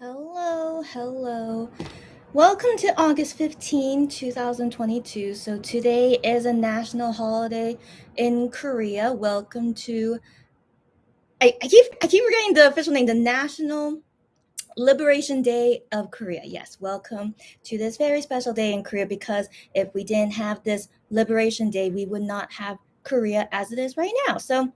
Hello, hello. Welcome to August 15, 2022. So today is a national holiday in Korea. Welcome to I keep forgetting the official name, the National Liberation Day of Korea. Yes, welcome to this very special day in Korea because if we didn't have this Liberation Day, we would not have Korea as it is right now. So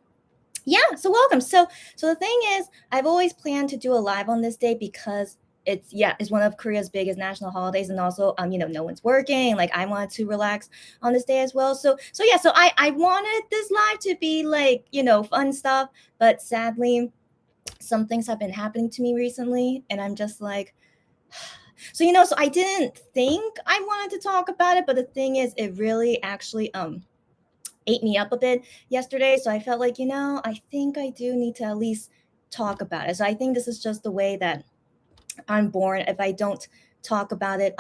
yeah, so welcome. So the thing is, I've always planned to do a live on this day because it's one of Korea's biggest national holidays, and also no one's working. Like I wanted to relax on this day as well. So I wanted this live to be like fun stuff, but sadly some things have been happening to me recently, and I'm just like, so I didn't think I wanted to talk about it, but the thing is, it really actually ate me up a bit yesterday. So I felt like, I think I do need to at least talk about it. So I think this is just the way that I'm born. If I don't talk about it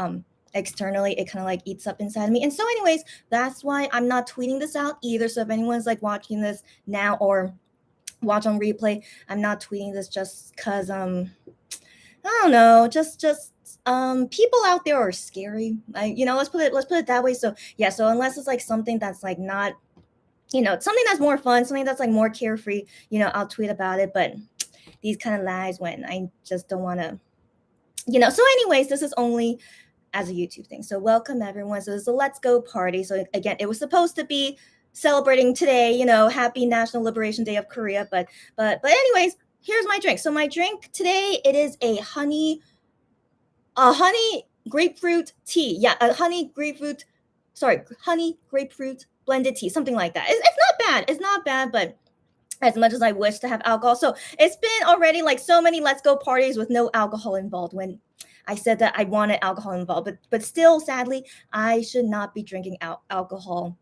externally, it kind of like eats up inside of me. And so, anyways, that's why I'm not tweeting this out either. So if anyone's like watching this now or watch on replay, I'm not tweeting this just because I don't know, just people out there are scary. Let's put it that way. So yeah, so unless it's like something that's like not something that's more fun, something that's like more carefree, I'll tweet about it. But these kind of lies when I just don't want to. So, anyways, this is only as a YouTube thing. So, welcome everyone. So, this is a Let's Go party. So, again, it was supposed to be celebrating today, Happy National Liberation Day of Korea. Anyways, here's my drink. So, my drink today, it is a honey grapefruit tea. Yeah, honey grapefruit blended tea, something like that. It's not bad. It's not bad, but as much as I wish to have alcohol. So it's been already like so many Let's Go parties with no alcohol involved when I said that I wanted alcohol involved. But still, sadly, I should not be drinking alcohol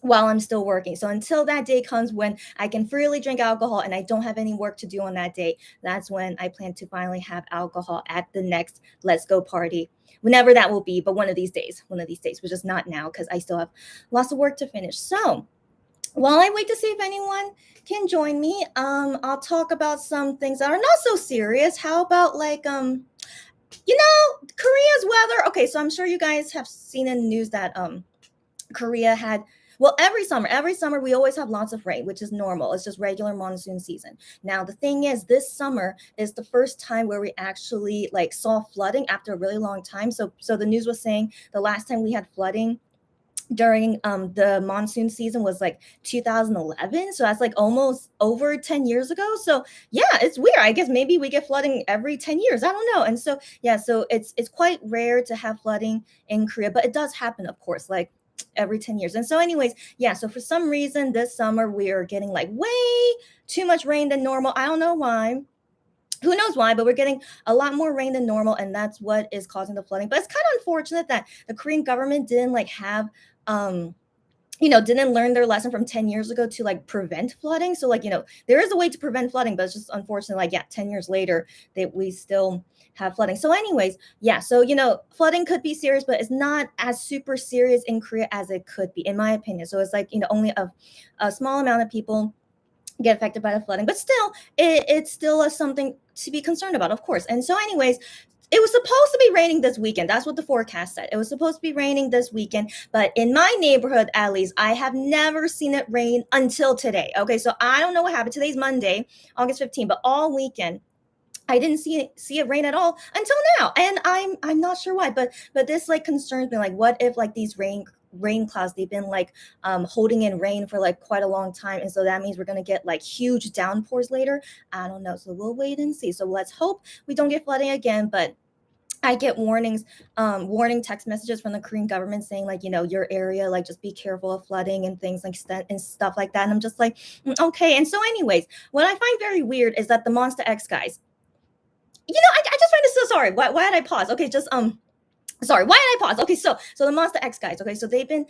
while I'm still working. So until that day comes when I can freely drink alcohol and I don't have any work to do on that day, that's when I plan to finally have alcohol at the next Let's Go party. Whenever that will be, but one of these days, which is not now because I still have lots of work to finish. So while I wait to see if anyone can join me, I'll talk about some things that are not so serious. How about like Korea's weather? Okay, so I'm sure you guys have seen in the news that Korea had, well, every summer we always have lots of rain, which is normal. It's just regular monsoon season. Now the thing is, this summer is the first time where we actually like saw flooding after a really long time. So the news was saying the last time we had flooding during the monsoon season was like 2011, so that's like almost over 10 years ago. So yeah, it's weird. I guess maybe we get flooding every 10 years, I don't know. And so yeah, so it's quite rare to have flooding in Korea, but it does happen, of course, like every 10 years. And so anyways, yeah, so for some reason this summer we are getting like way too much rain than normal. I don't know why, who knows why, but we're getting a lot more rain than normal, and that's what is causing the flooding. But it's kind of unfortunate that the Korean government didn't like have um didn't learn their lesson from 10 years ago to like prevent flooding. So like, there is a way to prevent flooding, but it's just unfortunate, like, yeah, 10 years later that we still have flooding. So anyways, yeah, so flooding could be serious, but it's not as super serious in Korea as it could be, in my opinion. So it's like, only a small amount of people get affected by the flooding, but still, it's still something to be concerned about, of course. And so anyways, it was supposed to be raining this weekend. That's what the forecast said. It was supposed to be raining this weekend, but in my neighborhood, at least, I have never seen it rain until today. Okay, so I don't know what happened. Today's Monday, August 15th, but all weekend I didn't see it rain at all until now, and I'm not sure why, but this like concerns me. Like, what if like these rain clouds, they've been like holding in rain for like quite a long time, and so that means we're gonna get like huge downpours later. I don't know, so we'll wait and see. So let's hope we don't get flooding again. But I get warning text messages from the Korean government saying like, your area, like just be careful of flooding and things like and stuff like that. And I'm just like, okay. And so, anyways, what I find very weird is that the Monster X guys, I just find this so sorry. Why did I pause? Okay, just sorry, why did I pause? Okay, so the Monster X guys, okay, so they've been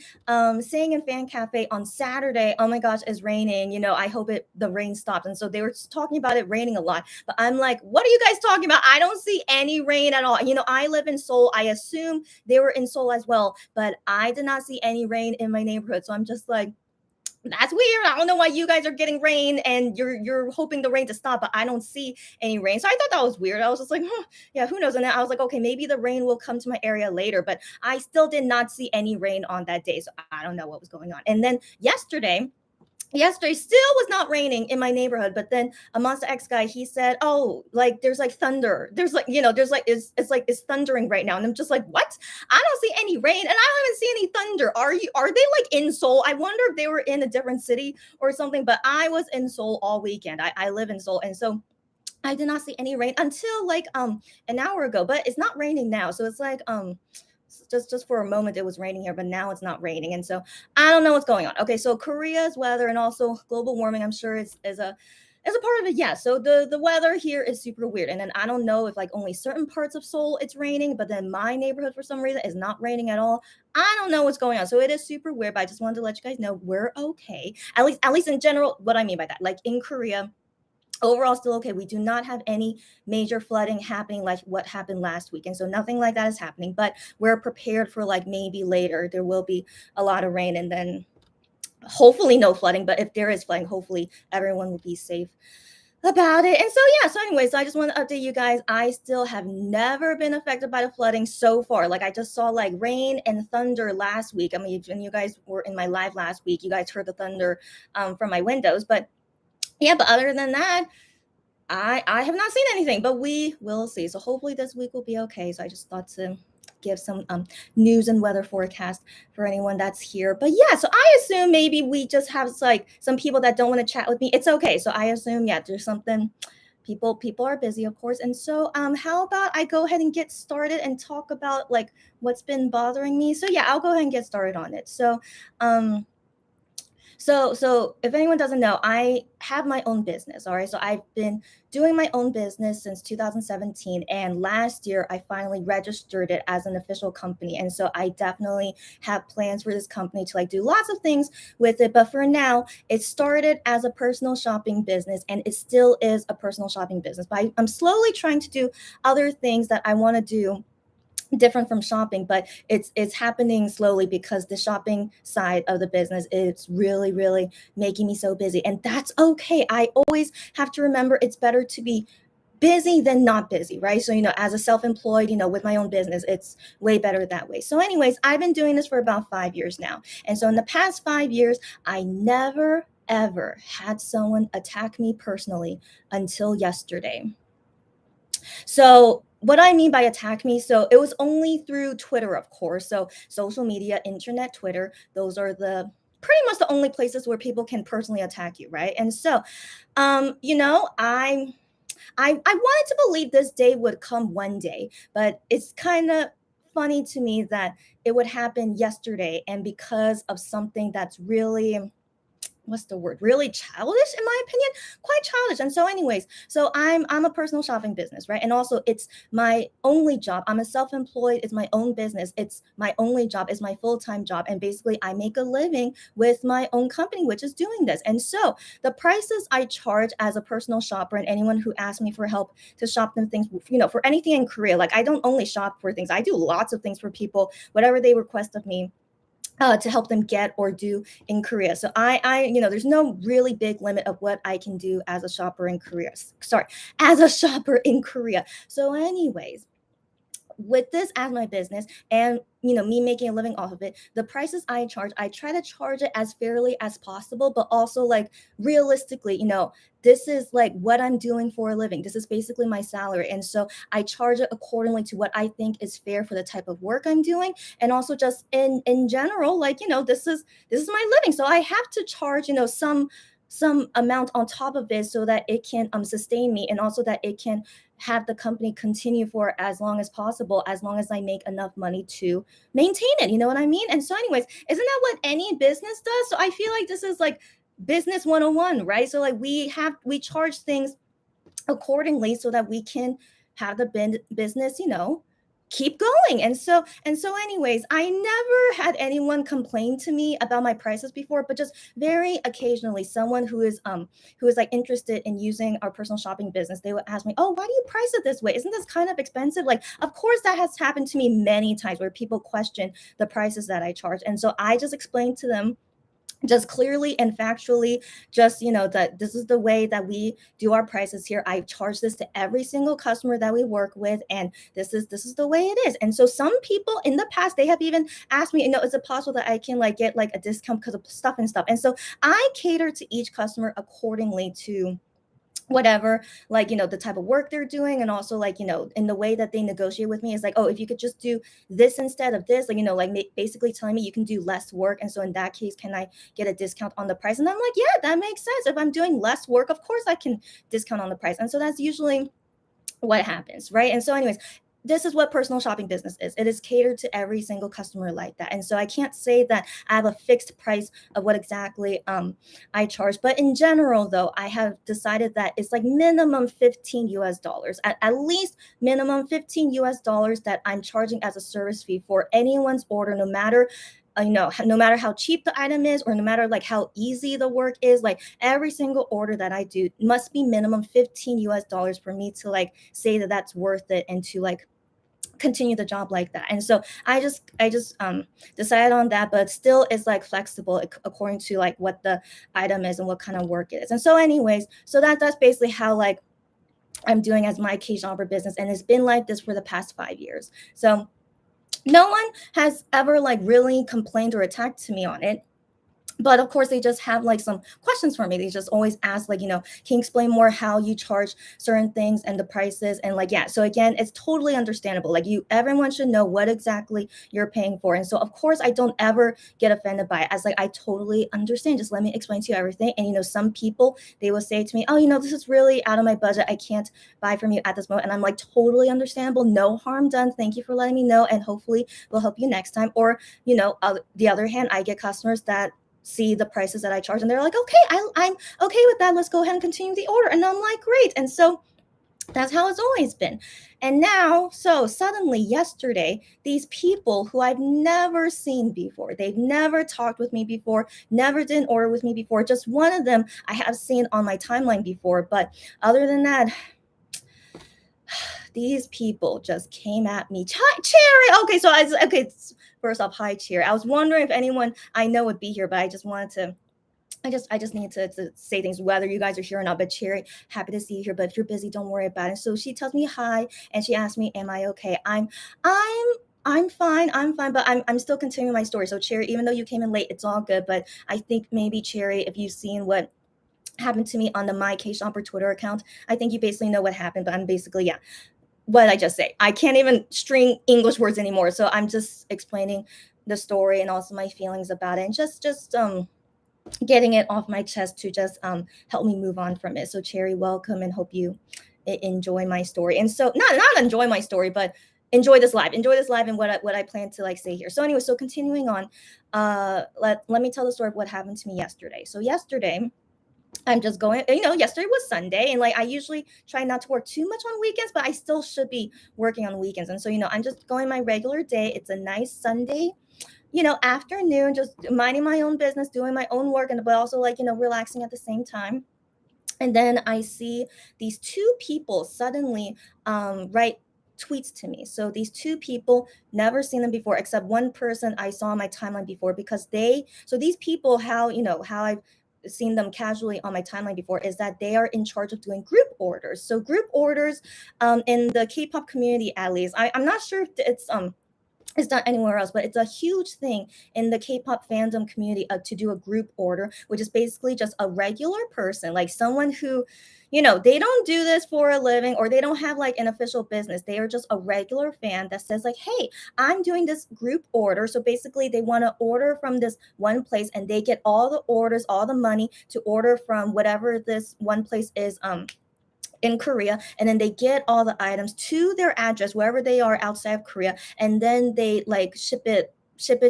saying in Fan Cafe on Saturday, oh my gosh, it's raining, I hope the rain stops. And so they were talking about it raining a lot, but I'm like, what are you guys talking about? I don't see any rain at all. I live in Seoul. I assume they were in Seoul as well, but I did not see any rain in my neighborhood. So I'm just like, That's weird. I don't know why you guys are getting rain and you're hoping the rain to stop, but I don't see any rain. So I thought that was weird. I was just like, huh, yeah, who knows? And then I was like, okay, maybe the rain will come to my area later, but I still did not see any rain on that day. So I don't know what was going on. And then yesterday still was not raining in my neighborhood, but then a Monster X guy, he said, oh, like there's like thunder, there's like, there's like it's like it's thundering right now, and I'm just like, what? I don't see any rain and I don't even see any thunder. Are they like in Seoul? I wonder if they were in a different city or something, but I was in Seoul all weekend. I live in Seoul, and so I did not see any rain until like an hour ago, but it's not raining now. So it's like just for a moment it was raining here, but now it's not raining. And so I don't know what's going on. Okay, so Korea's weather and also global warming, I'm sure is a part of it. Yeah. So the weather here is super weird. And then I don't know if like only certain parts of Seoul it's raining, but then my neighborhood for some reason is not raining at all. I don't know what's going on. So it is super weird, but I just wanted to let you guys know we're okay. At least in general, what I mean by that, like in Korea, overall still okay. We do not have any major flooding happening like what happened last week, and so nothing like that is happening, but we're prepared for like maybe later there will be a lot of rain, and then hopefully no flooding, but if there is flooding, hopefully everyone will be safe about it. And so yeah, so anyways, so I just want to update you guys. I still have never been affected by the flooding so far. Like I just saw like rain and thunder last week. I mean, when you guys were in my live last week, you guys heard the thunder from my windows, but yeah, but other than that, I have not seen anything, but we will see. So hopefully this week will be okay. So I just thought to give some news and weather forecast for anyone that's here. But yeah, so I assume maybe we just have like some people that don't want to chat with me. It's okay. So I assume yeah, there's something. People are busy, of course. And so how about I go ahead and get started and talk about like what's been bothering me. So yeah, I'll go ahead and get started on it. Um so if anyone doesn't know, I have my own business. All right. So I've been doing my own business since 2017. And last year I finally registered it as an official company. And so I definitely have plans for this company to like do lots of things with it. But for now, it started as a personal shopping business and it still is a personal shopping business. But I'm slowly trying to do other things that I want to do different from shopping, but it's happening slowly because the shopping side of the business is really making me so busy, and that's okay. I always have to remember it's better to be busy than not busy, right? So as a self-employed, with my own business, it's way better that way. So anyways, I've been doing this for about 5 years now, and so in the past 5 years I never ever had someone attack me personally until yesterday. So what I mean by attack me, so it was only through Twitter, of course. So social media, internet, Twitter, those are the pretty much the only places where people can personally attack you, right? And so, I wanted to believe this day would come one day, but it's kind of funny to me that it would happen yesterday, and because of something that's really what's the word, really childish in my opinion, quite childish. And so anyways, so I'm a personal shopping business, right? And also it's my only job. I'm a self-employed, it's my own business, it's my only job, it's my full-time job, and basically I make a living with my own company which is doing this. And so the prices I charge as a personal shopper, and anyone who asks me for help to shop them things, for anything in Korea, like I don't only shop for things, I do lots of things for people, whatever they request of me, to help them get or do in Korea. So there's no really big limit of what I can do as a shopper in Korea. Sorry, as a shopper in Korea. So, anyways, with this as my business and me making a living off of it, the prices I charge, I try to charge it as fairly as possible, but also like realistically, this is like what I'm doing for a living, this is basically my salary, and so I charge it accordingly to what I think is fair for the type of work I'm doing, and also just in general, like this is my living, so I have to charge some amount on top of it so that it can sustain me, and also that it can have the company continue for as long as possible, as long as I make enough money to maintain it. You know what I mean? And so, anyways, isn't that what any business does? So I feel like this is like business 101, right? So like we charge things accordingly so that we can have the business, keep going. And so anyways, I never had anyone complain to me about my prices before, but just very occasionally someone who is like interested in using our personal shopping business, they would ask me, oh, why do you price it this way, isn't this kind of expensive? Like, of course that has happened to me many times where people question the prices that I charge, and so I just explained to them just clearly and factually, just that this is the way that we do our prices here. I charge this to every single customer that we work with, and this is the way it is. And so some people in the past, they have even asked me, is it possible that I can like get like a discount because of stuff and stuff. And so I cater to each customer accordingly to whatever, like the type of work they're doing, and also like in the way that they negotiate with me is like, oh, if you could just do this instead of this, like like basically telling me you can do less work, and so in that case, can I get a discount on the price? And I'm like, yeah, that makes sense. If I'm doing less work, of course I can discount on the price. And so that's usually what happens, right? And so, anyways, this is what personal shopping business is. It is catered to every single customer like that. And so I can't say that I have a fixed price of what exactly I charge. But in general, though, I have decided that it's like minimum 15 US dollars, at least minimum 15 US dollars that I'm charging as a service fee for anyone's order, no matter no matter how cheap the item is, or no matter like how easy the work is. Like every single order that I do must be minimum 15 US dollars for me to like say that that's worth it, and to like continue the job like that. And so I just decided on that, but still it's like flexible according to like what the item is and what kind of work it is. And so anyways, so that's basically how like I'm doing as my K-genre business, and it's been like this for the past 5 years. So no one has ever like really complained or attacked to me on it, but of course they just have like some questions for me. They just always ask like, can you explain more how you charge certain things and the prices? And like, yeah, so again, it's totally understandable. Like everyone should know what exactly you're paying for. And so of course I don't ever get offended by it, as like I totally understand, just let me explain to you everything. And some people, they will say to me, oh, this is really out of my budget, I can't buy from you at this moment. And I'm like, totally understandable, no harm done, thank you for letting me know, and hopefully we'll help you next time. Or the other hand, I get customers that see the prices that I charge, and they're like, okay, I'm okay with that, let's go ahead and continue the order. And I'm like, great. And so that's how it's always been. And now, so suddenly yesterday, these people who I've never seen before, they've never talked with me before, never did an order with me before, just one of them I have seen on my timeline before, but other than that, these people just came at me. Cherry. Okay, so first off, hi Cherry. I was wondering if anyone I know would be here, but I just wanted to I just need to say things whether you guys are here or not. But Cherry, happy to see you here. But if you're busy, don't worry about it. So she tells me hi, and she asks me, am I okay? I'm I'm fine. I'm fine, but I'm still continuing my story. So Cherry, even though you came in late, it's all good. But I think maybe Cherry, if you've seen what happened to me on the My K Shopper Twitter account, I think you basically know what happened. But I'm basically, yeah, what did I just say? I can't even string English words anymore. So I'm just explaining the story and also my feelings about it, and just getting it off my chest to just help me move on from it. So Cherry, welcome, and hope you enjoy my story. And so not enjoy my story, but enjoy this live. Enjoy this live and what I plan to like say here. So anyway, so continuing on, let me tell the story of what happened to me yesterday. So yesterday, I'm just going, yesterday was Sunday, and like I usually try not to work too much on weekends, but I still should be working on weekends. And so, I'm just going my regular day. It's a nice Sunday, afternoon, just minding my own business, doing my own work, and but also like, relaxing at the same time. And then I see these two people suddenly write tweets to me. So these two people, never seen them before, except one person I saw on my timeline before, because so these people, how I've seen them casually on my timeline before, is that they are in charge of doing group orders. So group orders in the K-pop community, at least, I'm not sure if it's done anywhere else, but it's a huge thing in the K-pop fandom community to do a group order, which is basically just a regular person, like someone who, they don't do this for a living, or they don't have like an official business. They are just a regular fan that says like, hey, I'm doing this group order. So basically they want to order from this one place, and they get all the orders, all the money to order from whatever this one place is, in Korea, and then they get all the items to their address wherever they are outside of Korea, and then they like ship it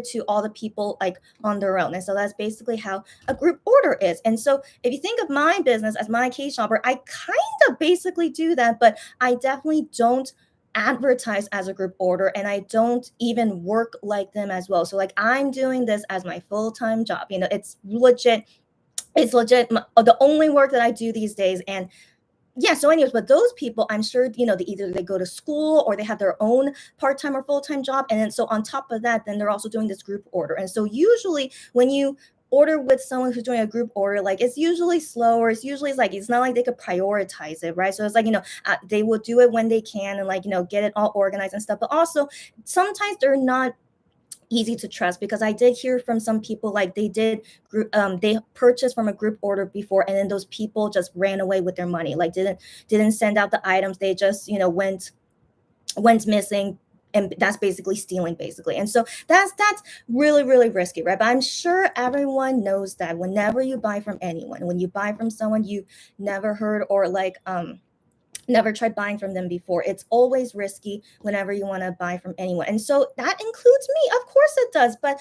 to all the people like on their own. And so that's basically how a group order is. And so if you think of my business as My K Shopper, I kind of basically do that, but I definitely don't advertise as a group order, and I don't even work like them as well. So like I'm doing this as my full-time job. It's legit the only work that I do these days. And yeah, so anyways, but those people, I'm sure, they go to school, or they have their own part-time or full-time job. And then so on top of that, then they're also doing this group order. And so usually when you order with someone who's doing a group order, like it's usually slower. It's not like they could prioritize it, right? So it's like, they will do it when they can and like, get it all organized and stuff. But also sometimes they're not easy to trust, because I did hear from some people like they purchased from a group order before, and then those people just ran away with their money, like didn't send out the items. They just, went missing, and that's basically stealing, basically. And so that's really, really risky, right? But I'm sure everyone knows that whenever you buy from anyone, when you buy from someone you never heard, or like never tried buying from them before, it's always risky whenever you want to buy from anyone. And so that includes me, of course it does. But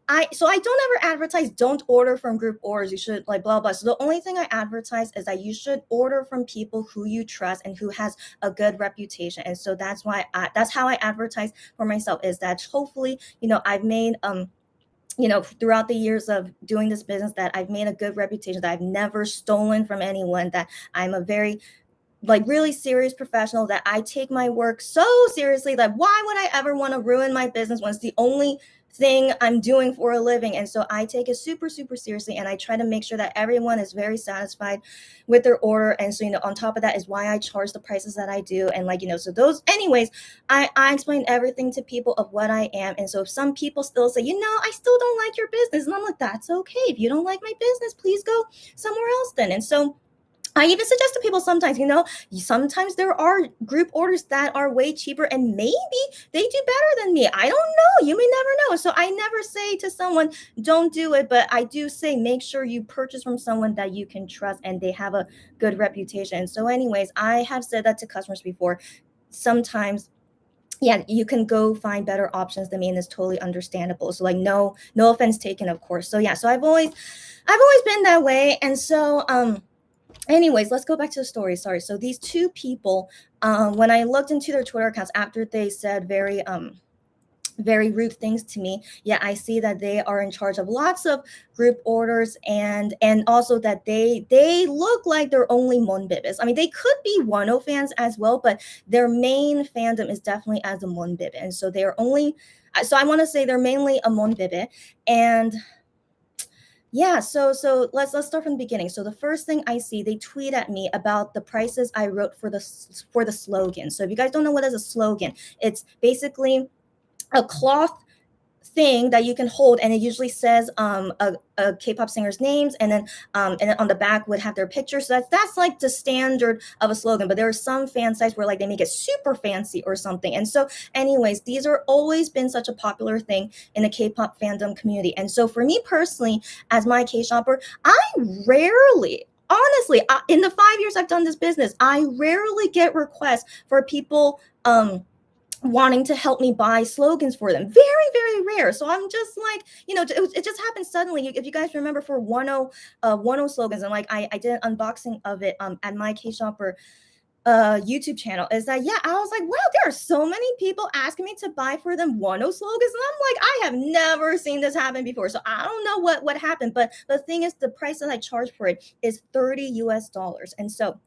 I don't ever advertise don't order from group orders, you should like blah blah. So the only thing I advertise is that you should order from people who you trust and who has a good reputation. And so that's how I advertise for myself, is that hopefully, I've made throughout the years of doing this business, that I've made a good reputation, that I've never stolen from anyone, that I'm a very like really serious professional, that I take my work so seriously that why would I ever want to ruin my business when it's the only thing I'm doing for a living. And so I take it super, super seriously, and I try to make sure that everyone is very satisfied with their order. And so, on top of that is why I charge the prices that I do. And like, so those, anyways, I explain everything to people of what I am. And so if some people still say, I still don't like your business, and I'm like, that's okay. If you don't like my business, please go somewhere else then. And so I even suggest to people sometimes, sometimes there are group orders that are way cheaper, and maybe they do better than me. I don't know. You may never know. So I never say to someone, don't do it. But I do say, make sure you purchase from someone that you can trust and they have a good reputation. So anyways, I have said that to customers before. Sometimes, yeah, you can go find better options than me, and it's totally understandable. So like, no offense taken, of course. So yeah, so I've always been that way. And so anyways, let's go back to the story. Sorry. So these two people, when I looked into their Twitter accounts after they said very rude things to me, yeah, I see that they are in charge of lots of group orders, and also that they look like they're only Monbibis. I mean, they could be Wano fans as well, but their main fandom is definitely as a Monbibi. And so they're only, so I want to say they're mainly a Monbibi. And yeah, so let's start from the beginning. So the first thing I see, they tweet at me about the prices I wrote for the slogan. So if you guys don't know what is a slogan, it's basically a cloth thing that you can hold, and it usually says a K-pop singer's names, and then on the back would have their picture. So that's like the standard of a slogan. But there are some fan sites where like they make it super fancy or something. And so anyways, these are always been such a popular thing in the K-pop fandom community. And so for me personally, as my K-shopper, I rarely, honestly, in the 5 years I've done this business, I rarely get requests for people wanting to help me buy slogans for them. Very, very rare. So I'm just like, it just happened suddenly. If you guys remember, for Wano slogans, and like I did an unboxing of it at my K-shopper YouTube channel, is that, yeah, I was like, wow, there are so many people asking me to buy for them Wano slogans, and I'm like, I have never seen this happen before. So I don't know what happened, but the thing is, the price that I charge for it is $30. And so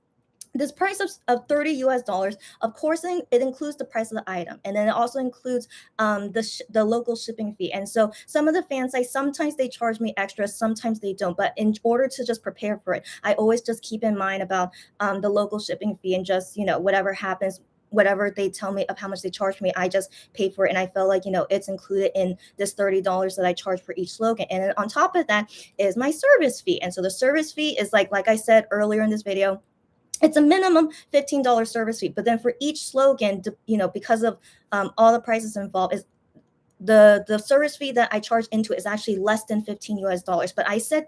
this price of $30, of course, it includes the price of the item, and then it also includes the local shipping fee. And so some of the fan sites, sometimes they charge me extra, sometimes they don't. But in order to just prepare for it, I always just keep in mind about the local shipping fee, and just whatever happens, whatever they tell me of how much they charge me, I just pay for it. And I felt like, it's included in this $30 that I charge for each slogan. And then on top of that is my service fee. And so the service fee is like I said earlier in this video, it's a minimum $15 service fee. But then for each slogan, because of all the prices involved, is the service fee that I charge into is actually less than $15. But I said,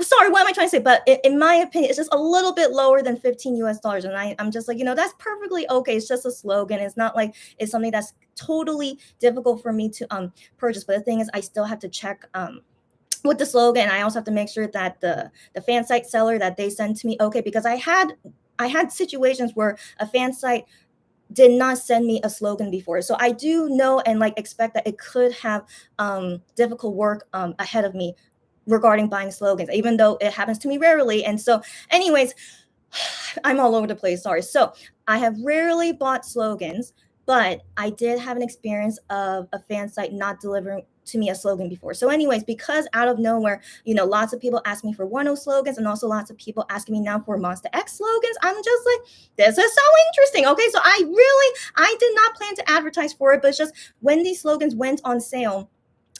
sorry, what am I trying to say? But in my opinion, it's just a little bit lower than $15. And I'm just like, that's perfectly okay. It's just a slogan. It's not like it's something that's totally difficult for me to purchase. But the thing is, I still have to check with the slogan. I also have to make sure that the fan site seller that they send to me, okay, because I had situations where a fan site did not send me a slogan before. So I do know and like expect that it could have difficult work ahead of me regarding buying slogans, even though it happens to me rarely. And so anyways, I'm all over the place, sorry. So I have rarely bought slogans, but I did have an experience of a fan site not delivering to me a slogan before. So anyways, because out of nowhere, lots of people ask me for 1.0 slogans, and also lots of people asking me now for Monster X slogans, I'm just like, this is so interesting. Okay, so I did not plan to advertise for it, but it's just when these slogans went on sale,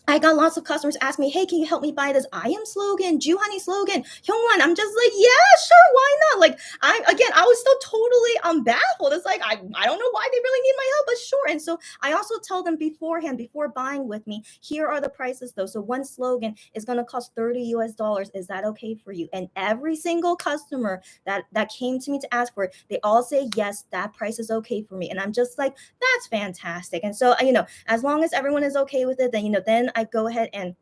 I got lots of customers ask me, hey, can you help me buy this I am slogan, Ju Honey slogan, Hyungwon? I'm just like, yeah, sure, why not? Like, I was still totally baffled. It's like, I don't know why they really need my help, but sure. And so I also tell them beforehand, before buying with me, here are the prices though. So one slogan is going to cost $30 US. Is that okay for you? And every single customer that came to me to ask for it, they all say, yes, that price is okay for me. And I'm just like, that's fantastic. And so, as long as everyone is okay with it, then I go ahead and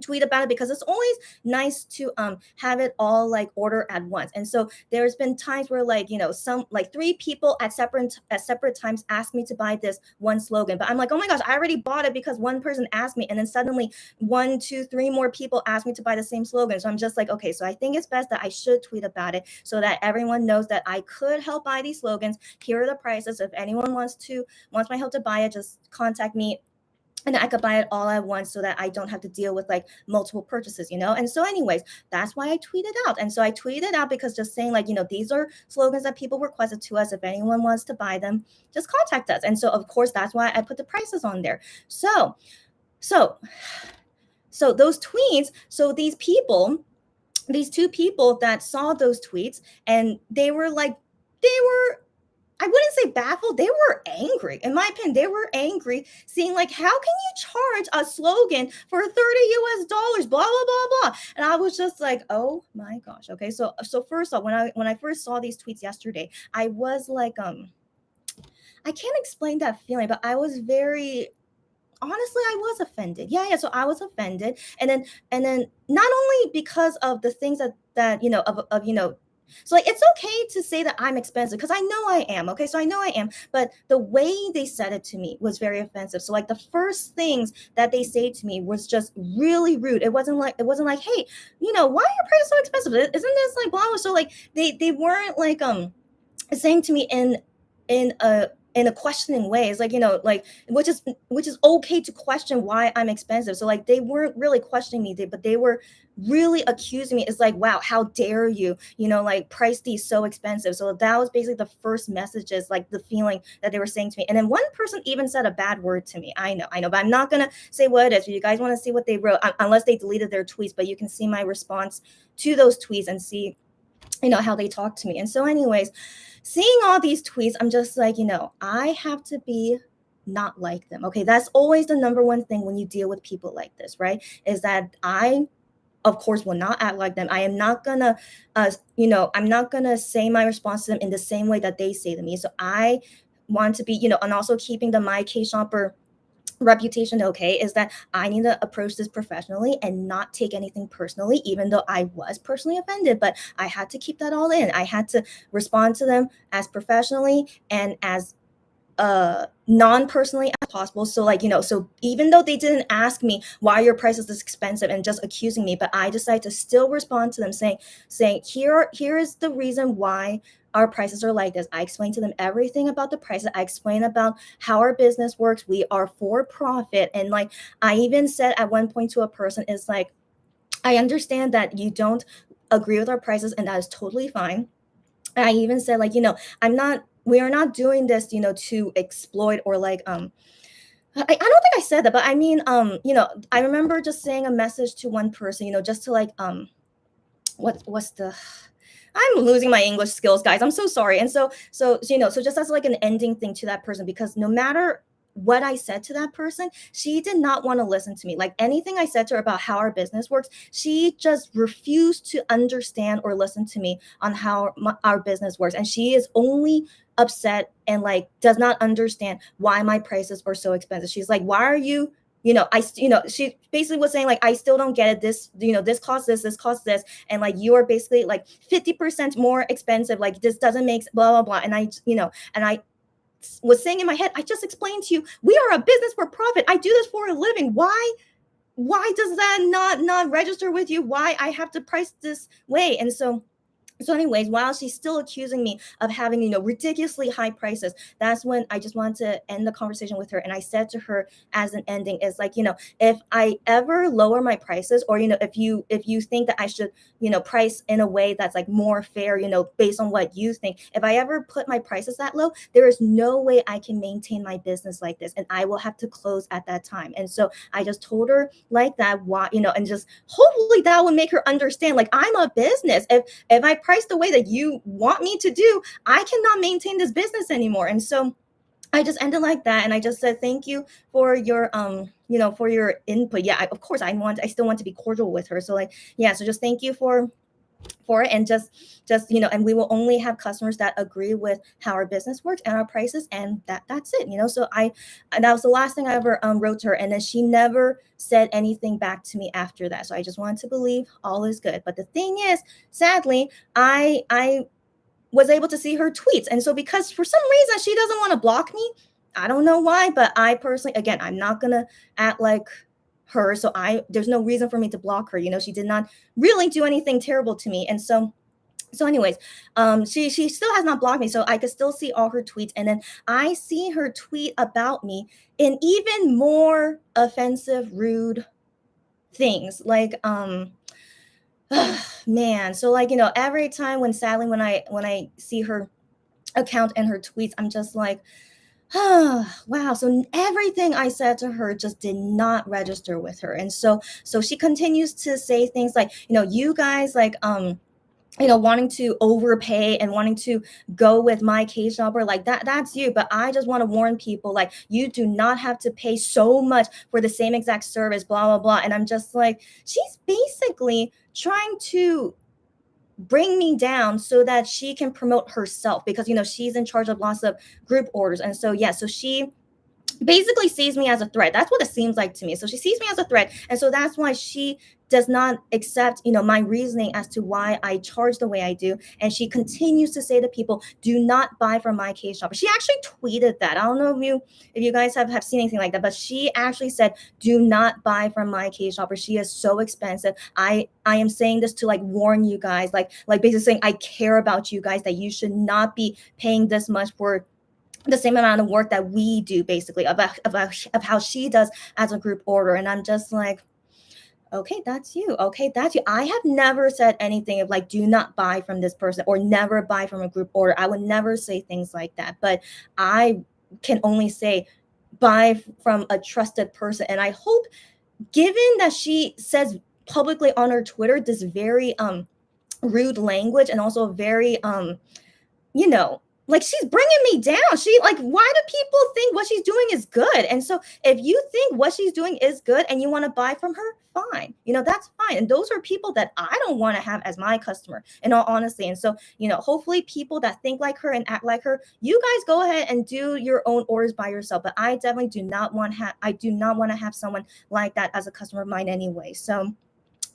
tweet about it, because it's always nice to have it all like order at once. And so there's been times where some 3 people at separate times ask me to buy this one slogan, but I'm like, oh my gosh, I already bought it because one person asked me, and then suddenly 1, 2, 3 more people asked me to buy the same slogan. So I'm just like, okay, so I think it's best that I should tweet about it so that everyone knows that I could help buy these slogans. Here are the prices. If anyone wants my help to buy it, just contact me, and I could buy it all at once so that I don't have to deal with like multiple purchases, And so anyways, that's why I tweeted out. And so I tweeted out because just saying these are slogans that people requested to us. If anyone wants to buy them, just contact us. And so of course, that's why I put the prices on there. So those tweets, so these 2 people that saw those tweets, and they were I wouldn't say baffled. They were angry. In my opinion, they were angry seeing how can you charge a slogan for $30 US, blah, blah, blah, blah. And I was just like, oh my gosh. Okay. So first off, when I first saw these tweets yesterday, I was like, I can't explain that feeling, but I was honestly, I was offended. Yeah. So I was offended. And then not only because of the things that so it's okay to say that I'm expensive, because I know I am. Okay, so I know I am, but the way they said it to me was very offensive. So the first things that they say to me was just really rude. It wasn't like, hey, why are your prices so expensive? Isn't this like blah blah? So they weren't saying to me in a questioning way. It's which is okay to question why I'm expensive. So they weren't really questioning me, but they were really accusing me. It's like, wow, how dare you, price these so expensive. So that was basically the first messages, the feeling that they were saying to me. And then one person even said a bad word to me. I know, but I'm not gonna say what it is. If you guys want to see what they wrote, unless they deleted their tweets, but you can see my response to those tweets and see how they talk to me. And so anyways, seeing all these tweets, I'm just like, I have to be not like them. Okay, that's always the number one thing when you deal with people like this, right? Is that I, of course, will not act like them. I am not gonna, I'm not gonna say my response to them in the same way that they say to me. So I want to be, and also keeping the My K Shopper reputation okay, is that I need to approach this professionally and not take anything personally, even though I was personally offended. But I had to keep that all in. I had to respond to them as professionally and as non-personally as possible. So so even though they didn't ask me why your price is this expensive and just accusing me, but I decided to still respond to them saying here is the reason why our prices are like this. I explained to them everything about the prices. I explained about how our business works. We are for profit. And I even said at one point to a person, is I understand that you don't agree with our prices, and that is totally fine. And I even said we are not doing this, to exploit or I don't think I said that, but I mean, I remember just saying a message to one person, just to what's the, I'm losing my English skills, guys. I'm so sorry. And so just as an ending thing to that person, because no matter what I said to that person, she did not want to listen to me. Anything I said to her about how our business works, she just refused to understand or listen to me on how our business works. And she is only upset and does not understand why my prices are so expensive. She's like, why are you, she basically was saying I still don't get it. This, this costs this costs this. And you are basically 50% more expensive. This doesn't make blah, blah, blah. And I was saying in my head, I just explained to you, we are a business for profit. I do this for a living. Why does that not register with you? Why I have to price this way? And so So anyways, while she's still accusing me of having, ridiculously high prices, that's when I just wanted to end the conversation with her. And I said to her as an ending is like, if I ever lower my prices, or if you think that I should, price in a way that's like more fair, based on what you think, if I ever put my prices that low, there is no way I can maintain my business like this, and I will have to close at that time. And so I just told her like that, why, and just hopefully that would make her understand, like, I'm a business. If I price the way that you want me to do, I cannot maintain this business anymore. And so I just ended like that, and I just said thank you for your for your input. Yeah, of course I still want to be cordial with her. So like, yeah, so just thank you for it, and just and we will only have customers that agree with how our business works and our prices, and that's it. So and that was the last thing I ever wrote to her, and then she never said anything back to me after that. So I just wanted to believe all is good. But the thing is, sadly, I was able to see her tweets, and so because for some reason she doesn't want to block me, I don't know why, but I personally, again, I'm not gonna act like her, so I there's no reason for me to block her. She did not really do anything terrible to me. And so anyways, she still has not blocked me, so I could still see all her tweets. And then I see her tweet about me in even more offensive, rude things, like man. So like, every time when sadly when I see her account and her tweets, I'm just like, oh, wow. So everything I said to her just did not register with her. And so she continues to say things like, you guys, like, wanting to overpay and wanting to go with my case shopper, like that's you. But I just want to warn people, like, you do not have to pay so much for the same exact service, blah blah blah. And I'm just like, she's basically trying to bring me down so that she can promote herself, because she's in charge of lots of group orders. And so yeah, so she basically sees me as a threat. That's what it seems like to me. So she sees me as a threat, and so that's why she does not accept, my reasoning as to why I charge the way I do. And she continues to say to people, do not buy from my case shopper. She actually tweeted that. I don't know if you guys have seen anything like that, but she actually said, do not buy from my case shopper. She is so expensive. I am saying this to like warn you guys, like basically saying I care about you guys, that you should not be paying this much for the same amount of work that we do, basically, of how she does as a group order. And I'm just like, okay, that's you. Okay, that's you. I have never said anything of like, do not buy from this person or never buy from a group order. I would never say things like that. But I can only say buy from a trusted person. And I hope, given that she says publicly on her Twitter this very rude language, and also very like, she's bringing me down. She, like, why do people think what she's doing is good? And so if you think what she's doing is good and you want to buy from her, fine. That's fine. And those are people that I don't want to have as my customer, in all honesty. And so, hopefully people that think like her and act like her, you guys go ahead and do your own orders by yourself. But I definitely do not want to have someone like that as a customer of mine anyway. So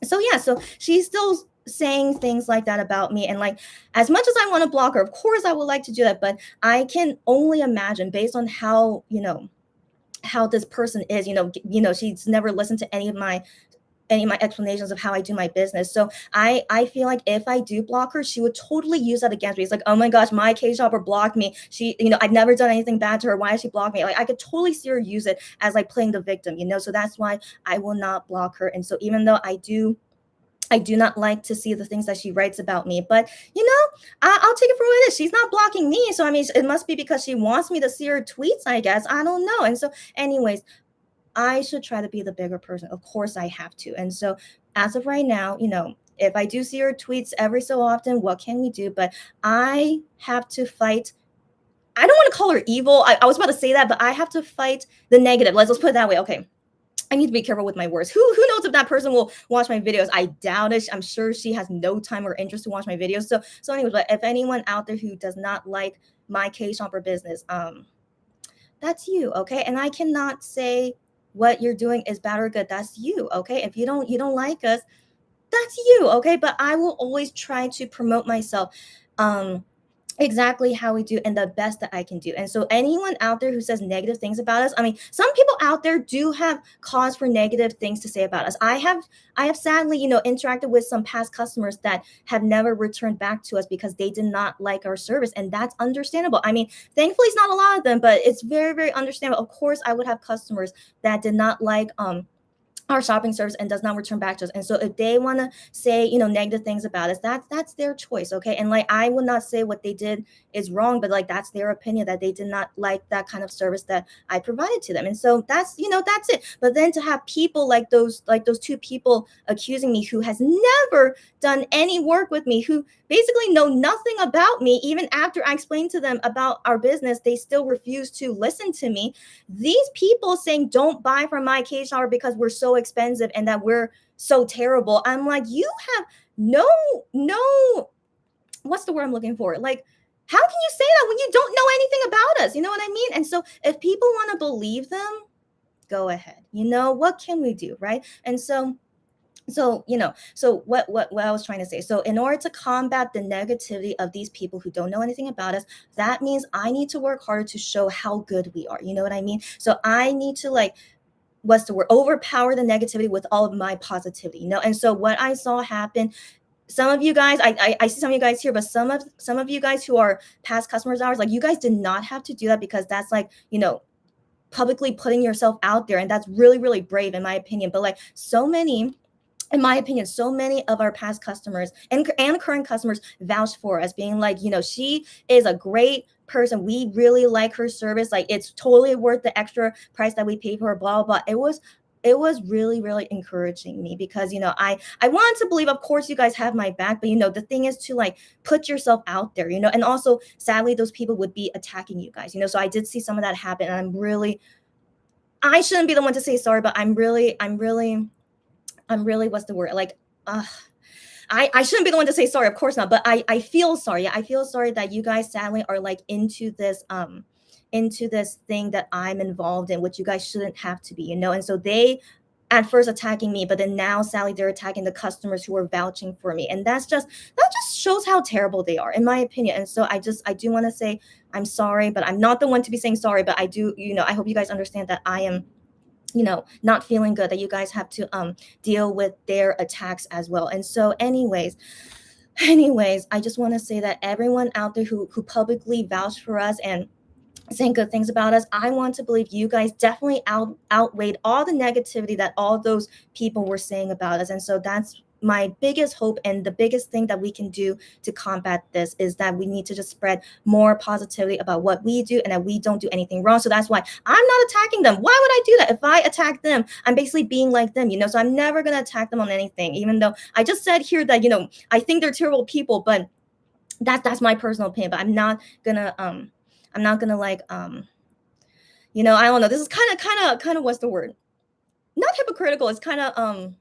yeah, so she's still saying things like that about me. And like, as much as I want to block her, of course I would like to do that, but I can only imagine, based on how this person is, she's never listened to any of my explanations of how I do my business. So I feel like if I do block her, she would totally use that against me. It's like, oh my gosh, my case shopper blocked me. She, I've never done anything bad to her. Why did she block me? Like, I could totally see her use it as like playing the victim, so that's why I will not block her. And so even though I do not like to see the things that she writes about me, but I'll take it for what it is. She's not blocking me, so I mean, it must be because she wants me to see her tweets, I guess. I don't know. And so, anyways, I should try to be the bigger person. Of course, I have to. And so, as of right now, if I do see her tweets every so often, what can we do? But I have to fight. I don't want to call her evil. I was about to say that, but I have to fight the negative. Let's put it that way. Okay. I need to be careful with my words. Who knows if that person will watch my videos? I doubt it. I'm sure she has no time or interest to watch my videos. So anyways, but if anyone out there who does not like my case shopper business, that's you, okay? And I cannot say what you're doing is bad or good. That's you, okay? If you don't like us, that's you, okay? But I will always try to promote myself exactly how we do and the best that I can do. And so anyone out there who says negative things about us, I mean, some people out there do have cause for negative things to say about us. I have sadly, interacted with some past customers that have never returned back to us because they did not like our service, and that's understandable. I mean, thankfully it's not a lot of them, but it's very, very understandable. Of course, I would have customers that did not like our shopping service and does not return back to us. And so if they want to say, negative things about us, that's their choice. Okay. And like, I would not say what they did is wrong, but like, that's their opinion that they did not like that kind of service that I provided to them. And so that's it. But then to have people like those two people accusing me who has never done any work with me, who basically know nothing about me, even after I explained to them about our business, they still refuse to listen to me. These people saying don't buy from my cage shower because we're so expensive and that we're so terrible. I'm like, you have no, what's the word I'm looking for? Like, how can you say that when you don't know anything about us? You know what I mean? And so if people want to believe them, go ahead. What can we do, right? And so what I was trying to say. So in order to combat the negativity of these people who don't know anything about us, that means I need to work harder to show how good we are. You know what I mean? So I need to, like, what's the word, overpower the negativity with all of my positivity. And so what I saw happen, some of you guys, I see some of you guys here, but some of you guys who are past customers of ours, like, you guys did not have to do that, because that's like, publicly putting yourself out there, and that's really, really brave in my opinion. But like, in my opinion, so many of our past customers and current customers vouched for us, being like, she is a great person. We really like her service. Like, it's totally worth the extra price that we pay for her, blah, blah, blah. It was really, really encouraging me, because, I wanted to believe, of course, you guys have my back, but, the thing is to, like, put yourself out there, and also sadly, those people would be attacking you guys, so I did see some of that happen. And I shouldn't be the one to say sorry, but I'm really, what's the word? Like, I shouldn't be the one to say sorry, of course not, but I feel sorry. Yeah, I feel sorry that you guys sadly are like into this thing that I'm involved in, which you guys shouldn't have to be, And so they at first attacking me, but then now sadly they're attacking the customers who are vouching for me. And that just shows how terrible they are, in my opinion. And so I do want to say I'm sorry, but I'm not the one to be saying sorry. But I do, I hope you guys understand that I am, not feeling good, that you guys have to deal with their attacks as well. And so anyways, I just want to say that everyone out there who publicly vouched for us and saying good things about us, I want to believe you guys definitely outweighed all the negativity that all those people were saying about us. And so that's my biggest hope, and the biggest thing that we can do to combat this is that we need to just spread more positivity about what we do, and that we don't do anything wrong. So that's why I'm not attacking them. Why would I do that? If I attack them, I'm basically being like them, so I'm never going to attack them on anything, even though I just said here that, I think they're terrible people. But that's my personal opinion. But I'm not gonna like, I don't know, this is kind of what's the word, not hypocritical, it's kind of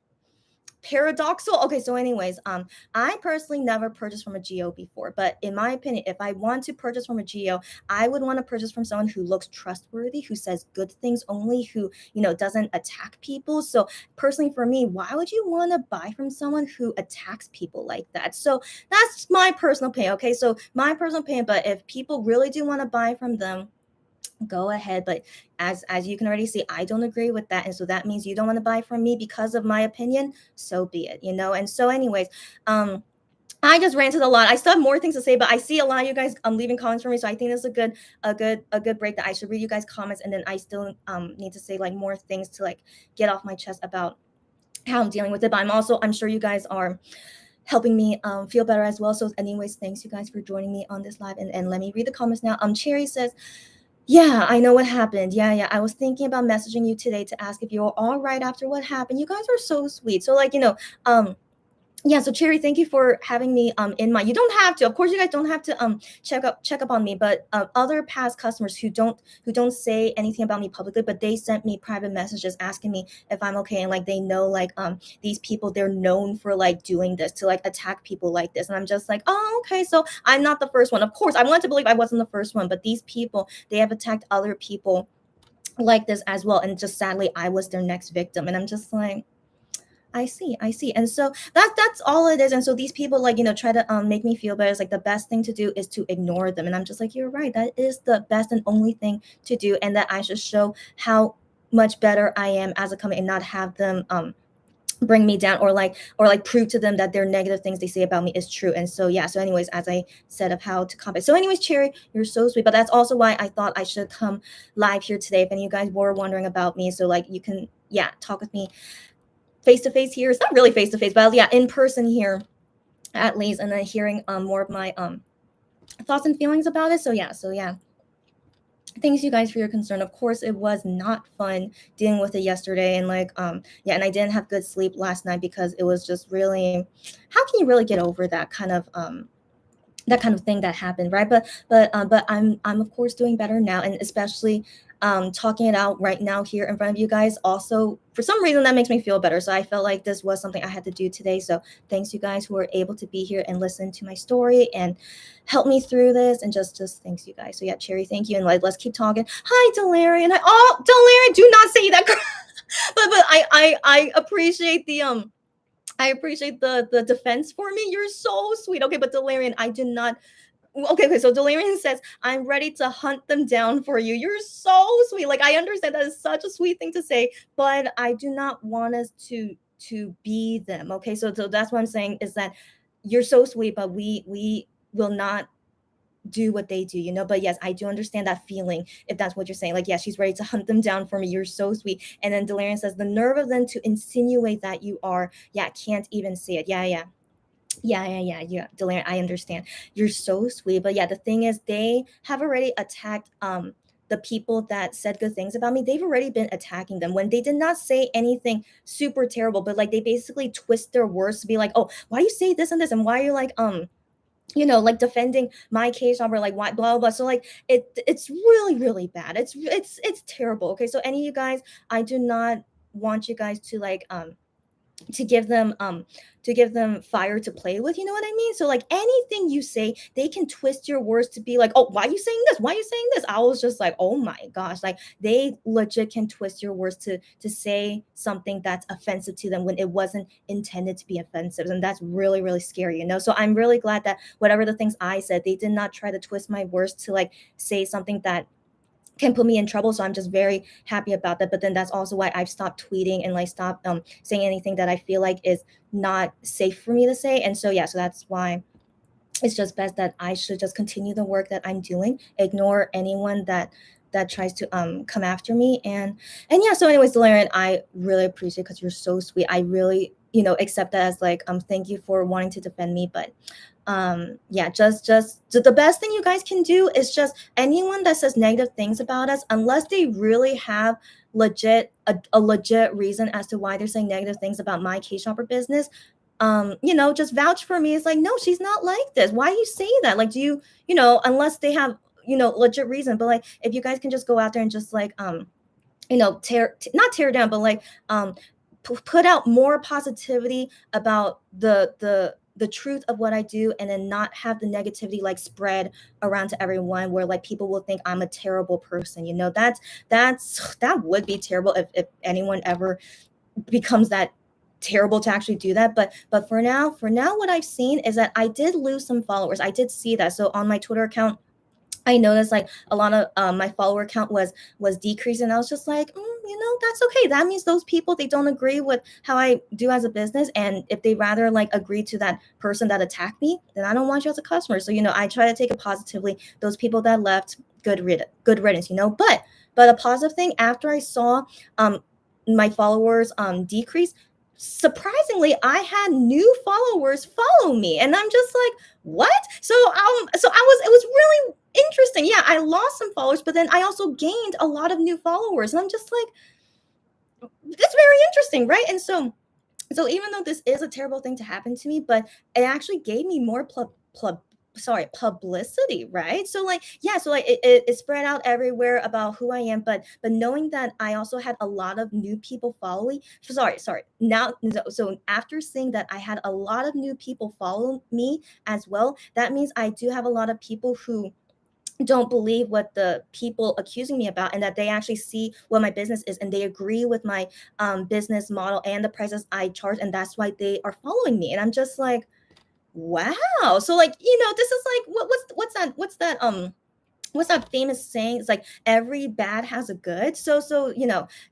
paradoxal. Okay, so anyways, I personally never purchased from a geo before, but in my opinion, if I want to purchase from a geo, I would want to purchase from someone who looks trustworthy, who says good things only, who doesn't attack people. So personally, for me, why would you want to buy from someone who attacks people like that? So that's my personal opinion. Okay, so my personal opinion. But if people really do want to buy from them, go ahead. But as you can already see, I don't agree with that. And so that means you don't want to buy from me because of my opinion. So be it. And so anyways, I just ranted a lot. I still have more things to say, but I see a lot of you guys leaving comments for me. So I think this is a good break, that I should read you guys comments, and then I still need to say like more things to like get off my chest about how I'm dealing with it. But I'm sure you guys are helping me feel better as well. So anyways, thanks you guys for joining me on this live. And let me read the comments now. Cherry says, yeah, I know what happened. Yeah. I was thinking about messaging you today to ask if you were all right after what happened. You guys are so sweet. So like, yeah, so Cherry, thank you for having me in mind. You don't have to, of course, you guys don't have to check up on me, but other past customers who don't say anything about me publicly, but they sent me private messages asking me if I'm okay, and like they know like these people, they're known for like doing this, to like attack people like this, and I'm just like, oh, okay, so I'm not the first one. Of course, I want to believe I wasn't the first one, but these people, they have attacked other people like this as well, and just sadly, I was their next victim, and I'm just like, I see. And so that's all it is. And so these people like, try to make me feel better. It's like the best thing to do is to ignore them. And I'm just like, you're right. That is the best and only thing to do. And that I should show how much better I am as a company and not have them bring me down or like prove to them that their negative things they say about me is true. And so yeah, so anyways, as I said of how to combat. So anyways, Cherry, you're so sweet. But that's also why I thought I should come live here today if any of you guys were wondering about me. So like you can talk with me face to face here. It's not really face to face, but yeah, in person here at least, and then hearing more of my thoughts and feelings about it. So yeah. Thanks you guys for your concern. Of course, it was not fun dealing with it yesterday, and like and I didn't have good sleep last night because it was just really, how can you really get over that kind of thing that happened, right? But I'm of course doing better now, and especially talking it out right now here in front of you guys. Also, for some reason, that makes me feel better. So I felt like this was something I had to do today. So thanks you guys who were able to be here and listen to my story and help me through this. And just thanks you guys. So yeah, Cherry, thank you, and like let's keep talking. Hi, Delarian. Delarian, do not say that. but I appreciate the I appreciate the defense for me. You're so sweet. Okay, but Delarian, I do not. Okay. So Delarian says, I'm ready to hunt them down for you. You're so sweet. Like I understand that is such a sweet thing to say, but I do not want us to be them. Okay. So that's what I'm saying is that you're so sweet, but we will not do what they do, But yes, I do understand that feeling if that's what you're saying. Like, yeah, she's ready to hunt them down for me. You're so sweet. And then Delarian says, the nerve of them to insinuate that you are, can't even see it. Yeah, Delarian, I understand. You're so sweet. But yeah, the thing is, they have already attacked the people that said good things about me. They've already been attacking them when they did not say anything super terrible, but like they basically twist their words to be like, oh, why you say this and this, and why you're like like defending my case over like why blah blah. So like it's really really bad. It's terrible. Okay, so any of you guys, I do not want you guys to like to give them fire to play with, you know what I mean? So like anything you say, they can twist your words to be like, oh, why are you saying this, why are you saying this? I was just like, oh my gosh, like they legit can twist your words to say something that's offensive to them when it wasn't intended to be offensive. And that's really really scary, so I'm really glad that whatever the things I said, they did not try to twist my words to like say something that can put me in trouble. So I'm just very happy about that. But then that's also why I've stopped tweeting and like stopped saying anything that I feel like is not safe for me to say. And so so that's why it's just best that I should just continue the work that I'm doing, ignore anyone that tries to come after me. And yeah, so anyways, Delarian, I really appreciate because you're so sweet. I really accept that as like thank you for wanting to defend me. But just the best thing you guys can do is just anyone that says negative things about us, unless they really have a legit reason as to why they're saying negative things about my K-shopper business, just vouch for me. It's like, no, she's not like this. Why do you say that? Like, do unless they have legit reason. But like if you guys can just go out there and just like not tear down, but like put out more positivity about the truth of what I do, and then not have the negativity like spread around to everyone where like people will think I'm a terrible person. That would be terrible if anyone ever becomes that terrible to actually do that. But for now what I've seen is that I did lose some followers. I did see that. So on my Twitter account, I noticed like a lot of my follower count was decreasing. I was just like, that's okay. That means those people, they don't agree with how I do as a business, and if they rather like agree to that person that attacked me, then I don't want you as a customer. So I try to take it positively. Those people that left, good riddance. But a positive thing, after I saw my followers decrease, surprisingly I had new followers follow me, and I'm just like, what? So it was really interesting. Yeah, I lost some followers, but then I also gained a lot of new followers, and I'm just like, that's very interesting, right? And so even though this is a terrible thing to happen to me, but it actually gave me more publicity, right? So like it spread out everywhere about who I am, but knowing that I also had a lot of new people following, sorry now, so after seeing that I had a lot of new people follow me as well, that means I do have a lot of people who don't believe what the people accusing me about, and that they actually see what my business is and they agree with my business model and the prices I charge, and that's why they are following me. And I'm just like, wow. So like, this is like, what's that famous saying? It's like every bad has a good. So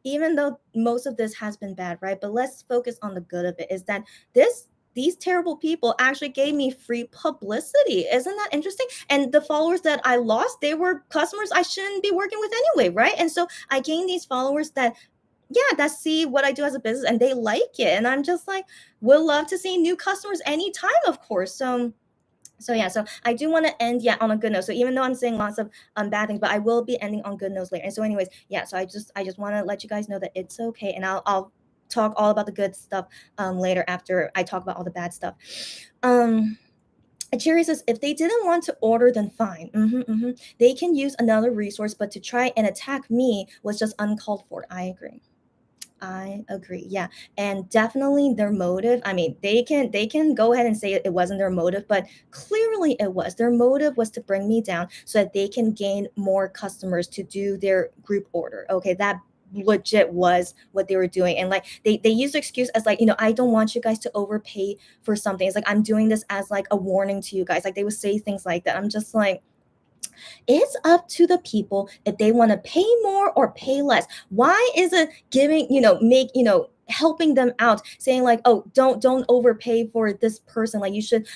even though most of this has been bad, right, but let's focus on the good of it, is that this these terrible people actually gave me free publicity. Isn't that interesting? And the followers that I lost, they were customers I shouldn't be working with anyway, right? And so I gained these followers that, yeah, that see what I do as a business and they like it. And I'm just like, will love to see new customers anytime, of course. So yeah, so I do want to end, yeah, on a good note. So even though I'm saying lots of bad things, but I will be ending on good notes later. And so anyways, yeah, so I just want to let you guys know that it's okay, and I'll talk all about the good stuff later after I talk about all the bad stuff. Um Cherry says, if they didn't want to order, then fine. They can use another resource, but to try and attack me was just uncalled for. I agree. I agree. Yeah. And definitely their motive. I mean, they can go ahead and say it wasn't their motive, but clearly it was. Their motive was to bring me down so that they can gain more customers to do their group order. Okay, that legit was what they were doing. And like they used the excuse as like, I don't want you guys to overpay for something. It's like I'm doing this as like a warning to you guys. Like they would say things like that. I'm just like, it's up to the people if they want to pay more or pay less. Why is it giving, helping them out, saying like, oh, don't overpay for this person. Like you should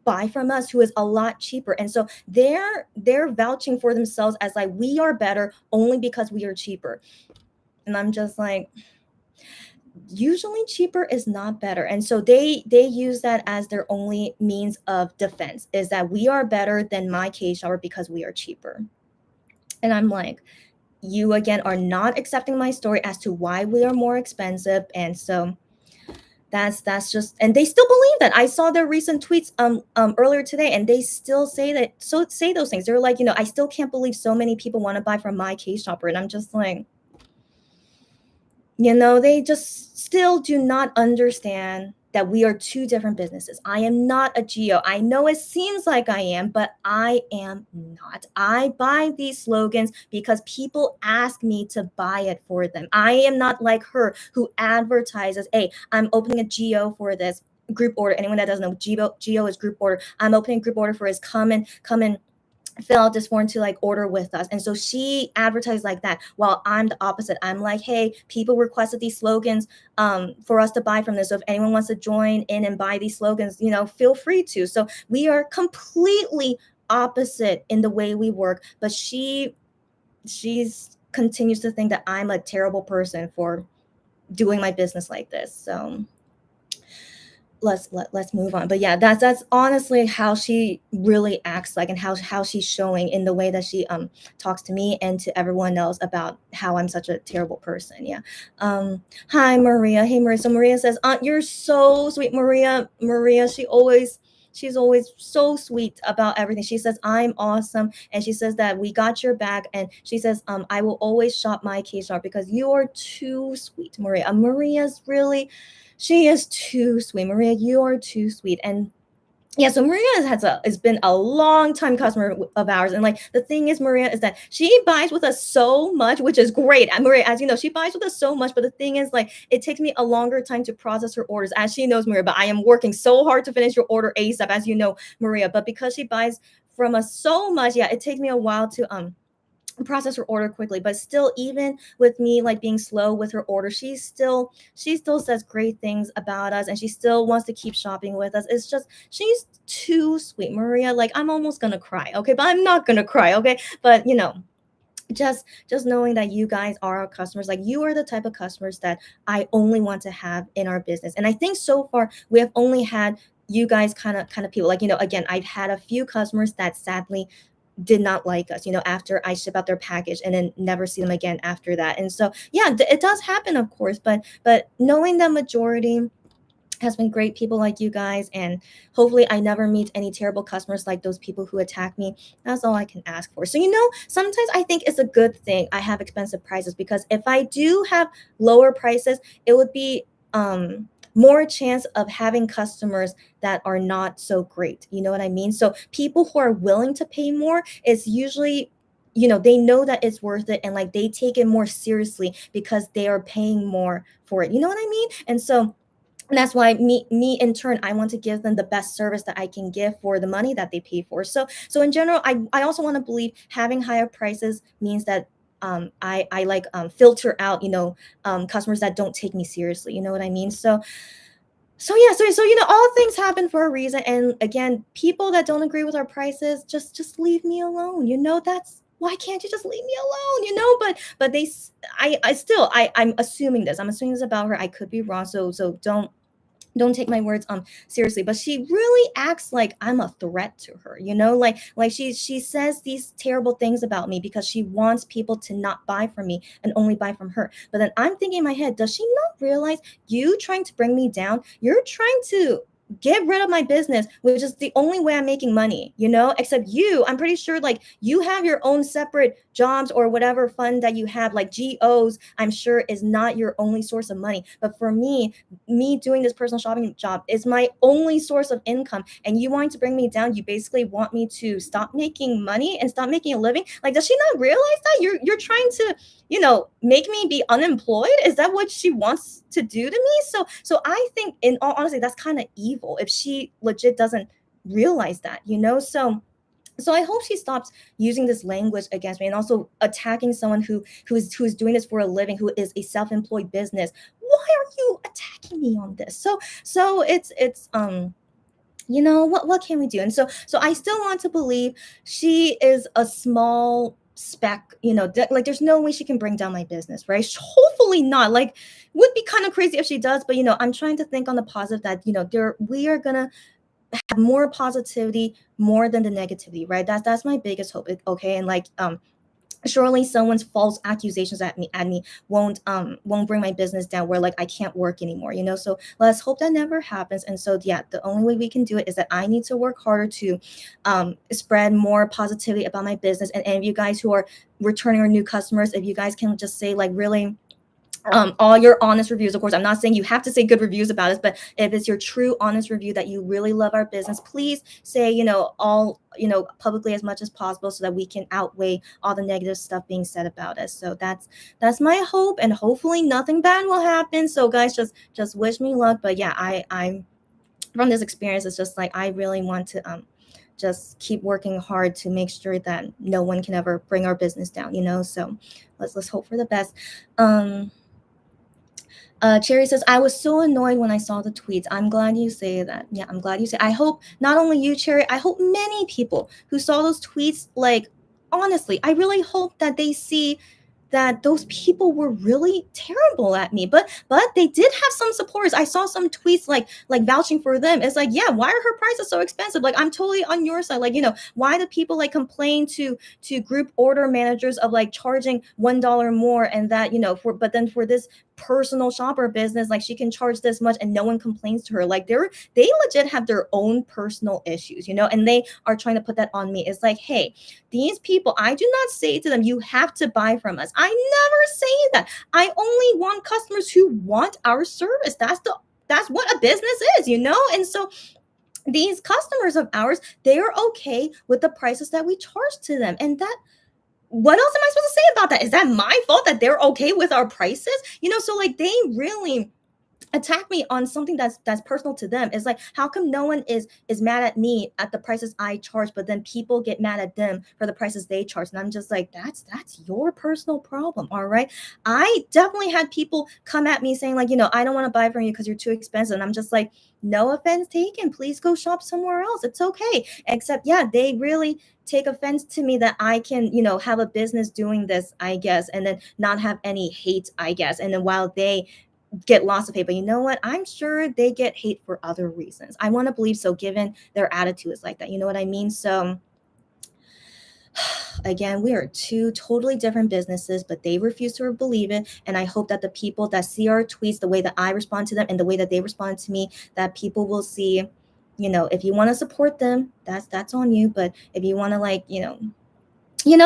buy from us who is a lot cheaper. And so they're vouching for themselves as like we are better only because we are cheaper. And I'm just like, usually cheaper is not better. And so they use that as their only means of defense, is that we are better than my case shopper because we are cheaper. And I'm like, you again are not accepting my story as to why we are more expensive. And so that's just, and they still believe that. I saw their recent tweets earlier today, and they still say those things. They're like, I still can't believe so many people want to buy from my case shopper. And I'm just like, they just still do not understand that we are two different businesses. I am not a geo. I know it seems like I am, but I am not. I buy these slogans because people ask me to buy it for them. I am not like her who advertises, hey, I'm opening a geo for this group order. Anyone that doesn't know, geo is group order. I'm opening group order for his come and fill out this form to like order with us. And so she advertised like that, while I'm the opposite. I'm like, hey, people requested these slogans for us to buy from this, so if anyone wants to join in and buy these slogans, feel free to. So we are completely opposite in the way we work, but she's continues to think that I'm a terrible person for doing my business like this. So let's move on. But yeah, that's honestly how she really acts like, and how she's showing in the way that she talks to me and to everyone else about how I'm such a terrible person. Yeah. Hi Maria. Hey Maria. So Maria says, Aunt, you're so sweet. Maria, she's always so sweet about everything. She says I'm awesome, and she says that we got your back, and she says I will always shop my case shop because you're too sweet, Maria. Maria's really, she is too sweet. Maria, you are too sweet. And yeah, so Maria has been a long time customer of ours. And like the thing is, Maria, is that she buys with us so much, which is great. And Maria, as you know, she buys with us so much, but the thing is, like, it takes me a longer time to process her orders, as she knows, Maria. But I am working so hard to finish your order ASAP, as you know, Maria. But because she buys from us so much, yeah, it takes me a while to process her order quickly. But still, even with me like being slow with her order, she still says great things about us, and she still wants to keep shopping with us. It's just, she's too sweet, Maria. Like, I'm almost gonna cry, okay, but I'm not gonna cry, okay. But just knowing that you guys are our customers, like, you are the type of customers that I only want to have in our business. And I think so far we have only had you guys kind of people. Like, again, I've had a few customers that sadly did not like us, after I ship out their package, and then never see them again after that. And so, yeah, it does happen, of course, but knowing the majority has been great people like you guys, and hopefully I never meet any terrible customers like those people who attack me. That's all I can ask for. So, sometimes I think it's a good thing I have expensive prices, because if I do have lower prices, it would be more chance of having customers that are not so great. You know what I mean? So people who are willing to pay more is usually, they know that it's worth it, and like they take it more seriously because they are paying more for it. You know what I mean? And so that's why me in turn, I want to give them the best service that I can give for the money that they pay for. So in general, I also want to believe having higher prices means that I like filter out, customers that don't take me seriously. You know what I mean? So yeah, so all things happen for a reason. And again, people that don't agree with our prices, just leave me alone. That's why can't you just leave me alone? But I still I'm assuming this. I'm assuming this about her. I could be wrong. So don't take my words seriously, but she really acts like I'm a threat to her. Like she says these terrible things about me because she wants people to not buy from me and only buy from her. But then I'm thinking in my head, does she not realize you trying to bring me down, you're trying to get rid of my business, which is the only way I'm making money, except you, I'm pretty sure like you have your own separate jobs or whatever fund that you have, like GOs, I'm sure is not your only source of money. But for me doing this personal shopping job is my only source of income, and you wanting to bring me down, you basically want me to stop making money and stop making a living. Like, does she not realize that you're trying to make me be unemployed? Is that what she wants to do to me? So I think, in all honesty, that's kind of evil if she legit doesn't realize that. So I hope she stops using this language against me, and also attacking someone who's doing this for a living, who is a self-employed business. Why are you attacking me on this? So it's what can we do? And so I still want to believe she is a small speck, like there's no way she can bring down my business, right? Hopefully not. Like, would be kind of crazy if she does, but I'm trying to think on the positive that we are gonna have more positivity more than the negativity, right? That's my biggest hope. Okay. And like surely someone's false accusations at me won't bring my business down where like I can't work anymore. So let's hope that never happens. And so yeah, the only way we can do it is that I need to work harder to spread more positivity about my business. And if you guys who are returning or new customers, if you guys can just say like really all your honest reviews. Of course, I'm not saying you have to say good reviews about us, but if it's your true honest review that you really love our business, please say all publicly as much as possible, so that we can outweigh all the negative stuff being said about us. So that's my hope, and hopefully nothing bad will happen. So guys, just wish me luck. But yeah, I'm from this experience, it's just like I really want to just keep working hard to make sure that no one can ever bring our business down. So let's hope for the best. Cherry says, I was so annoyed when I saw the tweets. I'm glad you say that. Yeah, I'm glad you say. I hope not only you, Cherry, I hope many people who saw those tweets, like, honestly, I really hope that they see that those people were really terrible at me. But they did have some supporters. I saw some tweets like vouching for them. It's like, yeah, why are her prices so expensive? Like, I'm totally on your side. Like, why do people like complain to group order managers of like charging $1 more, and that but then for this personal shopper business, like she can charge this much and no one complains to her? Like, they legit have their own personal issues, and they are trying to put that on me. It's like, hey, these people, I do not say to them, you have to buy from us. I never say that. I only want customers who want our service. That's what a business is, And so these customers of ours, they are okay with the prices that we charge to them. And that, what else am I supposed to say about that? Is that my fault that they're okay with our prices? So like they really attack me on something that's personal to them. It's like, how come no one is mad at me at the prices I charge, but then people get mad at them for the prices they charge? And I'm just like, that's your personal problem. All right. I definitely had people come at me saying like, I don't want to buy from you because you're too expensive. And I'm just like, no offense taken, please go shop somewhere else. It's okay. Except yeah, they really take offense to me that I can, have a business doing this, I guess, and then not have any hate, I guess. And then while they get lots of hate, but you know what? I'm sure they get hate for other reasons. I want to believe so, given their attitude is like that. You know what I mean? So again, we are two totally different businesses, but they refuse to believe it. And I hope that the people that see our tweets, the way that I respond to them and the way that they respond to me, that people will see, if you want to support them, that's on you. But if you want to like,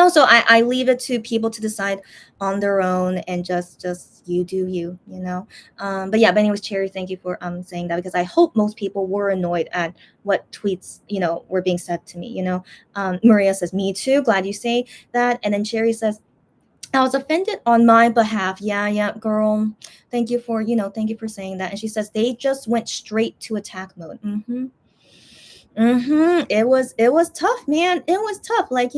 So I leave it to people to decide on their own, and just you do you. But yeah, but anyways, Cherry, thank you for saying that, because I hope most people were annoyed at what tweets were being said to me. Maria says, me too, glad you say that. And then Cherry says, I was offended on my behalf. Yeah, yeah, girl. Thank you for saying that. And she says they just went straight to attack mode. It was tough, man. It was tough. Like,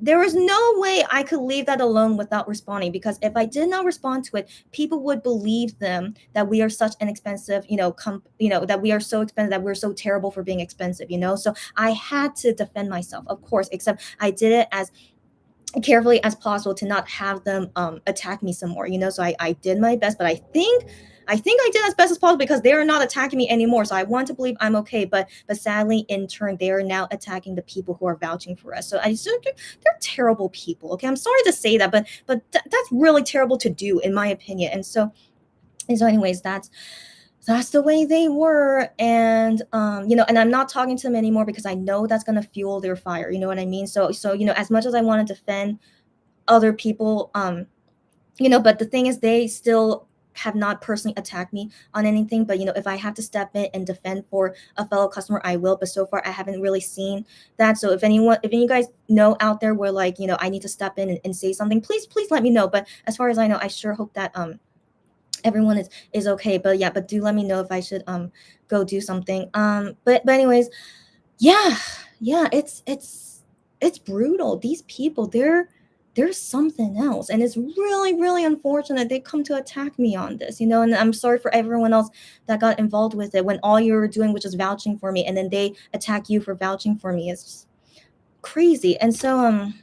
there was no way I could leave that alone without responding, because if I did not respond to it, people would believe them that we are such an expensive, that we are so expensive, that we're so terrible for being expensive. So I had to defend myself, of course, except I did it as carefully as possible to not have them attack me some more. So I did my best, but I think I did as best as possible, because they are not attacking me anymore. So I want to believe I'm okay, but sadly, in turn, they are now attacking the people who are vouching for us. So they're terrible people. Okay, I'm sorry to say that, but that's really terrible to do, in my opinion. And so anyways, that's the way they were. And I'm not talking to them anymore, because I know that's going to fuel their fire. You know what I mean? So as much as I want to defend other people, but the thing is, they still have not personally attacked me on anything. But if I have to step in and defend for a fellow customer, I will. But so far, I haven't really seen that. So if you guys know out there where, like, I need to step in and say something, please let me know. But as far as I know, I sure hope that everyone is okay. But yeah, but do let me know if I should go do something. But anyways, yeah, yeah, it's brutal. These people, there's something else, and it's really, really unfortunate they come to attack me on this. And I'm sorry for everyone else that got involved with it, when all you were doing was just vouching for me, and then they attack you for vouching for me. It's just crazy. And so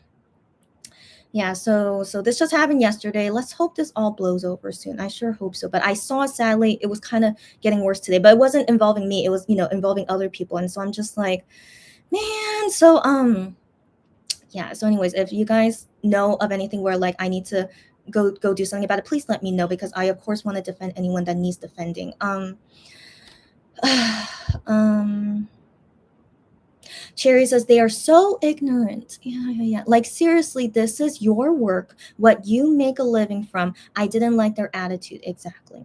yeah, so this just happened yesterday. Let's hope this all blows over soon. I sure hope so. But I saw, sadly, it was kind of getting worse today. But it wasn't involving me. It was, involving other people. And so I'm just like, man. So yeah. So anyways, if you guys know of anything where, like, I need to go do something about it, please let me know, because I of course want to defend anyone that needs defending. Um Cherry says they are so ignorant. Yeah, yeah, yeah. Like, seriously, this is your work, what you make a living from. I didn't like their attitude. Exactly.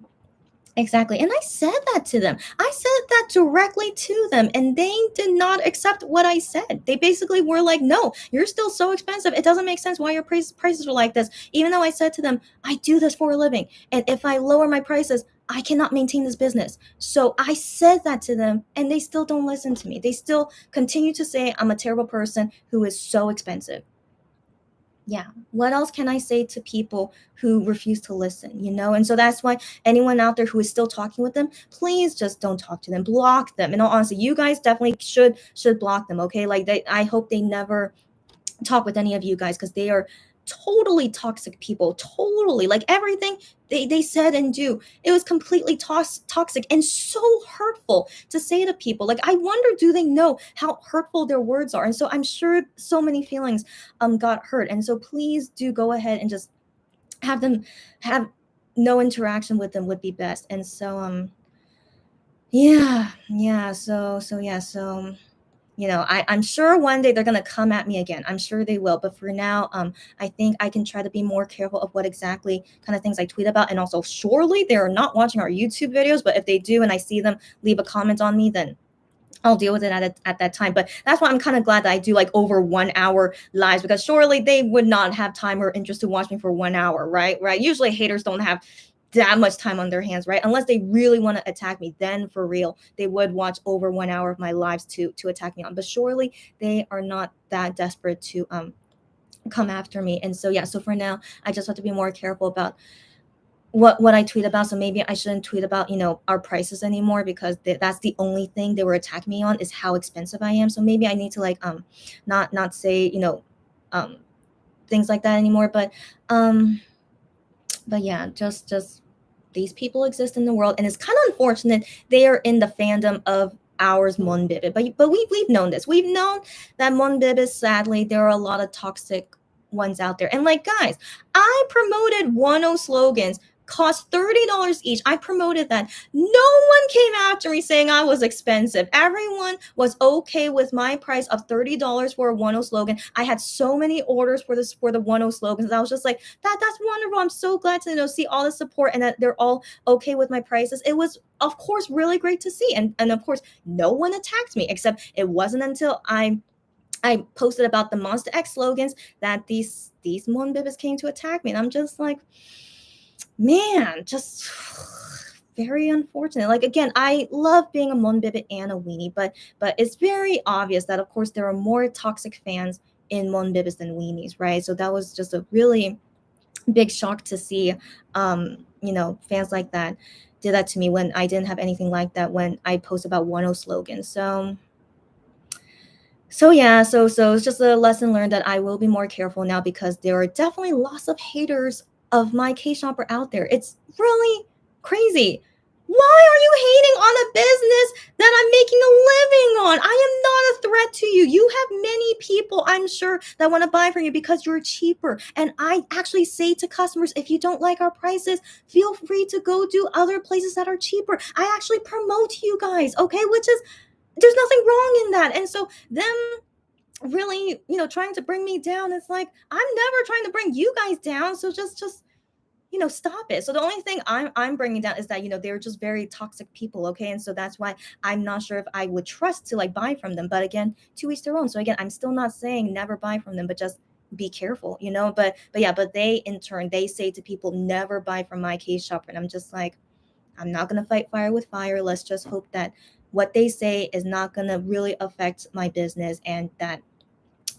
Exactly. And I said that to them. I said that directly to them, and they did not accept what I said. They basically were like, no, you're still so expensive. It doesn't make sense why your prices are like this. Even though I said to them, I do this for a living. And if I lower my prices, I cannot maintain this business. So I said that to them, and they still don't listen to me. They still continue to say I'm a terrible person who is so expensive. Yeah, what else can I say to people who refuse to listen? And so that's why anyone out there who is still talking with them, please just don't talk to them, block them. In all honesty, you guys definitely should block them. Okay, like, I hope they never talk with any of you guys, because they are totally toxic people. Totally, like, everything they said and do, it was completely toxic and so hurtful to say to people. Like, I wonder, do they know how hurtful their words are? And so I'm sure so many feelings got hurt. And so please do go ahead and just have no interaction with them would be best. And so yeah, so I'm sure one day they're gonna come at me again. I'm sure they will. But for now, I think I can try to be more careful of what exactly kind of things I tweet about. And also, surely they're not watching our YouTube videos. But if they do, and I see them leave a comment on me, then I'll deal with it at that time. But that's why I'm kind of glad that I do, like, over 1 hour lives, because surely they would not have time or interest to watch me for 1 hour, right? Right. Usually haters don't have that much time on their hands, right? Unless they really want to attack me, then for real, they would watch over 1 hour of my lives to attack me on. But surely they are not that desperate to come after me. And so yeah, so for now, I just have to be more careful about what I tweet about. So maybe I shouldn't tweet about our prices anymore, because that's the only thing they were attacking me on, is how expensive I am. So maybe I need to, like, not say um things like that anymore. But yeah, just these people exist in the world, and it's kind of unfortunate they are in the fandom of ours, Monbebe. But we've known this. We've known that Monbebe, sadly, there are a lot of toxic ones out there. And, like, guys, I promoted 10 slogans cost $30 each. I promoted that. No one came after me saying I was expensive. Everyone was okay with my price of $30 for a 1.0 slogan. I had so many orders for this for the 1.0 slogans. I was just like, that's wonderful. I'm so glad to see all the support and that they're all okay with my prices. It was, of course, really great to see. And of course, no one attacked me, except it wasn't until I posted about the Monster X slogans that these Monbibs came to attack me. And I'm just like, man, just very unfortunate. Like, again, I love being a Monbibit and a weenie, but it's very obvious that, of course, there are more toxic fans in Monbibs than weenies, right? So that was just a really big shock to see, fans like that did that to me when I didn't have anything like that when I post about 1.0 slogans. So yeah, so it's just a lesson learned that I will be more careful now because there are definitely lots of haters of my K-shopper out there. It's really crazy. Why are you hating on a business that I'm making a living on? I am not a threat to you. You have many people, I'm sure, that want to buy from you because you're cheaper. And I actually say to customers, if you don't like our prices, feel free to go do other places that are cheaper. I actually promote you guys, okay? Which is, there's nothing wrong in that. And so them really, trying to bring me down, it's like, I'm never trying to bring you guys down. So just stop it. So the only thing I'm bringing down is that, they're just very toxic people. Okay. And so that's why I'm not sure if I would trust to like buy from them. But again, to each their own. So again, I'm still not saying never buy from them, but just be careful, but yeah, but they in turn, they say to people, never buy from my K-shopper. And I'm just like, I'm not going to fight fire with fire. Let's just hope that what they say is not going to really affect my business and that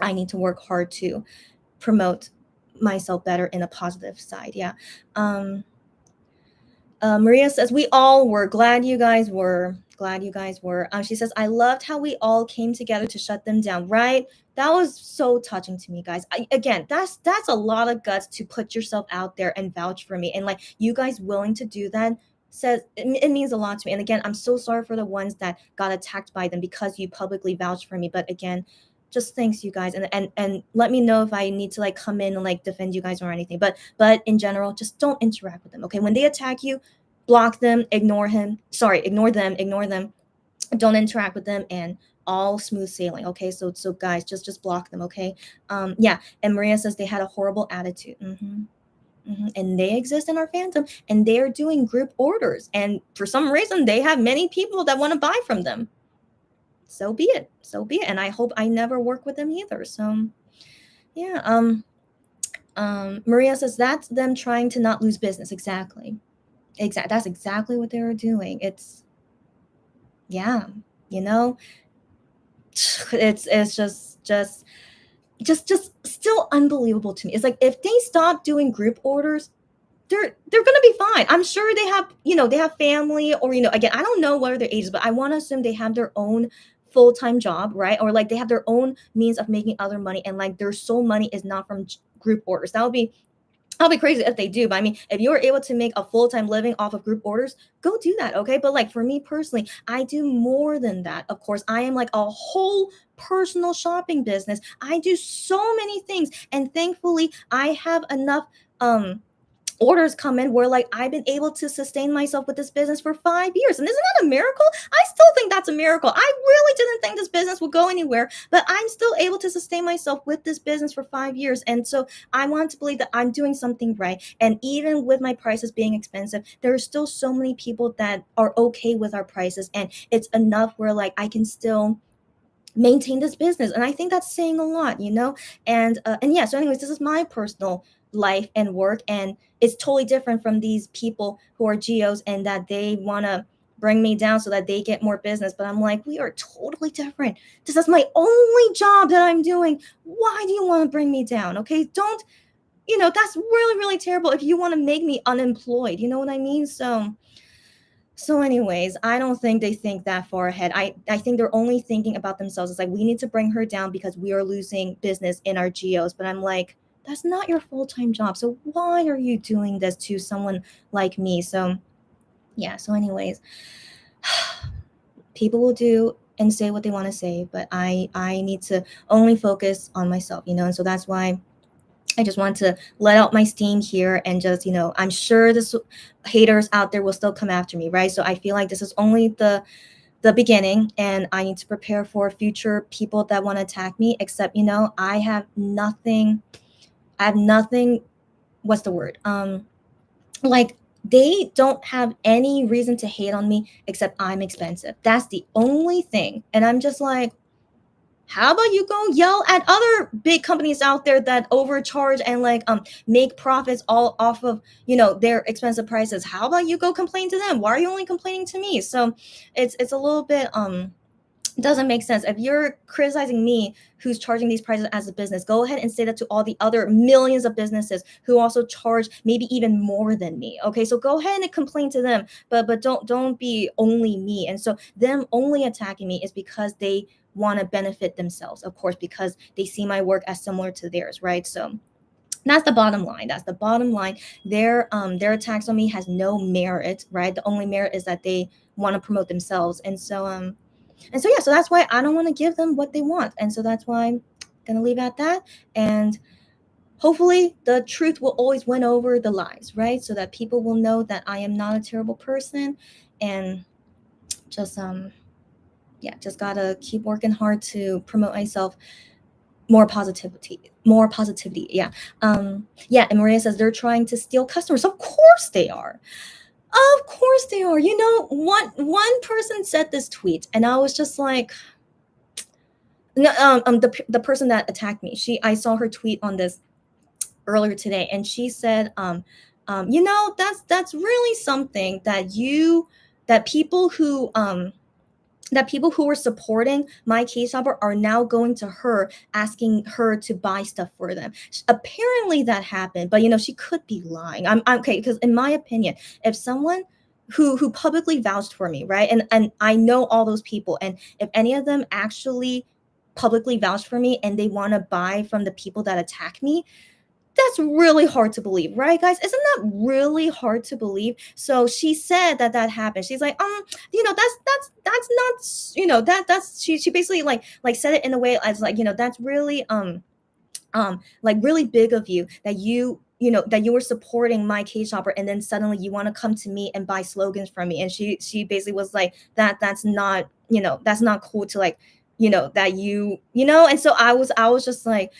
I need to work hard to promote myself better in a positive side. Yeah. Maria says, we all were glad you guys were. Glad you guys were. She says, I loved how we all came together to shut them down. Right? That was so touching to me, guys. Again, that's a lot of guts to put yourself out there and vouch for me. And like you guys willing to do that says it means a lot to me. And again, I'm so sorry for the ones that got attacked by them because you publicly vouched for me. But again, just thanks you guys and let me know if I need to like come in and like defend you guys or anything. But in general, just don't interact with them. Okay. When they attack you, block them, ignore them, ignore them, don't interact with them, and all smooth sailing. Okay. So guys, just block them. Okay. Yeah. And Maria says they had a horrible attitude. And they exist in our fandom and they are doing group orders. And for some reason, they have many people that want to buy from them. So be it. And I hope I never work with them either. So yeah. Maria says that's them trying to not lose business. Exactly. That's exactly what they were doing. It's, yeah, it's just still unbelievable to me. It's like if they stop doing group orders, they're gonna be fine. I'm sure they have, they have family or, again, I don't know what are their ages, but I want to assume they have their own full-time job, right? Or like they have their own means of making other money and like their sole money is not from group orders. I'll be crazy if they do, but I mean, if you're able to make a full-time living off of group orders, go do that, okay? But like for me personally, I do more than that. Of course, I am like a whole personal shopping business. I do so many things, and thankfully, I have enough orders come in where like I've been able to sustain myself with this business for 5 years. And isn't that a miracle? I still think that's a miracle. I really didn't think this business would go anywhere, but I'm still able to sustain myself with this business for 5 years. And so I want to believe that I'm doing something right. And even with my prices being expensive, there are still so many people that are okay with our prices. And it's enough where like I can still maintain this business, and I think that's saying a lot, and yeah, so anyways, this is my personal life and work, and it's totally different from these people who are geos and that they want to bring me down so that they get more business. But I'm like, we are totally different. This is my only job that I'm doing. Why do you want to bring me down? Okay, don't, that's really, really terrible if you want to make me unemployed, you know what I mean? So anyways, I don't think they think that far ahead. I think they're only thinking about themselves. It's like, we need to bring her down because we are losing business in our geos. But I'm like, that's not your full-time job. So why are you doing this to someone like me? So yeah, so anyways, people will do and say what they want to say, but I need to only focus on myself, and so that's why I just want to let out my steam here and just, I'm sure this haters out there will still come after me, right? So I feel like this is only the beginning, and I need to prepare for future people that want to attack me. Except, I have nothing. I have nothing. What's the word? Like, they don't have any reason to hate on me except I'm expensive. That's the only thing. And I'm just like, how about you go yell at other big companies out there that overcharge and like make profits all off of their expensive prices? How about you go complain to them? Why are you only complaining to me? So it's a little bit doesn't make sense. If you're criticizing me who's charging these prices as a business, go ahead and say that to all the other millions of businesses who also charge maybe even more than me. Okay, so go ahead and complain to them, but don't be only me. And so them only attacking me is because they want to benefit themselves, of course, because they see my work as similar to theirs, right? So that's the bottom line. That's the bottom line. Their attacks on me has no merit, right? The only merit is that they want to promote themselves. And so yeah, so that's why I don't want to give them what they want. And so that's why I'm gonna leave at that. And hopefully the truth will always win over the lies, right? So that people will know that I am not a terrible person, and just just gotta keep working hard to promote myself. More positivity. Yeah. And Maria says they're trying to steal customers. Of course they are. Of course they are. One person said this tweet, and I was just like, no, the person that attacked me. I saw her tweet on this earlier today, and she said, that's really something that people who were supporting my case shopper are now going to her asking her to buy stuff for them. Apparently that happened, but she could be lying. I'm okay, because in my opinion, if someone who publicly vouched for me, right, and I know all those people, and if any of them actually publicly vouched for me and they want to buy from the people that attack me, that's really hard to believe, right, guys? Isn't that really hard to believe? So she said that happened. She's like, that's not, that's she basically like said it in a way as like, that's really like really big of you that that you were supporting my case shopper, and then suddenly you want to come to me and buy slogans from me. And she basically was like, that's not, that's not cool to like, that and so I was just like,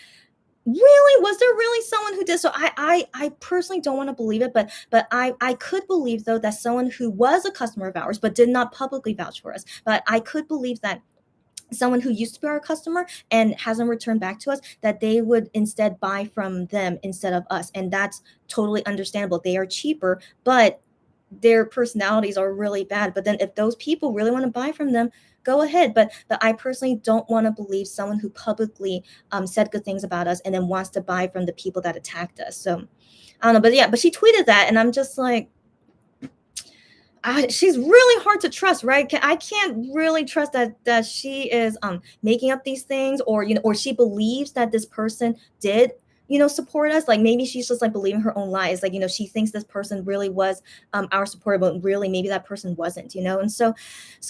really? Was there really someone who did? So I personally don't want to believe it, but I could believe though that someone who was a customer of ours but did not publicly vouch for us. But I could believe that someone who used to be our customer and hasn't returned back to us, that they would instead buy from them instead of us. And that's totally understandable. They are cheaper, but their personalities are really bad. But then if those people really want to buy from them, go ahead. But I personally don't want to believe someone who publicly said good things about us and then wants to buy from the people that attacked us. So I don't know, but yeah, but she tweeted that, and I'm just like, she's really hard to trust, right? I can't really trust that she is making up these things, or or she believes that this person did support us. Like, maybe she's just like believing her own lies. Like, she thinks this person really was our supporter, but really maybe that person wasn't. And so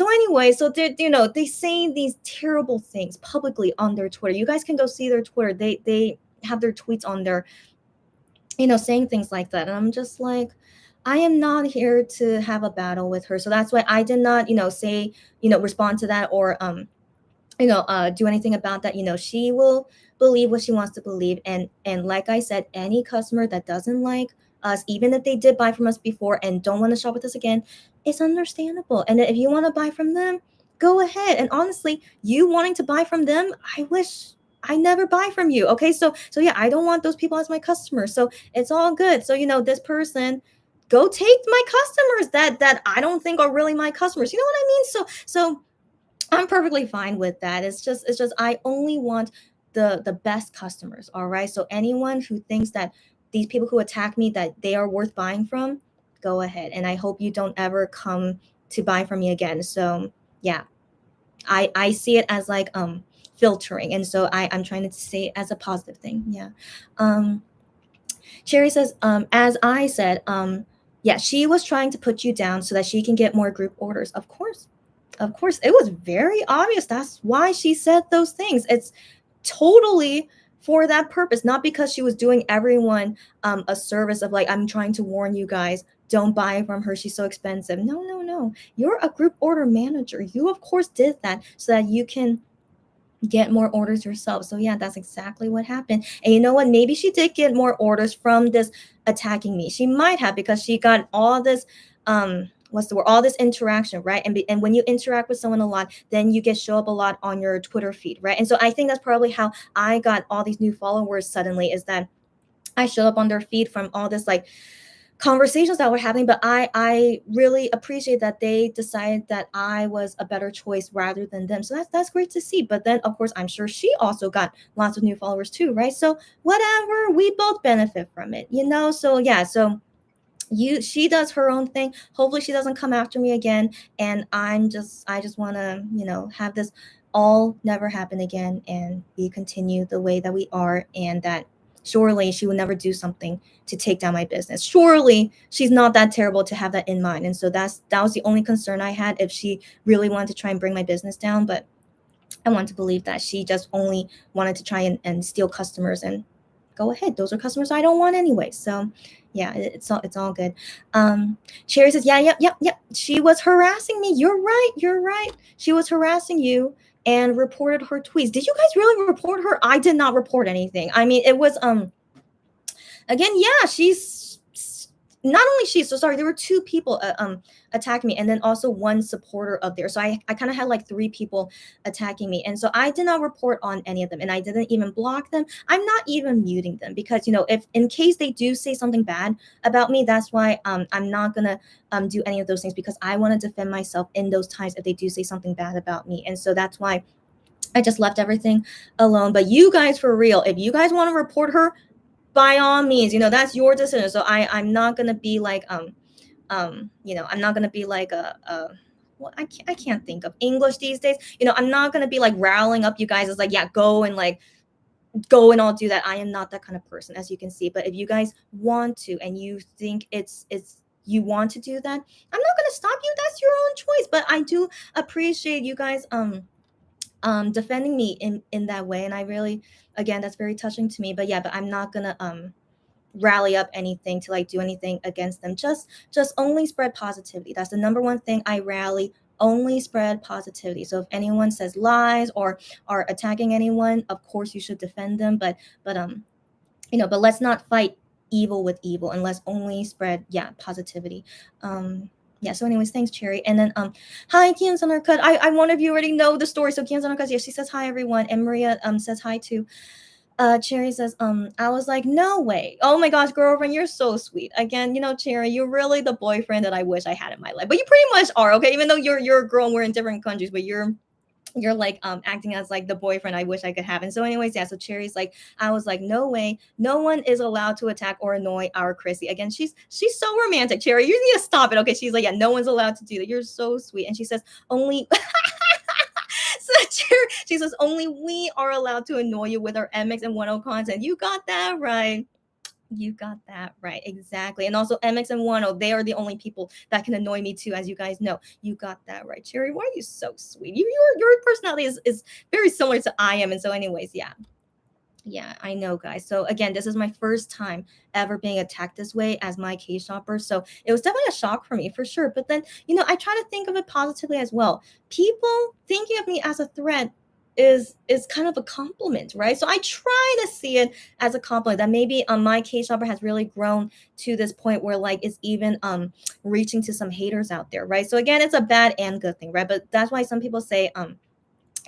anyway, so they say these terrible things publicly on their Twitter. You guys can go see their Twitter. They have their tweets on there, saying things like that. And I'm just like, I am not here to have a battle with her. So that's why I did not, say, respond to that, or do anything about that. She will believe what she wants to believe. And like I said, any customer that doesn't like us, even if they did buy from us before and don't want to shop with us again, it's understandable. And if you want to buy from them, go ahead. And honestly, you wanting to buy from them, I wish I never buy from you. Okay. So yeah, I don't want those people as my customers. So it's all good. So, this person, go take my customers that I don't think are really my customers. You know what I mean? So I'm perfectly fine with that. It's just I only want the best customers. All right. So anyone who thinks that these people who attack me, that they are worth buying from, go ahead. And I hope you don't ever come to buy from me again. So yeah, I see it as like filtering. And so I'm trying to say it as a positive thing. Yeah. Sherry says, as I said, yeah, she was trying to put you down so that she can get more group orders. Of course, it was very obvious. That's why she said those things. It's totally for that purpose, not because she was doing everyone a service of like, I'm trying to warn you guys, don't buy from her, she's so expensive. No, no, no, you're a group order manager, you of course did that so that you can get more orders yourself. So yeah, that's exactly what happened. And you know what, maybe she did get more orders from this attacking me. She might have, because she got all this what's the word, all this interaction, right? And when you interact with someone a lot, then you get show up a lot on your Twitter feed, right? And so I think that's probably how I got all these new followers suddenly, is that I showed up on their feed from all this like conversations that were happening. But I really appreciate that they decided that I was a better choice rather than them. So that's great to see. But then of course I'm sure she also got lots of new followers too, right? So whatever, we both benefit from it, you know. So yeah, so she does her own thing. Hopefully she doesn't come after me again. And I just want to, you know, have this all never happen again, and we continue the way that we are, and that surely she would never do something to take down my business. Surely she's not that terrible to have that in mind. And so that was the only concern I had, if she really wanted to try and bring my business down. But I want to believe that she just only wanted to try and steal customers, and go ahead. Those are customers I don't want anyway. So yeah, it's all good. Cherry says, yeah, yep, yep, yep. She was harassing me. You're right. You're right. She was harassing you and reported her tweets. Did you guys really report her? I did not report anything. I mean, it was again, yeah, she's not only she, so sorry, there were two people attacking me, and then also one supporter of theirs. So I kind of had like three people attacking me, and so I did not report on any of them, and I didn't even block them. I'm not even muting them, because you know, if in case they do say something bad about me, that's why I'm not gonna do any of those things, because I want to defend myself in those times if they do say something bad about me. And so that's why I just left everything alone. But you guys, for real, if you guys want to report her, by all means, you know, that's your decision. So I'm not gonna be like you know, I'm not gonna be like a well, I can't think of English these days. You know, I'm not gonna be like riling up you guys as like, yeah, go and like go and all do that. I am not that kind of person, as you can see. But if you guys want to, and you think it's you want to do that, I'm not gonna stop you. That's your own choice. But I do appreciate you guys defending me in that way. And I really, again, that's very touching to me. But yeah, but I'm not gonna rally up anything to like do anything against them. Just only spread positivity. That's the number one thing I rally. Only spread positivity. So if anyone says lies or are attacking anyone, of course you should defend them. But you know, but let's not fight evil with evil, and let's only spread, yeah, positivity. Yeah, so anyways, thanks, Cherry. And then hi, Kian Sunarcut. I one of you already know the story. So Kian Sunarcut, yeah, she says hi everyone. And Maria says hi too. Cherry says, I was like, no way. Oh my gosh, girlfriend, you're so sweet. Again, you know, Cherry, you're really the boyfriend that I wish I had in my life. But you pretty much are, okay? Even though you're a girl and we're in different countries, but you're like acting as like the boyfriend I wish I could have. And so anyways, yeah, so Cherry's like, I was like, no way, no one is allowed to attack or annoy our Chrissy. Again, she's so romantic. Cherry, you need to stop it. Okay, she's like, yeah, no one's allowed to do that. You're so sweet. And she says, only so she says, only we are allowed to annoy you with our MX and 10 content. You got that right. You got that right. Exactly. And also MX and 10, they are the only people that can annoy me too, as you guys know. You got that right. Cherry, why are you so sweet? Your personality is very similar to I am. And so anyways, yeah. Yeah, I know, guys. So again, this is my first time ever being attacked this way as my case shopper. So it was definitely a shock for me, for sure. But then, you know, I try to think of it positively as well. People thinking of me as a threat is kind of a compliment, right? So I try to see it as a compliment, that maybe my case shopper has really grown to this point where like it's even reaching to some haters out there, right? So again, it's a bad and good thing, right? But that's why some people say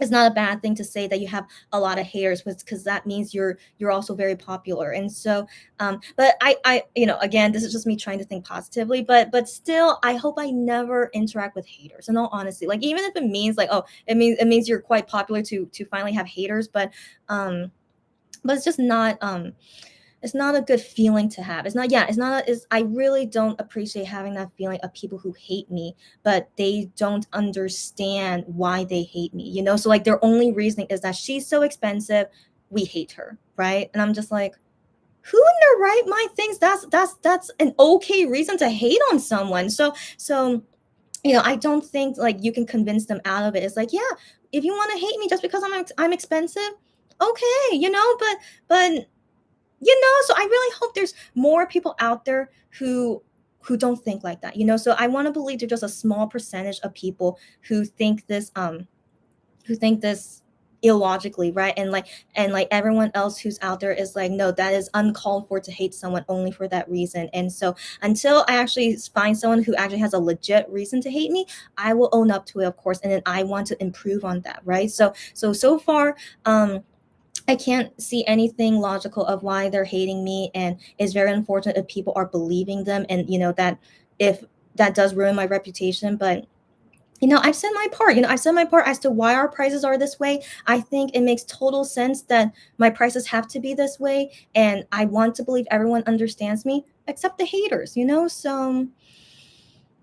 it's not a bad thing to say that you have a lot of haters, because that means you're also very popular. And so but I you know, again, this is just me trying to think positively, but still, I hope I never interact with haters, in all honesty. Like, even if it means like, oh, it means you're quite popular to finally have haters. But it's just not it's not a good feeling to have. It's not, yeah, it's not a, it's, I really don't appreciate having that feeling of people who hate me, but they don't understand why they hate me, you know? So like their only reasoning is that she's so expensive, we hate her, right? And I'm just like, who in their right mind thinks that's an okay reason to hate on someone? So you know, I don't think like you can convince them out of it. It's like, yeah, if you want to hate me just because I'm expensive, okay, but so I really hope there's more people out there who don't think like that, so I want to believe there's just a small percentage of people who think this illogically, right? And like everyone else who's out there is like, no, that is uncalled for to hate someone only for that reason. And so until I actually find someone who actually has a legit reason to hate me, I will own up to it, of course, and then I want to improve on that, right? So far, I can't see anything logical of why they're hating me, and it's very unfortunate if people are believing them, and that if that does ruin my reputation. But I've said my part. I've said my part as to why our prices are this way. I think it makes total sense that my prices have to be this way, and I want to believe everyone understands me, except the haters.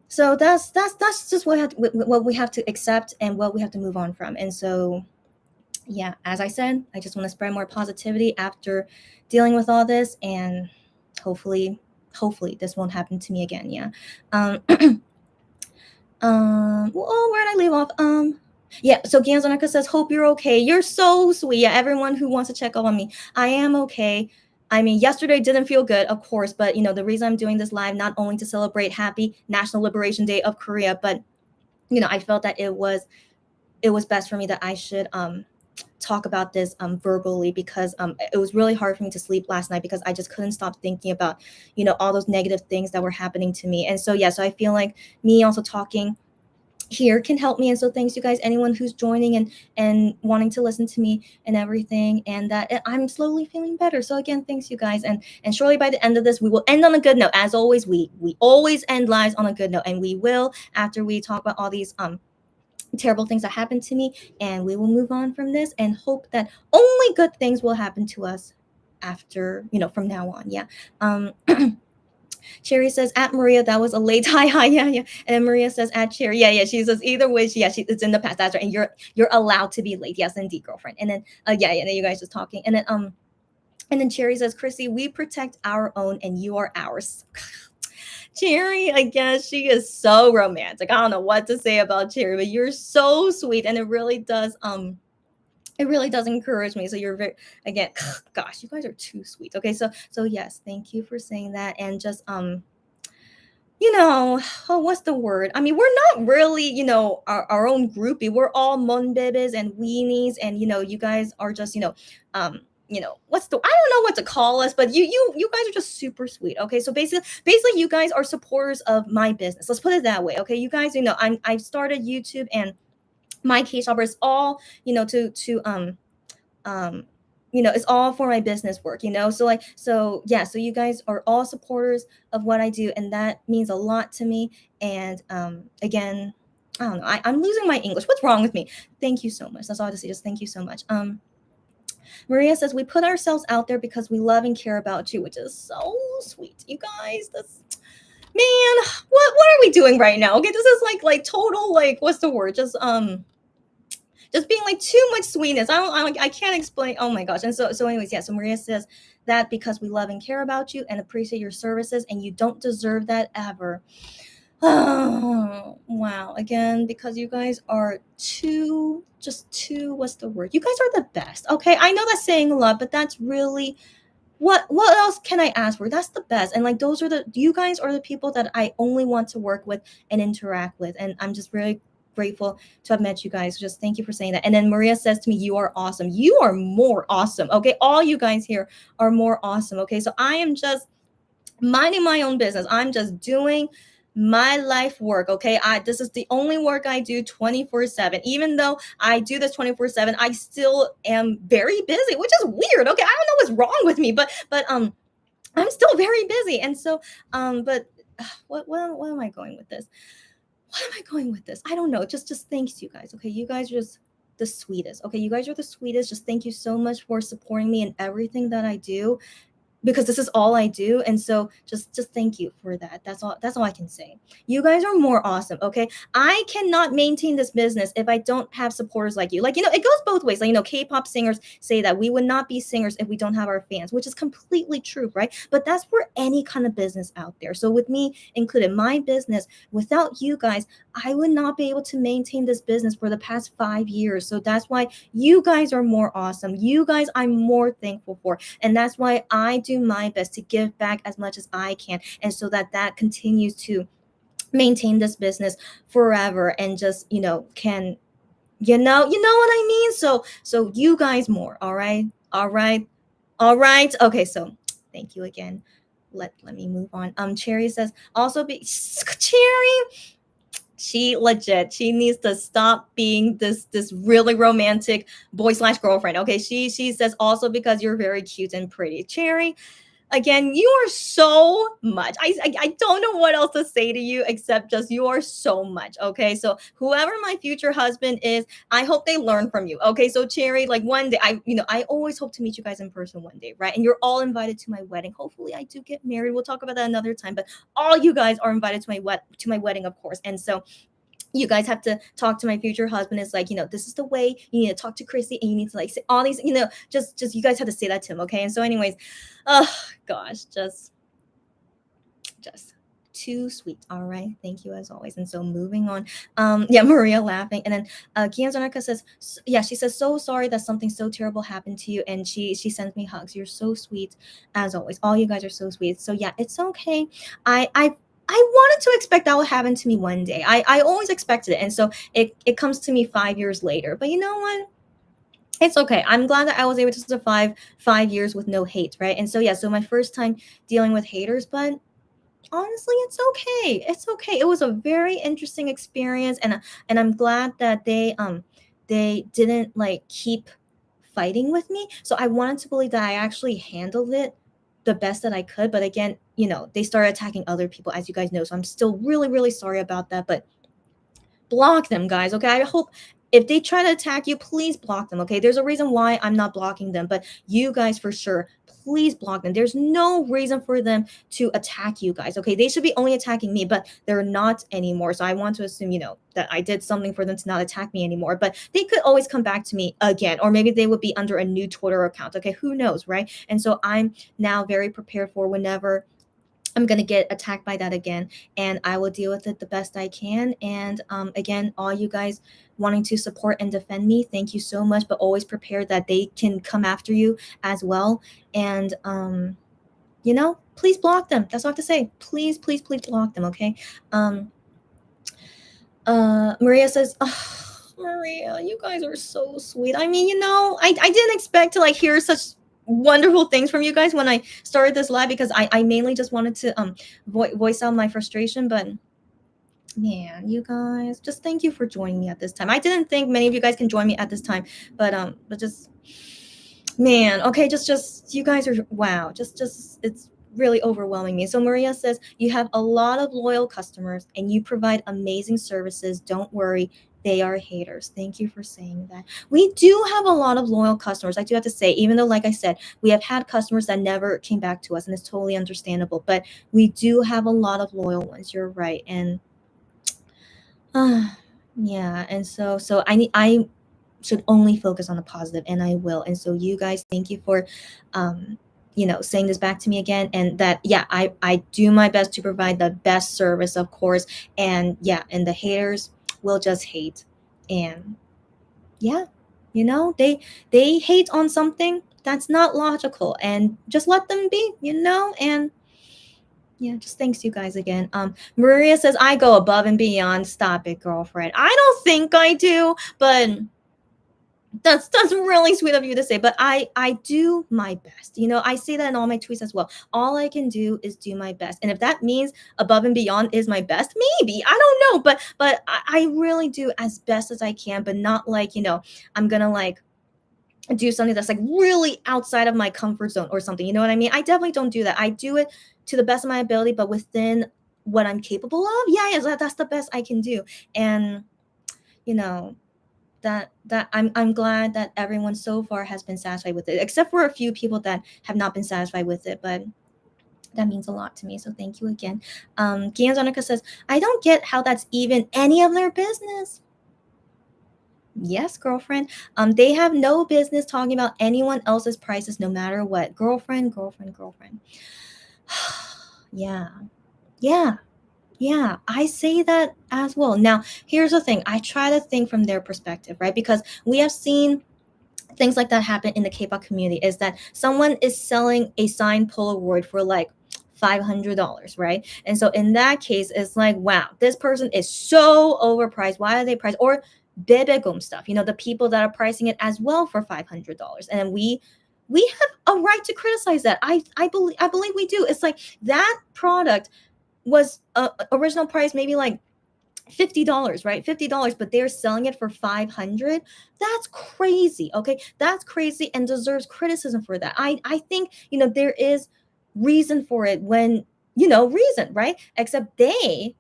So that's just what we have to accept and what we have to move on from. And so, yeah, as I said, I just want to spread more positivity after dealing with all this, and hopefully this won't happen to me again. Yeah. Um, well, where did I leave off? Yeah, so Ganzonaka says, hope you're okay. You're so sweet. Yeah, everyone who wants to check up on me. I am okay. I mean, yesterday didn't feel good, of course, but the reason I'm doing this live, not only to celebrate Happy National Liberation Day of Korea, but I felt that it was best for me that I should talk about this verbally, because it was really hard for me to sleep last night because I just couldn't stop thinking about all those negative things that were happening to me. And so, yeah, so I feel like me also talking here can help me. And so thanks, you guys, anyone who's joining and wanting to listen to me and everything, and that I'm slowly feeling better. So again, thanks, you guys, and surely by the end of this we will end on a good note. As always, we always end lives on a good note, and we will, after we talk about all these terrible things that happened to me, and we will move on from this and hope that only good things will happen to us after, from now on. Yeah. Cherry says, at Maria, that was a late hi. Yeah. And then Maria says, at Cherry, yeah. She says, either way, it's in the past. That's right. And you're allowed to be late. Yes, indeed, girlfriend. And then yeah. Then you guys just talking. And then Cherry says, Chrissy, we protect our own and you are ours. Cherry, I guess she is so romantic. I don't know what to say about Cherry, but you're so sweet, and it really does encourage me. So you're very, again, gosh, you guys are too sweet. Okay, so yes, thank you for saying that. And just what's the word? I mean, we're not really, our own groupie. We're all monbebes and weenies, and you guys are just, what's the, I don't know what to call us, but you guys are just super sweet. Okay, so basically you guys are supporters of my business. Let's put it that way. Okay, you guys, I've started YouTube, and my case shopper is all, to it's all for my business work, so yeah, so you guys are all supporters of what I do, and that means a lot to me. And again, I don't know, I'm losing my English. What's wrong with me? Thank you so much. That's all I have to say. Just thank you so much. Maria says, we put ourselves out there because we love and care about you, which is so sweet. You guys, that's, man, what are we doing right now? Okay, this is like total, like, what's the word? Just being like too much sweetness. I can't explain. Oh my gosh. And so anyways, yeah. So Maria says that because we love and care about you and appreciate your services, and you don't deserve that ever. Oh wow. Again, because you guys are just too, what's the word? You guys are the best. Okay. I know that's saying a lot, but that's really what else can I ask for? That's the best. And like, you guys are the people that I only want to work with and interact with. And I'm just really grateful to have met you guys. Just thank you for saying that. And then Maria says to me, you are awesome. You are more awesome. Okay. All you guys here are more awesome. Okay. So I am just minding my own business. I'm just doing my life work. Okay. This is the only work I do 24/7. Even though I do this 24/7, I still am very busy, which is weird. Okay. I don't know what's wrong with me, but I'm still very busy. And so, but what am I going with this? What am I going with this? I don't know. Just thanks, you guys. Okay. You guys are just the sweetest. Okay. You guys are the sweetest. Just thank you so much for supporting me in everything that I do. because this is all I do. And so just thank you for that. That's all I can say. You guys are more awesome, okay? I cannot maintain this business if I don't have supporters like you. Like, it goes both ways. Like, K-pop singers say that we would not be singers if we don't have our fans, which is completely true, right? But that's for any kind of business out there. So with me included, my business, without you guys, I would not be able to maintain this business for the past 5 years. So that's why you guys are more awesome. You guys I'm more thankful for. And that's why I do my best to give back as much as I can. And so that continues to maintain this business forever and just, can, what I mean? So you guys more. All right. All right. All right. Okay. So thank you again. Let me move on. Cherry says also be Cherry. She needs to stop being this really romantic boy/girlfriend. Okay, she says also because you're very cute and pretty. Cherry, again, you are so much. I don't know what else to say to you except just you are so much. Okay, so whoever my future husband is, I hope they learn from you. Okay, so Cherry, like one day, I always hope to meet you guys in person one day, right? And you're all invited to my wedding. Hopefully, I do get married. We'll talk about that another time. But all you guys are invited to my wedding, of course. And so you guys have to talk to my future husband. It's like, this is the way you need to talk to Chrissy, and you need to like say all these, just you guys have to say that to him. Okay. And so anyways, oh gosh, just too sweet. All right, thank you as always. And so moving on, yeah, Maria laughing, and then Gianzonaka says, yeah, she says, so sorry that something so terrible happened to you, and she sends me hugs. You're so sweet as always. All you guys are so sweet. So yeah, it's okay. I wanted to expect that would happen to me one day. I always expected it. And so it comes to me 5 years later. But you know what? It's okay. I'm glad that I was able to survive 5 years with no hate, right? And so yeah, so my first time dealing with haters, but honestly, it's okay. It's okay. It was a very interesting experience, and I'm glad that they didn't like keep fighting with me. So I wanted to believe that I actually handled it the best that I could. But again, they started attacking other people, as you guys know. So I'm still really, really sorry about that. But block them, guys. Okay. I hope if they try to attack you, please block them. Okay. There's a reason why I'm not blocking them, but you guys for sure, please block them. There's no reason for them to attack you guys. Okay. They should be only attacking me, but they're not anymore. So I want to assume, that I did something for them to not attack me anymore, but they could always come back to me again, or maybe they would be under a new Twitter account. Okay. Who knows? Right. And so I'm now very prepared for whenever I'm going to get attacked by that again, and I will deal with it the best I can. And again, all you guys wanting to support and defend me, thank you so much, but always prepare that they can come after you as well. And, please block them. That's all I have to say. Please, please, please block them. Okay. Maria says, oh, Maria, you guys are so sweet. I mean, I didn't expect to like hear such wonderful things from you guys when I started this live, because I mainly just wanted to voice out my frustration. But man, you guys, just thank you for joining me at this time. I didn't think many of you guys can join me at this time, but just man, okay, just you guys are wow, just it's really overwhelming me. So Maria says, you have a lot of loyal customers and you provide amazing services. Don't worry, they are haters. Thank you for saying that. We do have a lot of loyal customers. I do have to say, even though, like I said, we have had customers that never came back to us, and it's totally understandable, but we do have a lot of loyal ones. You're right. And yeah, and so I should only focus on the positive, and I will. And so you guys, thank you for saying this back to me again, and that yeah, I do my best to provide the best service, of course. And yeah, and the haters will just hate. And yeah, they hate on something that's not logical, and just let them be. And yeah, just thanks you guys again. Maria says, I go above and beyond. Stop it, girlfriend. I don't think I do, but that's really sweet of you to say. But I do my best. I say that in all my tweets as well. All I can do is do my best. And if that means above and beyond is my best, maybe. I don't know. But I really do as best as I can, but not like, I'm gonna like do something that's like really outside of my comfort zone or something. You know what I mean? I definitely don't do that. I do it to the best of my ability, but within what I'm capable of. Yeah, that's the best I can do. And you know, I'm glad that everyone so far has been satisfied with it, except for a few people that have not been satisfied with it. But that means a lot to me. So thank you again. Gianzonica says, I don't get how that's even any of their business. Yes, girlfriend. They have no business talking about anyone else's prices, no matter what. Girlfriend, girlfriend, girlfriend. Yeah, yeah, yeah. I say that as well. Now, here's the thing. I try to think from their perspective, right? Because we have seen things like that happen in the K-pop community. Is that someone is selling a signed Polaroid for like $500, right? And so in that case, it's like, wow, this person is so overpriced. Why are they priced? Or Bebegum stuff, the people that are pricing it as well for $500, and we have a right to criticize that. I believe we do. It's like that product was original price maybe like $50, right? $50, but they're selling it for 500. That's crazy. Okay, that's crazy and deserves criticism for that. I think there is reason for it when reason, right? Except they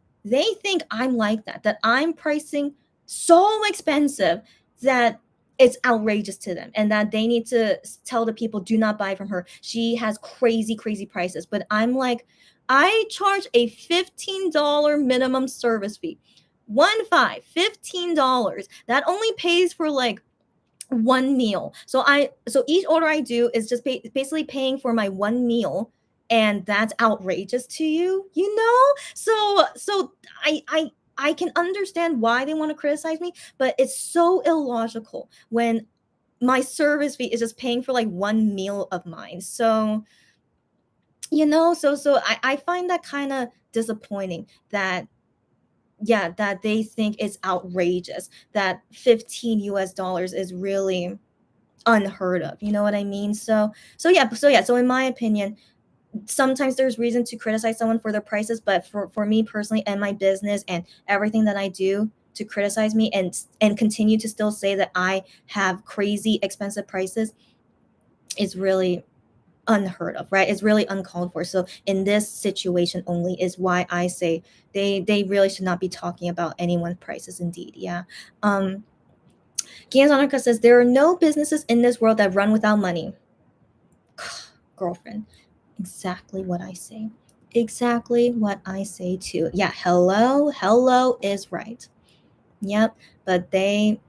think I'm like that I'm pricing so expensive that it's outrageous to them, and that they need to tell the people, do not buy from her, she has crazy prices. But I'm like, I charge a $15 minimum service fee. 15 $15. That only pays for like one meal. So each order I do is just basically paying for my one meal, and that's outrageous to you. So I can understand why they want to criticize me, but it's so illogical when my service fee is just paying for like one meal of mine. So I find that kind of disappointing, that yeah, that they think it's outrageous, that 15 US dollars is really unheard of. You know what I mean? So in my opinion, sometimes there's reason to criticize someone for their prices, but for me personally and my business and everything that I do, to criticize me and continue to still say that I have crazy expensive prices is really unheard of, right? It's really uncalled for. So in this situation only is why I say they really should not be talking about anyone's prices. Indeed, yeah. Gianzonica says, there are no businesses in this world that run without money. Girlfriend, exactly what I say. Exactly what I say too. Yeah, hello is right. Yep. But they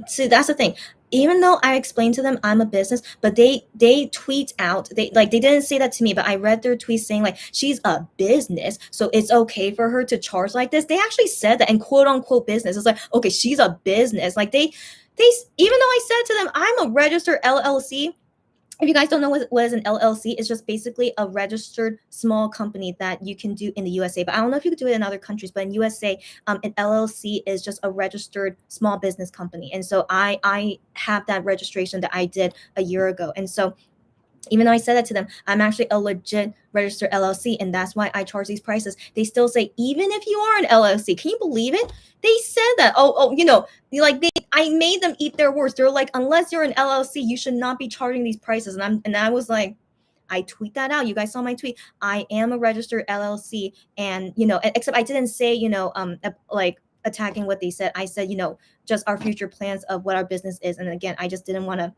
see, that's the thing. Even though I explained to them I'm a business, but they tweet out, they didn't say that to me, but I read their tweets saying like, she's a business, so it's okay for her to charge like this. They actually said that in quote unquote business. It's like, okay, she's a business. Like they even though I said to them I'm a registered LLC. If you guys don't know what is an LLC, it's just basically a registered small company that you can do in the USA. But I don't know if you could do it in other countries. But in USA, an LLC is just a registered small business company. And so I have that registration that I did a year ago. And so even though I said that to them, I'm actually a legit registered LLC, and that's why I charge these prices. They still say, even if you are an LLC, can you believe it? They said that. I made them eat their words. They're like, unless you're an LLC, you should not be charging these prices. And I was like, I tweet that out. You guys saw my tweet. I am a registered LLC, and except I didn't say like attacking what they said. I said just our future plans of what our business is, and again, I just didn't want to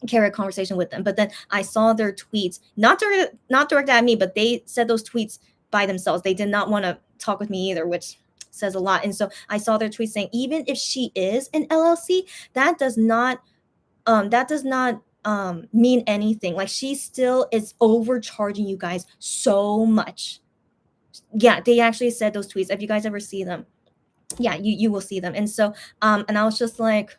carry a conversation with them. But then I saw their tweets, not directed at me, but they said those tweets by themselves. They did not want to talk with me either, which says a lot. And so I saw their tweets saying, even if she is an LLC, that does not mean anything. Like, she still is overcharging you guys so much. Yeah, they actually said those tweets. If you guys ever see them, yeah, you will see them. And so and I was just like,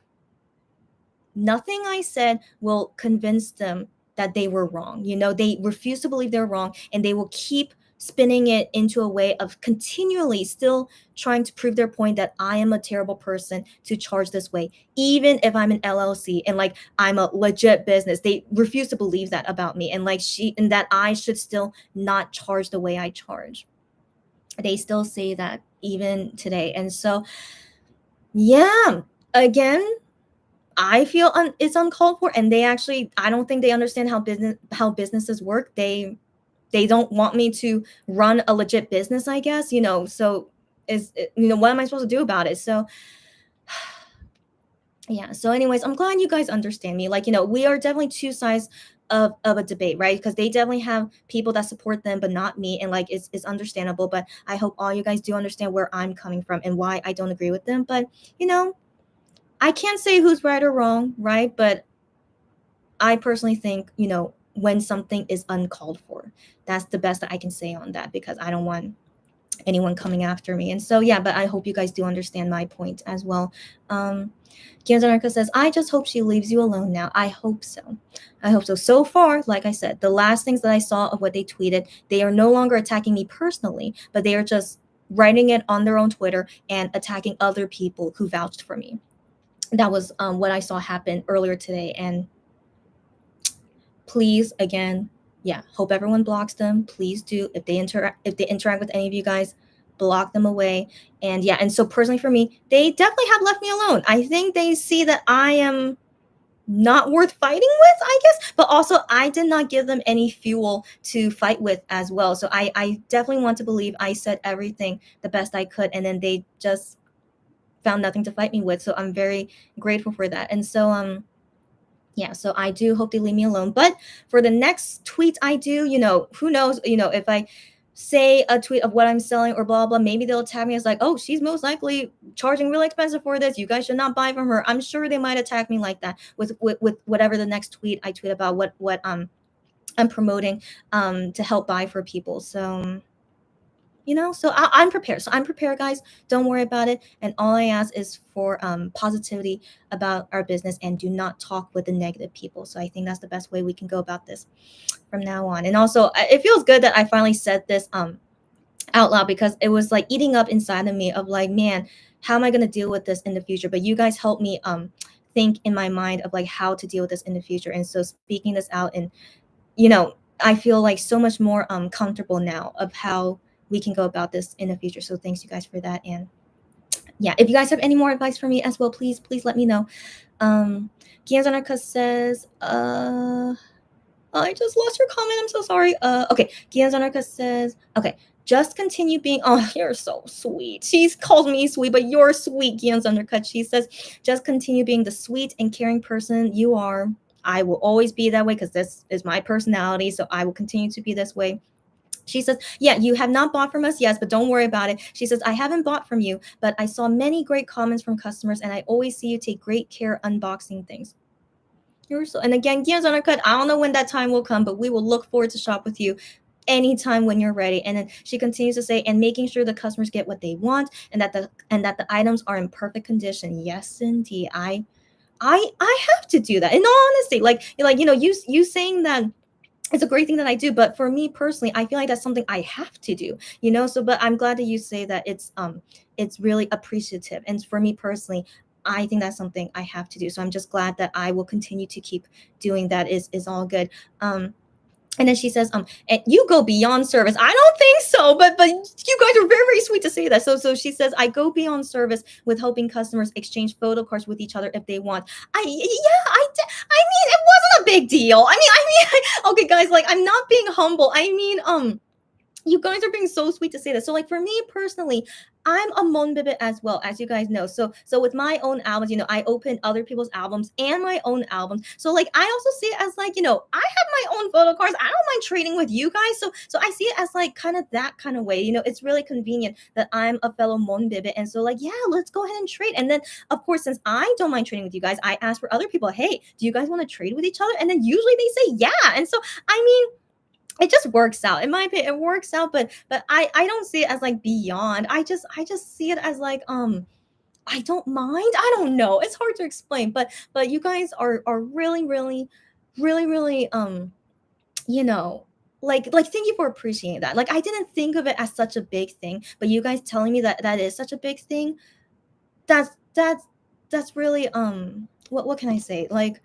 nothing I said will convince them that they were wrong. They refuse to believe they're wrong, and they will keep spinning it into a way of continually still trying to prove their point that I am a terrible person to charge this way, even if I'm an LLC and like I'm a legit business. They refuse to believe that about me, and that I should still not charge the way I charge. They still say that even today. And so, yeah, again, I feel it's uncalled for, and I don't think they understand how businesses work. They don't want me to run a legit business, I guess. So what am I supposed to do about it? So Yeah, so anyways, I'm glad you guys understand me. Like, we are definitely two sides of a debate, right? Because they definitely have people that support them but not me, and like it's understandable. But I hope all you guys do understand where I'm coming from and why I don't agree with them. But you know I can't say who's right or wrong, right? But I personally think, when something is uncalled for, that's the best that I can say on that, because I don't want anyone coming after me. And so, yeah, but I hope you guys do understand my point as well. Um, Gianzanarka says, I just hope she leaves you alone now. I hope so. I hope so. So far, like I said, the last things that I saw of what they tweeted, they are no longer attacking me personally, but they are just writing it on their own Twitter and attacking other people who vouched for me. That was what I saw happen earlier today. And please, again, yeah, hope everyone blocks them. Please do. If they interact with any of you guys, block them away. And yeah, and so personally for me, they definitely have left me alone. I think they see that I am not worth fighting with, I guess, but also I did not give them any fuel to fight with as well. So I definitely want to believe I said everything the best I could, and then they just found nothing to fight me with. So I'm very grateful for that. And so yeah, so I do hope they leave me alone. But for the next tweet I do, who knows, if I say a tweet of what I'm selling or blah blah, maybe they'll tag me as like, oh, she's most likely charging really expensive for this. You guys should not buy from her. I'm sure they might attack me like that with whatever the next tweet I tweet about what I'm promoting to help buy for people. So so I'm prepared. So I'm prepared, guys. Don't worry about it. And all I ask is for positivity about our business, and do not talk with the negative people. So I think that's the best way we can go about this from now on. And also, it feels good that I finally said this out loud, because it was like eating up inside of me of like, man, how am I going to deal with this in the future? But you guys helped me think in my mind of like how to deal with this in the future. And so speaking this out, and I feel like so much more comfortable now of how we can go about this in the future. So thanks you guys for that. And yeah, if you guys have any more advice for me as well, please let me know. Gianzanarka says, I just lost your comment. I'm so sorry. Okay. Gianzanarka says, okay, just continue being, oh, you're so sweet. She calls me sweet, but you're sweet, Gianzanarka. She says, just continue being the sweet and caring person you are. I will always be that way, because this is my personality. So I will continue to be this way. She says, yeah, you have not bought from us, yes, but don't worry about it. She says, I haven't bought from you, but I saw many great comments from customers, and I always see you take great care unboxing things. You're so, and again, Gian's on our cut. I don't know when that time will come, but we will look forward to shop with you anytime when you're ready. And then she continues to say, and making sure the customers get what they want, and that the items are in perfect condition. Yes, indeed. I have to do that. In all honesty, you saying that it's a great thing that I do, but for me personally, I feel like that's something I have to do, So, but I'm glad that you say that it's really appreciative, and for me personally, I think that's something I have to do. So I'm just glad that I will continue to keep doing that. Is all good. And then she says, and you go beyond service. I don't think so, but you guys are very, very sweet to say that. So she says, I go beyond service with helping customers exchange photo cards with each other if they want. I mean, it wasn't a big deal. Okay, guys, like, I'm not being humble. I mean, you guys are being so sweet to say that. So, like, for me personally, I'm a monbebe as well, as you guys know. So with my own albums, I open other people's albums and my own albums. So like, I also see it as like, I have my own photo cards. I don't mind trading with you guys. So I see it as like kind of that kind of way. It's really convenient that I'm a fellow monbebe, and so like, yeah, let's go ahead and trade. And then of course, since I don't mind trading with you guys, I ask for other people, hey, do you guys want to trade with each other? And then usually they say yeah. And so I mean, it just works out. In my opinion, it works out, but I don't see it as like beyond. I just see it as like, I don't mind. I don't know. It's hard to explain, but you guys are really, really, really, really, like, thank you for appreciating that. Like, I didn't think of it as such a big thing, but you guys telling me that that is such a big thing, that's really, what can I say? Like,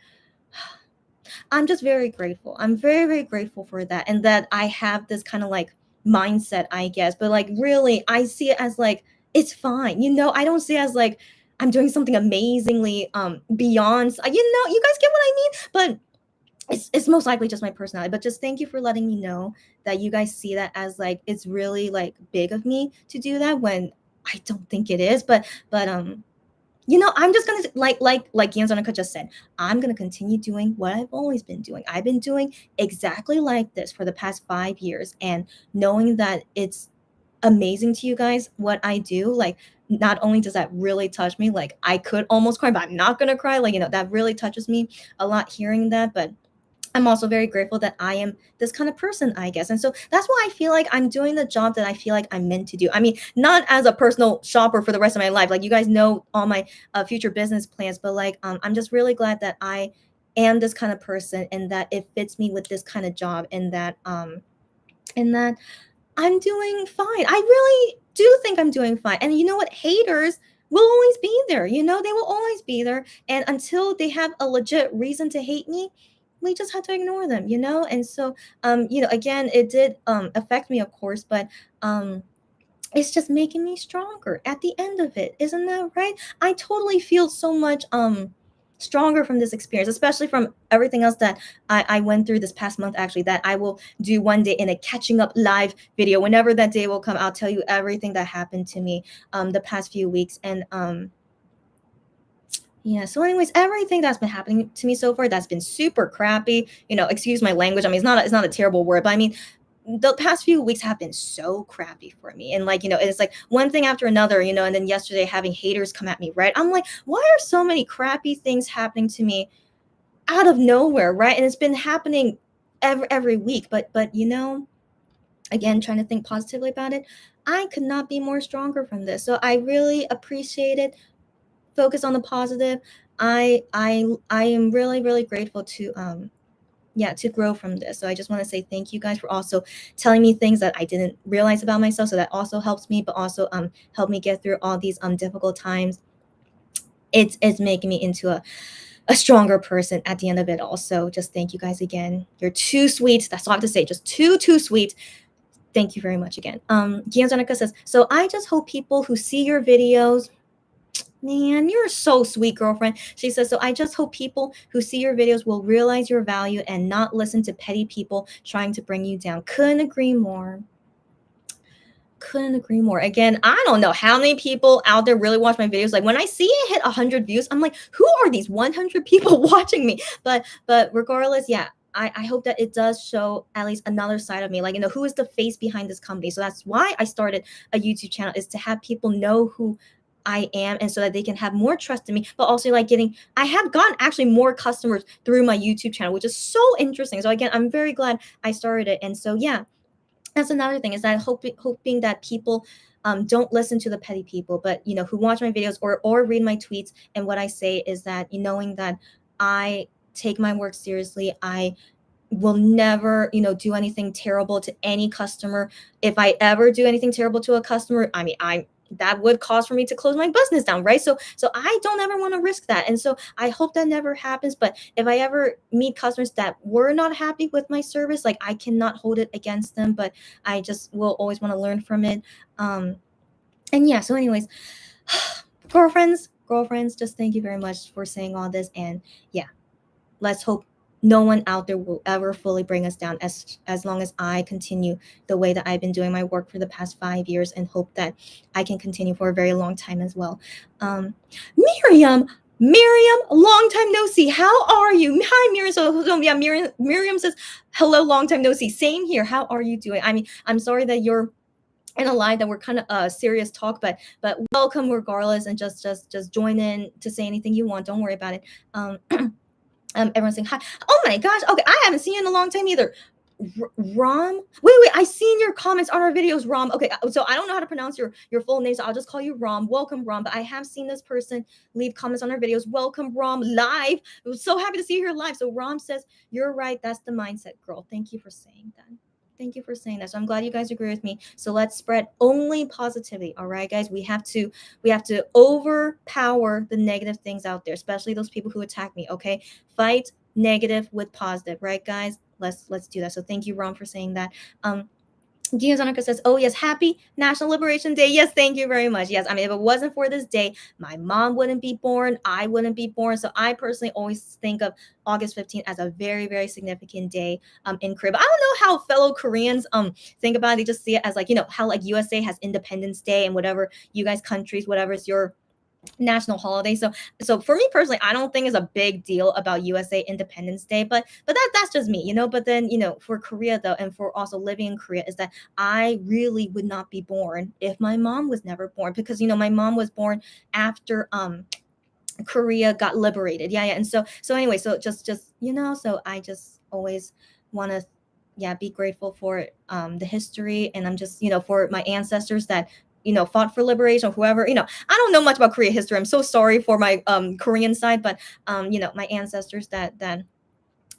I'm just very grateful. I'm very, very grateful for that. And that I have this kind of like mindset, I guess. But like, really, I see it as like, it's fine. I don't see it as like I'm doing something amazingly beyond. You guys get what I mean? But it's most likely just my personality. But just thank you for letting me know that you guys see that as like, it's really like big of me to do that, when I don't think it is. But I'm just gonna like Yanzonika just said, I'm gonna continue doing what I've always been doing. I've been doing exactly like this for the past 5 years, and knowing that it's amazing to you guys what I do, like not only does that really touch me, like I could almost cry, but I'm not gonna cry. Like, that really touches me a lot hearing that. But I'm also very grateful that I am this kind of person, I guess. And so that's why I feel like I'm doing the job that I feel like I'm meant to do. I mean, not as a personal shopper for the rest of my life. Like, you guys know all my future business plans, but like, I'm just really glad that I am this kind of person, and that it fits me with this kind of job, and that I'm doing fine. I really do think I'm doing fine. And you know what? Haters will always be there. They will always be there. And until they have a legit reason to hate me, we just have to ignore them. And so, again, it did affect me, of course, but it's just making me stronger at the end of it. Isn't that right? I totally feel so much stronger from this experience, especially from everything else that I went through this past month, actually, that I will do one day in a catching up live video. Whenever that day will come, I'll tell you everything that happened to me the past few weeks. And yeah, so anyways, everything that's been happening to me so far, that's been super crappy. Excuse my language. I mean, it's not a terrible word, but I mean, the past few weeks have been so crappy for me. And like, it's like one thing after another, and then yesterday having haters come at me, right? I'm like, why are so many crappy things happening to me out of nowhere, right? And it's been happening every week. But again, trying to think positively about it, I could not be more stronger from this. So I really appreciate it. Focus on the positive. I am really, really grateful to to grow from this. So I just want to say thank you guys for also telling me things that I didn't realize about myself. So that also helps me, but also help me get through all these difficult times. It's making me into a stronger person at the end of it all. So just thank you guys again. You're too sweet. That's all I have to say. Just too sweet. Thank you very much again. Gianzonica says, so I just hope people who see your videos, man, you're so sweet, girlfriend. She says, so I just hope people who see your videos will realize your value and not listen to petty people trying to bring you down. Couldn't agree more. Couldn't agree more. Again, I don't know how many people out there really watch my videos. Like when I see it hit 100 views, I'm like, who are these 100 people watching me? But regardless, yeah, I hope that it does show at least another side of me. Like, who is the face behind this company? So that's why I started a YouTube channel, is to have people know who I am, and so that they can have more trust in me, but also like I have gotten actually more customers through my YouTube channel, which is so interesting. So again, I'm very glad I started it. And so yeah, that's another thing, is that hoping that people don't listen to the petty people, but who watch my videos or read my tweets. And what I say is that knowing that I take my work seriously, I will never do anything terrible to any customer. If I ever do anything terrible to a customer, I mean, that would cause for me to close my business down, right? So I don't ever want to risk that. And so I hope that never happens. But if I ever meet customers that were not happy with my service, like, I cannot hold it against them, but I just will always want to learn from it. And yeah, so anyways, girlfriends, just thank you very much for saying all this. And yeah, let's hope no one out there will ever fully bring us down, as long as I continue the way that I've been doing my work for the past 5 years, and hope that I can continue for a very long time as well. Miriam, long time no see. How are you? Hi, Miriam. So yeah, Miriam says, hello, long time no see. Same here. How are you doing? I mean, I'm sorry that you're in a line that we're kind of serious talk, but welcome regardless, and just join in to say anything you want. Don't worry about it. Everyone's saying hi. Oh my gosh. Okay, I haven't seen you in a long time either. Rom. Wait. I seen your comments on our videos, Rom. Okay, so I don't know how to pronounce your full name, so I'll just call you Rom. Welcome, Rom. But I have seen this person leave comments on our videos. Welcome, Rom, live. I was so happy to see you here live. So Rom says, you're right. That's the mindset, girl. Thank you for saying that. Thank you for saying that. So I'm glad you guys agree with me. So let's spread only positivity. All right, guys. We have to overpower the negative things out there, especially those people who attack me. Okay. Fight negative with positive, right, guys? Let's do that. So thank you, Ron, for saying that. Gianzonica says, oh yes, happy National Liberation Day. Yes, thank you very much. Yes, I mean, if it wasn't for this day, my mom wouldn't be born, I wouldn't be born. So I personally always think of August 15th as a very, very significant day in Korea. But I don't know how fellow Koreans think about it. They just see it as like, how like USA has Independence Day, and whatever you guys countries, whatever is your national holiday. So for me personally, I don't think it's a big deal about USA Independence Day, but that's just me, But then, for Korea though, and for also living in Korea, is that I really would not be born if my mom was never born, because my mom was born after Korea got liberated. Yeah, yeah. And so anyway, so just so I just always want to, yeah, be grateful for the history, and I'm just for my ancestors that fought for liberation, or whoever. I don't know much about Korea history. I'm so sorry for my Korean side, but my ancestors that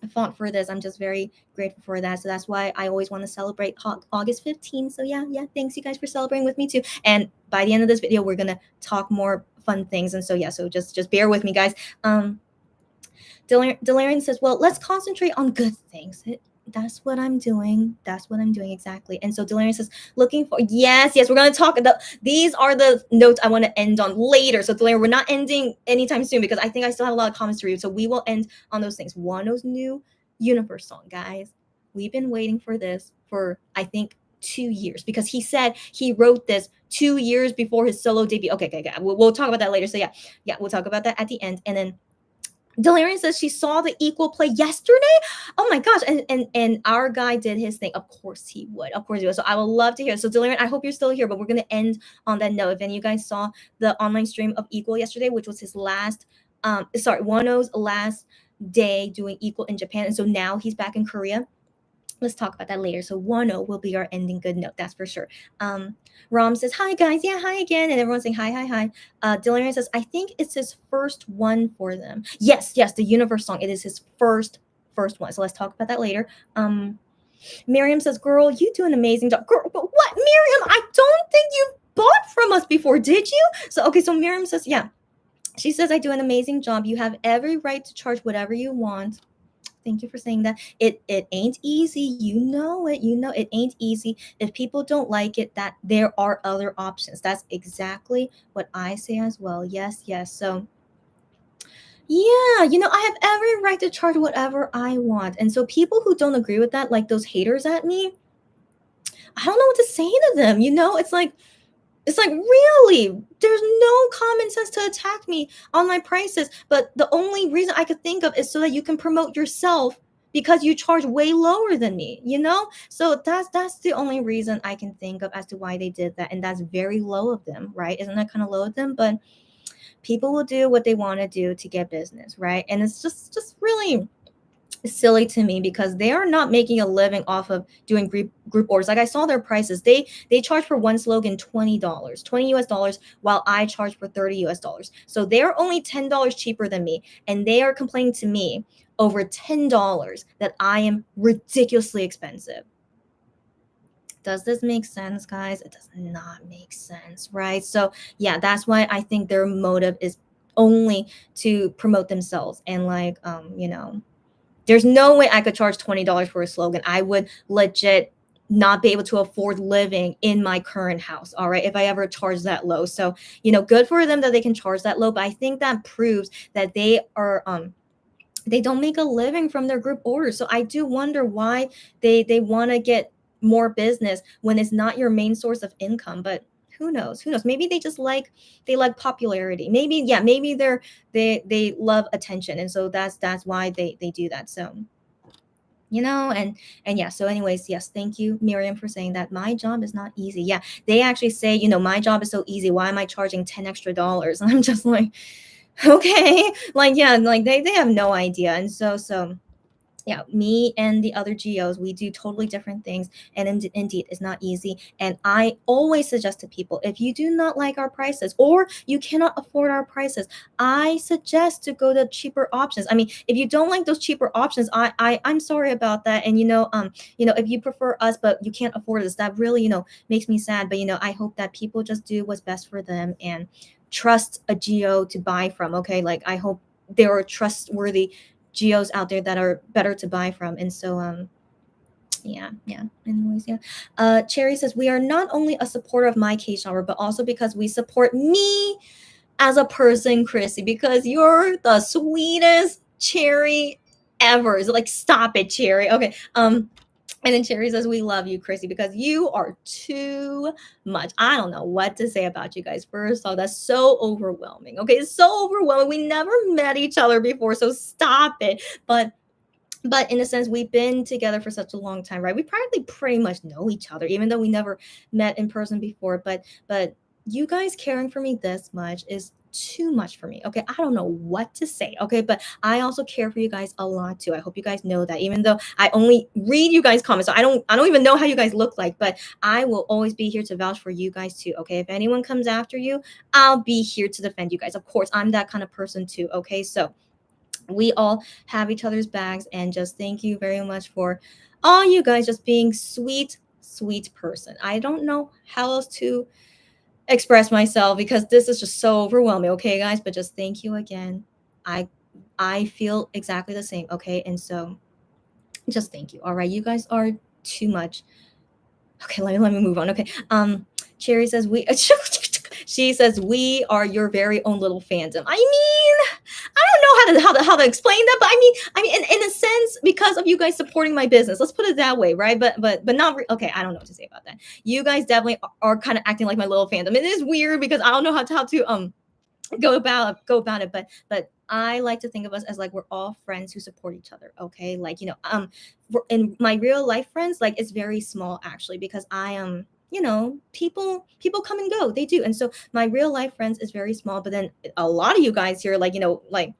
fought for this. I'm just very grateful for that. So that's why I always want to celebrate August 15th. So yeah, thanks you guys for celebrating with me too. And by the end of this video, we're gonna talk more fun things. And so yeah, so just bear with me, guys. Delarian says, well, let's concentrate on good things. That's what I'm doing. That's what I'm doing exactly. And so Delarian says, looking for, yes, we're going to talk about, these are the notes I want to end on later. So Delarian, we're not ending anytime soon, because I think I still have a lot of comments to read. So we will end on those things. Wano's new Universe song, guys. We've been waiting for this for, I think, 2 years, because he said he wrote this 2 years before his solo debut. Okay. We'll talk about that later. So yeah, we'll talk about that at the end. And then Delarian says she saw the equal play yesterday. Oh my gosh. And our guy did his thing. Of course he would. So I would love to hear. So Delarian, I hope you're still here, but we're going to end on that note. If any of you guys saw the online stream of Equal yesterday, which was his last, Wano's last day doing Equal in Japan. And so now he's back in Korea. Let's talk about that later. So Wano will be our ending good note. That's for sure. Rom says, hi guys. Yeah, hi again. And everyone's saying hi. Delarian says, I think it's his first one for them. Yes, the Universe song. It is his first one. So let's talk about that later. Miriam says, girl, you do an amazing job. Girl, but what? Miriam, I don't think you bought from us before, did you? So Miriam says, yeah. She says, I do an amazing job. You have every right to charge whatever you want. Thank you for saying that. It ain't easy. You know it ain't easy. If people don't like it, that there are other options. That's exactly what I say as well. Yes. So yeah, I have every right to charge whatever I want. And so people who don't agree with that, like those haters at me, I don't know what to say to them. It's like, really, there's no common sense to attack me on my prices. But the only reason I could think of is so that you can promote yourself, because you charge way lower than me, So that's the only reason I can think of as to why they did that. And that's very low of them, right? Isn't that kind of low of them? But people will do what they want to do to get business, right? And it's just really silly to me, because they are not making a living off of doing group orders. Like I saw their prices. They charge for one slogan $20, $20 US, while I charge for $30 US. So they're only $10 cheaper than me, and they are complaining to me over $10 that I am ridiculously expensive. Does this make sense, guys? It does not make sense, right? So yeah, that's why I think their motive is only to promote themselves, and there's no way I could charge $20 for a slogan. I would legit not be able to afford living in my current house, all right, if I ever charge that low. So, good for them that they can charge that low, but I think that proves that they are they don't make a living from their group orders. So I do wonder why they want to get more business when it's not your main source of income. But who knows? Maybe they just like popularity. Maybe they love attention, and so that's why they do that. So and yeah, so anyways, yes, thank you, Miriam, for saying that my job is not easy. Yeah, they actually say, my job is so easy, why am I charging $10 extra? And I'm just like, okay, they have no idea. And so yeah, me and the other GOs, we do totally different things, and indeed it's not easy. And I always suggest to people, if you do not like our prices, or you cannot afford our prices, I suggest to go to cheaper options. I mean, if you don't like those cheaper options, I'm sorry about that. And if you prefer us but you can't afford us, that really makes me sad. But I hope that people just do what's best for them and trust a GO to buy from. Okay, I hope there are trustworthy GOs out there that are better to buy from. And so yeah, anyways, yeah. Cherry says, we are not only a supporter of my K-Shower, but also because we support me as a person, Chrissy, because you're the sweetest Cherry ever. It's like, stop it, Cherry. Okay, And then Cherry says, we love you, Chrissy, because you are too much. I don't know what to say about you guys. First off, that's so overwhelming. Okay, it's so overwhelming. We never met each other before, so stop it. But in a sense, we've been together for such a long time, right? We probably pretty much know each other, even though we never met in person before. But you guys caring for me this much is too much for me. Okay, I don't know what to say. Okay, but I also care for you guys a lot too. I hope you guys know that, even though I only read you guys comments, so I don't even know how you guys look like, but I will always be here to vouch for you guys too. Okay, if anyone comes after you, I'll be here to defend you guys. Of course, I'm that kind of person too. Okay, so we all have each other's backs, and just thank you very much for all you guys just being sweet person. I don't know how else to express myself because this is just so overwhelming, okay guys, but just thank you again. I i feel exactly the same, okay, and so just thank you. All right, you guys are too much. Okay, let me move on. Okay. Cherry says we she says we are your very own little fandom. I mean, I don't know how to explain that, but I mean in a sense, because of you guys supporting my business. Let's put it that way, right? But not okay, I don't know what to say about that. You guys definitely are kind of acting like my little fandom. It is weird because I don't know how to go about it, but I like to think of us as like we're all friends who support each other, okay, like in my real life friends, like it's very small actually, because I am, people come and go, they do, and so my real life friends is very small, but then a lot of you guys here, like like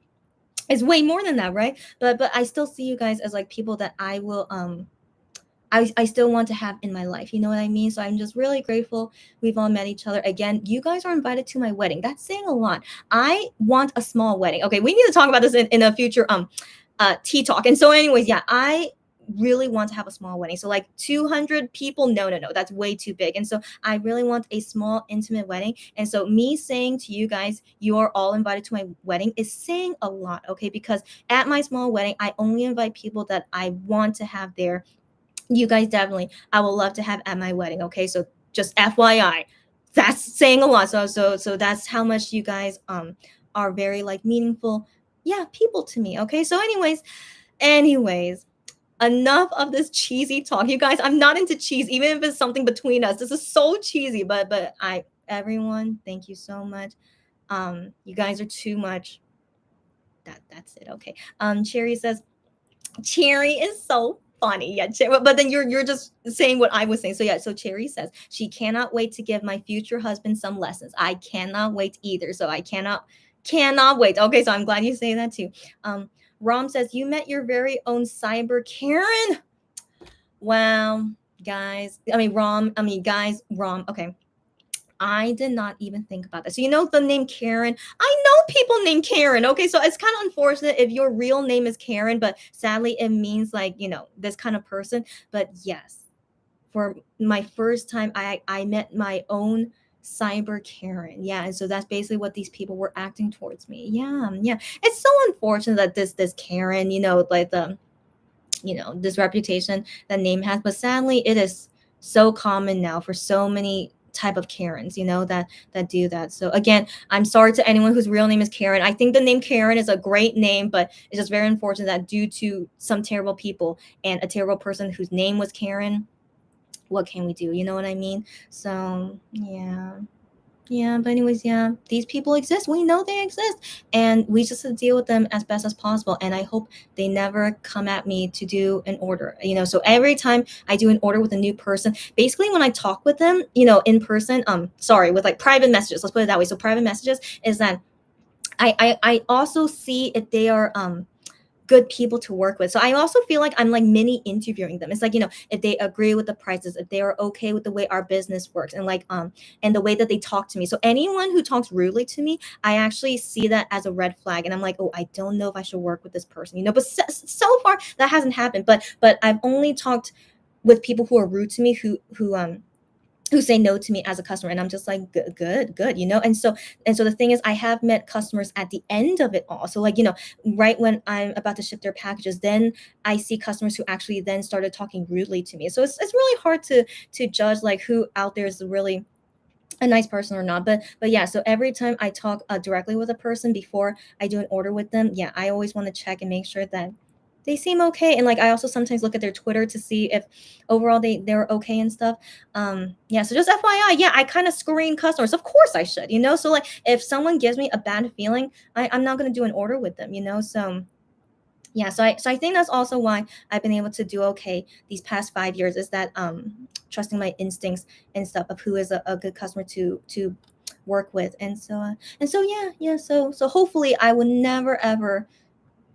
it's way more than that, right? But I still see you guys as like people that I will I still want to have in my life. You know what I mean? So I'm just really grateful we've all met each other. Again, you guys are invited to my wedding. That's saying a lot. I want a small wedding. Okay, we need to talk about this in a future tea talk. And so, anyways, yeah, I really want to have a small wedding. So like 200 people, no, that's way too big. And so I really want a small intimate wedding. And so me saying to you guys, you are all invited to my wedding is saying a lot, okay? Because at my small wedding, I only invite people that I want to have there. You guys definitely, I would love to have at my wedding, okay? So just FYI, that's saying a lot. So that's how much you guys are very like meaningful, yeah, people to me, okay? So anyways, enough of this cheesy talk, you guys. I'm not into cheese, even if it's something between us. This is so cheesy, but I everyone, thank you so much. You guys are too much. That's it, okay. Cherry says Cherry is so funny. Yeah, but then you're just saying what I was saying. So yeah, so Cherry says she cannot wait to give my future husband some lessons. I cannot wait either. So I cannot wait. Okay, so I'm glad you say that too. Rom says you met your very own cyber Karen. Wow, guys. I mean Rom. I mean guys. Rom. Okay. I did not even think about that. So you know the name Karen. I know people named Karen. Okay, so it's kind of unfortunate if your real name is Karen, but sadly it means like this kind of person. But yes, for my first time, I met my own cyber Karen. Yeah, and so that's basically what these people were acting towards me. Yeah, yeah. It's so unfortunate that this Karen, like the this reputation that name has, but sadly it is so common now for so many type of Karens, that do that. So again, I'm sorry to anyone whose real name is Karen. I think the name Karen is a great name, but it's just very unfortunate that due to some terrible people and a terrible person whose name was Karen, what can we do? You know what I mean? So yeah. Yeah, but anyways, yeah, these people exist. We know they exist, and we just have to deal with them as best as possible. And I hope they never come at me to do an order. So every time I do an order with a new person, basically when I talk with them, in person, sorry, with like private messages, let's put it that way. So private messages is that I also see if they are good people to work with. So I also feel like I'm like mini interviewing them. It's like, if they agree with the prices, if they are okay with the way our business works, and like and the way that they talk to me. So anyone who talks rudely to me, I actually see that as a red flag, and I'm like, oh, I don't know if I should work with this person, but so far that hasn't happened. But I've only talked with people who are rude to me, who say no to me as a customer, and I'm just like, good, and so the thing is, I have met customers at the end of it all. So like, right when I'm about to ship their packages, then I see customers who actually then started talking rudely to me. So it's really hard to judge like who out there is really a nice person or not. But yeah, so every time I talk directly with a person before I do an order with them, yeah, I always want to check and make sure that they seem okay. And like I also sometimes look at their Twitter to see if overall they're okay and stuff. Yeah, so just FYI, yeah, I kind of screen customers. Of course I should, so like if someone gives me a bad feeling, I'm not gonna do an order with them. So yeah, so I think that's also why I've been able to do okay these past 5 years, is that trusting my instincts and stuff of who is a good customer to work with. And so yeah, so hopefully I will never ever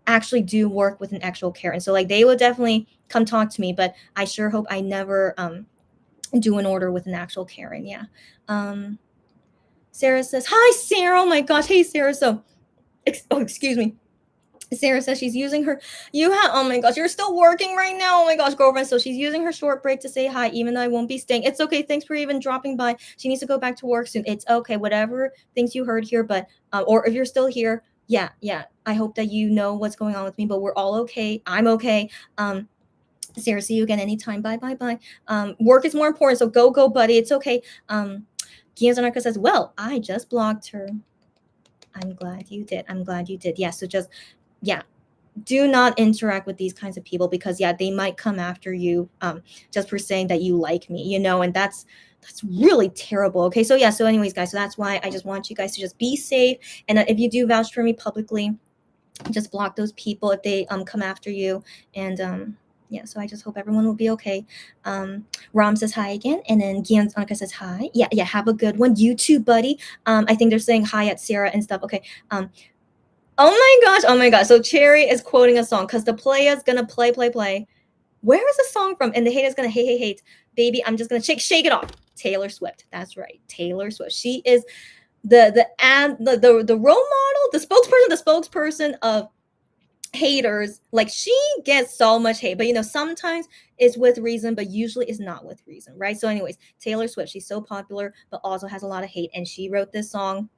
actually do work with an actual Karen. So like they will definitely come talk to me, but I sure hope I never do an order with an actual Karen. Yeah. Um Sarah says, "Hi Sarah." Oh my gosh. Hey Sarah. So excuse me. Sarah says she's using her. Oh my gosh, you're still working right now. Oh my gosh, girlfriend. So she's using her short break to say hi, even though I won't be staying. It's okay. Thanks for even dropping by. She needs to go back to work soon. It's okay. Whatever things you heard here, but or if you're still here, yeah. I hope that you know what's going on with me, but we're all okay. I'm okay. Sarah, see you again anytime. Bye, bye, bye. Work is more important, so go, buddy. It's okay. Gian Zanarka says, well, I just blocked her. I'm glad you did. I'm glad you did. Yeah, so just yeah, do not interact with these kinds of people, because yeah, they might come after you just for saying that you like me, and that's really terrible. Okay, so yeah, so anyways guys, so that's why I just want you guys to just be safe. And if you do vouch for me publicly, just block those people if they come after you. And yeah, so I just hope everyone will be okay. Ram says hi again, and then Gian Anka says hi. Yeah, have a good one. You too, buddy. I think they're saying hi at Sarah and stuff. Okay. Oh my gosh. So Cherry is quoting a song, because the player's gonna play. Where is the song from? And the hater's gonna hate. Baby, I'm just gonna shake it off. Taylor Swift. That's right. Taylor Swift. She is the role model, the spokesperson of haters. Like, she gets so much hate, but sometimes it's with reason, but usually it's not with reason, right? So anyways, Taylor Swift, she's so popular, but also has a lot of hate, and she wrote this song.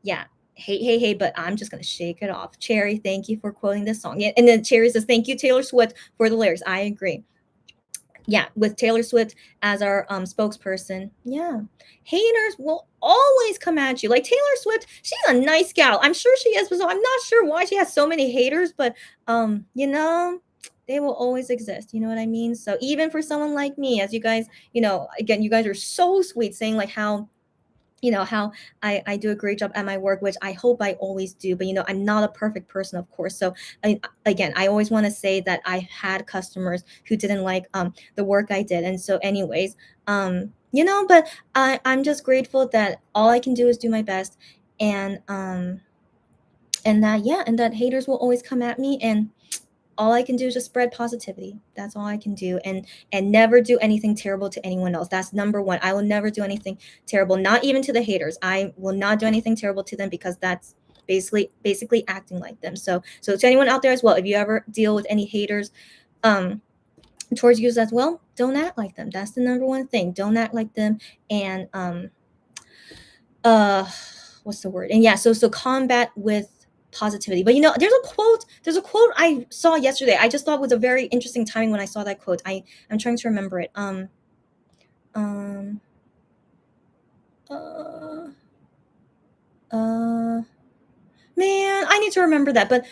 Yeah, hey, but I'm just gonna shake it off. Cherry, thank you for quoting this song. Yeah, and then Cherry says, thank you, Taylor Swift, for the lyrics. I agree. Yeah, with Taylor Swift as our spokesperson. Yeah, haters will always come at you. Like Taylor Swift, she's a nice gal. I'm sure she is, but so I'm not sure why she has so many haters. But they will always exist. You know what I mean? So even for someone like me, as you guys, again, you guys are so sweet, saying like how I do a great job at my work, which I hope I always do. But I'm not a perfect person, of course. So again, I always want to say that I had customers who didn't like the work I did. And so anyways, but I'm just grateful that all I can do is do my best. And that haters will always come at me, and all I can do is just spread positivity. That's all I can do. And never do anything terrible to anyone else. That's number one. I will never do anything terrible, not even to the haters. I will not do anything terrible to them, because that's basically acting like them. So to anyone out there as well, if you ever deal with any haters towards you as well, don't act like them. That's the number one thing. Don't act like them. And what's the word? And yeah, so combat with positivity. But there's a quote I saw yesterday. I just thought was a very interesting timing when I saw that quote. I'm trying to remember it. Uh, man, I need to remember that. But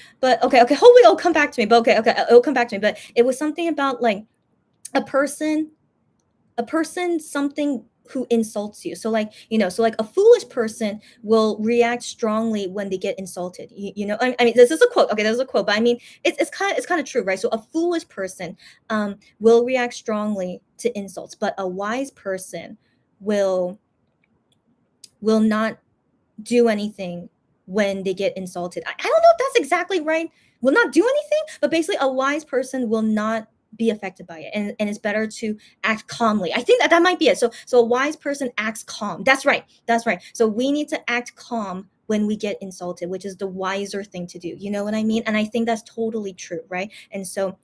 okay, hopefully it'll come back to me. But okay, it'll come back to me. But it was something about like a person something who insults you. So like, so like a foolish person will react strongly when they get insulted. I mean, this is a quote. Okay, this is a quote, but I mean, it's kind of true, right? So a foolish person will react strongly to insults, but a wise person will not do anything when they get insulted. I don't know if that's exactly right. Will not do anything, but basically a wise person will not be affected by it, and it's better to act calmly. I think that might be it. So a wise person acts calm. That's right. So we need to act calm when we get insulted, which is the wiser thing to do. You know what I mean? And I think that's totally true, right? And so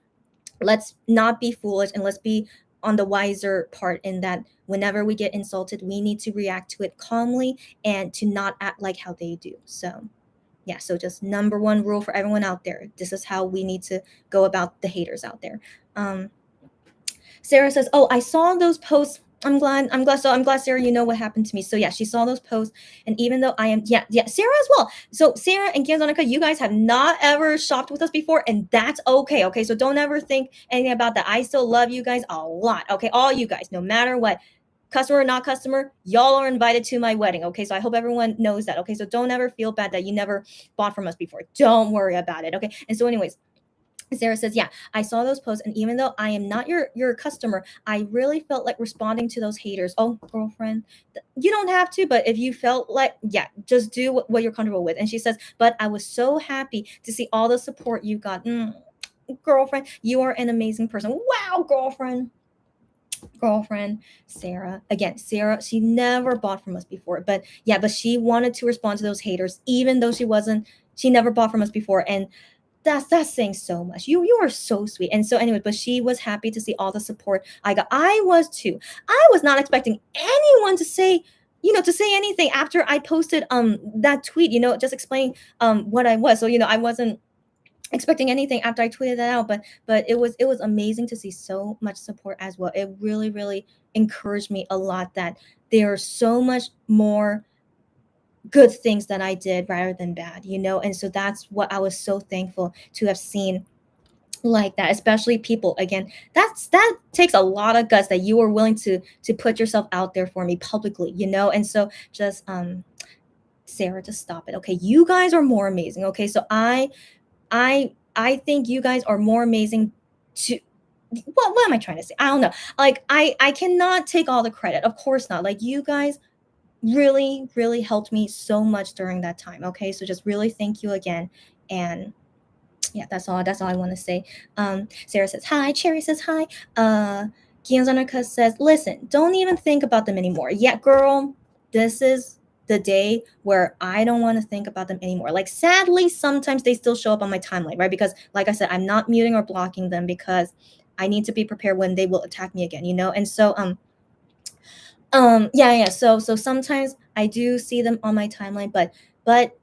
let's not be foolish, and let's be on the wiser part, in that whenever we get insulted, we need to react to it calmly and to not act like how they do. So yeah, so just number one rule for everyone out there. This is how we need to go about the haters out there. Sarah says, oh, I saw those posts I'm glad, Sarah, you know what happened to me. So yeah, she saw those posts, and even though I am, yeah, Sarah as well. So Sarah and Gianzonica, you guys have not ever shopped with us before, and that's okay. Okay, so don't ever think anything about that. I still love you guys a lot. Okay, all you guys, no matter what, customer or not customer, y'all are invited to my wedding. Okay, so I hope everyone knows that. Okay, so don't ever feel bad that you never bought from us before. Don't worry about it. Okay, and so anyways, Sarah says, "Yeah, I saw those posts, and even though I am not your customer, I really felt like responding to those haters. Oh, girlfriend, you don't have to, but if you felt like, yeah, just do what you're comfortable with." And she says, "But I was so happy to see all the support you got. Girlfriend, you are an amazing person. Wow, girlfriend, Sarah. Again, Sarah, she never bought from us before, but yeah, but she wanted to respond to those haters, even though she never bought from us before, and." That's saying so much. You are so sweet. And so anyway, but she was happy to see all the support I got. I was too. I was not expecting anyone to say, to say anything after I posted that tweet, just explaining what I was. So, I wasn't expecting anything after I tweeted that out, but it was amazing to see so much support as well. It really, really encouraged me a lot that there are so much more good things that I did rather than bad, and so that's what I was so thankful to have seen like that, especially people. Again, that takes a lot of guts that you were willing to put yourself out there for me publicly, and so just Sarah, just stop it. Okay, you guys are more amazing. Okay, so I think you guys are more amazing to what am I trying to say? I don't know. Like I cannot take all the credit. Of course not. Like you guys really, really helped me so much during that time. Okay, so just really thank you again. And yeah, that's all I want to say. Sarah says hi. Cherry says hi. Gianzanica says, listen, don't even think about them anymore. Yeah, girl, this is the day where I don't want to think about them anymore. Like, sadly, sometimes they still show up on my timeline, right? Because like I said, I'm not muting or blocking them because I need to be prepared when they will attack me again, and so yeah, so sometimes I do see them on my timeline, but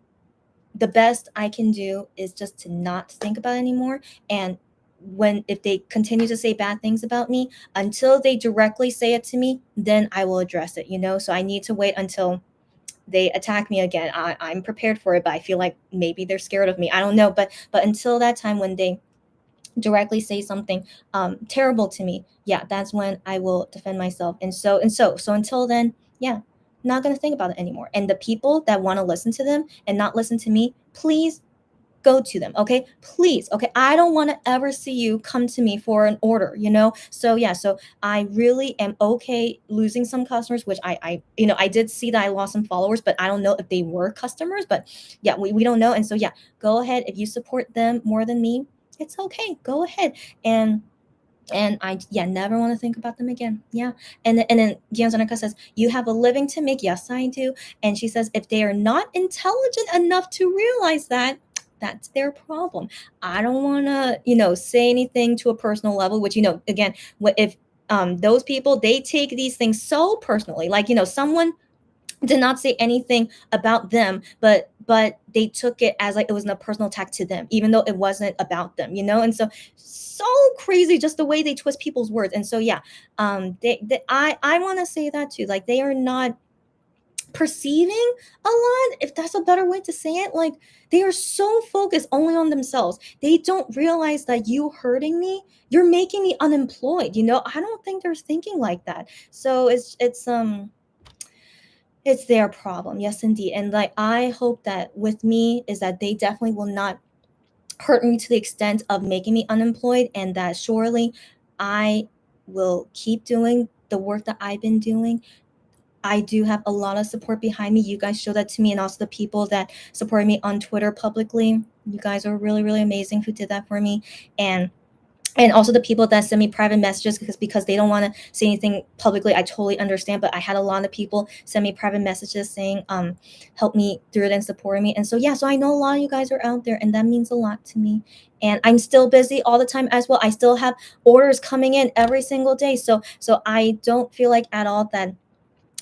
the best I can do is just to not think about it anymore. And if they continue to say bad things about me, until they directly say it to me, then I will address it, so I need to wait until they attack me again. I'm prepared for it, but I feel like maybe they're scared of me. I don't know, but until that time when they directly say something terrible to me, yeah, that's when I will defend myself. And so until then, yeah, not going to think about it anymore. And the people that want to listen to them and not listen to me, please go to them. Okay, please. Okay, I don't want to ever see you come to me for an order, so yeah, so I really am okay losing some customers, which I did see that I lost some followers, but I don't know if they were customers. But yeah, we don't know. And so yeah, go ahead. If you support them more than me, it's okay, go ahead. And I, yeah, never want to think about them again. Yeah. And then Gianzanica says, you have a living to make. Yes, I do. And she says, if they are not intelligent enough to realize that, that's their problem. I don't want to, say anything to a personal level, which, again, if those people, they take these things so personally, like, someone did not say anything about them, but they took it as like it was a personal attack to them, even though it wasn't about them, and so crazy just the way they twist people's words. And so yeah, I want to say that too, like they are not perceiving a lot, if that's a better way to say it. Like they are so focused only on themselves, they don't realize that you hurting me, you're making me unemployed. I don't think they're thinking like that. So it's their problem. Yes, indeed. And like I hope that with me is that they definitely will not hurt me to the extent of making me unemployed, and that surely I will keep doing the work that I've been doing. I do have a lot of support behind me. You guys show that to me, and also the people that supported me on Twitter publicly. You guys are really, really amazing who did that for me. And also the people that send me private messages because they don't want to say anything publicly. I totally understand, but I had a lot of people send me private messages saying help me through it and supporting me. And so yeah, so I know a lot of you guys are out there, and that means a lot to me. And I'm still busy all the time as well. I still have orders coming in every single day, so I don't feel like at all that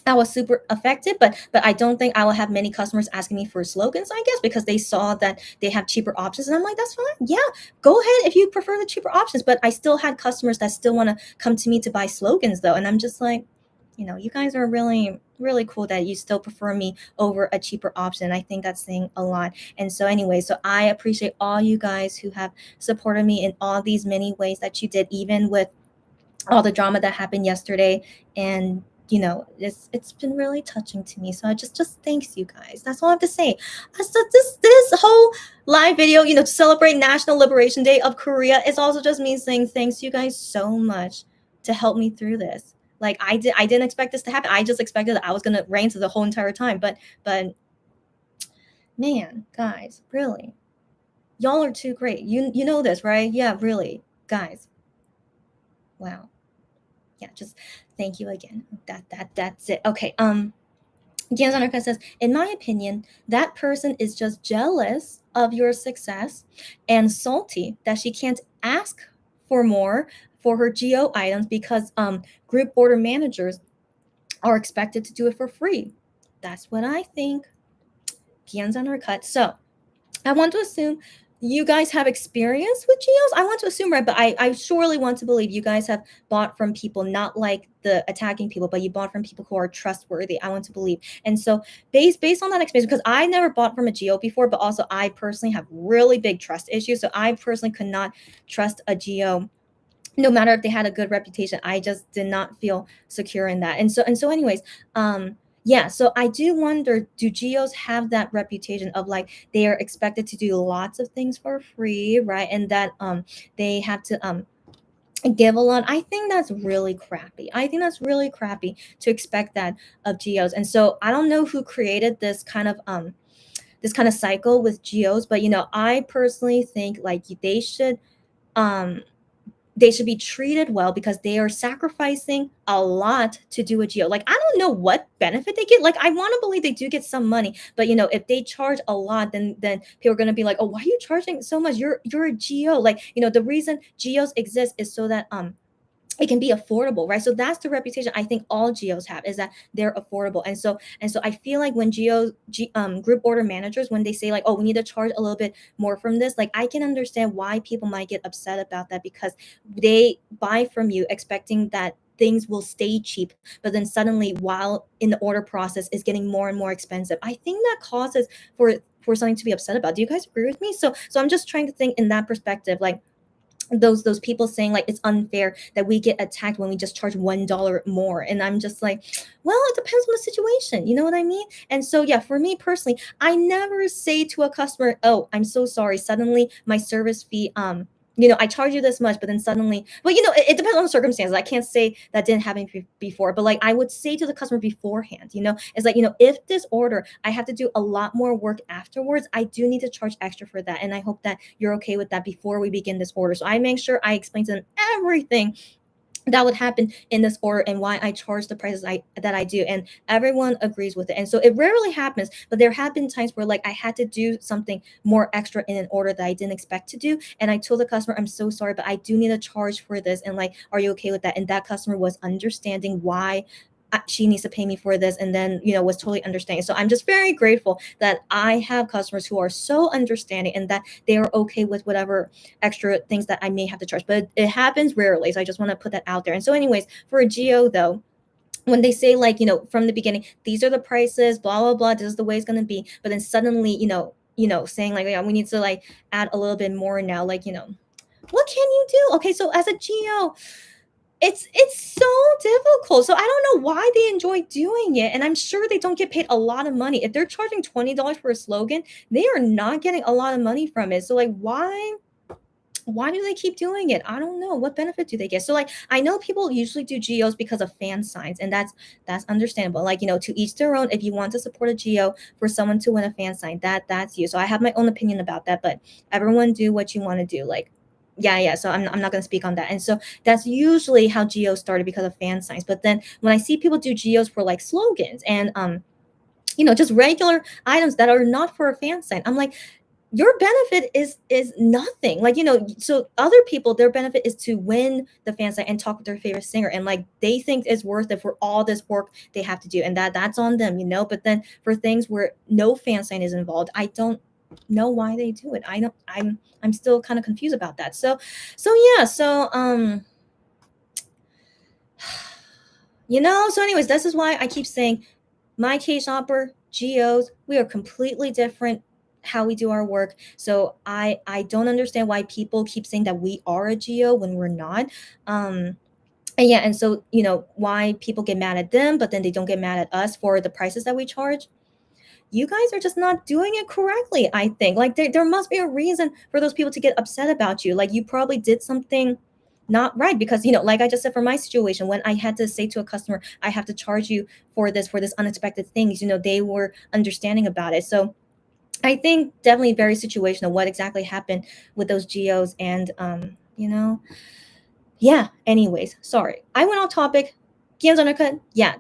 I was super affected, but I don't think I will have many customers asking me for slogans, I guess, because they saw that they have cheaper options. And I'm like, that's fine. Yeah, go ahead if you prefer the cheaper options. But I still had customers that still want to come to me to buy slogans though. And I'm just like, you guys are really, really cool that you still prefer me over a cheaper option. I think that's saying a lot. And so, anyway, so I appreciate all you guys who have supported me in all these many ways that you did, even with all the drama that happened yesterday. And it's been really touching to me. So I just thanks you guys. That's all I have to say. So this whole live video, to celebrate National Liberation Day of Korea, is also just me saying thanks you guys so much to help me through this. Like I didn't expect this to happen. I just expected that I was gonna reign through the whole entire time. But man, guys, really, y'all are too great. You know this, right? Yeah, really, guys. Wow. Yeah, just thank you again. That's it. Okay. Janice Undercut says, in my opinion, that person is just jealous of your success and salty that she can't ask for more for her geo items because group order managers are expected to do it for free. That's what I think. Janice Undercut. So I want to assume you guys have experience with geos. I want to assume, right? But I surely want to believe you guys have bought from people, not like the attacking people, but you bought from people who are trustworthy. I want to believe. And so based on that experience, because I never bought from a geo before, but also I personally have really big trust issues. So I personally could not trust a geo no matter if they had a good reputation. I just did not feel secure in that. And so anyways, yeah, so I do wonder, do geos have that reputation of like they are expected to do lots of things for free, right? And that they have to give a lot. I think that's really crappy. I think that's really crappy to expect that of geos. And so I don't know who created this kind of cycle with geos, but I personally think like um they should be treated well because they are sacrificing a lot to do a geo. Like, I don't know what benefit they get. Like, I want to believe they do get some money, but if they charge a lot, then people are gonna be like, oh, why are you charging so much? You're a geo. Like, the reason geos exist is so that it can be affordable, right? So that's the reputation I think all geos have, is that they're affordable. And so I feel like when group order managers, when they say like, oh, we need to charge a little bit more from this, like I can understand why people might get upset about that, because they buy from you expecting that things will stay cheap, but then suddenly while in the order process is getting more and more expensive. I think that causes for something to be upset about. Do you guys agree with me? So I'm just trying to think in that perspective, like those people saying like it's unfair that we get attacked when we just charge $1 more. And I'm just like, well, it depends on the situation, you know what I mean? And so yeah, for me personally, I never say to a customer, oh, I'm so sorry, suddenly my service fee I charge you this much, but then suddenly, well, it depends on the circumstances. I can't say that didn't happen before, but like I would say to the customer beforehand, it's like, if this order, I have to do a lot more work afterwards, I do need to charge extra for that. And I hope that you're okay with that before we begin this order. So I make sure I explain to them everything that would happen in this order and why I charge the prices that I do, and everyone agrees with it. And so it rarely happens, but there have been times where like I had to do something more extra in an order that I didn't expect to do, and I told the customer, I'm so sorry, but I do need a charge for this, and like, are you okay with that? And that customer was understanding why she needs to pay me for this, and then was totally understanding. So I'm just very grateful that I have customers who are so understanding and that they are okay with whatever extra things that I may have to charge, but it happens rarely. So I just want to put that out there. And so anyways, for a geo though, when they say like, from the beginning, these are the prices, blah blah blah, this is the way it's going to be, but then suddenly saying like, yeah, we need to like add a little bit more now, like what can you do? Okay, so as a geo, it's so difficult. So I don't know why they enjoy doing it, and I'm sure they don't get paid a lot of money. If they're charging $20 for a slogan, they are not getting a lot of money from it. So like, why do they keep doing it? I don't know. What benefit do they get? So like, I know people usually do geos because of fan signs, and that's understandable. Like, to each their own. If you want to support a geo for someone to win a fan sign, that's you. So I have my own opinion about that, but everyone do what you want to do. Like, yeah. So I'm not going to speak on that. And so that's usually how geos started, because of fan signs. But then when I see people do geos for like slogans and just regular items that are not for a fan sign, I'm like, your benefit is nothing. Like, so other people, their benefit is to win the fan sign and talk with their favorite singer, and like they think it's worth it for all this work they have to do, and that's on them. But then for things where no fan sign is involved, I don't know why they do it. I'm still kind of confused about that. So yeah, So anyways, this is why I keep saying my K shopper, geos, we are completely different how we do our work. So I don't understand why people keep saying that we are a geo when we're not. And yeah, and so why people get mad at them, but then they don't get mad at us for the prices that we charge. You guys are just not doing it correctly, I think. Like there must be a reason for those people to get upset about you. Like you probably did something not right, because like I just said, for my situation, when I had to say to a customer, I have to charge you for this unexpected things, they were understanding about it. So I think definitely very situational what exactly happened with those geos. And yeah, anyways, sorry, I went off topic. Games undercut, yeah.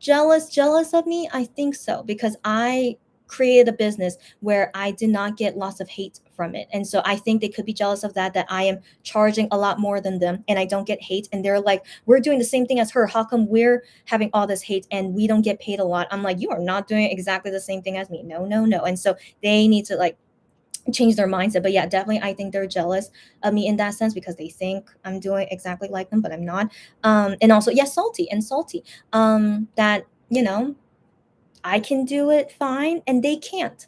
Jealous of me, I think so, because I created a business where I did not get lots of hate from it. And so I think they could be jealous of that I am charging a lot more than them and I don't get hate. And they're like, we're doing the same thing as her, how come we're having all this hate and we don't get paid a lot? I'm like, you are not doing exactly the same thing as me. No, no, no. And so they need to like change their mindset. But yeah, definitely I think they're jealous of me in that sense, because they think I'm doing exactly like them, but I'm not. And also, yes, salty that I can do it fine and they can't.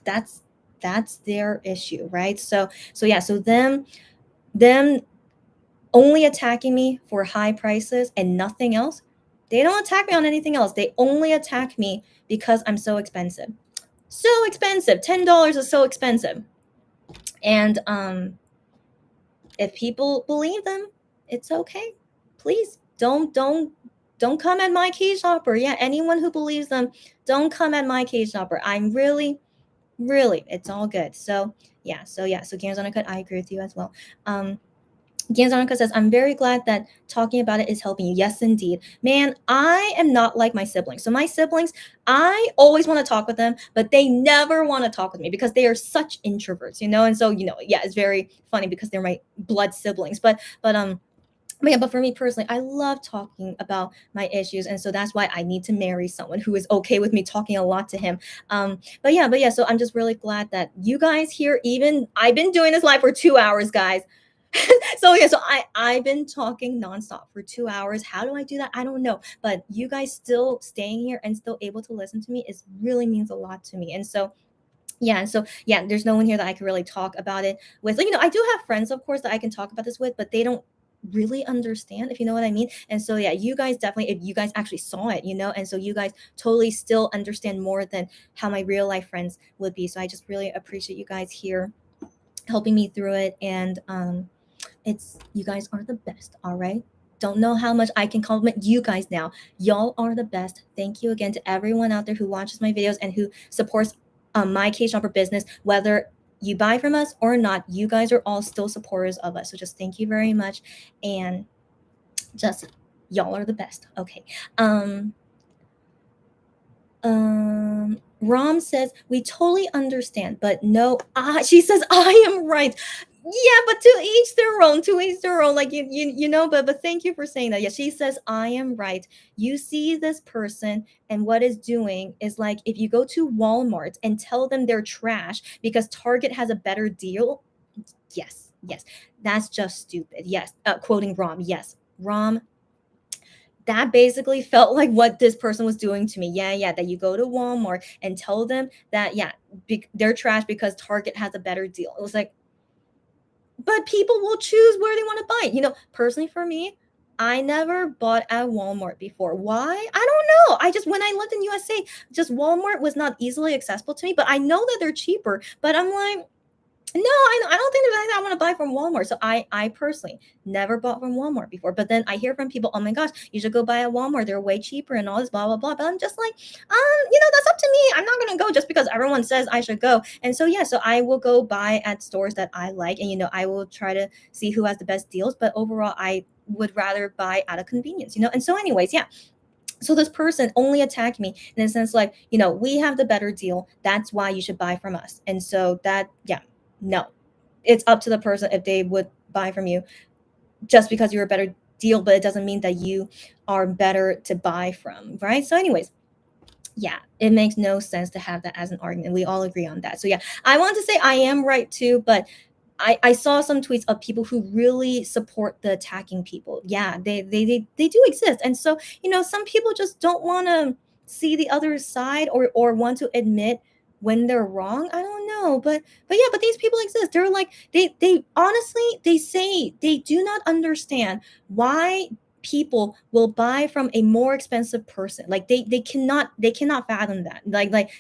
That's their issue, right? So yeah, so them only attacking me for high prices and nothing else. They don't attack me on anything else. They only attack me because I'm so expensive. So expensive. $10 is so expensive. And if people believe them, it's okay. Please don't come at my K shopper. Yeah, anyone who believes them, don't come at my K shopper. I'm really, it's all good. So yeah, so Games on a Cut, I agree with you as well. Games on says, I'm very glad that talking about it is helping you. Yes, indeed. Man, I am not like my siblings. So my siblings, I always want to talk with them, but they never want to talk with me because they are such introverts, And so, yeah, it's very funny because they're my blood siblings. But for me personally, I love talking about my issues. And so that's why I need to marry someone who is okay with me talking a lot to him. But yeah, so I'm just really glad that you guys here, even I've been doing this live for 2 hours, guys. So yeah, so I've been talking nonstop for 2 hours. How do I do that? I don't know. But you guys still staying here and still able to listen to me is really means a lot to me. And so yeah, there's no one here that I can really talk about it with. Like, I do have friends, of course, that I can talk about this with, but they don't really understand, if you know what I mean. And so yeah, you guys definitely, if you guys actually saw it, and so you guys totally still understand more than how my real life friends would be. So I just really appreciate you guys here helping me through it. And you guys are the best. All right, don't know how much I can compliment you guys now. Y'all are the best. Thank you again to everyone out there who watches my videos and who supports my K shopper business, whether you buy from us or not. You guys are all still supporters of us, so just thank you very much. And just y'all are the best. Okay. Rom says, we totally understand, but no, she says, I am right. Yeah, but to each their own, like but thank you for saying that. Yeah, she says, I am right. You see this person and what is doing is like, if you go to Walmart and tell them they're trash because Target has a better deal. Yes, that's just stupid. Yes, quoting Rom. Yes, Rom, that basically felt like what this person was doing to me. Yeah, that you go to Walmart and tell them that, yeah, they're trash because Target has a better deal. It was like, but people will choose where they want to buy. Personally for me, I never bought at Walmart before. Why? I don't know. When I lived in USA, just Walmart was not easily accessible to me, but I know that they're cheaper. But I'm like, no, I don't think there's anything I want to buy from Walmart. So I personally never bought from Walmart before. But then I hear from people, oh my gosh, you should go buy at Walmart. They're way cheaper and all this blah blah blah. But I'm just like, that's up to me. I'm not gonna go just because everyone says I should go. And so yeah, so I will go buy at stores that I like, and I will try to see who has the best deals. But overall, I would rather buy out of convenience, And so anyways, yeah. So this person only attacked me in a sense like, we have the better deal. That's why you should buy from us. And so that, yeah, no, it's up to the person if they would buy from you just because you're a better deal, but it doesn't mean that you are better to buy from, right? So anyways, yeah, it makes no sense to have that as an argument. We all agree on that. So yeah, I want to say I am right too, but I saw some tweets of people who really support the attacking people. Yeah, they do exist. And so, some people just don't want to see the other side, or want to admit when they're wrong. I don't know, but yeah, but these people exist. They're like, they honestly, they say they do not understand why people will buy from a more expensive person. Like, they cannot fathom that.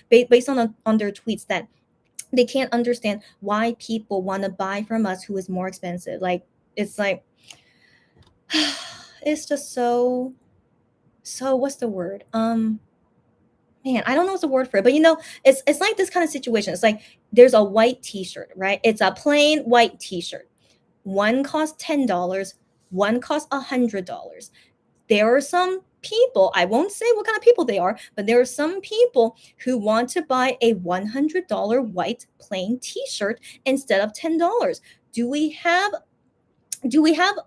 Based on their tweets, that they can't understand why people want to buy from us who is more expensive. Like, it's like, it's just so what's the word? Man, I don't know what's the word for it, but it's like this kind of situation. It's like, there's a white t-shirt, right? It's a plain white t-shirt. One costs $10, one costs $100. There are some people, I won't say what kind of people they are, but there are some people who want to buy a $100 white plain t-shirt instead of $10. Do we have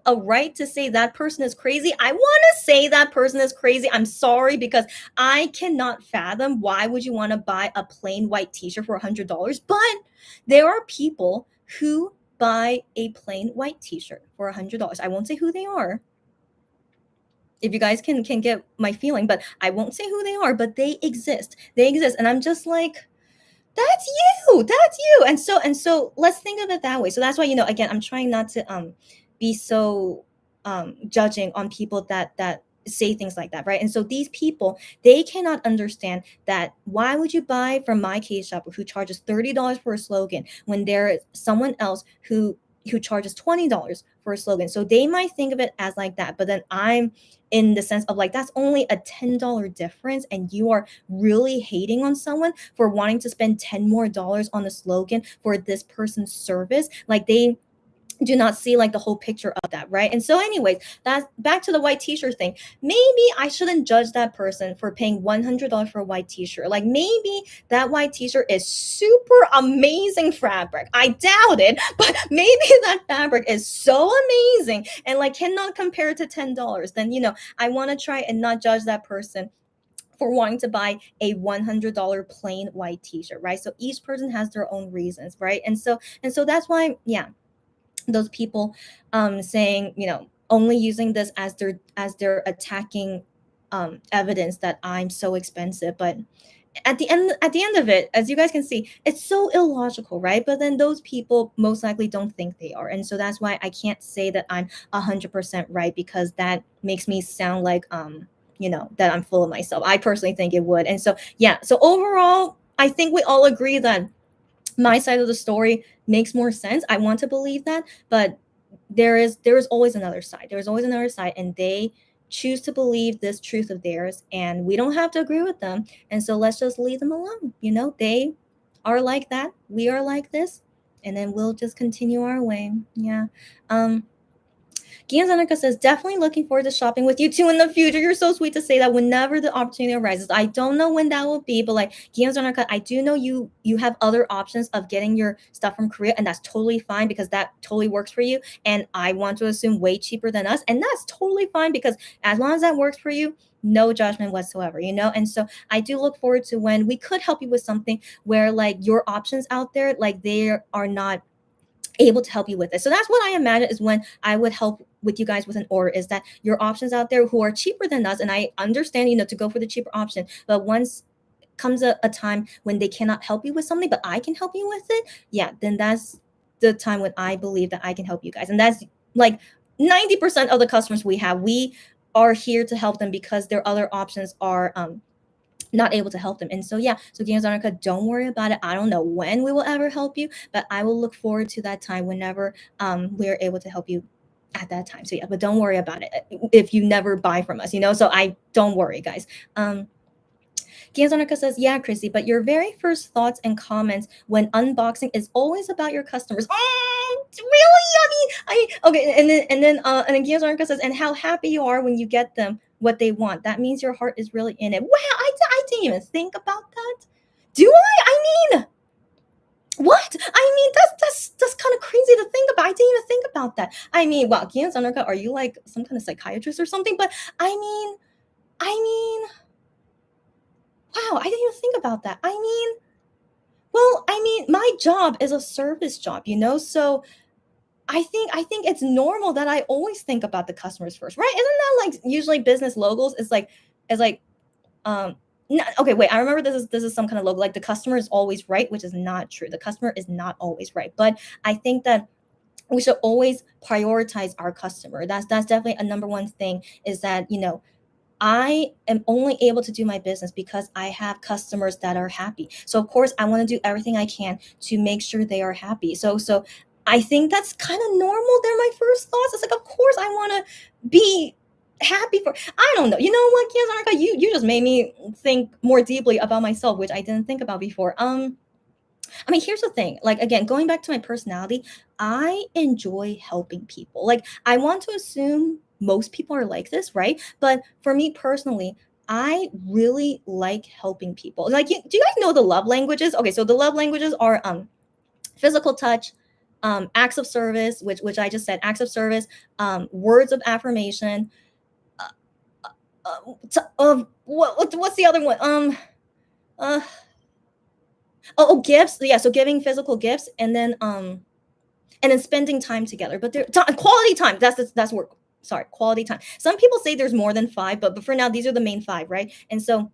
a right to say that person is crazy? I want to say that person is crazy. I'm sorry, because I cannot fathom why would you want to buy a plain white t-shirt for $100. But there are people who buy a plain white t-shirt for $100. I won't say who they are, if you guys can get my feeling, but I won't say who they are, but they exist. And I'm just like, that's you. And so let's think of it that way. So that's why, again, I'm trying not to be so judging on people that say things like that, right? And so these people, they cannot understand that. Why would you buy from my case shopper who charges $30 for a slogan when there is someone else who charges $20 for a slogan? So they might think of it as like that, but then I'm in the sense of like, that's only a $10 difference, and you are really hating on someone for wanting to spend $10 more on a slogan for this person's service. Like, they do not see like the whole picture of that, right? And so anyways, that's back to the white t-shirt thing. Maybe I shouldn't judge that person for paying $100 for a white t-shirt. Like, maybe that white t-shirt is super amazing fabric. I doubt it, but maybe that fabric is so amazing and like cannot compare to $10. Then I want to try and not judge that person for wanting to buy a $100 plain white t-shirt, right? So each person has their own reasons, right? And so that's why, yeah, those people saying, only using this as their attacking evidence that I'm so expensive. But at the end of it, as you guys can see, it's so illogical, right? But then those people most likely don't think they are. And so that's why I can't say that I'm 100% right, because that makes me sound like that I'm full of myself. I personally think it would. And so, yeah, so overall, I think we all agree that my side of the story makes more sense. I want to believe that, but there is always another side. There's always another side, and they choose to believe this truth of theirs, and we don't have to agree with them. And so let's just leave them alone. They are like that. We are like this, and then we'll just continue our way. Yeah. Gian Zanuka says, definitely looking forward to shopping with you too in the future. You're so sweet to say that whenever the opportunity arises. I don't know when that will be, but like, Gian Zanuka, I do know you have other options of getting your stuff from Korea, and that's totally fine, because that totally works for you. And I want to assume way cheaper than us, and that's totally fine, because as long as that works for you, no judgment whatsoever. And so I do look forward to when we could help you with something where like your options out there, like, they are not able to help you with it. So that's what I imagine is when I would help with you guys with an order, is that your options out there who are cheaper than us, and I understand, to go for the cheaper option, but once comes a time when they cannot help you with something, but I can help you with it, yeah, then that's the time when I believe that I can help you guys. And that's like 90% of the customers we are here to help them because their other options are not able to help them. And so, yeah, so Games Anarcha, don't worry about it. I don't know when we will ever help you, but I will look forward to that time whenever we're able to help you at that time. So yeah, but don't worry about it if you never buy from us, so I don't worry, guys. Games Anarcha says, yeah, Chrissy, but your very first thoughts and comments when unboxing is always about your customers. Really? Okay. And then Games Anarcha says, and how happy you are when you get them what they want. That means your heart is really in it. Wow, I didn't even think about that. Do I mean, what? That's kind of crazy to think about. I didn't even think about that. Wow, Games Anarcha, are you like some kind of psychiatrist or something? But I mean, wow, I didn't even think about that. My job is a service job, so I think it's normal that I always think about the customers first, right? Isn't that like usually business logos? It's like um no, okay, wait. I remember this is some kind of logo. Like the customer is always right, which is not true. The customer is not always right. But I think that we should always prioritize our customer. That's definitely a number one thing. Is that I am only able to do my business because I have customers that are happy. So of course I want to do everything I can to make sure they are happy. So I think that's kind of normal. They're my first thoughts. It's like of course I want to be happy for I don't know. You know what, Kiazaraka, you just made me think more deeply about myself, which I didn't think about before. I mean, here's the thing. Like again, going back to my personality, I enjoy helping people. Like I want to assume most people are like this, right? But for me personally, I really like helping people. Like, do you guys know the love languages? Okay, so the love languages are physical touch, acts of service, which I just said, acts of service, words of affirmation. Uh, what's the other one? Uh, gifts. Yeah, so giving physical gifts, and then spending time together. But quality time. That's work. Sorry, quality time. Some people say there's more than five, but for now, these are the main five, right? And so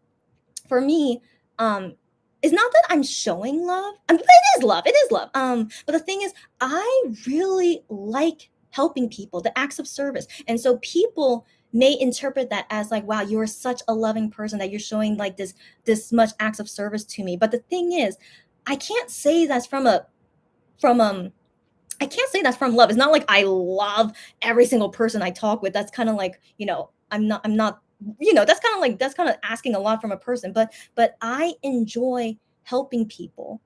for me, it's not that I'm showing love. I mean, it is love. It is love. But the thing is, I really like helping people, the acts of service, and so people may interpret that as like, wow, you're such a loving person that you're showing like this much acts of service to me. But the thing is, I can't say that's from I can't say that's from love. It's not like I love every single person I talk with. That's kind of like, I'm not, that's kind of asking a lot from a person, but I enjoy helping people.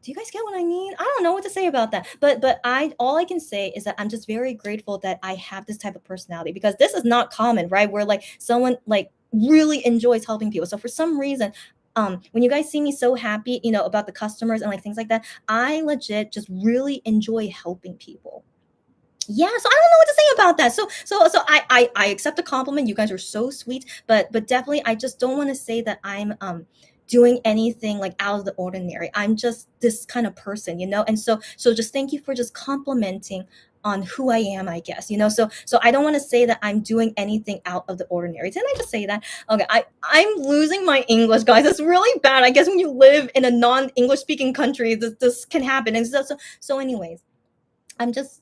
Do you guys get what I mean? I don't know what to say about that. But I all I can say is that I'm just very grateful that I have this type of personality because this is not common, right? Where like someone like really enjoys helping people. So for some reason, when you guys see me so happy, about the customers and like things like that, I legit just really enjoy helping people. Yeah, so I don't know what to say about that. So I accept the compliment. You guys are so sweet, but definitely I just don't want to say that I'm doing anything like out of the ordinary. I'm just this kind of person. And so just thank you for just complimenting on who I am, I guess. So I don't want to say that I'm doing anything out of the ordinary. Didn't I just say that? Okay, I'm losing my English, guys. It's really bad. I guess when you live in a non-English speaking country, this can happen. And so anyways, I'm just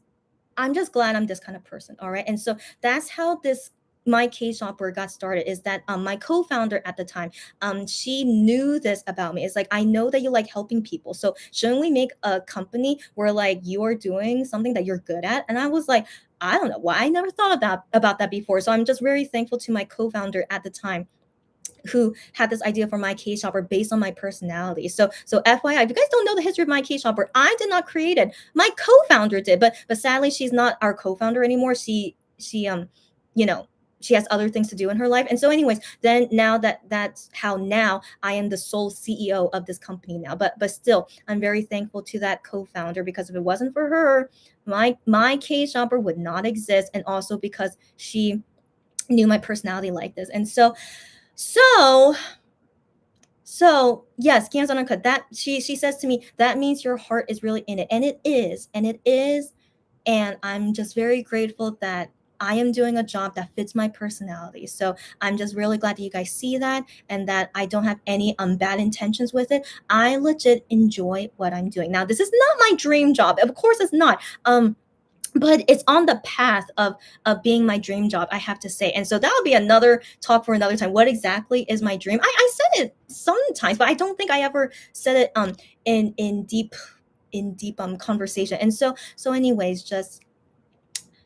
I'm just glad I'm this kind of person. All right. And so that's how this my K shopper got started is that my co-founder at the time, she knew this about me. It's like, I know that you like helping people. So shouldn't we make a company where like you are doing something that you're good at? And I was like, I don't know why I never thought about that before. So I'm just very thankful to my co-founder at the time who had this idea for my K shopper based on my personality. So FYI, if you guys don't know the history of my K shopper, I did not create it. My co-founder did, but sadly she's not our co-founder anymore. She you know, she has other things to do in her life. And so anyways, then now that's how now I am the sole CEO of this company now. But still, I'm very thankful to that co-founder because if it wasn't for her, my K shopper would not exist. And also because she knew my personality like this. And so so yes, Kian's uncut. That she says to me, that means your heart is really in it. And it is. And I'm just very grateful that I am doing a job that fits my personality. So I'm just really glad that you guys see that and that I don't have any bad intentions with it. I legit enjoy what I'm doing. Now, this is not my dream job. Of course it's not. But it's on the path of being my dream job, I have to say. And so that'll be another talk for another time. What exactly is my dream? I said it sometimes, but I don't think I ever said it in deep conversation. And so anyways, just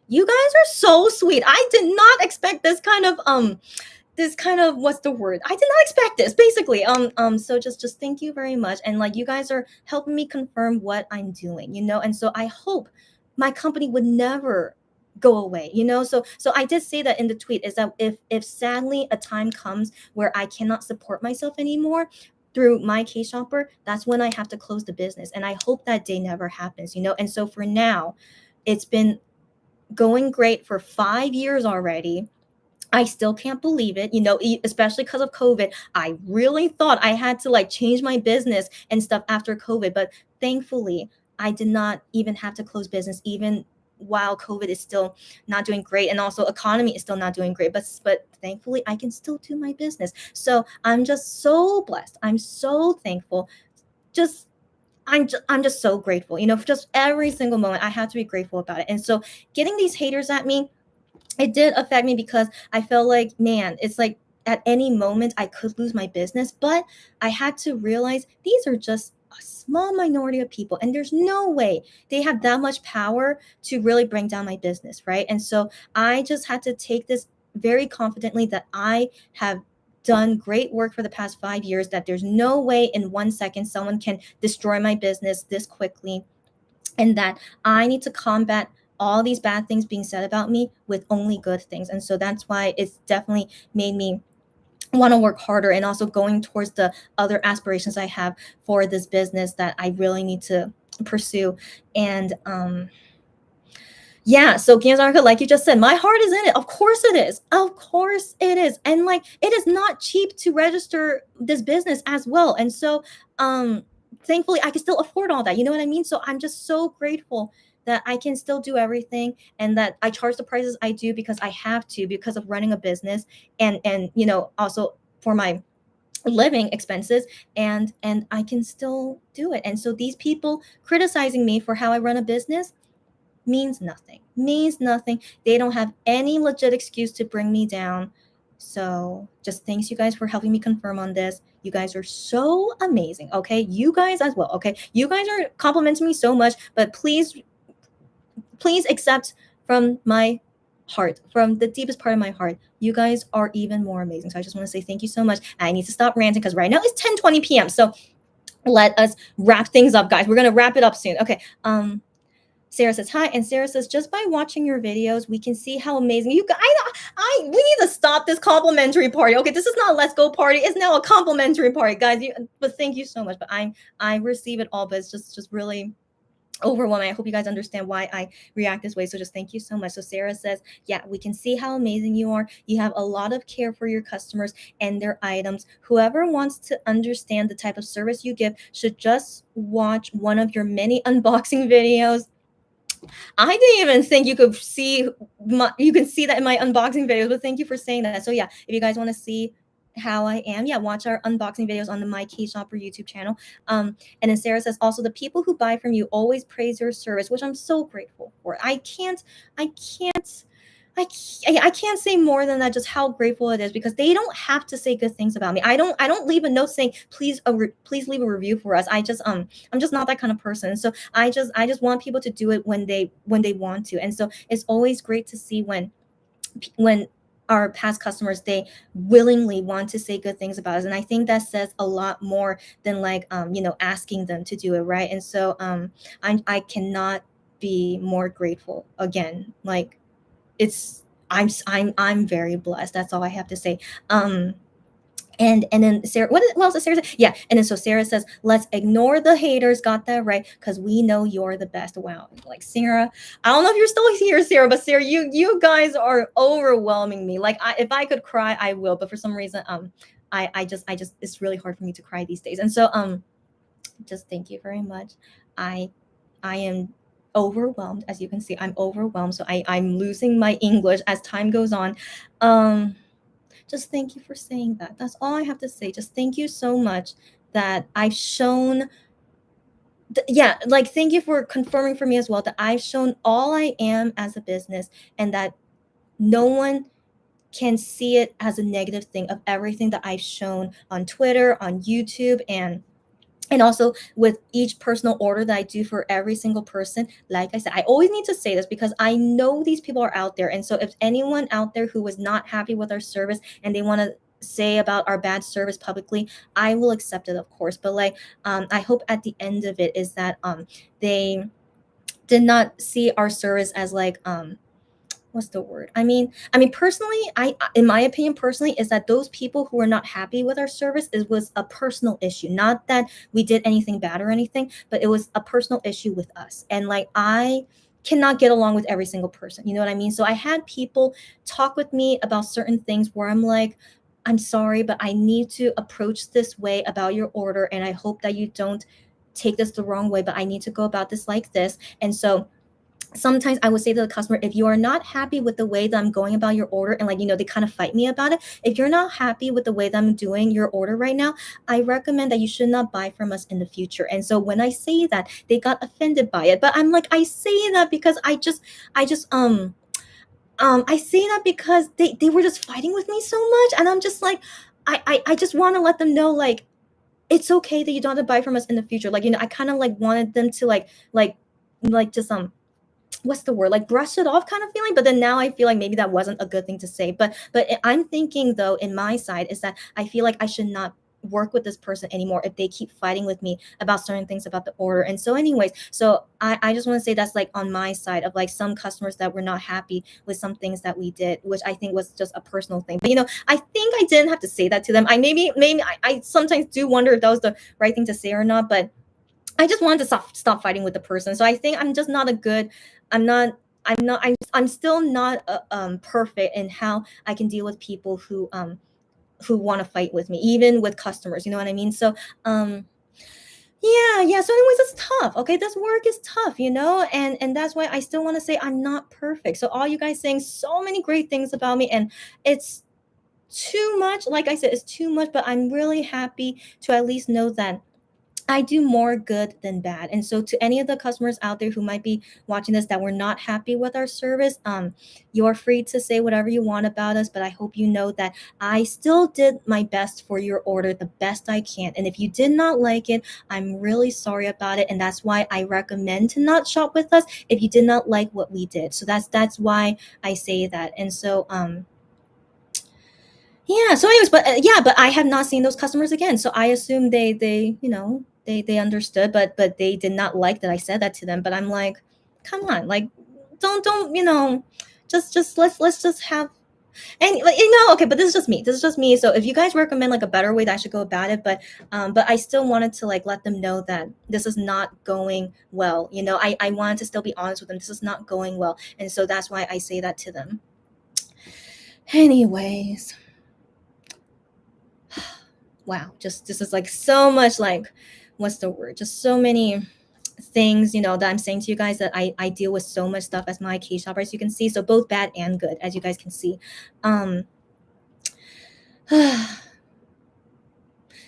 you guys are so sweet. I did not expect this kind of what's the word? I did not expect this basically. So just thank you very much. And like you guys are helping me confirm what I'm doing. And so I hope my company would never go away. So I did say that in the tweet is that if sadly a time comes where I cannot support myself anymore through my K shopper, that's when I have to close the business. And I hope that day never happens. And so for now, it's been going great for 5 years already. I still can't believe it, especially because of COVID. I really thought I had to like change my business and stuff after COVID, but thankfully, I did not even have to close business, even while COVID is still not doing great, and also economy is still not doing great. But thankfully, I can still do my business. So I'm just so blessed. I'm so thankful. Just I'm just so grateful. You know, for just every single moment, I have to be grateful about it. And so getting these haters at me, it did affect me because I felt like, man, it's like at any moment I could lose my business. But I had to realize these are just a small minority of people, and there's no way they have that much power to really bring down my business, right? And so I just had to take this very confidently, that I have done great work for the past 5 years, that there's no way in 1 second someone can destroy my business this quickly, and that I need to combat all these bad things being said about me with only good things. And so that's why it's definitely made me want to work harder, and also going towards the other aspirations I have for this business that I really need to pursue. And yeah, so Gyanzarka, like you just said, my heart is in it. Of course it is. Of course it is. And like it is not cheap to register this business as well. And so thankfully I can still afford all that. You know what I mean? So I'm just so grateful that I can still do everything, and that I charge the prices I do because I have to, because of running a business, and you know, also for my living expenses, and I can still do it. And so these people criticizing me for how I run a business means nothing. They don't have any legit excuse to bring me down. So just thanks you guys for helping me confirm on this. You guys are so amazing. Okay, you guys as well. Okay, you guys are complimenting me so much, but please accept from my heart, from the deepest part of my heart, you guys are even more amazing. So I just want to say thank you so much. I need to stop ranting because right now it's 10:20 p.m. So let us wrap things up, guys. We're gonna wrap it up soon. Okay. Sarah says hi, and Sarah says, just by watching your videos, we can see how amazing you guys. We need to stop this complimentary party. Okay, this is not a let's go party. It's now a complimentary party, guys. But thank you so much. But I receive it all, but it's just really overwhelming. I hope you guys understand why I react this way. So just thank you so much. So Sarah says, yeah, we can see how amazing you are. You have a lot of care for your customers and their items. Whoever wants to understand the type of service you give should just watch one of your many unboxing videos. I didn't even think you could see you can see that in my unboxing videos, but thank you for saying that. So yeah, if you guys want to see how I am, yeah, watch our unboxing videos on the My Key Shopper YouTube channel. And then Sarah says, also the people who buy from you always praise your service, which I'm so grateful for. I can't I can't say more than that, just how grateful it is, because they don't have to say good things about me. I don't leave a note saying please leave a review for us. I'm just not that kind of person. So I just want people to do it when they want to. And so it's always great to see when our past customers, they willingly want to say good things about us. And I think that says a lot more than like asking them to do it, right? And so I cannot be more grateful. Again, like it's I'm very blessed. That's all I have to say. And then Sarah, what else does Sarah say? Yeah, and then so Sarah says, let's ignore the haters. Got that right, because we know you're the best. Wow, like Sarah, I don't know if you're still here, Sarah, but Sarah, you guys are overwhelming me. Like if I could cry, I will, but for some reason, I just it's really hard for me to cry these days. And so just thank you very much. I am overwhelmed. As you can see, I'm overwhelmed. So I'm losing my English as time goes on. Just thank you for saying that. That's all I have to say. Just thank you so much that I've shown. Yeah, like thank you for confirming for me as well that I've shown all I am as a business, and that no one can see it as a negative thing of everything that I've shown on Twitter, on YouTube, and also with each personal order that I do for every single person. Like I said, I always need to say this because I know these people are out there. And so if anyone out there who was not happy with our service and they want to say about our bad service publicly, I will accept it, of course. But like I hope at the end of it is that they did not see our service as like what's the word? I mean, personally, in my opinion, personally, is that those people who are not happy with our service, it was a personal issue. Not that we did anything bad or anything, but it was a personal issue with us. And like, I cannot get along with every single person. You know what I mean? So I had people talk with me about certain things where I'm like, I'm sorry, but I need to approach this way about your order, and I hope that you don't take this the wrong way, but I need to go about this like this. And so sometimes I would say to the customer, if you are not happy with the way that I'm going about your order, and like, they kind of fight me about it. If you're not happy with the way that I'm doing your order right now, I recommend that you should not buy from us in the future. And so when I say that, they got offended by it. But I'm like, I say that because I say that because they were just fighting with me so much. And I'm just like, I just want to let them know, like, it's okay that you don't have to buy from us in the future. Like, I kind of like wanted them to like just what's the word, like brush it off kind of feeling. But then now I feel like maybe that wasn't a good thing to say. But I'm thinking though, in my side, is that I feel like I should not work with this person anymore if they keep fighting with me about certain things about the order. And so anyways, so I just want to say that's like on my side of like some customers that were not happy with some things that we did, which I think was just a personal thing. But I think I didn't have to say that to them. I sometimes do wonder if that was the right thing to say or not, but I just wanted to stop fighting with the person. So I think I'm just not a good. I'm still not perfect in how I can deal with people who want to fight with me, even with customers. You know what I mean? So yeah. So anyways, it's tough. Okay, this work is tough, and that's why I still want to say I'm not perfect. So all you guys saying so many great things about me, and it's too much. Like I said, it's too much. But I'm really happy to at least know that I do more good than bad. And so to any of the customers out there who might be watching this that were not happy with our service, you're free to say whatever you want about us, but I hope you know that I still did my best for your order, the best I can. And if you did not like it, I'm really sorry about it. And that's why I recommend to not shop with us if you did not like what we did. So that's why I say that. And so yeah, so anyways, but I have not seen those customers again. So I assume they understood, but they did not like that I said that to them. But I'm like, come on, like, don't just let's just have. And like, okay, but this is just me. This is just me. So if you guys recommend like a better way that I should go about it, but I still wanted to like let them know that this is not going well. I wanted to still be honest with them. This is not going well, and so that's why I say that to them. Anyways, wow, just this is like so much, like, what's the word, just so many things that I'm saying to you guys, that I deal with so much stuff as my case shopper, as you can see, so both bad and good, as you guys can see.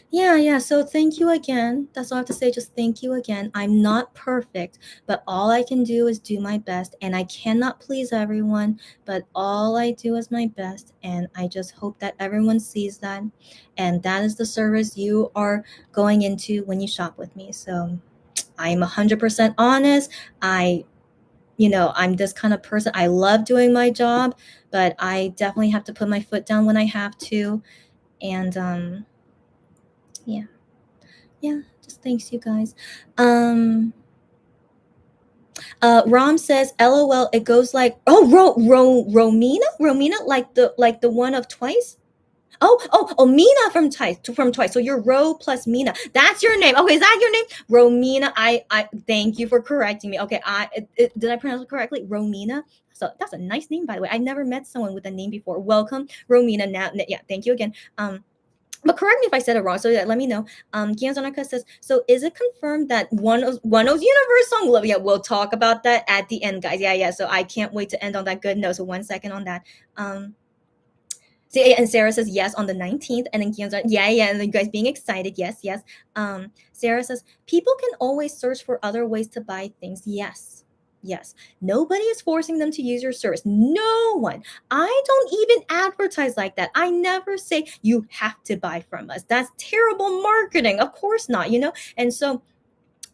Yeah, so thank you again. That's all I have to say. Just thank you again. I'm not perfect, but all I can do is do my best, and I cannot please everyone, but all I do is my best, and I just hope that everyone sees that, and that is the service you are going into when you shop with me. So I'm 100% honest. I'm this kind of person. I love doing my job, but I definitely have to put my foot down when I have to. And yeah, just thanks, you guys. Rom says, LOL, it goes like, oh, Romina, like the one of Twice. Oh, Mina from Twice. So you're Ro plus Mina. That's your name. Okay, is that your name? Romina. I thank you for correcting me. Okay, did I pronounce it correctly? Romina. So that's a nice name, by the way. I've never met someone with a name before. Welcome, Romina. Now, yeah, thank you again. But correct me if I said it wrong. So yeah, let me know. Gianzonaka says, so is it confirmed that One's Universe song? Well, yeah, we'll talk about that at the end, guys. Yeah. So I can't wait to end on that good note. So 1 second on that. See, and Sarah says yes on the 19th, and then Gianzon, yeah, and you guys being excited, yes. Sarah says, people can always search for other ways to buy things. Yes. Nobody is forcing them to use your service. No one. I don't even advertise like that. I never say you have to buy from us. That's terrible marketing. Of course not, And so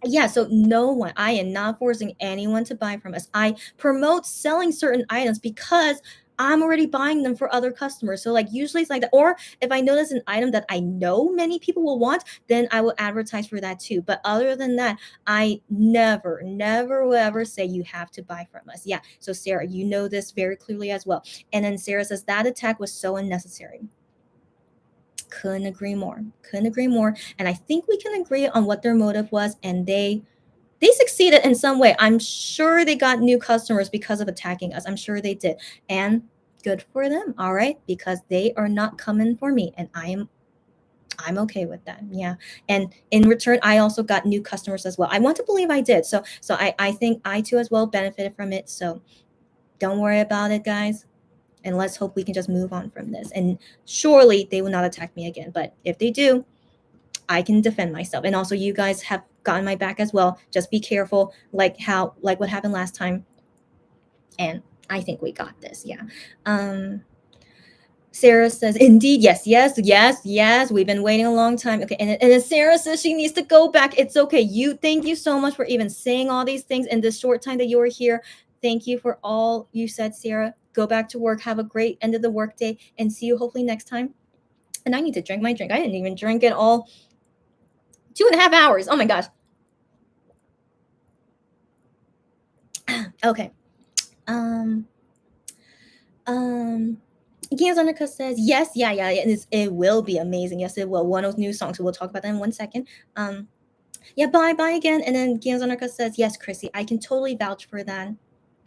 yeah, so no one, I am not forcing anyone to buy from us. I promote selling certain items because I'm already buying them for other customers. So like usually it's like that. Or if I notice an item that I know many people will want, then I will advertise for that too. But other than that, I never will ever say you have to buy from us. Yeah. So Sarah, you know this very clearly as well. And then Sarah says that attack was so unnecessary. Couldn't agree more. And I think we can agree on what their motive was, and they succeeded in some way. I'm sure they got new customers because of attacking us. I'm sure they did. And good for them, all right? Because they are not coming for me, and I I'm okay with that. Yeah. And in return, I also got new customers as well. I want to believe I did. So I think I too as well benefited from it. So don't worry about it, guys. And let's hope we can just move on from this. And surely they will not attack me again. But if they do, I can defend myself. And also you guys have gotten my back as well. Just be careful, like what happened last time. And I think we got this. Yeah. Sarah says, indeed, yes, yes, yes, yes. We've been waiting a long time. Okay. And then Sarah says she needs to go back. It's okay. Thank you so much for even saying all these things in this short time that you were here. Thank you for all you said, Sarah. Go back to work. Have a great end of the workday and see you hopefully next time. And I need to drink my drink. I didn't even drink it all 2.5 hours. Oh my gosh. Okay. Gian's Undercut says, yes, yeah, it will be amazing. Yes, it will. One of those new songs. So we'll talk about that in 1 second. Yeah, bye again. And then Gian's Undercut says, yes, Chrissy, I can totally vouch for that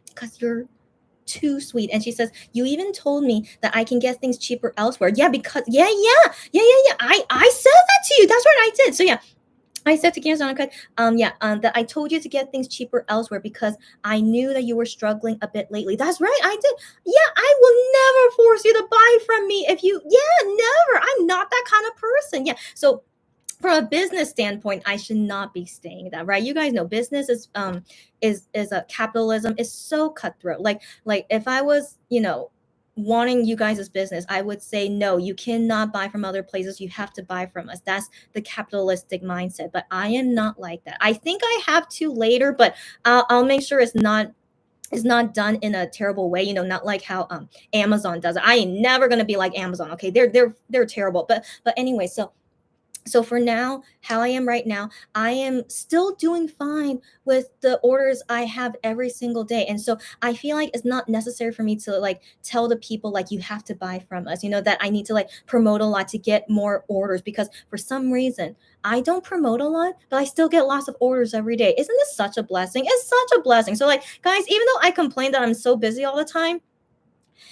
because you're too sweet. And she says, you even told me that I can get things cheaper elsewhere. Yeah, because yeah. I said that to you. That's what I did. So yeah, I said to Games Uncut, that I told you to get things cheaper elsewhere because I knew that you were struggling a bit lately. That's right, I did. Yeah, I will never force you to buy from me if you. Yeah, never. I'm not that kind of person. Yeah, so from a business standpoint, I should not be saying that, right? You guys know business is a capitalism is so cutthroat. Like if I was, wanting you guys' business, I would say no, you cannot buy from other places. You have to buy from us. That's the capitalistic mindset. But I am not like that. I think I have to later, but I'll make sure it's not done in a terrible way, not like how Amazon does it. I ain't never gonna be like Amazon. Okay, they're terrible. But anyway, so for now, how I am right now, I am still doing fine with the orders I have every single day. And so I feel like it's not necessary for me to like tell the people like you have to buy from us, that I need to like promote a lot to get more orders because for some reason I don't promote a lot, but I still get lots of orders every day. Isn't this such a blessing? It's such a blessing. So like guys, even though I complain that I'm so busy all the time,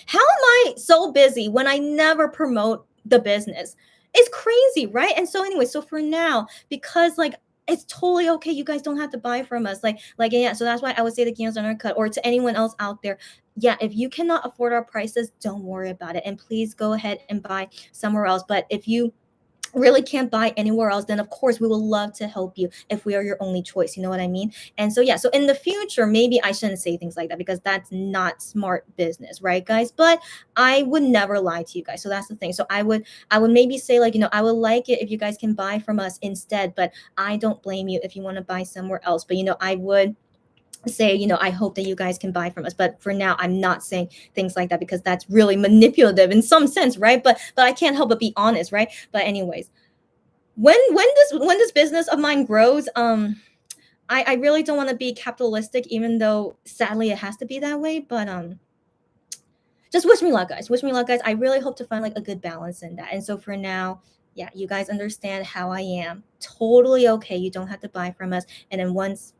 how am I so busy when I never promote the business? It's crazy, right? And so anyway, so for now, because like it's totally okay. You guys don't have to buy from us. Yeah. So that's why I would say the Games on our cut or to anyone else out there. Yeah, if you cannot afford our prices, don't worry about it. And please go ahead and buy somewhere else. But if you really can't buy anywhere else, then of course we will love to help you if we are your only choice. You know what I mean? And so yeah, so in the future, maybe I shouldn't say things like that because that's not smart business, right, guys? But I would never lie to you guys. So that's the thing. So I would maybe say like, I would like it if you guys can buy from us instead, but I don't blame you if you want to buy somewhere else. But I would say, I hope that you guys can buy from us. But for now, I'm not saying things like that because that's really manipulative in some sense, right? But I can't help but be honest, right? But anyways, when this business of mine grows, I really don't want to be capitalistic, even though sadly it has to be that way. But just wish me luck, guys. Wish me luck, guys. I really hope to find like a good balance in that. And so for now, yeah, you guys understand how I am. Totally okay. You don't have to buy from us. And then once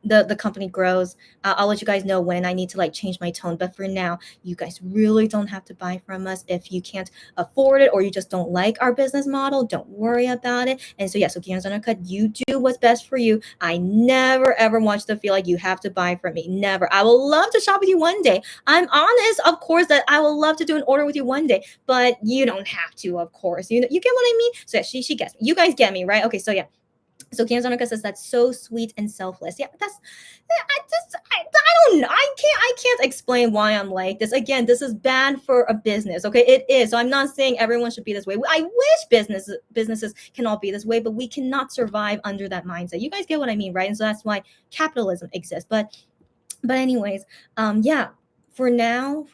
the company grows, I'll let you guys know when I need to like change my tone. But for now, you guys really don't have to buy from us if you can't afford it or you just don't like our business model. Don't worry about it. And so yeah, so Games Undercut, you do what's best for you. I never ever want you to feel like you have to buy from me. Never. I will love to shop with you one day. I'm honest, of course, that I will love to do an order with you one day, but you don't have to, of course. You get what I mean? So yeah, she gets me. You guys get me, right? Okay, so yeah. So Canzonica says that's so sweet and selfless. Yeah, I don't know. I can't explain why I'm like this. Again, this is bad for a business. Okay, it is. So I'm not saying everyone should be this way. I wish businesses can all be this way, but we cannot survive under that mindset. You guys get what I mean, right? And so that's why capitalism exists. But anyways, yeah. For now,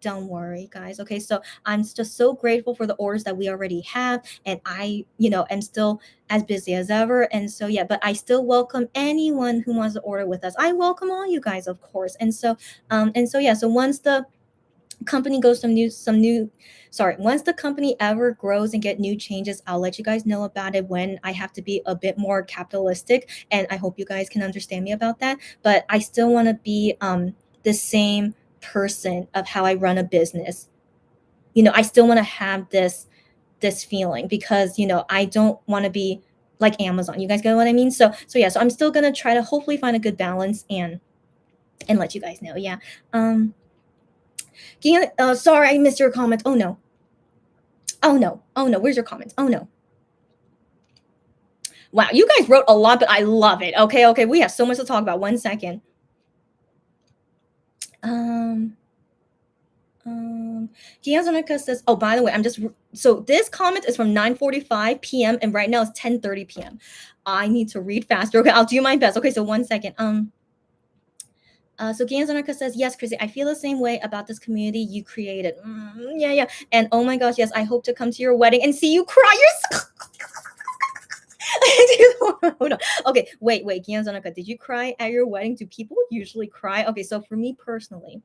don't worry, guys. Okay, so I'm just so grateful for the orders that we already have, and I, am still as busy as ever. And so yeah, but I still welcome anyone who wants to order with us. I welcome all you guys, of course. And so yeah, so once the company goes once the company ever grows and get new changes, I'll let you guys know about it when I have to be a bit more capitalistic, and I hope you guys can understand me about that. But I still want to be the same person of how I run a business. I still want to have this this feeling, because I don't want to be like Amazon. You guys get what I mean? So yeah, so I'm still gonna try to hopefully find a good balance and let you guys know. Yeah. Sorry, I missed your comment. Oh no. Oh no. Oh no. Where's your comment? Oh no. Wow, you guys wrote a lot, but I love it. Okay, we have so much to talk about. 1 second. Gianzonica says, oh, by the way, so this comment is from 9:45 p.m. and right now it's 10:30 p.m. I need to read faster. Okay, I'll do my best. Okay, so 1 second. So Gianzonica says, yes, Chrissy, I feel the same way about this community you created. Yeah. And oh my gosh, yes, I hope to come to your wedding and see you cry. You're so Hold on. Okay, wait, Gianzonica, did you cry at your wedding? Do people usually cry? Okay, so for me personally,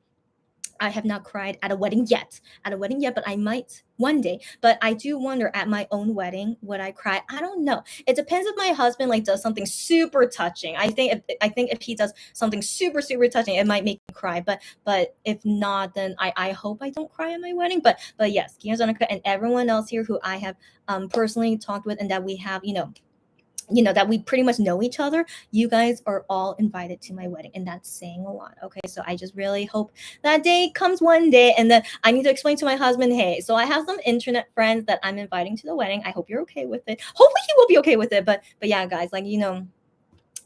I have not cried at a wedding yet, but I might one day. But I do wonder, at my own wedding, would I cry? I don't know. It depends if my husband does something super touching. I think if he does something super touching, it might make me cry. But if not, then I hope I don't cry at my wedding. But yes, Gianzonica and everyone else here who I have personally talked with, and that we have that we pretty much know each other, you guys are all invited to my wedding, and that's saying a lot. Okay, so I just really hope that day comes one day, and then I need to explain to my husband, hey, so I have some internet friends that I'm inviting to the wedding. I hope you're okay with it. Hopefully he will be okay with it. But yeah, guys, I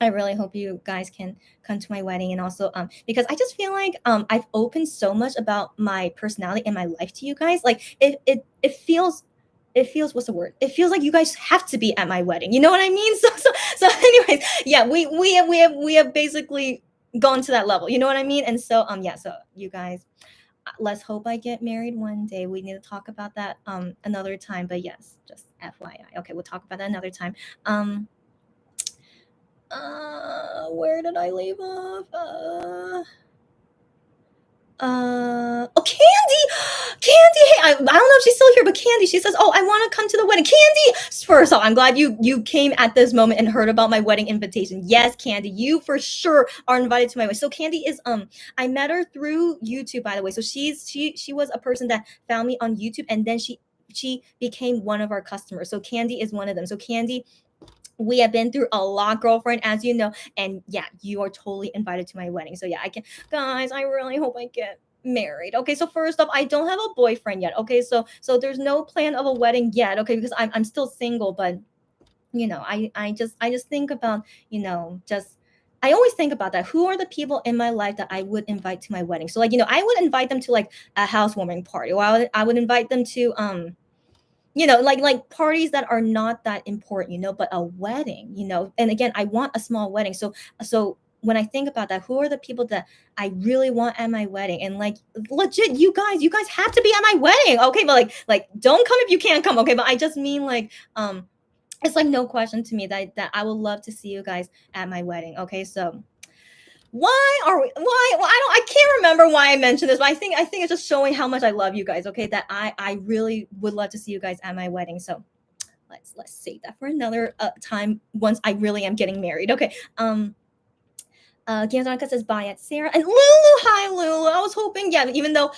really hope you guys can come to my wedding. And also because I just feel like I've opened so much about my personality and my life to you guys. It feels, what's the word? It feels like you guys have to be at my wedding. You know what I mean? So anyways, yeah, we have basically gone to that level. You know what I mean? And so yeah, so you guys, let's hope I get married one day. We need to talk about that another time. But yes, just FYI. Okay, we'll talk about that another time. Where did I leave off? Candy, hey, I don't know if she's still here, but Candy, she says, oh, I want to come to the wedding. Candy, first off, I'm glad you came at this moment and heard about my wedding invitation. Yes, Candy, you for sure are invited to my wedding. So Candy is I met her through YouTube, by the way. So she was a person that found me on YouTube, and then she became one of our customers. So Candy is one of them. So Candy, we have been through a lot, girlfriend, as you know, and yeah, you are totally invited to my wedding. So yeah, guys, I really hope I get married. Okay, so first off, I don't have a boyfriend yet. Okay, so there's no plan of a wedding yet. Okay, because I'm still single. But I just think about I always think about that. Who are the people in my life that I would invite to my wedding? So I would invite them to a housewarming party, or I would invite them to like parties that are not that important, but a wedding, and again, I want a small wedding. So when I think about that, who are the people that I really want at my wedding? And legit, you guys have to be at my wedding. Okay, but don't come if you can't come. Okay, but I just mean it's no question to me that I would love to see you guys at my wedding. Okay, so why well, I can't remember why I mentioned this, but I think it's just showing how much I love you guys. Okay, that I really would love to see you guys at my wedding. So let's save that for another time once I really am getting married. Okay. Gianzonica says bye at Sarah and Lulu. Hi, Lulu. I was hoping, yeah, even though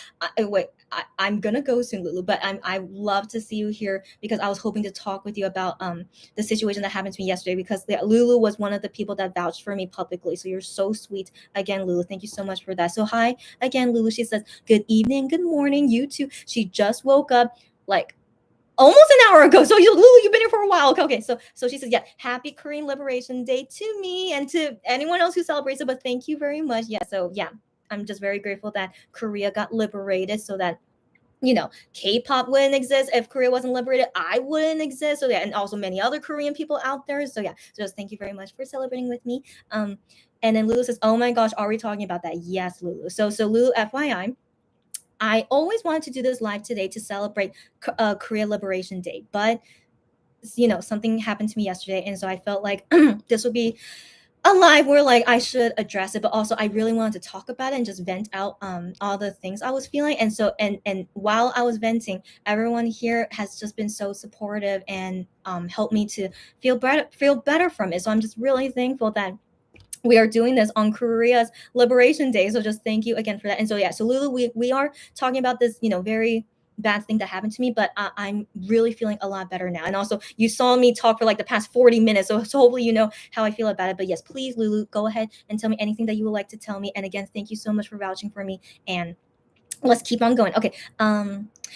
I'm gonna go soon, Lulu, but I love to see you here because I was hoping to talk with you about the situation that happened to me yesterday, because Lulu was one of the people that vouched for me publicly. So you're so sweet. Again, Lulu, thank you so much for that. So hi again, Lulu. She says good evening, good morning, you too. She just woke up almost an hour ago. So Lulu, you've been here for a while. Okay. So she says, yeah, happy Korean Liberation Day to me and to anyone else who celebrates it. But thank you very much. Yeah. So yeah, I'm just very grateful that Korea got liberated, so that K-pop wouldn't exist. If Korea wasn't liberated, I wouldn't exist. So yeah, and also many other Korean people out there. So yeah, so just thank you very much for celebrating with me. And then Lulu says, oh my gosh, are we talking about that? Yes, Lulu. So Lulu, FYI, I always wanted to do this live today to celebrate Korea Liberation Day, but something happened to me yesterday, and so I felt like this would be a live where I should address it, but also I really wanted to talk about it and just vent out all the things I was feeling. And so and while I was venting, everyone here has just been so supportive and helped me to feel better from it. So I'm just really thankful that we are doing this on Korea's Liberation Day. So just thank you again for that. And so yeah, so Lulu, we are talking about this, very bad thing that happened to me, but I'm really feeling a lot better now. And also, you saw me talk for like the past 40 minutes, so hopefully you know how I feel about it. But yes, please, Lulu, go ahead and tell me anything that you would like to tell me. And again, thank you so much for vouching for me. And let's keep on going. Okay.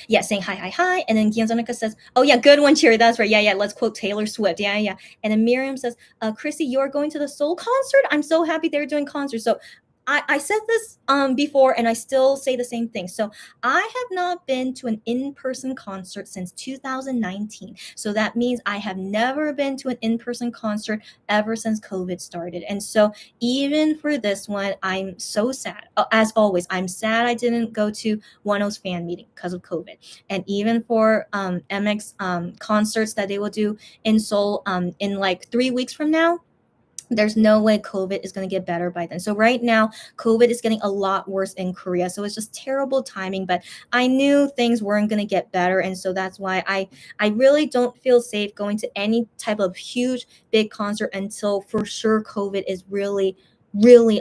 Yeah, saying hi, hi, hi. And then Gianzonica says, oh yeah, good one, Cherry. That's right. Yeah, yeah. Let's quote Taylor Swift. Yeah, yeah. And then Miriam says, Chrissy, you're going to the Soul concert? I'm so happy they're doing concerts. So I said this before and I still say the same thing. So I have not been to an in-person concert since 2019. So that means I have never been to an in-person concert ever since COVID started. And so even for this one, I'm so sad. As always, I'm sad I didn't go to Oneo's fan meeting because of COVID. And even for MX concerts that they will do in Seoul in like 3 weeks from now, there's no way COVID is going to get better by then. So right now, COVID is getting a lot worse in Korea. So it's just terrible timing, but I knew things weren't going to get better. And so that's why I really don't feel safe going to any type of huge, big concert until for sure COVID is really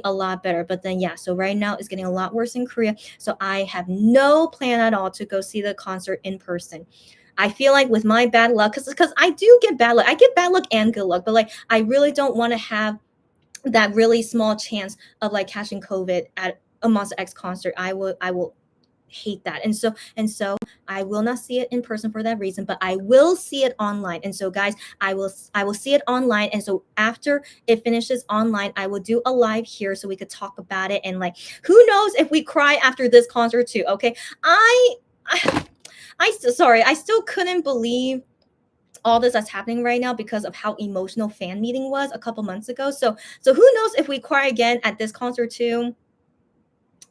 a lot better. But then yeah, so right now it's getting a lot worse in Korea. So I have no plan at all to go see the concert in person. I feel like with my bad luck, because I do get bad luck. I get bad luck and good luck, but like I really don't want to have that really small chance of like catching COVID at a Monster X concert. I will hate that. And so I will not see it in person for that reason, but I will see it online. And so guys, I will see it online. And so after it finishes online, I will do a live here so we could talk about it. And like who knows if we cry after this concert too. Okay. I I still couldn't believe all this that's happening right now because of how emotional fan meeting was a couple months ago. So who knows if we cry again at this concert too?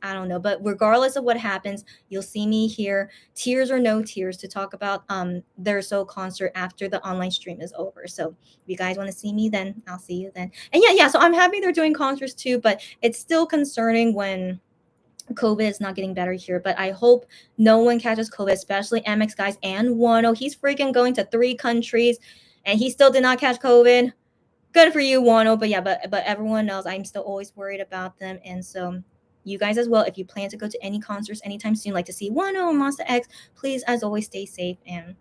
I don't know, but regardless of what happens, you'll see me here, tears or no tears, to talk about their Soul concert after the online stream is over. So if you guys want to see me, then I'll see you then. And yeah, so I'm happy they're doing concerts too, but it's still concerning when COVID is not getting better here, but I hope no one catches COVID, especially MX guys and Wano. He's freaking going to 3 countries and he still did not catch COVID. Good for you, Wano. But yeah, but everyone else, I'm still always worried about them. And so you guys as well, if you plan to go to any concerts anytime soon, like to see Wano or Monster X, please as always stay safe. And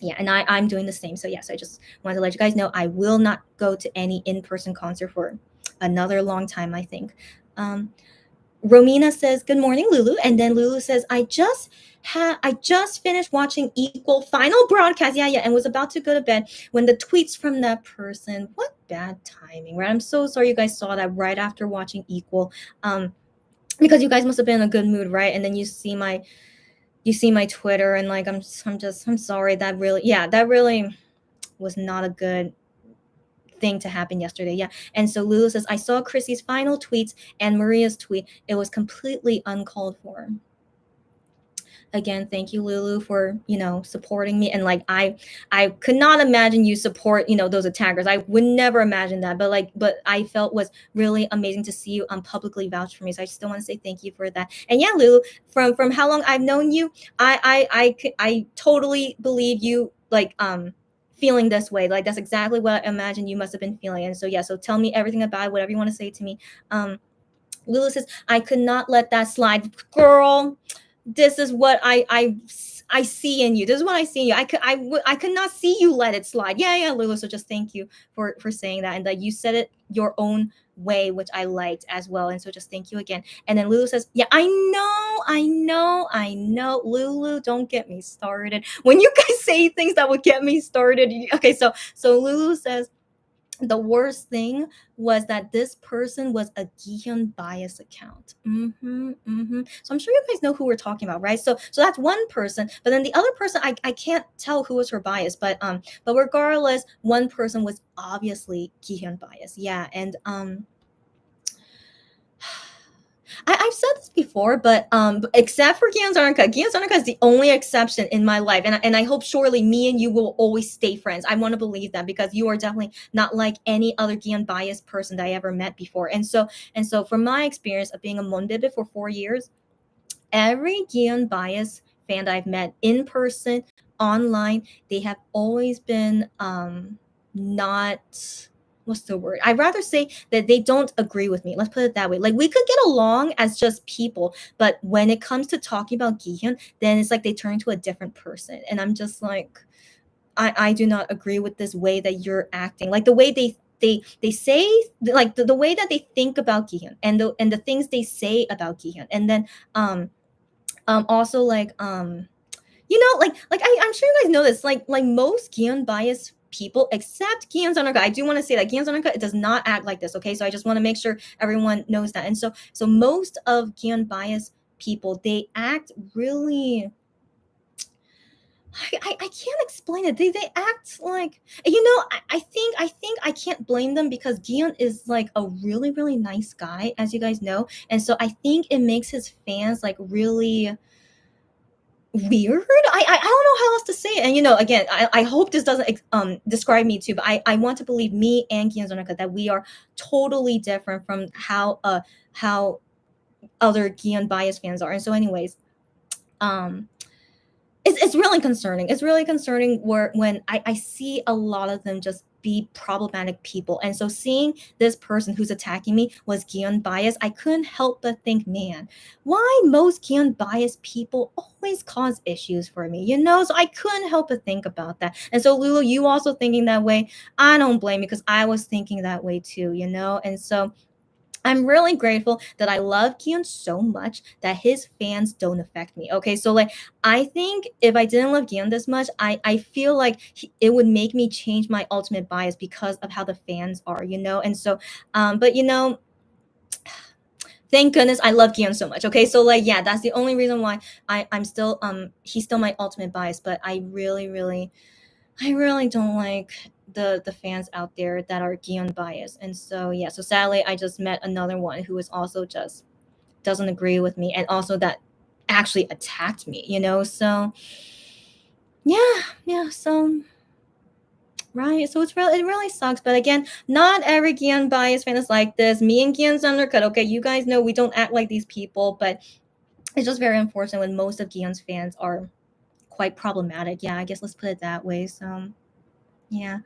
yeah, and I'm doing the same. So yes, I just wanted to let you guys know I will not go to any in-person concert for another long time, I think. Romina says, "Good morning, Lulu." And then Lulu says, I just finished watching Equal final broadcast. Yeah, and was about to go to bed when the tweets from that person. What bad timing, right? I'm so sorry you guys saw that right after watching Equal. Because you guys must have been in a good mood, right? And then you see my Twitter and like I'm sorry. That really was not a good thing to happen yesterday. Yeah. And so Lulu says, I saw Chrissy's final tweets and Maria's tweet. It was completely uncalled for. Again, thank you, Lulu, for supporting me. And like I could not imagine you support those attackers. I would never imagine that. But I felt was really amazing to see you publicly vouch for me. So I still want to say thank you for that. And yeah, Lulu, from how long I've known you, I totally believe you feeling this way. Like that's exactly what I imagine you must have been feeling. And so yeah, so tell me everything about it, whatever you want to say to me. Lulu says, I could not let that slide. Girl, this is what I see in you. This is what I see in you. I could not see you let it slide. Yeah, Lulu. So just thank you for saying that, and that you said it your own way, which I liked as well. And so just thank you again. And then Lulu says, yeah, I know. Lulu, don't get me started. When you guys say things that would get me started. Okay, so Lulu says, the worst thing was that this person was a Gihyun bias account. So I'm sure you guys know who we're talking about, right? So that's one person, but then the other person, I can't tell who was her bias, but regardless, one person was obviously Gihyun bias. Yeah, and I've said this before, but except for Gian Zarnka is the only exception in my life, and I hope surely me and you will always stay friends. I want to believe that because you are definitely not like any other Gian biased person that I ever met before. And so from my experience of being a Monbebe for 4 years, every Gian bias fan that I've met in person, online, they have always been not what's the word? I'd rather say that they don't agree with me. Let's put it that way. Like we could get along as just people, but when it comes to talking about Gihyun, then it's like they turn into a different person. And I'm just like, I do not agree with this way that you're acting. Like the way they say, like the way that they think about Gihyun, and the things they say about Gihyun. And then also like I'm sure you guys know this, like most Gion bias people, except Gion Zanarka. I do want to say that Gion Zanarka does not act like this, okay? So I just want to make sure everyone knows that. And so most of Gion bias people, they act really, I can't explain it. They act like, I think I can't blame them, because Gion is like a really, really nice guy, as you guys know. And so I think it makes his fans like really weird. I don't know how else to say it. And again, I hope this doesn't describe me too, but I want to believe me and Gian Zonaka that we are totally different from how other Gian bias fans are. And so anyways, um it's really concerning. It's really concerning when I see a lot of them just be problematic people. And so seeing this person who's attacking me was Gion bias, I couldn't help but think, man, why most Gion bias people always cause issues for me, So I couldn't help but think about that. And so Lulu, you also thinking that way, I don't blame you, because I was thinking that way too, And so I'm really grateful that I love Kion so much that his fans don't affect me. Okay, so like I think if I didn't love Kion this much, I feel like it would make me change my ultimate bias because of how the fans are, And so, but thank goodness I love Kion so much. Okay, so like yeah, that's the only reason why I'm still he's still my ultimate bias. But I really don't like the fans out there that are Gion biased. And so yeah, so sadly I just met another one who is also just doesn't agree with me, and also that actually attacked me, So yeah, so right. So it really sucks. But again, not every Gion bias fan is like this. Me and Gion's undercut. Okay, you guys know we don't act like these people, but it's just very unfortunate when most of Gion's fans are quite problematic. Yeah, I guess let's put it that way. So yeah.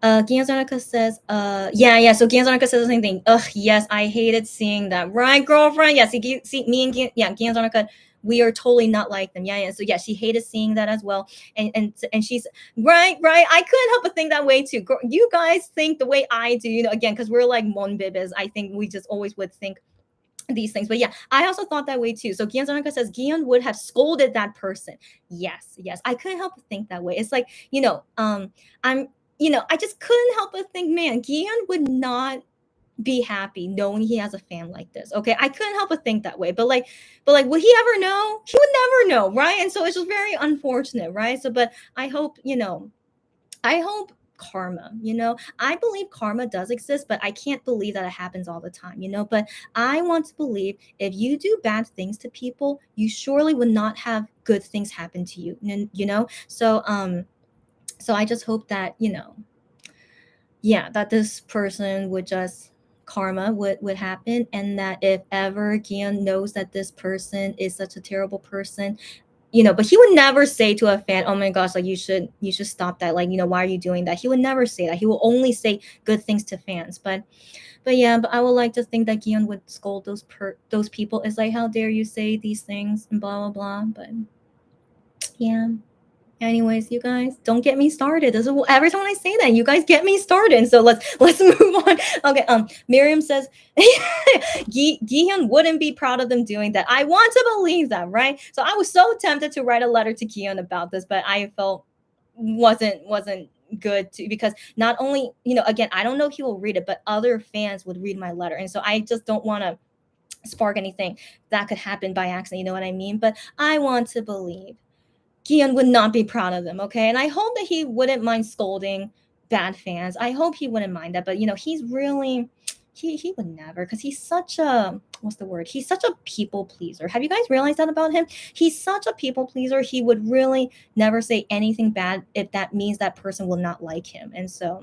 Gianzaraka says, yeah. So Gianzaraka says the same thing. Ugh, yes, I hated seeing that. Right, girlfriend? Yeah, see me and Gianzaraka, we are totally not like them. Yeah. So yeah, she hated seeing that as well. And she's right. I couldn't help but think that way too. You guys think the way I do, again, because we're like Monbibes. I think we just always would think these things. But yeah, I also thought that way too. So Gian Zanaka says Gian would have scolded that person. Yes. I couldn't help but think that way. It's like, I'm I just couldn't help but think, man, Gian would not be happy knowing he has a fan like this. Okay. I couldn't help but think that way. But like would he ever know? He would never know, right? And so it's just very unfortunate, right? So but I hope, I hope karma, I believe karma does exist, but I can't believe that it happens all the time, but I want to believe if you do bad things to people, you surely would not have good things happen to you, so I just hope that, yeah, that this person would just karma would happen, and that if ever Gian knows that this person is such a terrible person, but he would never say to a fan, oh my gosh, like you should stop that, like, why are you doing that? He would never say that. He will only say good things to fans. But yeah, but I would like to think that Gion would scold those people. It's like, how dare you say these things and blah blah blah. But yeah, anyways, you guys don't get me started. This is every time I say that, you guys get me started. So let's move on. Okay, Miriam says Gihyun wouldn't be proud of them doing that. I want to believe that, right? So I was so tempted to write a letter to Gihyun about this, but I felt wasn't good to, because not only, again, I don't know if he will read it, but other fans would read my letter. And so I just don't want to spark anything that could happen by accident, you know what I mean? But I want to believe Gian would not be proud of them, okay? And I hope that he wouldn't mind scolding bad fans. I hope he wouldn't mind that. But he's really he would never, because he's such a, what's the word? He's such a people pleaser. Have you guys realized that about him? He's such a people pleaser. He would really never say anything bad if that means that person will not like him. And so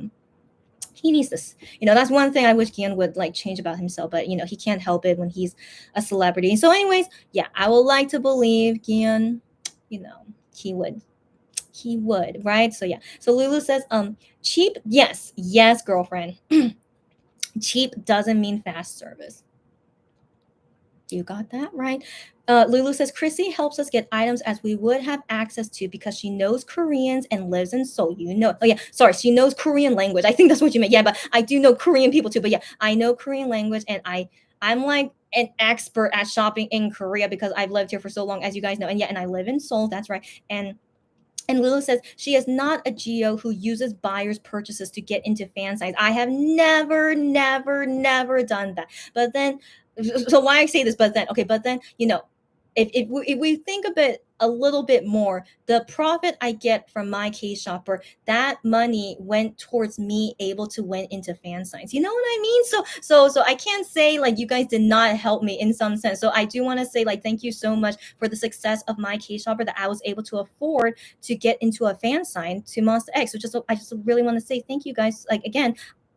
he needs this. That's one thing I wish Gian would like change about himself, but he can't help it when he's a celebrity. So anyways, yeah, I would like to believe Gian, he would, right? So yeah. So Lulu says, cheap, yes, girlfriend. Cheap doesn't mean fast service. You got that right. Lulu says Chrissy helps us get items as we would have access to because she knows Koreans and lives in Seoul. You know, oh yeah, sorry, she knows Korean language. I think that's what you meant. Yeah, but I do know Korean people too. But yeah, I know Korean language, and I'm like an expert at shopping in Korea because I've lived here for so long, as you guys know. And yeah, and I live in Seoul. That's right. And Lulu says she is not a geo who uses buyers' purchases to get into fan sites. I have never, never, never done that. But then, so why I say this? But then, okay, but then if we think of it a little bit more, the profit I get from my K shopper, that money went towards me able to win into fan signs. You know what I mean? So I can't say like you guys did not help me in some sense. So I do want to say like thank you so much for the success of my K shopper that I was able to afford to get into a fan sign to Monster X. So I just really want to say thank you guys. Like again,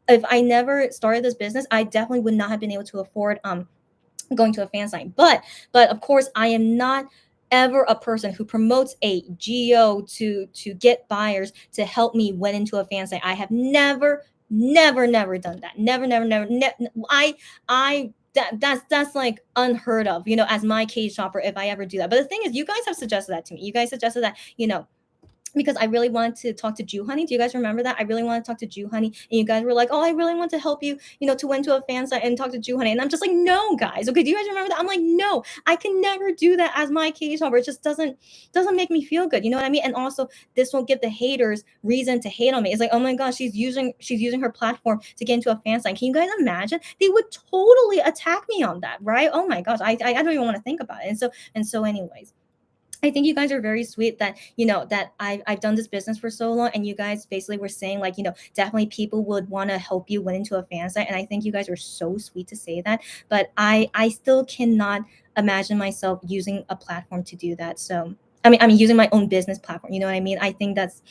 if I never started this business, I definitely would not have been able to afford going to a fan sign. But of course, I am not ever a person who promotes a geo to get buyers to help me win into a fan sign. I have never, never, never done that. Never, never, never. I that's like unheard of, as my cage shopper if I ever do that. But the thing is, you guys have suggested that to me. You guys suggested that, because I really wanted to talk to Jew Honey. Do you guys remember that? I really wanted to talk to Jew Honey, and you guys were like, "Oh, I really want to help you, to win to a fan site and talk to Jew Honey." And I'm just like, "No, guys. Okay, do you guys remember that?" I'm like, "No, I can never do that as my cage hopper. It just doesn't make me feel good. You know what I mean?" And also, this won't give the haters reason to hate on me. It's like, "Oh my gosh, she's using her platform to get into a fan site." Can you guys imagine? They would totally attack me on that, right? Oh my gosh, I don't even want to think about it. And so, anyways. I think you guys are very sweet that that I've done this business for so long, and you guys basically were saying like definitely people would want to help you win into a fan site, and I think you guys were so sweet to say that. But I still cannot imagine myself using a platform to do that. So I mean using my own business platform. You know what I mean? I think that's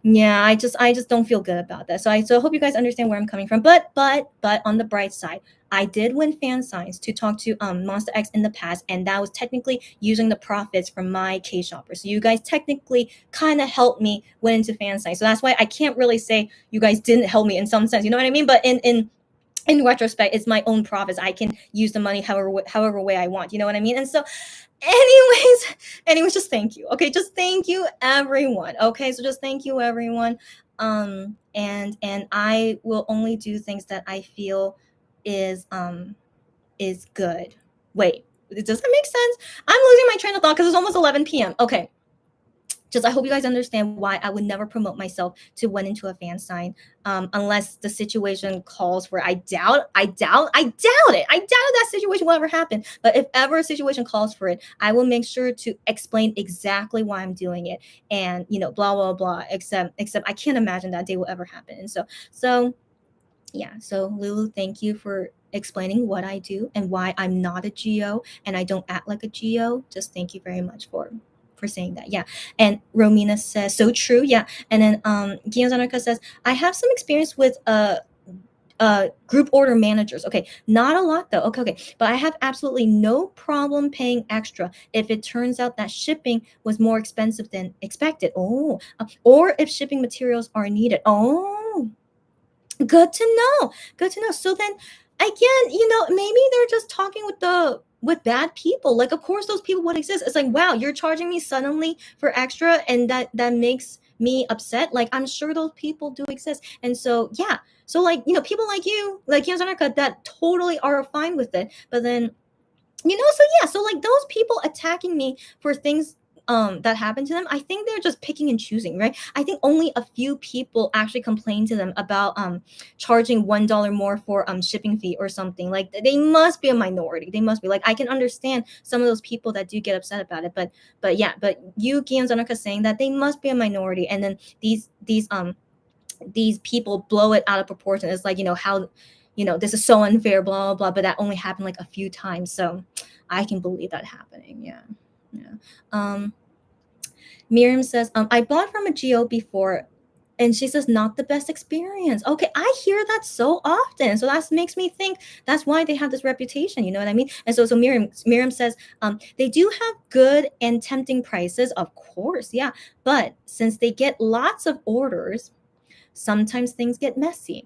yeah. I just don't feel good about that. So I hope you guys understand where I'm coming from. But on the bright side, I did win fan signs to talk to Monster X in the past, and that was technically using the profits from my K shopper. So you guys technically kind of helped me win into fan signs. So that's why I can't really say you guys didn't help me in some sense. You know what I mean? But in retrospect, it's my own profits. I can use the money however way I want. You know what I mean? And so anyways, just thank you. Okay, just thank you everyone. Okay, so just thank you everyone. And I will only do things that I feel is good. Wait, does that make sense? I'm losing my train of thought because it's almost 11 p.m. Okay. Just I hope you guys understand why I would never promote myself to win into a fan sign, unless the situation calls for. I doubt it. I doubt that situation will ever happen. But if ever a situation calls for it, I will make sure to explain exactly why I'm doing it, and blah blah blah. Except I can't imagine that day will ever happen. And so yeah. So Lulu, thank you for explaining what I do and why I'm not a geo and I don't act like a geo. Just thank you very much for saying that. Yeah. And Romina says, so true. Yeah. And then Guillaume Zanarka says, I have some experience with group order managers. Okay, not a lot though. Okay, but I have absolutely no problem paying extra if it turns out that shipping was more expensive than expected. Oh, or if shipping materials are needed. Oh, good to know. Good to know. So then again, maybe they're just talking with bad people. Like, of course, those people would exist. It's like, wow, you're charging me suddenly for extra, and that makes me upset. Like, I'm sure those people do exist. And so, yeah. So, like, people like you, like Yanzanaka, that totally are fine with it. But then, so yeah, so like those people attacking me for things that happened to them, I think they're just picking and choosing, right? I think only a few people actually complain to them about charging $1 more for shipping fee or something. Like they must be a minority. They must be. Like I can understand some of those people that do get upset about it, but yeah, but you and Zanaka saying that they must be a minority, and then these people blow it out of proportion. It's like, how this is so unfair, blah blah blah, but that only happened like a few times. So I can believe that happening. Yeah. Miriam says, I bought from a geo before, and she says not the best experience. Okay, I hear that so often, so that makes me think that's why they have this reputation. You know what I mean? And so Miriam says, they do have good and tempting prices, of course, yeah, but since they get lots of orders, sometimes things get messy.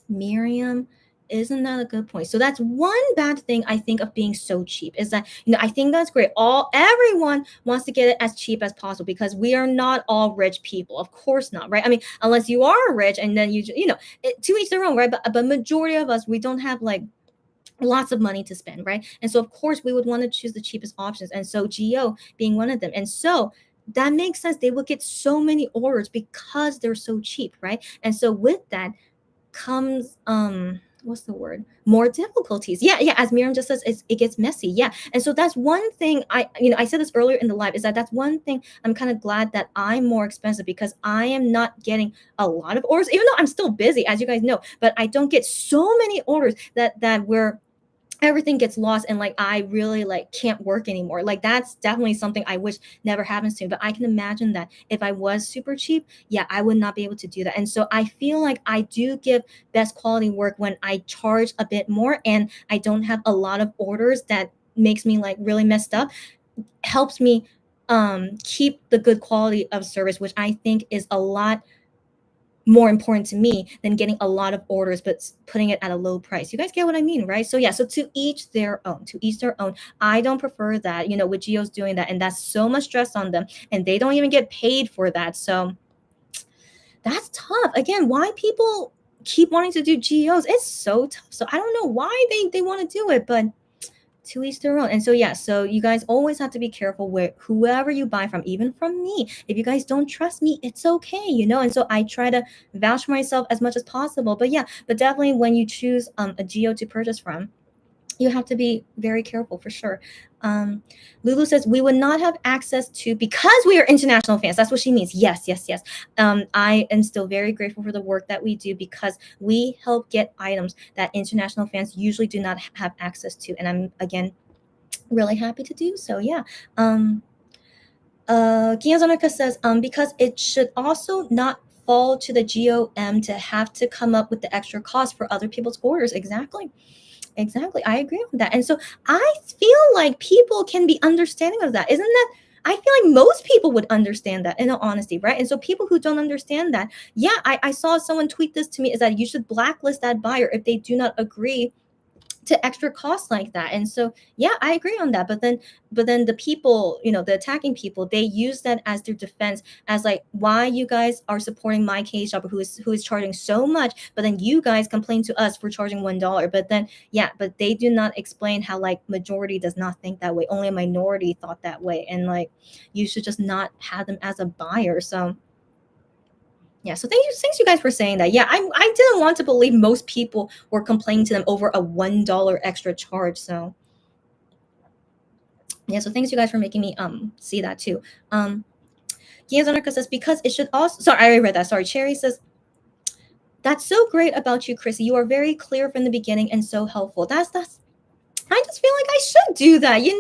Miriam, isn't that a good point? So that's one bad thing I think of being so cheap is that, I think that's great. Everyone wants to get it as cheap as possible because we are not all rich people. Of course not, right? I mean, unless you are rich and then to each their own, right? But majority of us, we don't have like lots of money to spend, right? And so of course we would want to choose the cheapest options. And so GO being one of them. And so that makes sense. They would get so many orders because they're so cheap, right? And so with that comes what's the word, more difficulties. Yeah, as Miriam just says, it gets messy. Yeah. And so that's one thing I said this earlier in the live, is that's one thing I'm kind of glad that I'm more expensive, because I am not getting a lot of orders, even though I'm still busy, as you guys know, but I don't get so many orders that where everything gets lost and like I really like can't work anymore. Like that's definitely something I wish never happens to me. But I can imagine that if I was super cheap, yeah, I would not be able to do that. And so I feel like I do give best quality work when I charge a bit more and I don't have a lot of orders that makes me like really messed up. Helps me keep the good quality of service, which I think is a lot more important to me than getting a lot of orders but putting it at a low price. You guys get what I mean, right? So yeah, so to each their own, I don't prefer that, with GOs doing that, and that's so much stress on them, and they don't even get paid for that. So that's tough. Again, why people keep wanting to do GOs, it's so tough. So I don't know why they want to do it, but to each their own. And so yeah, so you guys always have to be careful with whoever you buy from, even from me. If you guys don't trust me, it's okay, and so I try to vouch for myself as much as possible. But yeah, but definitely when you choose a GO to purchase from, you have to be very careful for sure. Lulu says we would not have access to, because we are international fans. That's what she means. Yes. I am still very grateful for the work that we do, because we help get items that international fans usually do not have access to. And I'm, again, really happy to do so. Yeah. Gianzonica says, because it should also not fall to the GOM to have to come up with the extra cost for other people's orders. Exactly. I agree with that. And so I feel like people can be understanding of that. Isn't that, I feel like most people would understand that, in all honesty, right? And so people who don't understand that, yeah, I saw someone tweet this to me, is that you should blacklist that buyer if they do not agree to extra costs like that. And so yeah, I agree on that. But then the people, the attacking people, they use that as their defense, as like, why you guys are supporting my cage shopper who is charging so much, but then you guys complain to us for charging $1. But then yeah, but they do not explain how like majority does not think that way, only a minority thought that way, and like you should just not have them as a buyer. So yeah, so thanks you guys for saying that. Yeah, I didn't want to believe most people were complaining to them over a $1 extra charge. So yeah, so thanks you guys for making me see that too. Gianzonarka says, because it should also, sorry, I already read that. Sorry, Cherry says, that's so great about you, Chrissy. You are very clear from the beginning and so helpful. That's I just feel like I should do that, but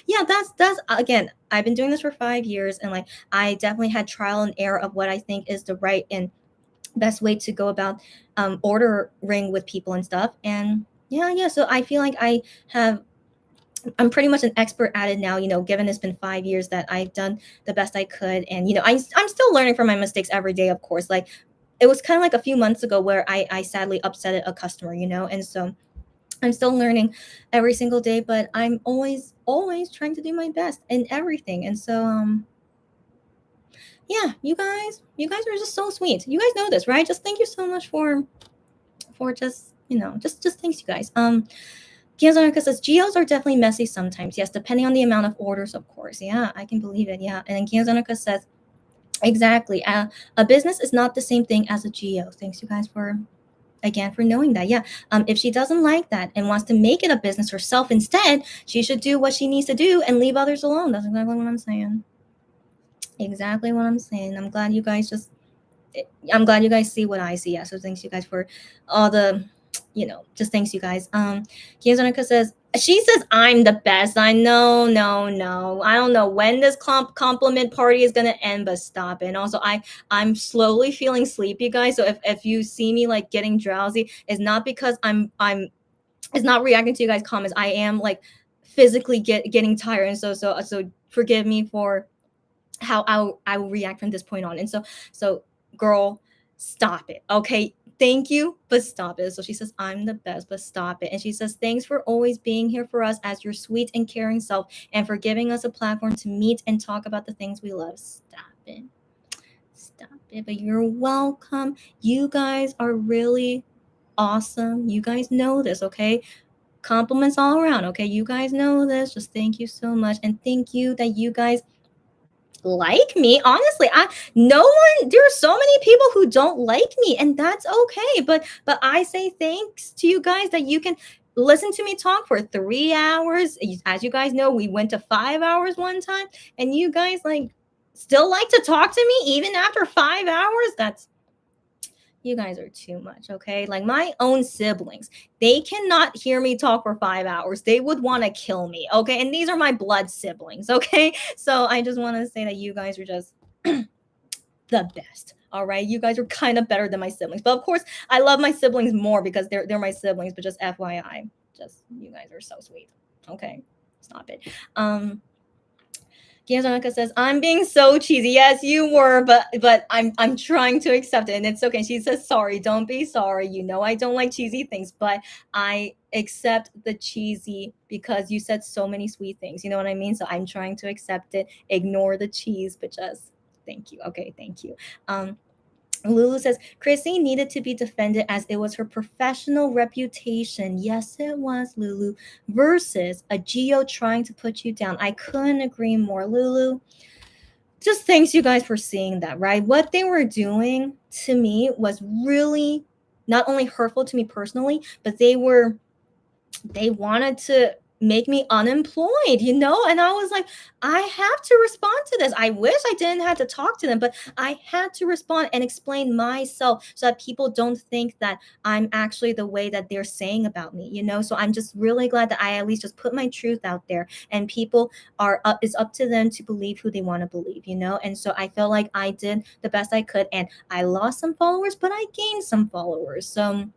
yeah, that's again, I've been doing this for 5 years, and like I definitely had trial and error of what I think is the right and best way to go about ordering with people and stuff. And yeah, so I feel like I'm pretty much an expert at it now, given it's been 5 years that I've done the best I could. And I'm still learning from my mistakes every day, of course. Like it was kind of like a few months ago where I sadly upset a customer, and so I'm still learning every single day, but I'm always trying to do my best in everything. And so yeah, you guys are just so sweet. You guys know this, right? Just thank you so much for just just thanks, you guys. Gianzonarka says GOs are definitely messy sometimes. Yes, depending on the amount of orders, of course. Yeah, I can believe it. Yeah, and then Gianzonarka says exactly. A business is not the same thing as a GO. Thanks, you guys, for knowing that. Yeah, if she doesn't like that and wants to make it a business herself instead, she should do what she needs to do and leave others alone. That's exactly what I'm saying. I'm glad you guys see what I see. Yeah, so thanks you guys for all the just thanks you guys. Kiyozonika says, she says I'm the best. I know, no, I don't know when this compliment party is gonna end, but stop it. And also I'm slowly feeling sleepy, guys, so if you see me like getting drowsy, it's not because I'm it's not reacting to you guys comments. I am like physically getting tired, and so forgive me for how I will react from this point on. And so girl, stop it, okay? thank you, but stop it. So she says, I'm the best, but stop it. And she says, thanks for always being here for us as your sweet and caring self and for giving us a platform to meet and talk about the things we love. Stop it. Stop it. But you're welcome. You guys are really awesome. You guys know this, okay? Compliments all around, okay? You guys know this. Just thank you so much. And thank you that you guys like me. Honestly, I no one there are so many people who don't like me, and that's okay. But I say thanks to you guys that you can listen to me talk for 3 hours. As you guys know, we went to 5 hours one time, and you guys like still like to talk to me even after 5 hours. That's you guys are too much, okay? Like my own siblings, they cannot hear me talk for 5 hours. They would want to kill me, okay? And these are my blood siblings, okay? So I just want to say that you guys are just the best. All right, you guys are kind of better than my siblings, but of course, I love my siblings more because they're my siblings. But just FYI, just you guys are so sweet. Okay, stop it. Gianzonaka says, I'm being so cheesy. Yes, you were, but I'm trying to accept it and it's okay. She says, sorry, don't be sorry. You know I don't like cheesy things, but I accept the cheesy because you said so many sweet things. You know what I mean? So I'm trying to accept it, ignore the cheese, but just thank you. Okay, thank you. Lulu says, Chrissy needed to be defended as it was her professional reputation. Yes, it was, Lulu. Versus a Geo trying to put you down. I couldn't agree more, Lulu. Just thanks you guys for seeing that, right? What they were doing to me was really not only hurtful to me personally, but they wanted to make me unemployed, you know? And I was like, I have to respond to this. I wish I didn't have to talk to them, but I had to respond and explain myself so that people don't think that I'm actually the way that they're saying about me, you know? So I'm just really glad that I at least just put my truth out there and people are up, it's up to them to believe who they want to believe, you know? And so I feel like I did the best I could and I lost some followers, but I gained some followers. So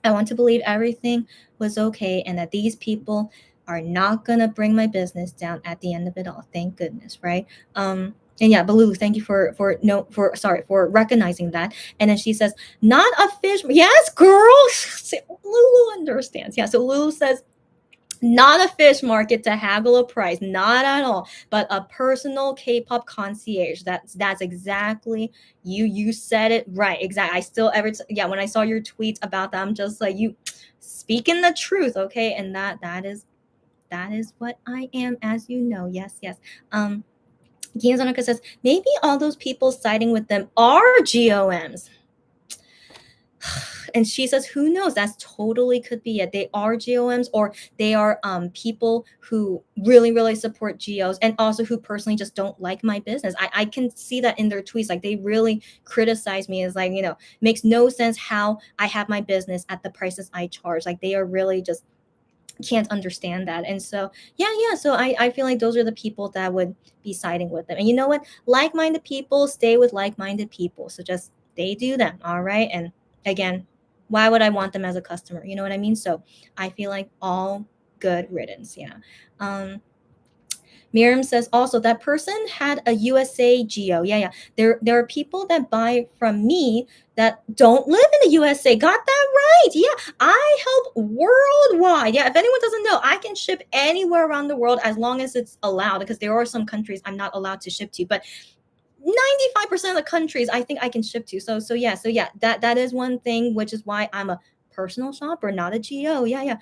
I want to believe everything was okay and that these people are not gonna bring my business down at the end of it all. Thank goodness, right? And yeah, Baloo, thank you for recognizing that. And then she says, not a fish. Yes, girl. Lulu understands. Yeah. So Lulu says, not a fish market to haggle a price, not at all, but a personal K-pop concierge. That's exactly you said it right. Exactly. I still yeah, when I saw your tweets about that, I'm just like you speaking the truth, okay? And that is what I am, as you know. Yes, yes. Gianzonaka says, maybe all those people siding with them are GOMs. And she says, who knows? That's totally could be it. They are GOMs or they are people who really, really support GOs and also who personally just don't like my business. I can see that in their tweets. Like they really criticize me as like, you know, makes no sense how I have my business at the prices I charge. Like they are really just can't understand that. And so yeah, so I feel like those are the people that would be siding with them. And you know what? Like-minded people stay with like-minded people. So just they do them, all right? And again, why would I want them as a customer? You know what I mean? So I feel like all good riddance. Yeah. Miriam says also that person had a USA Geo. Yeah. There are people that buy from me that don't live in the USA. Got that right. Yeah. I help worldwide. Yeah. If anyone doesn't know, I can ship anywhere around the world as long as it's allowed, because there are some countries I'm not allowed to ship to. But 95% of the countries I think I can ship to. So yeah, that is one thing, which is why I'm a personal shopper, not a GO. Yeah.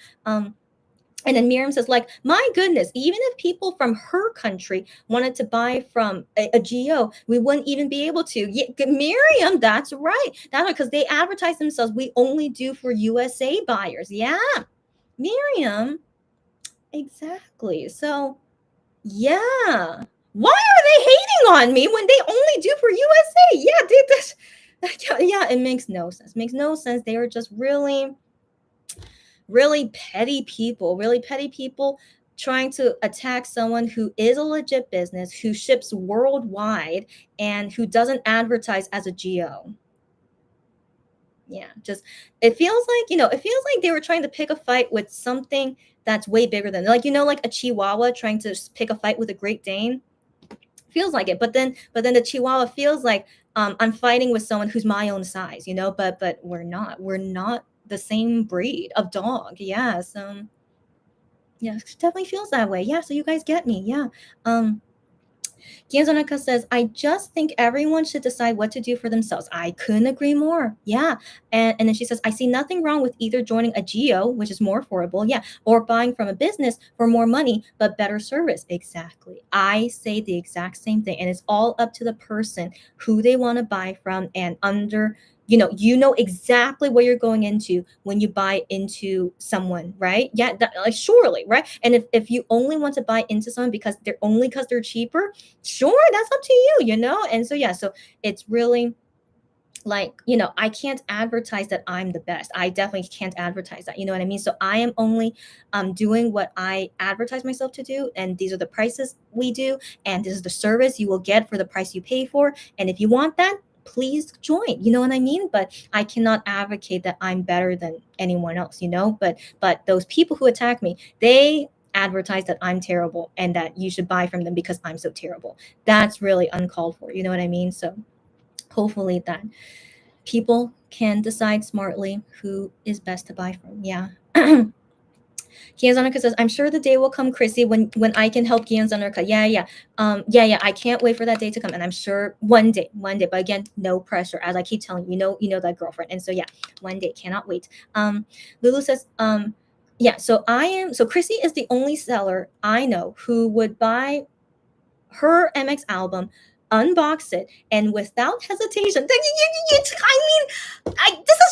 And then Miriam says, like, my goodness, even if people from her country wanted to buy from a GO, we wouldn't even be able to. Yeah, Miriam, that's right. That's because they advertise themselves. We only do for USA buyers. Yeah, Miriam, exactly. So, yeah. Why are they hating on me when they only do for USA? Yeah, this. Yeah, it makes no sense. Makes no sense. They are just really petty people trying to attack someone who is a legit business, who ships worldwide, and who doesn't advertise as a GO. Yeah, just it feels like they were trying to pick a fight with something that's way bigger than, like, like a Chihuahua trying to pick a fight with a Great Dane. Feels like it, but then the Chihuahua feels like I'm fighting with someone who's my own size, but we're not the same breed of dog. Yeah. So yeah, it definitely feels that way. Yeah. So you guys get me. Yeah. Um, Gianzonaka says, I just think everyone should decide what to do for themselves. I couldn't agree more. Yeah. And then she says, I see nothing wrong with either joining a geo, which is more affordable, yeah, or buying from a business for more money, but better service. Exactly. I say the exact same thing. And it's all up to the person who they want to buy from and under you know exactly what you're going into when you buy into someone, right? Yeah, like surely, right? And if you only want to buy into someone because they're cheaper, sure, that's up to you. And so yeah, so it's really like, I can't advertise that I'm the best. I definitely can't advertise that, you know what I mean? So I am only doing what I advertise myself to do, and these are the prices we do, and this is the service you will get for the price you pay for. And if you want that, please join, you know what I mean? But I cannot advocate that I'm better than anyone else, but those people who attack me, they advertise that I'm terrible and that you should buy from them because I'm so terrible. That's really uncalled for, you know what I mean? So hopefully that people can decide smartly who is best to buy from. Yeah. Gianzanaka says, I'm sure the day will come, Chrissy, when I can help Gianzanaka. Yeah. Yeah. I can't wait for that day to come. And I'm sure one day, but again, no pressure. As I keep telling you know that girlfriend. And so yeah, one day, cannot wait. Lulu says, yeah, so Chrissy is the only seller I know who would buy her MX album, unbox it, and without hesitation, this is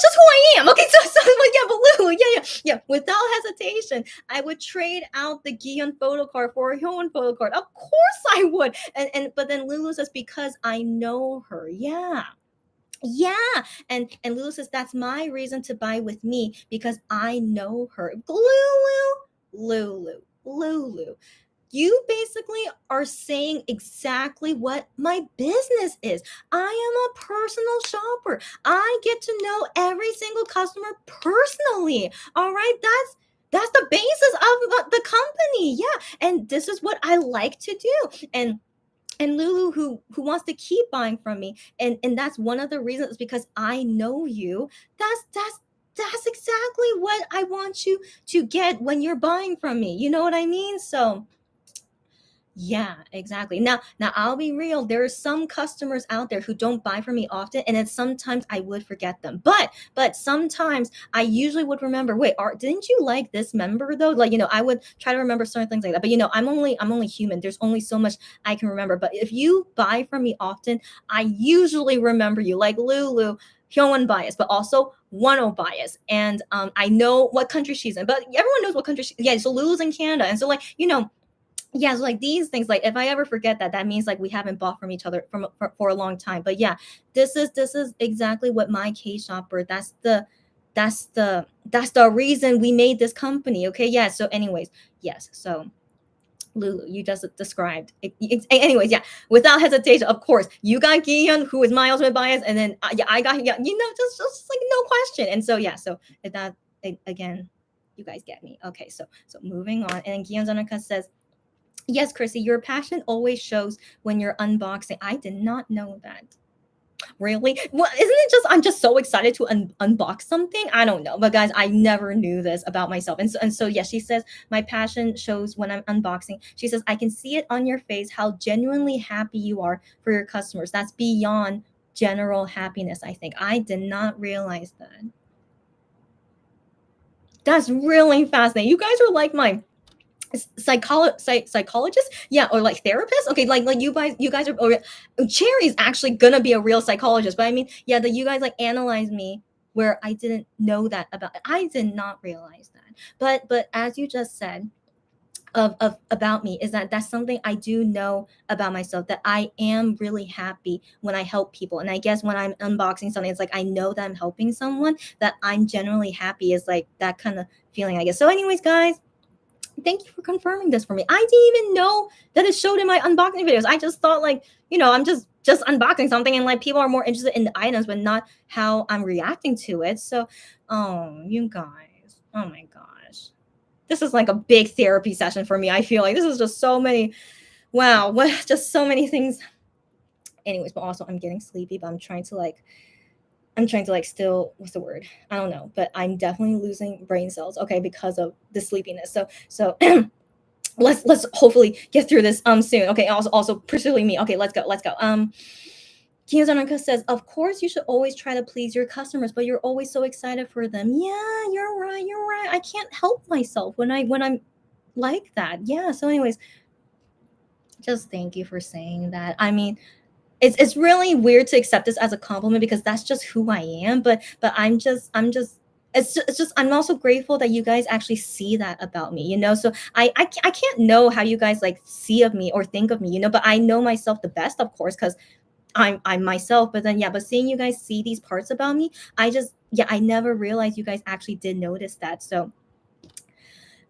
just who I am. Okay, so yeah, Baloo, yeah. Without hesitation, I would trade out the Gion photo card for a Hyun photo card. Of course I would. But then Lulu says, because I know her. Yeah. Yeah. And Lulu says, that's my reason to buy with me because I know her. Lulu. You basically are saying exactly what my business is. I am a personal shopper. I get to know every single customer personally. All right, that's the basis of the company. Yeah, and this is what I like to do. And Lulu, who wants to keep buying from me, and that's one of the reasons, because I know you. That's exactly what I want you to get when you're buying from me. You know what I mean? So yeah, exactly. Now I'll be real. There are some customers out there who don't buy from me often, and it's sometimes I would forget them. But sometimes I usually would remember. Wait, didn't you like this member though? Like I would try to remember certain things like that. But I'm only human. There's only so much I can remember. But if you buy from me often, I usually remember you. Like Lulu, Hyun bias, but also Wano bias, and I know what country she's in. But everyone knows what country. Yeah, so Lulu's in Canada, and so yeah, so like these things, like if I ever forget that, that means like we haven't bought from each other for a long time. But yeah, this is exactly what my K shopper. That's the reason we made this company. Okay, yeah. So anyways, yes. So Lulu, you just described. Anyways, yeah, without hesitation, of course, you got Gion, who is my ultimate bias, and then yeah, I got just like no question. And so yeah, so that again, you guys get me. Okay, so moving on, and then Gion Zanaka says, yes, Chrissy, your passion always shows when you're unboxing. I did not know that. Really? Well, isn't it just I'm just so excited to unbox something? I don't know. But guys, I never knew this about myself. And so yeah, she says my passion shows when I'm unboxing. She says I can see it on your face how genuinely happy you are for your customers. That's beyond general happiness, I think. I did not realize that. That's really fascinating. You guys are like my psychologist, yeah, or like therapist. Okay, like you guys are, or Cherry's actually gonna be a real psychologist, but I mean, yeah, that you guys like analyze me where I didn't know that about. I did not realize that. But as you just said, of about me, is that that's something I do know about myself, that I am really happy when I help people. And I guess when I'm unboxing something, it's like I know that I'm helping someone, that I'm generally happy, is like that kind of feeling, I guess. So anyways, guys, thank you for confirming this for me. I didn't even know that it showed in my unboxing videos. I just thought like, I'm just unboxing something, and like people are more interested in the items but not how I'm reacting to it. So, oh, you guys. Oh my gosh. This is like a big therapy session for me. I feel like this is just so many, wow, what just so many things. anyways, but also I'm getting sleepy, but I'm trying to like still, what's the word? I don't know, but I'm definitely losing brain cells, okay, because of the sleepiness. So let's hopefully get through this soon. Okay, also pursuing me. Okay, let's go. Kiyozanaka says, of course you should always try to please your customers, but you're always so excited for them. Yeah, you're right. I can't help myself when I'm like that. Yeah. So anyways, just thank you for saying that. I mean, it's really weird to accept this as a compliment because that's just who I am. But I'm just it's just I'm also grateful that you guys actually see that about me, you know. So I can't know how you guys like see of me or think of me, you know. But I know myself the best, of course, because I'm myself. But then yeah, but seeing you guys see these parts about me, I never realized you guys actually did notice that. So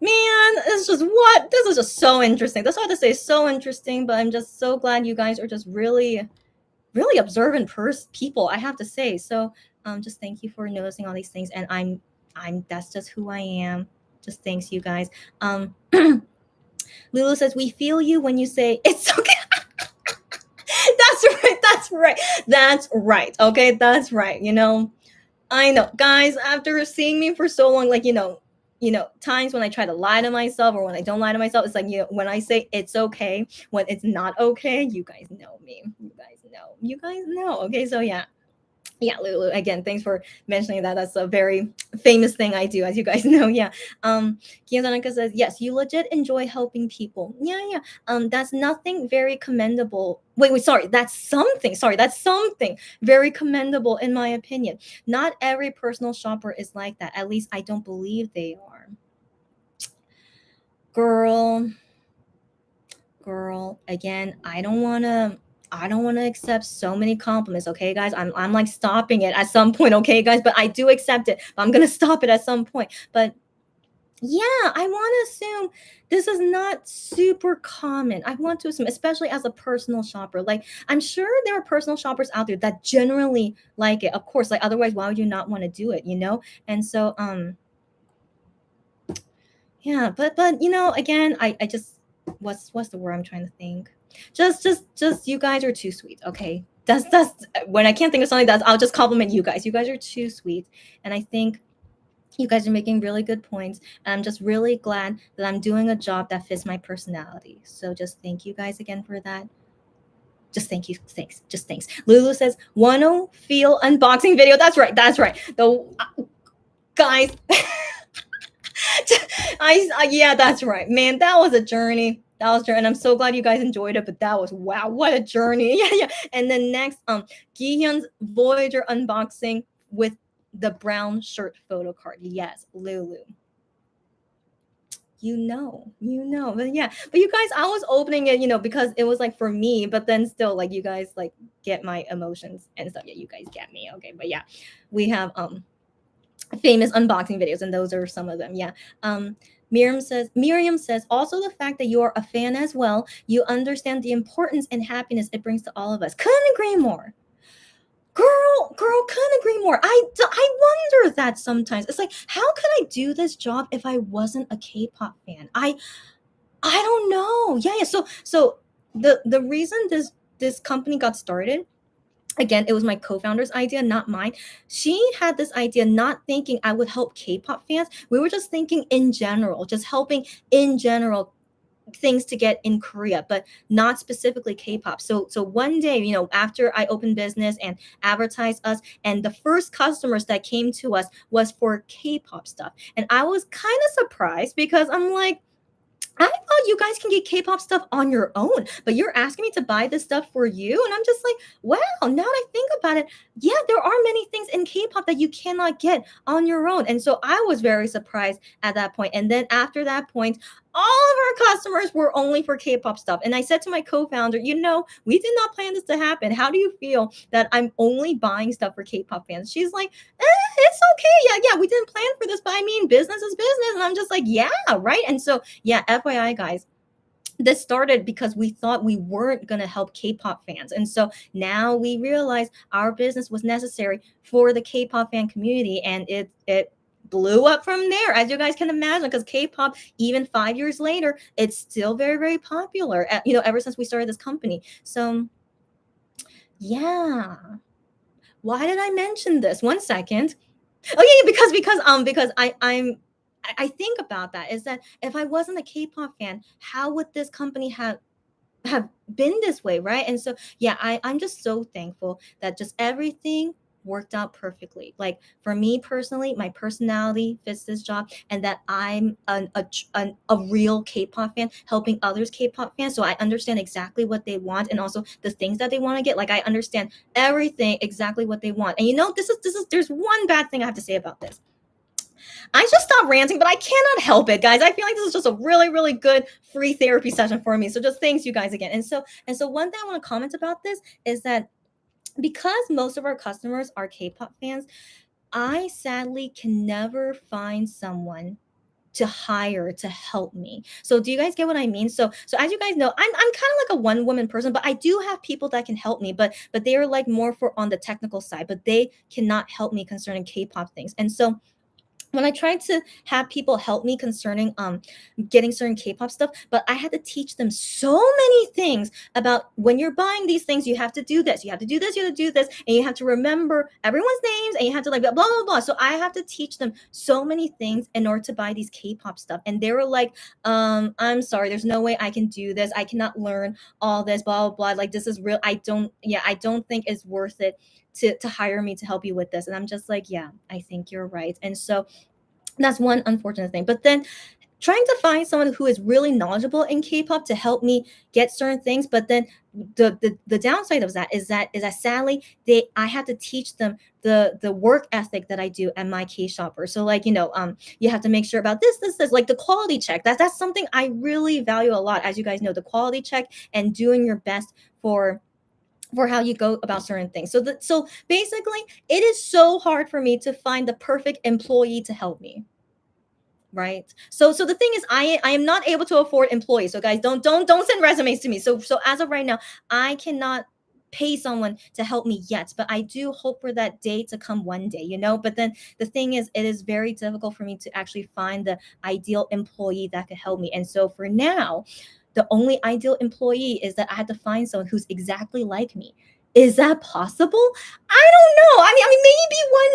man, this is just so interesting. That's all I have to say. So interesting, but I'm just so glad you guys are just really observant people, I have to say. So just thank you for noticing all these things. And I'm that's just who I am. Just thanks you guys. Lulu says we feel you when you say it's okay. That's right. Okay, that's right. You know, I know, guys, after seeing me for so long, like, times when I try to lie to myself or when I don't lie to myself, it's like, when I say it's okay, when it's not okay, you guys know me. You guys know. Okay, so yeah, Lulu, again, thanks for mentioning that. That's a very famous thing I do, as you guys know. Yeah. Kiyozanaka says, yes, you legit enjoy helping people. Yeah. That's nothing very commendable. Wait, sorry. That's something very commendable in my opinion. Not every personal shopper is like that. At least I don't believe they are. Girl, again, I don't want to accept so many compliments, okay, guys? I'm like stopping it at some point, okay, guys? But I do accept it. But I'm gonna stop it at some point. But yeah, I want to assume this is not super common. I want to assume, especially as a personal shopper. Like, I'm sure there are personal shoppers out there that generally like it. Of course, like otherwise, why would you not want to do it? You know? And so, yeah, but again, I just what's the word I'm trying to think? Just you guys are too sweet. Okay, that's when I can't think of something, that I'll just compliment you guys. You guys are too sweet, and I think you guys are making really good points. And I'm just really glad that I'm doing a job that fits my personality. So just thank you guys again for that. Just thank you. Thanks. Just thanks. Lulu says, "Wanna feel unboxing video?" That's right. The guys. Yeah, that's right, man. That was a journey. And I'm so glad you guys enjoyed it. But that was, wow, what a journey. Yeah. And then next, Gihyun's Voyager unboxing with the brown shirt photo card. Yes, Lulu. But yeah, but you guys, I was opening it, because it was like for me, but then still, like, you guys like get my emotions and stuff. Yeah, you guys get me. Okay, but yeah, we have famous unboxing videos, and those are some of them. Yeah. Miriam says also the fact that you're a fan as well, you understand the importance and happiness it brings to all of us. Couldn't agree more. Girl, couldn't agree more. I wonder that sometimes. It's like, how could I do this job if I wasn't a K-pop fan? I don't know. Yeah. So the reason this company got started, again, it was my co-founder's idea, not mine. She had this idea not thinking I would help K-pop fans. We were just thinking in general, just helping in general things to get in Korea, but not specifically K-pop. So one day, after I opened business and advertised us, and the first customers that came to us was for K-pop stuff. And I was kind of surprised because I'm like, I thought you guys can get K-pop stuff on your own, but you're asking me to buy this stuff for you. And I'm just like, wow, now that I think about it, yeah, there are many things in K-pop that you cannot get on your own. And so I was very surprised at that point. And then after that point, all of our customers were only for K-pop stuff. And I said to my co-founder, we did not plan this to happen. How do you feel that I'm only buying stuff for K-pop fans? She's like, it's okay. Yeah, we didn't plan for this, but I mean, business is business. And I'm just like, yeah, right. And so, yeah, FYI, guys, this started because we thought we weren't going to help K-pop fans. And so now we realize our business was necessary for the K-pop fan community. And it blew up from there, as you guys can imagine, because K-pop, even 5 years later, it's still very, very popular, ever since we started this company. So Yeah. Why did I mention this? One second. Oh yeah, because I think about that is that if I wasn't a K-pop fan, how would this company have been this way, right? And so yeah, I'm just so thankful that just everything worked out perfectly. Like for me personally, my personality fits this job, and that I'm a real K-pop fan helping others K-pop fans, so I understand exactly what they want and also the things that they want to get. Like I understand everything exactly what they want. And this is there's one bad thing I have to say about this. I should stop ranting, but I cannot help it, guys. I feel like this is just a really, really good free therapy session for me. So just thanks you guys again. And so one thing I want to comment about this is that because most of our customers are K-pop fans, I sadly can never find someone to hire to help me. So do you guys get what I mean? So as you guys know, I'm kind of like a one woman person, but I do have people that can help me, but they are like more for on the technical side, but they cannot help me concerning K-pop things. And so when I tried to have people help me concerning getting certain K-pop stuff, but I had to teach them so many things about when you're buying these things, you have to do this, you have to do this, you have to do this, and you have to remember everyone's names, and you have to like blah blah blah. Blah. So I have to teach them so many things in order to buy these K-pop stuff, and they were like, I'm sorry, there's no way I can do this. I cannot learn all this, blah blah blah. Like this is real. I don't think it's worth it to hire me to help you with this. And I'm just like, yeah, I think you're right. And so that's one unfortunate thing. But then trying to find someone who is really knowledgeable in K-pop to help me get certain things, but then the downside of that is that sadly I had to teach them the work ethic that I do at my K-shopper. So like you have to make sure about this like the quality check. That's something I really value a lot. As you guys know, the quality check and doing your best for how you go about certain things. So basically, it is so hard for me to find the perfect employee to help me, right? So the thing is, I am not able to afford employees. So guys, don't send resumes to me. So as of right now, I cannot pay someone to help me yet, but I do hope for that day to come one day. But then the thing is, it is very difficult for me to actually find the ideal employee that could help me. And so for now, the only ideal employee is that I had to find someone who's exactly like me. Is that possible? I don't know. I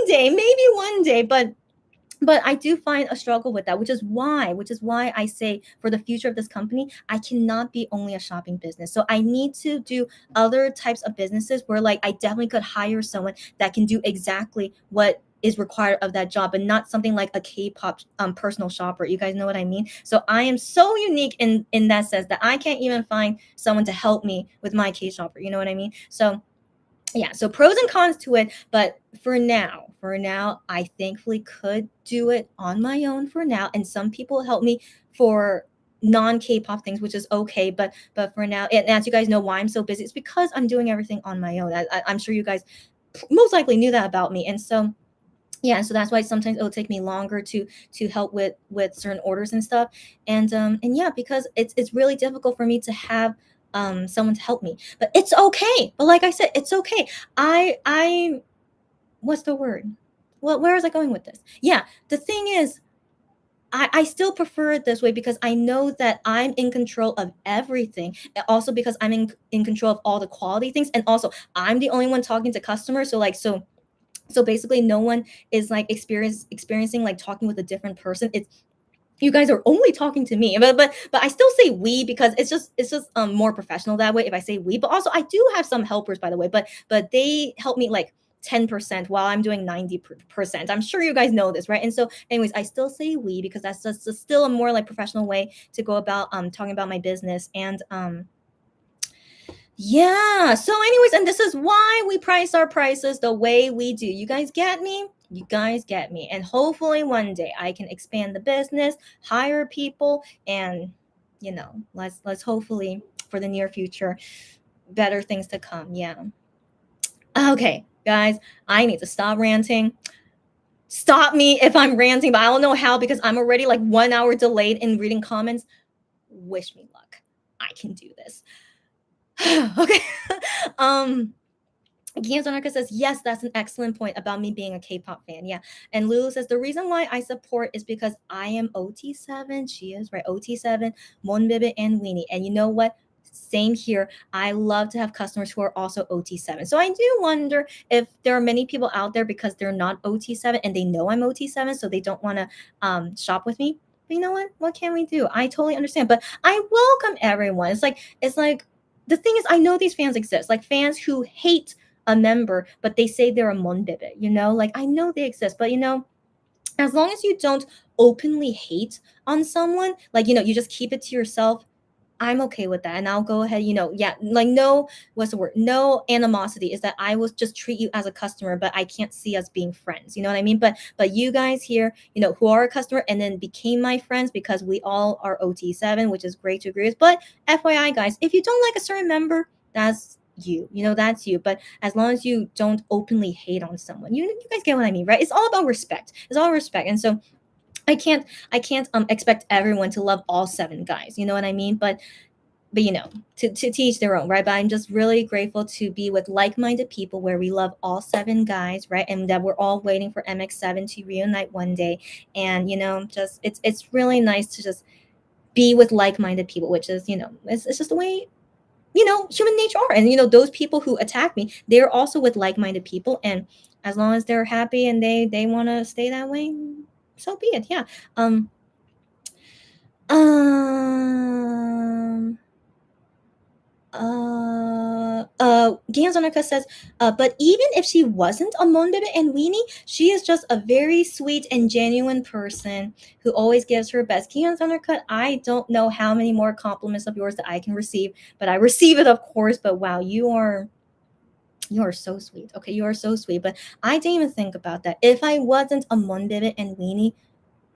mean, maybe one day, but I do find a struggle with that, which is why I say for the future of this company, I cannot be only a shopping business. So I need to do other types of businesses where like I definitely could hire someone that can do exactly what is required of that job, and not something like a K-pop personal shopper. You guys know what I mean? So I am so unique in that sense that I can't even find someone to help me with my K-shopper. You know what I mean? So yeah, so pros and cons to it, but for now I thankfully could do it on my own for now, and some people help me for non K-pop things, which is okay, but for now, and as you guys know why I'm so busy, it's because I'm doing everything on my own. I'm sure you guys most likely knew that about me. And so yeah, and so that's why sometimes it'll take me longer to help with certain orders and stuff. And yeah, because it's really difficult for me to have someone to help me, but it's okay. But like I said, it's okay. I what's the word? Well, where is I going with this? Yeah, the thing is, I still prefer it this way because I know that I'm in control of everything. And also because I'm in control of all the quality things. And also I'm the only one talking to customers. So basically no one is like experiencing like talking with a different person. It's you guys are only talking to me. But I still say we because it's just more professional that way if I say we. But also I do have some helpers, by the way, but they help me like 10% while I'm doing 90%. I'm sure you guys know this, right? And so anyways, I still say we because that's just still a more like professional way to go about talking about my business. And yeah. So, anyways, and this is why we price our prices the way we do. You guys get me? You guys get me. And hopefully one day I can expand the business, hire people, and let's hopefully for the near future, better things to come. Yeah. Okay, guys, I need to stop ranting. Stop me if I'm ranting, but I don't know how because I'm already like 1 hour delayed in reading comments. Wish me luck. I can do this. Okay. um Gian's Anarcha says, yes, that's an excellent point about me being a K-pop fan. Yeah. And Lulu says, the reason why I support is because I am OT7. She is, right? OT7, Monbebe, and Weenie. And you know what? same here. I love to have customers who are also OT7. So I do wonder if there are many people out there because they're not OT7 and they know I'm OT7, so they don't want to shop with me. But you know what? What can we do? I totally understand. But I welcome everyone. It's like the thing is, I know these fans exist, like fans who hate a member, but they say they're a Monbebe, like I know they exist, but as long as you don't openly hate on someone, like, you just keep it to yourself, I'm okay with that. And I'll go ahead, yeah, like no, what's the word? No animosity is that I will just treat you as a customer, but I can't see us being friends. You know what I mean? But you guys here, who are a customer and then became my friends because we all are OT7, which is great to agree with. But FYI, guys, if you don't like a certain member, that's that's you. But as long as you don't openly hate on someone, you guys get what I mean, right? It's all about respect. It's all respect. And so I can't expect everyone to love all 7 guys. You know what I mean? But to teach their own, right? But I'm just really grateful to be with like-minded people where we love all 7 guys, right? And that we're all waiting for MX7 to reunite one day. And just it's really nice to just be with like-minded people, which is it's just the way human nature are. And those people who attack me, they're also with like-minded people, and as long as they're happy and they want to stay that way, so be it. Yeah. Um Gianzonaka says, but even if she wasn't a Monbebe and Weenie, she is just a very sweet and genuine person who always gives her best. Gianzonaka, I don't know how many more compliments of yours that I can receive, but I receive it, of course. But wow, you are so sweet. Okay, you are so sweet. But I didn't even think about that. If I wasn't a Monbebe and Weenie,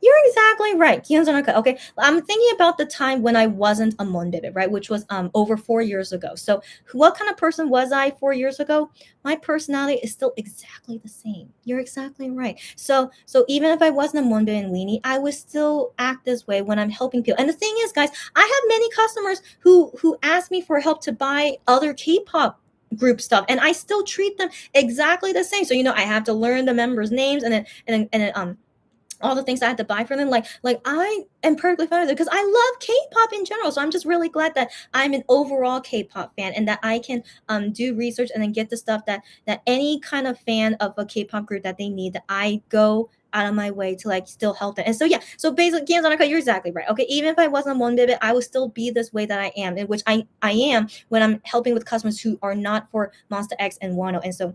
you're exactly right. Okay, I'm thinking about the time when I wasn't a Monbebe, right? Which was over 4 years ago. So what kind of person was I 4 years ago? My personality is still exactly the same. You're exactly right. So even if I wasn't a Monbebe and Weenie, I would still act this way when I'm helping people. And the thing is, guys, I have many customers who ask me for help to buy other K-pop group stuff, and I still treat them exactly the same. So I have to learn the members' names, and then all the things I had to buy for them. Like I am perfectly fine with it because I love K-pop in general. So I'm just really glad that I'm an overall K-pop fan and that I can do research and then get the stuff that any kind of fan of a K-pop group that they need, that I go out of my way to like still help them. And so yeah, so basically, Gianzonaka, you're exactly right. Okay, even if I wasn't a Monbebe, I would still be this way that I am, in which I am when I'm helping with customers who are not for Monster X and Wano. And so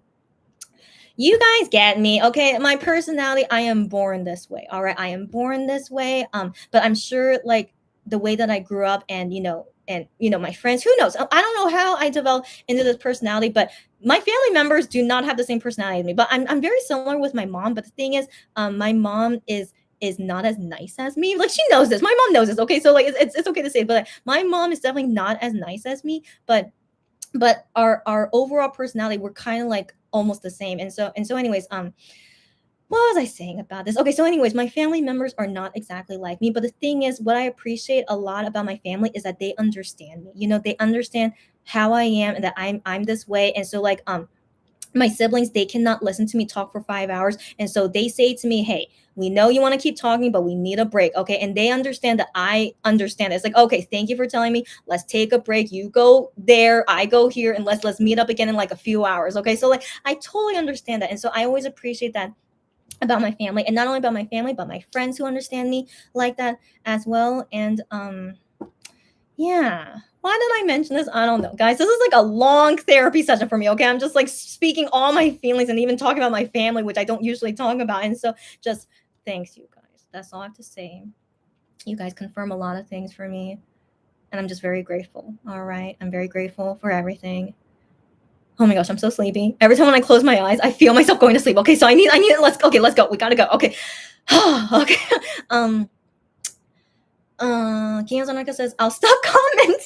you guys get me. Okay, my personality, I am born this way. All right, I am born this way. But I'm sure like the way that I grew up, and my friends, who knows, I don't know how I developed into this personality, but my family members do not have the same personality as me. But I'm very similar with my mom. But the thing is, my mom is not as nice as me. Like, she knows this, my mom knows this. Okay, so like it's okay to say, but like, my mom is definitely not as nice as me. But our overall personality, we're kind of like almost the same. And so anyways, what was I saying about this? Okay, so anyways, my family members are not exactly like me, but the thing is, what I appreciate a lot about my family is that they understand me. They understand how I am and that I'm this way. And so like my siblings, they cannot listen to me talk for 5 hours, and so they say to me, hey, we know you want to keep talking, but we need a break. Okay, and they understand that I understand. It's like, okay, thank you for telling me, let's take a break. You go there, I go here, and let's meet up again in like a few hours. Okay, so like I totally understand that. And so I always appreciate that about my family, and not only about my family, but my friends who understand me like that as well. And yeah. Why did I mention this? I don't know, guys. This is like a long therapy session for me. Okay, I'm just like speaking all my feelings and even talking about my family, which I don't usually talk about. And so just thanks, you guys. That's all I have to say. You guys confirm a lot of things for me, and I'm just very grateful. All right, I'm very grateful for everything. Oh my gosh, I'm so sleepy. Every time when I close my eyes, I feel myself going to sleep. Okay, so I need let's go. We gotta go. Okay. Okay. Gianzonaka says, I'll stop commenting.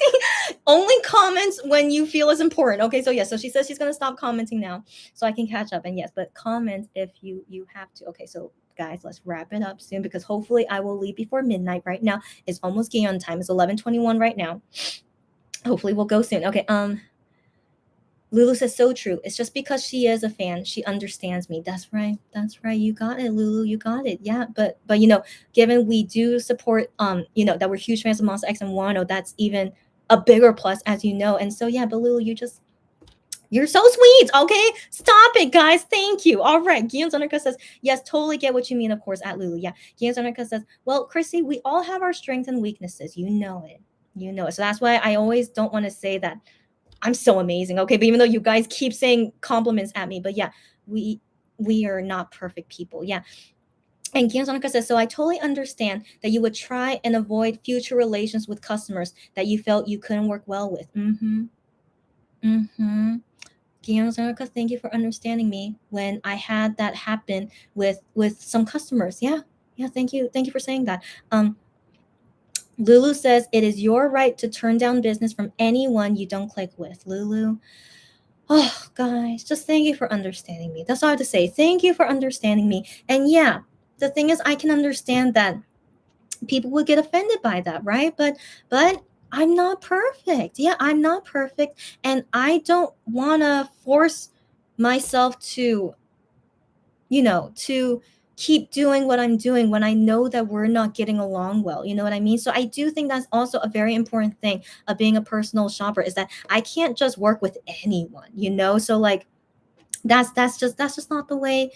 Only comments when you feel it's important. Okay, so yeah, so she says she's gonna stop commenting now so I can catch up. And yes, but comment if you have to. Okay, so guys, let's wrap it up soon because hopefully I will leave before midnight. Right now it's almost Gion time. It's 11:21 right now. Hopefully we'll go soon. Okay, Lulu says, so true. It's just because she is a fan, she understands me. That's right. That's right. You got it, Lulu. You got it. Yeah. But given we do support that we're huge fans of Monster X and Wano, that's even a bigger plus, as you know. And so yeah, but Lulu, you're so sweet. Okay, stop it, guys. Thank you. All right. Guillaume Zonica says, yes, totally get what you mean, of course, at Lulu. Yeah. Guillaume Zonica says, well, Chrissy, we all have our strengths and weaknesses. You know it. You know it. So that's why I always don't want to say that I'm so amazing. Okay. But even though you guys keep saying compliments at me, but yeah, we are not perfect people. Yeah. And Guillaume Zonica says, so I totally understand that you would try and avoid future relations with customers that you felt you couldn't work well with. Mm-hmm. Mm-hmm. Guillaume Zonica, thank you for understanding me when I had that happen with some customers. Yeah. Yeah, thank you for saying that. Lulu says it is your right to turn down business from anyone you don't click with. Lulu, oh guys, just thank you for understanding me. That's all I have to say. Thank you for understanding me. And yeah, the thing is, I can understand that people would get offended by that, right? But I'm not perfect. Yeah, I'm not perfect, and I don't want to force myself to, to keep doing what I'm doing when I know that we're not getting along well. You know what I mean? So I do think that's also a very important thing of being a personal shopper, is that I can't just work with anyone, So like that's just not the way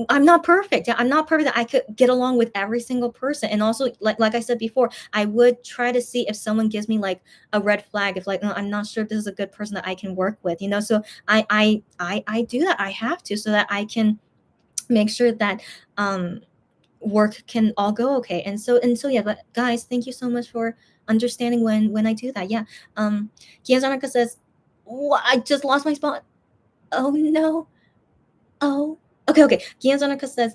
I'm not perfect. Yeah, I'm not perfect that I could get along with every single person. And also, like I said before, I would try to see if someone gives me like a red flag, if like, "No, I'm not sure if this is a good person that I can work with," So I do that. I have to, so that I can make sure that work can all go okay. And so yeah, but guys, thank you so much for understanding when I do that. Yeah. Kianzanaka says, I just lost my spot. Oh no. Oh, okay. Gianzonaka says,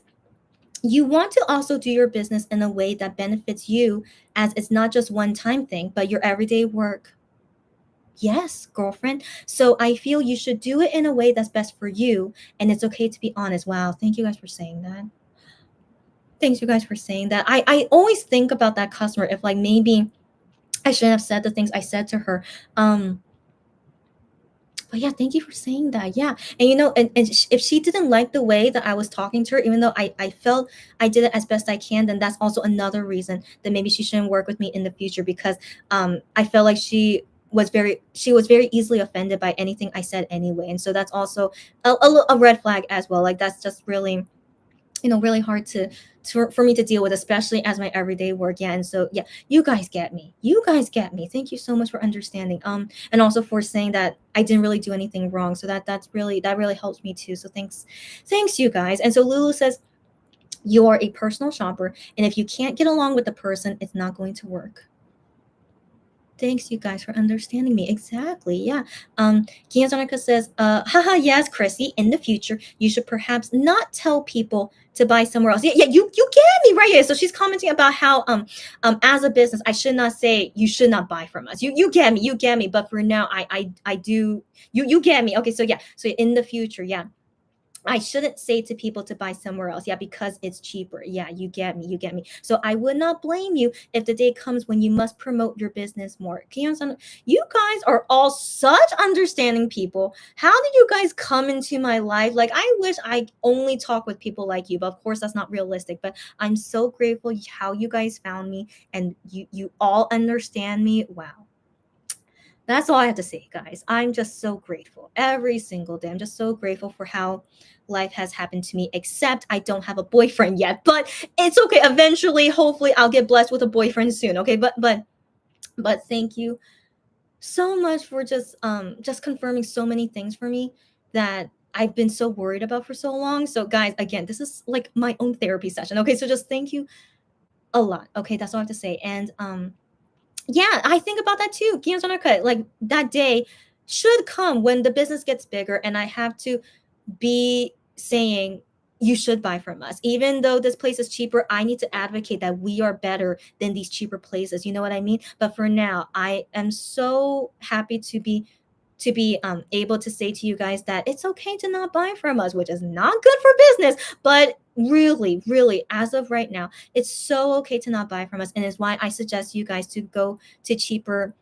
you want to also do your business in a way that benefits you, as it's not just one time thing, but your everyday work. Yes, girlfriend. So I feel you should do it in a way that's best for you, and it's okay to be honest. Wow, thank you guys for saying that. Thanks you guys for saying that. I always think about that customer, if like maybe I shouldn't have said the things I said to her. But yeah, thank you for saying that. Yeah. And if she didn't like the way that I was talking to her, even though I felt I did it as best I can, then that's also another reason that maybe she shouldn't work with me in the future, because I felt like she was very easily offended by anything I said anyway. And so that's also a red flag as well. Like that's just really, really hard for me to deal with, especially as my everyday work. Yeah. And so yeah, you guys get me. Thank you so much for understanding, and also for saying that I didn't really do anything wrong. So that really helps me too. So thanks you guys. And so Lulu says, you're a personal shopper, and if you can't get along with the person, it's not going to work. Thanks, you guys, for understanding me. Exactly. Yeah. Gianzonica says, haha, yes, Chrissy, in the future, you should perhaps not tell people to buy somewhere else. Yeah, you get me, right? Yeah. So she's commenting about how as a business, I should not say you should not buy from us. You get me. But for now, I do, you get me. Okay, so yeah. So in the future, yeah, I shouldn't say to people to buy somewhere else. Yeah, because it's cheaper. Yeah, you get me. So I would not blame you if the day comes when you must promote your business more. Can you understand? You guys are all such understanding people. How did you guys come into my life? Like, I wish I only talk with people like you, but of course that's not realistic. But I'm so grateful how you guys found me, and you all understand me. Wow. That's all I have to say, guys. I'm just so grateful every single day. I'm just so grateful for how life has happened to me, except I don't have a boyfriend yet. But it's okay. Eventually, hopefully, I'll get blessed with a boyfriend soon. Okay, but thank you so much for just confirming so many things for me that I've been so worried about for so long. So, guys, again, this is like my own therapy session. Okay, so just thank you a lot. Okay, that's all I have to say. And yeah, I think about that too. Like that day should come when the business gets bigger and I have to be saying you should buy from us. Even though this place is cheaper, I need to advocate that we are better than these cheaper places. You know what I mean? But for now, I am so happy to be able to say to you guys that it's okay to not buy from us, which is not good for business. But really, as of right now, it's so okay to not buy from us, and is why I suggest you guys to go to cheaper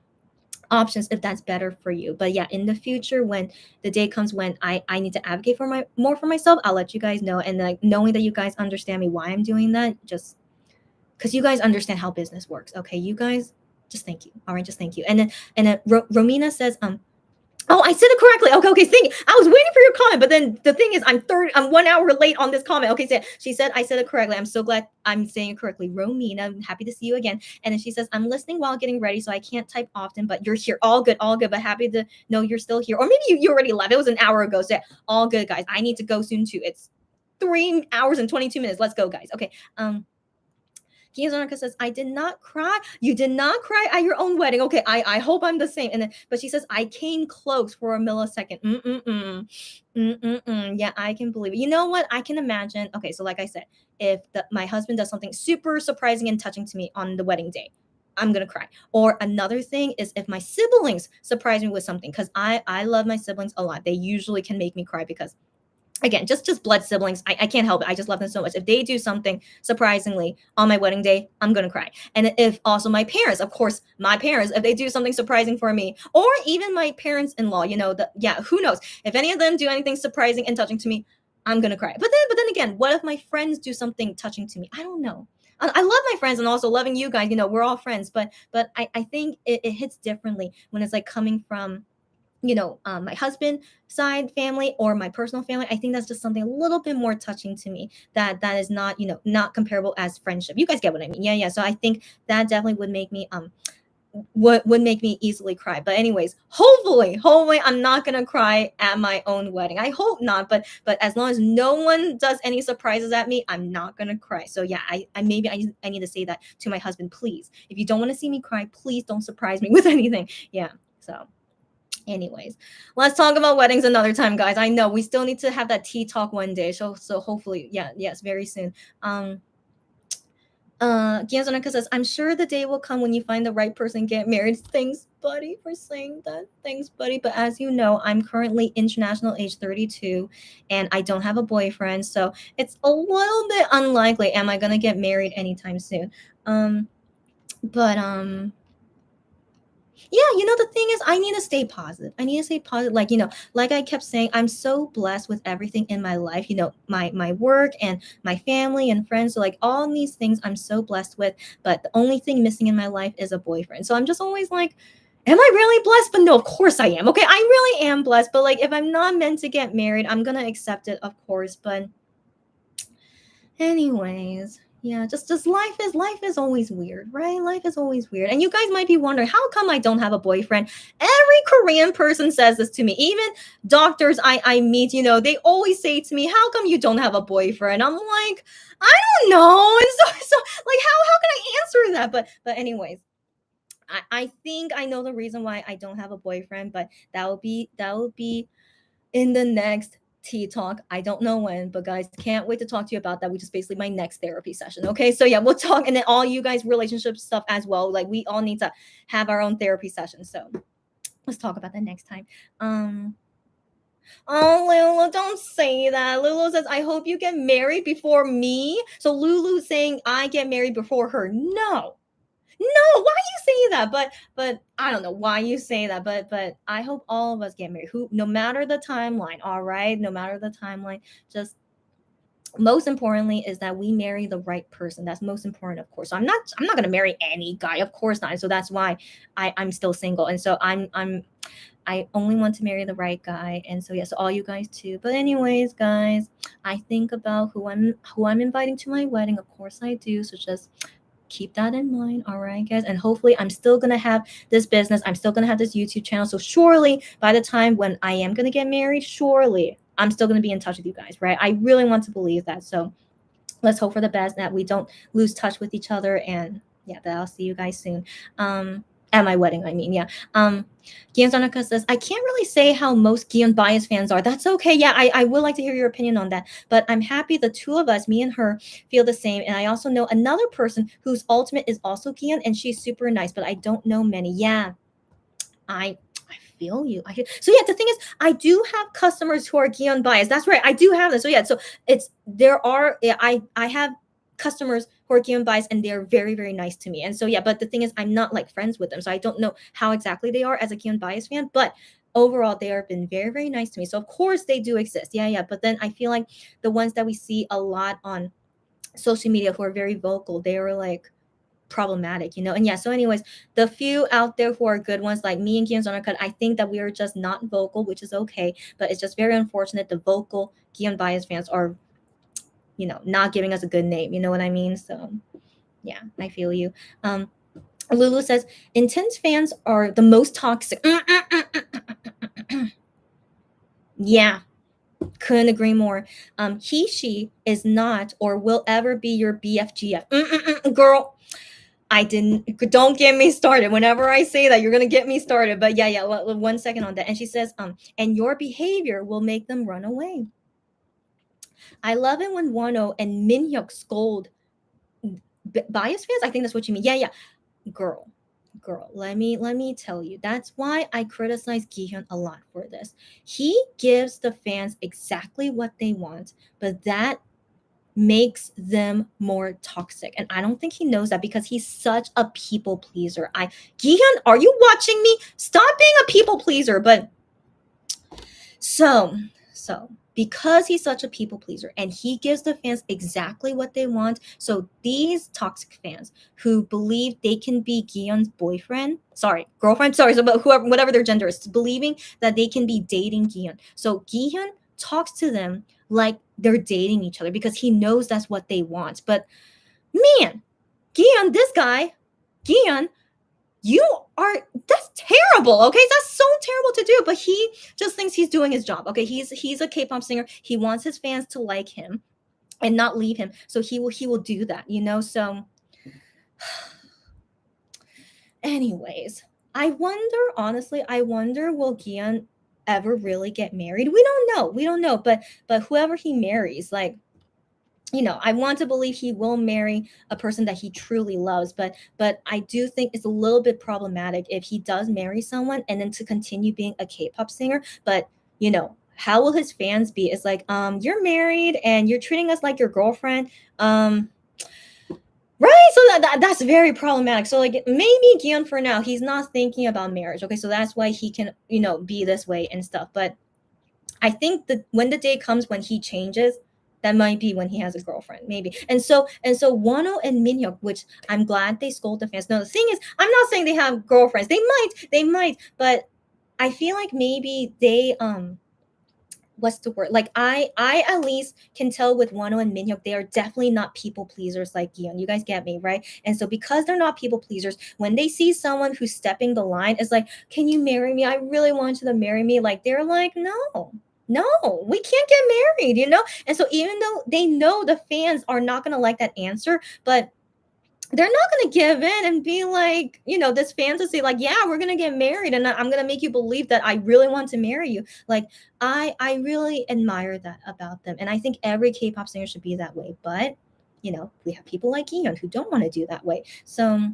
options if that's better for you. But yeah, in the future, when the day comes when I need to advocate for more for myself, I'll let you guys know. And like knowing that you guys understand me why I'm doing that, just because you guys understand how business works. Okay, you guys Just thank you. All right, just thank you. And then Romina says, oh, I said it correctly. Okay, okay. Thank you. I was waiting for your comment, but then the thing is, I'm 1 hour late on this comment. Okay, so she said I said it correctly. I'm so glad I'm saying it correctly. Romina, I'm happy to see you again. And then she says, I'm listening while getting ready, so I can't type often, but you're here. All good, all good. But happy to know you're still here. Or maybe you already left. It was an hour ago. So yeah, all good, guys. I need to go soon too. It's 3 hours and 22 minutes. Let's go, guys. Okay. Kiyozonika says, I did not cry. You did not cry at your own wedding. Okay, I hope I'm the same. And then, but she says, I came close for a millisecond. Yeah, I can believe it. You know what? I can imagine. Okay, so like I said, if my husband does something super surprising and touching to me on the wedding day, I'm gonna cry. Or another thing is if my siblings surprise me with something, because I love my siblings a lot. They usually can make me cry because again, just blood siblings. I can't help it. I just love them so much. If they do something surprisingly on my wedding day, I'm gonna cry. And if also my parents, of course, my parents, if they do something surprising for me, or even my parents-in-law, who knows? If any of them do anything surprising and touching to me, I'm gonna cry. But then again, what if my friends do something touching to me? I don't know. I love my friends and also loving you guys. We're all friends, but I think it hits differently when it's like coming from my husband side family or my personal family. I think that's just something a little bit more touching to me that is not not comparable as friendship. You guys get what I mean? Yeah. So I think that definitely would make me would make me easily cry. But anyways, hopefully I'm not gonna cry at my own wedding. I hope not, but as long as no one does any surprises at me, I'm not gonna cry. So yeah, I maybe I need to say that to my husband. Please, if you don't want to see me cry, please don't surprise me with anything. Yeah. So anyways, let's talk about weddings another time, guys. I know we still need to have that tea talk one day. So hopefully, yeah, yes, very soon. Gianzonaka says, I'm sure the day will come when you find the right person, get married. Thanks, buddy, for saying that. Thanks, buddy. But as you know, I'm currently international age 32 and I don't have a boyfriend. So it's a little bit unlikely am I gonna get married anytime soon. But yeah, the thing is, I need to stay positive. I need to stay positive. Like I kept saying, I'm so blessed with everything in my life. My work and my family and friends. So like all these things, I'm so blessed with. But the only thing missing in my life is a boyfriend. So I'm just always like, am I really blessed? But no, of course I am. Okay, I really am blessed. But like, if I'm not meant to get married, I'm gonna accept it, of course. But anyways, yeah, just life is always weird, right? Life is always weird. And you guys might be wondering, how come I don't have a boyfriend? Every Korean person says this to me. Even doctors I meet, they always say to me, how come you don't have a boyfriend? I'm like, I don't know. And so like how can I answer that? But anyways, I think I know the reason why I don't have a boyfriend, but that will be in the next tea talk. I don't know when, but guys, can't wait to talk to you about that, which is basically my next therapy session. Okay. So yeah, we'll talk. And then all you guys relationship stuff as well. Like we all need to have our own therapy session. So let's talk about that next time. Oh, Lulu, don't say that. Lulu says, I hope you get married before me. So Lulu saying I get married before her. No, why you say that? But I don't know why you say that. But I hope all of us get married. No matter the timeline, all right? No matter the timeline, just most importantly is that we marry the right person. That's most important, of course. So I'm not gonna marry any guy, of course not. And so that's why I'm still single. And so I only want to marry the right guy. And so yes, all you guys too. But anyways, guys, I think about who I'm inviting to my wedding. Of course I do. So just keep that in mind, all right, guys. And hopefully I'm still gonna have this business, I'm still gonna have this YouTube channel. So surely by the time when I am gonna get married, surely I'm still gonna be in touch with you guys, right? I really want to believe that. So let's hope for the best, that we don't lose touch with each other. And yeah, that I'll see you guys soon. At my wedding, I mean, yeah. Gion Zanaka says, I can't really say how most Gion bias fans are. That's okay. Yeah, I would like to hear your opinion on that. But I'm happy the two of us, me and her, feel the same. And I also know another person whose ultimate is also Gion, and she's super nice, but I don't know many. Yeah, I feel you. So yeah, the thing is, I do have customers who are Gion biased. That's right. I do have them. So yeah, so I have customers who are Gion biased and they're very, very nice to me. And so yeah, but the thing is, I'm not like friends with them. So I don't know how exactly they are as a Gion biased fan, but overall they have been very, very nice to me. So of course they do exist. Yeah. But then I feel like the ones that we see a lot on social media who are very vocal, they are like, problematic, And yeah, so anyways, the few out there who are good ones, like me and Gion Cut, I think that we are just not vocal, which is okay, but it's just very unfortunate the vocal Gion bias fans are, not giving us a good name. You know what I mean? So yeah, I feel you. Lulu says, intense fans are the most toxic. Yeah, couldn't agree more. She is not or will ever be your BFGF. Girl, don't get me started. Whenever I say that, you're gonna get me started. But yeah, 1 second on that. And she says, and your behavior will make them run away. I love it when Wano and Minhyuk scold bias fans. I think that's what you mean. Yeah. Girl, let me tell you, that's why I criticize Gihyun a lot for this. He gives the fans exactly what they want, but that makes them more toxic, and I don't think he knows that because he's such a people pleaser. Gihyun, are you watching me? Stop being a people pleaser. But so because he's such a people pleaser and he gives the fans exactly what they want, so these toxic fans who believe they can be Gihyun's girlfriend, so but whatever their gender is, believing that they can be dating Gihyun. So Gihyun talks to them like they're dating each other because he knows that's what they want. But man, Gihyun, that's terrible. Okay, that's so terrible to do, but he just thinks he's doing his job. Okay, he's a K-pop singer. He wants his fans to like him and not leave him, so he will do that. So anyways, I wonder will Gihyun ever really get married? We don't know, but whoever he marries, like, I want to believe he will marry a person that he truly loves, but I do think it's a little bit problematic if he does marry someone and then to continue being a K-pop singer. But how will his fans be? It's like, you're married and you're treating us like your girlfriend. Right, so that's very problematic. So like maybe Gihyun for now he's not thinking about marriage. Okay, so that's why he can be this way and stuff. But I think that when the day comes when he changes, that might be when he has a girlfriend, maybe. And so Wano and Minhyuk, which I'm glad they scold the fans. No, the thing is, I'm not saying they have girlfriends. They might, but I feel like maybe they what's the word? Like I at least can tell with Wano and Minhyuk, they are definitely not people pleasers like Gihyun. You guys get me, right? And so because they're not people pleasers, when they see someone who's stepping the line, it's like, can you marry me? I really want you to marry me. Like they're like, no, we can't get married. And so even though they know the fans are not going to like that answer, but they're not going to give in and be like, this fantasy, like, yeah, we're going to get married and I'm going to make you believe that I really want to marry you. Like, I really admire that about them. And I think every K-pop singer should be that way. But, we have people like Gihyun who don't want to do that way. So,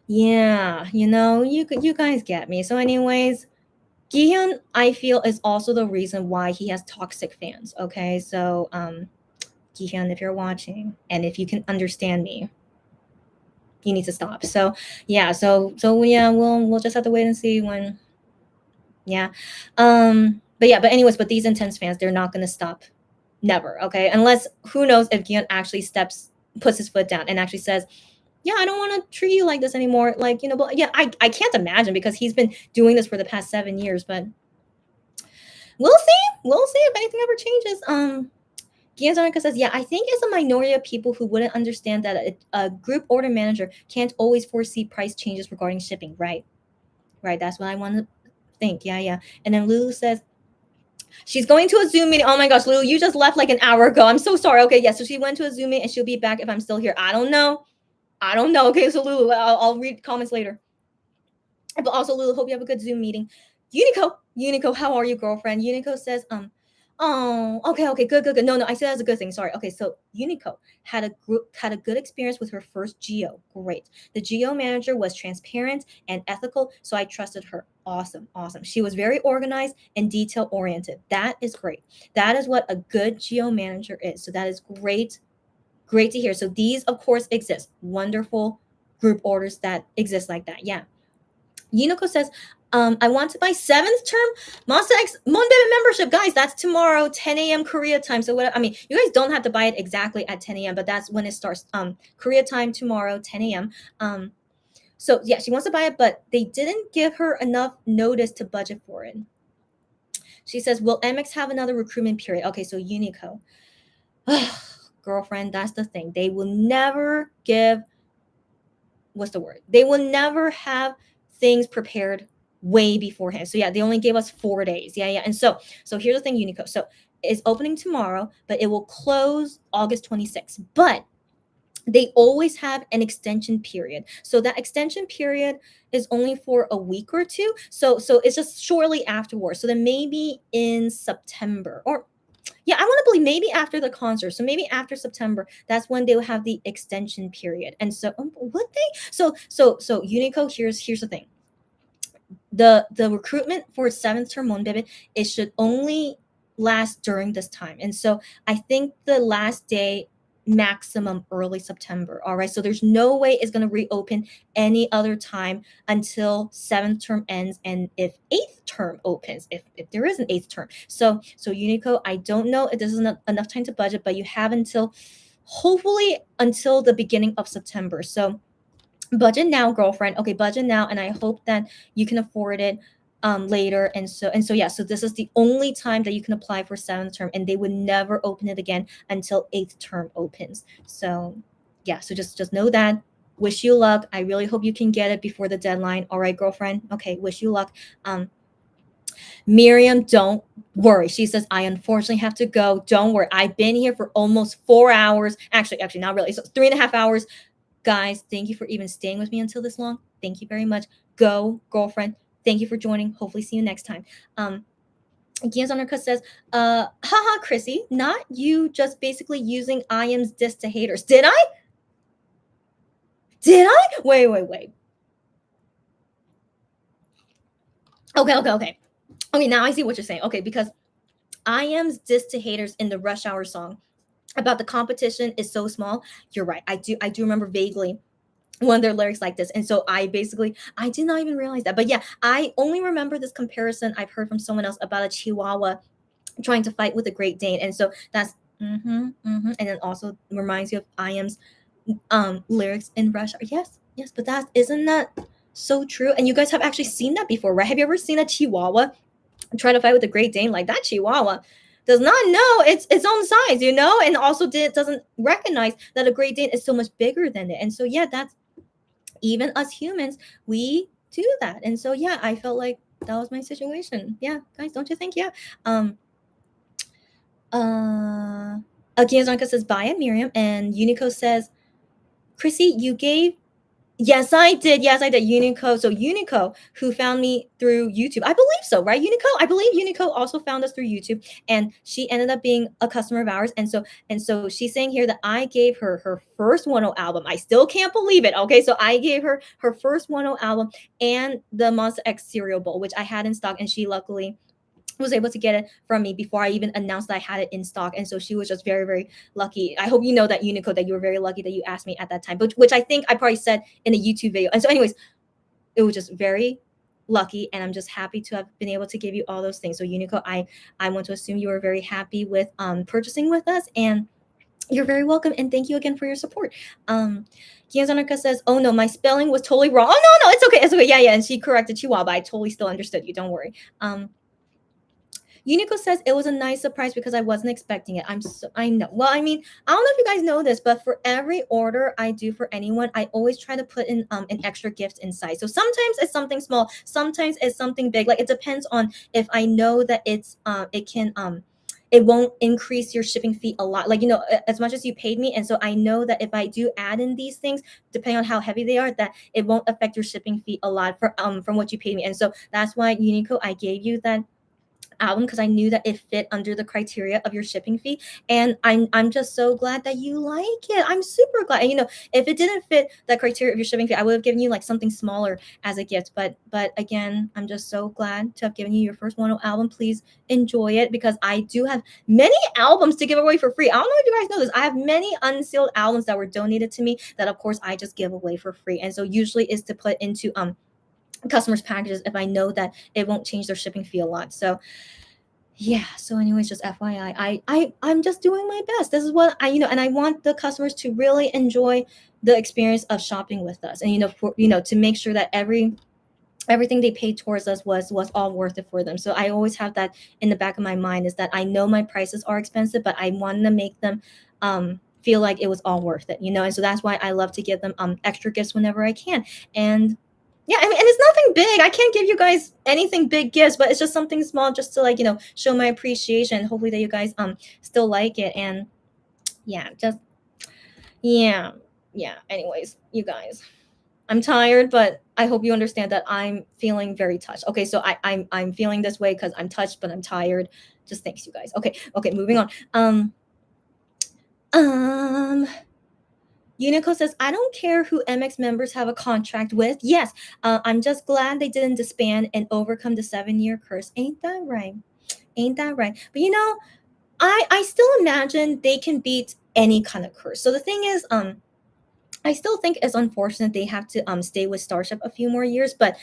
yeah, you guys get me. So anyways, Gihyun, I feel, is also the reason why he has toxic fans. Okay, so Gihyun, if you're watching and if you can understand me, you need to stop. So yeah, we'll just have to wait and see when. Yeah, but anyways, but these intense fans, they're not gonna stop, never. Okay, unless who knows if Gihyun actually puts his foot down and actually says, yeah, I don't want to treat you like this anymore. Like, but yeah, I can't imagine because he's been doing this for the past 7 years, but we'll see if anything ever changes. Gianzanika says, yeah, I think it's a minority of people who wouldn't understand that a group order manager can't always foresee price changes regarding shipping. Right. That's what I want to think. Yeah. And then Lulu says, she's going to a Zoom meeting. Oh my gosh, Lulu, you just left like an hour ago. I'm so sorry. Okay, yeah, so she went to a Zoom meeting and she'll be back if I'm still here. I don't know. Okay, so Lulu, I'll read comments later. But also, Lulu, hope you have a good Zoom meeting. Unico, how are you, girlfriend? Unico says, oh, okay, good. No, I said that's a good thing. Sorry. Okay, so Unico had a good experience with her first Geo. Great. The Geo manager was transparent and ethical, so I trusted her. Awesome. She was very organized and detail oriented. That is great. That is what a good Geo manager is. So that is great. Great to hear. So these, of course, exist. Wonderful group orders that exist like that. Yeah. Unico says, I want to buy 7th term Monster X Monday membership, guys. That's tomorrow, 10 a.m. Korea time. So what I mean, you guys don't have to buy it exactly at 10 a.m., but that's when it starts. Korea time tomorrow, 10 a.m. So yeah, she wants to buy it, but they didn't give her enough notice to budget for it. She says, "Will MX have another recruitment period?" Okay, so Uniqlo, girlfriend, that's the thing. They will never give. What's the word? They will never have things prepared way beforehand. So yeah, they only gave us 4 days. Yeah. And so here's the thing, Uniqlo. So it's opening tomorrow, but it will close August 26th. But they always have an extension period. So that extension period is only for a week or two. So it's just shortly afterwards. So then maybe in September, or yeah, I want to believe maybe after the concert. So maybe after September, that's when they will have the extension period. And so would they? So Uniqlo, here's the thing. The recruitment for 7th term Monbebe, it should only last during this time. And so I think the last day maximum early September. All right. So there's no way it's going to reopen any other time until 7th term ends, and if 8th term opens, if there is an 8th term. So Uniqlo, I don't know if this is enough time to budget, but you have until hopefully until the beginning of September. So budget now, girlfriend. Okay, budget now, and I hope that you can afford it later. And so yeah, so this is the only time that you can apply for 7th term, and they would never open it again until 8th term opens. So yeah, so just know that. Wish you luck. I really hope you can get it before the deadline. All right, girlfriend. Okay, wish you luck. Miriam, don't worry. She says, I unfortunately have to go. Don't worry. I've been here for almost 4 hours. Actually, not really. So 3.5 hours. Guys, thank you for even staying with me until this long. Thank you very much. Go, girlfriend. Thank you for joining. Hopefully see you next time. Gian's Undercut says, haha, Chrissy, not you just basically using I am's diss to haters. Did I? Wait. Okay. Okay, now I see what you're saying. Okay, because I am's diss to haters in the Rush Hour song about the competition is so small. You're right. I do remember vaguely one of their lyrics like this. And so I did not even realize that. But yeah, I only remember this comparison I've heard from someone else about a Chihuahua trying to fight with a Great Dane. And so that's and then also reminds you of I am's lyrics in Rush. Yes, but isn't that so true? And you guys have actually seen that before, right? Have you ever seen a Chihuahua try to fight with a Great Dane? Like, that Chihuahua does not know its own size, and also doesn't recognize that a Great Dane is so much bigger than it. And so yeah, that's, even us humans, we do that. And so yeah, I felt like that was my situation. Yeah, guys, don't you think? Yeah. Akiazanka says bye at Miriam, and Uniqlo says, Chrissy, you gave. Yes, I did. Uniqlo. So Uniqlo, who found me through YouTube, I believe so, right? I believe Uniqlo also found us through YouTube, and she ended up being a customer of ours. And so she's saying here that I gave her her first 1.0 album. I still can't believe it. Okay, so I gave her her first 1.0 album and the Monster X cereal bowl, which I had in stock, and she luckily was able to get it from me before I even announced that I had it in stock. And so she was just very, very lucky. I hope you know that, Uniqlo, that you were very lucky that you asked me at that time, but which I think I probably said in a YouTube video. And so anyways, it was just very lucky, and I'm just happy to have been able to give you all those things. So Uniqlo, I want to assume you were very happy with purchasing with us, and you're very welcome, and thank you again for your support. Gianzanarka says, oh no, my spelling was totally wrong. Oh no, it's okay. Yeah, and she corrected Chihuahua, but I totally still understood you. Don't worry. Uniqlo says it was a nice surprise because I wasn't expecting it. I know. Well, I mean, I don't know if you guys know this, but for every order I do for anyone, I always try to put in an extra gift inside. So sometimes it's something small, sometimes it's something big. Like, it depends on if I know that it won't increase your shipping fee a lot, like, as much as you paid me. And so I know that if I do add in these things, depending on how heavy they are, that it won't affect your shipping fee a lot from what you paid me. And so that's why, Uniqlo, I gave you that album, because I knew that it fit under the criteria of your shipping fee, and I'm just so glad that you like it. I'm super glad. And if it didn't fit that criteria of your shipping fee, I would have given you like something smaller as a gift. But again, I'm just so glad to have given you your first 1.0 album. Please enjoy it, because I do have many albums to give away for free. I don't know if you guys know this. I have many unsealed albums that were donated to me that, of course, I just give away for free. And so usually is to put into customers packages if I know that it won't change their shipping fee a lot. So yeah, so anyways, just FYI, I'm just doing my best. This is what I, and I want the customers to really enjoy the experience of shopping with us, and to make sure that everything they paid towards us was all worth it for them. So I always have that in the back of my mind, is that I know my prices are expensive, but I want to make them feel like it was all worth it, and so that's why I love to give them extra gifts whenever I can. And yeah, I mean, and it's nothing big. I can't give you guys anything big gifts, but it's just something small, just to like show my appreciation. Hopefully that you guys still like it. And yeah, just yeah, yeah. Anyways, you guys, I'm tired, but I hope you understand that I'm feeling very touched. Okay, so I'm feeling this way because I'm touched, but I'm tired. Just thanks, you guys. Okay, moving on. Um, Unico says, I don't care who MX members have a contract with. Yes, I'm just glad they didn't disband and overcome the 7-year curse. Ain't that right? Ain't that right? But I still imagine they can beat any kind of curse. So the thing is, I still think it's unfortunate they have to stay with Starship a few more years, but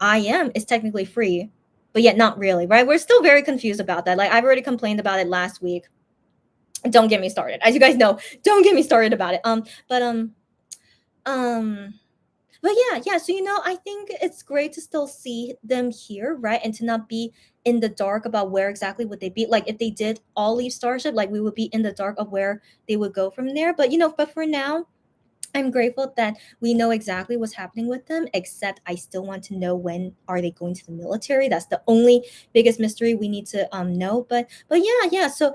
IM is technically free, but yet not really, right? We're still very confused about that. Like, I've already complained about it last week. Don't get me started. As you guys know, don't get me started about it. But um but yeah, so I think it's great to still see them here, right? And to not be in the dark about where exactly would they be. Like, if they did all leave Starship, like, we would be in the dark of where they would go from there. But but for now, I'm grateful that we know exactly what's happening with them, except I still want to know, when are they going to the military? That's the only biggest mystery we need to know. But yeah. So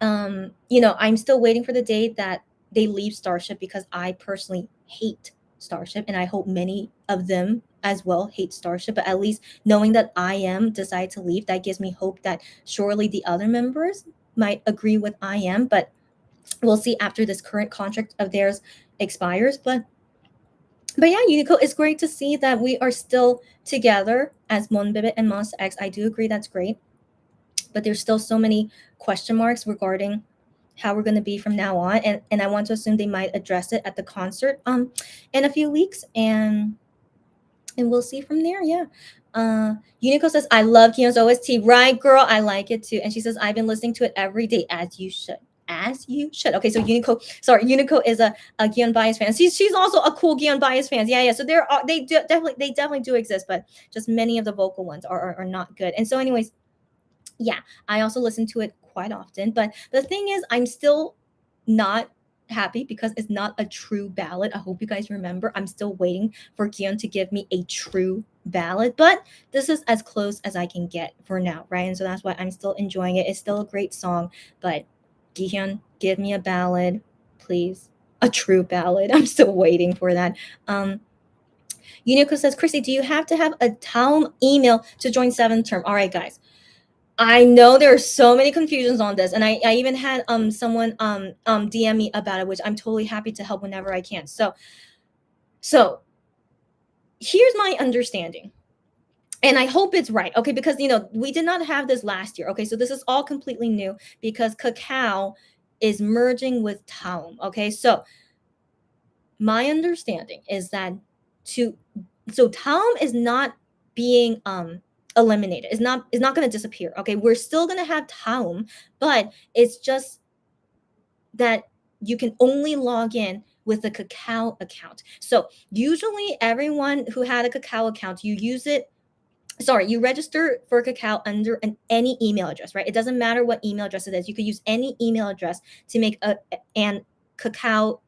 I'm still waiting for the day that they leave Starship, because I personally hate Starship, and I hope many of them as well hate Starship. But at least knowing that I am decide to leave, that gives me hope that surely the other members might agree with I am. But we'll see after this current contract of theirs expires. But yeah, Unico, it's great to see that we are still together as Monbebe and Monster X. I do agree, that's great, but there's still so many question marks regarding how we're going to be from now on, and I want to assume they might address it at the concert in a few weeks, and we'll see from there. Yeah. Unico says, I love Kion's OST. Right, girl, I like it too. And she says, I've been listening to it every day, as you should. As you should. Okay, so Unico is a Gion Bias fan. She's also a cool Gion Bias fan. Yeah. So they definitely do exist, but just many of the vocal ones are not good. And so, anyways, yeah, I also listen to it quite often. But the thing is, I'm still not happy because it's not a true ballad. I hope you guys remember. I'm still waiting for Gion to give me a true ballad, but this is as close as I can get for now, right? And so that's why I'm still enjoying it. It's still a great song, but Gion, give me a ballad, please. A true ballad. I'm still waiting for that. Unico says, Chrissy, do you have to have a town email to join 7th term? All right, guys. I know there are so many confusions on this, and I even had someone DM me about it, which I'm totally happy to help whenever I can. So here's my understanding, and I hope it's right, okay? Because we did not have this last year, okay? So this is all completely new because Kakao is merging with Taum, okay? So my understanding is that Taum is not being eliminated. It's not going to disappear. Okay, we're still going to have Taum, but it's just that you can only log in with a Kakao account. So usually everyone who had a Kakao account, you register for Kakao under any email address, right? It doesn't matter what email address it is. You could use any email address to make a Kakao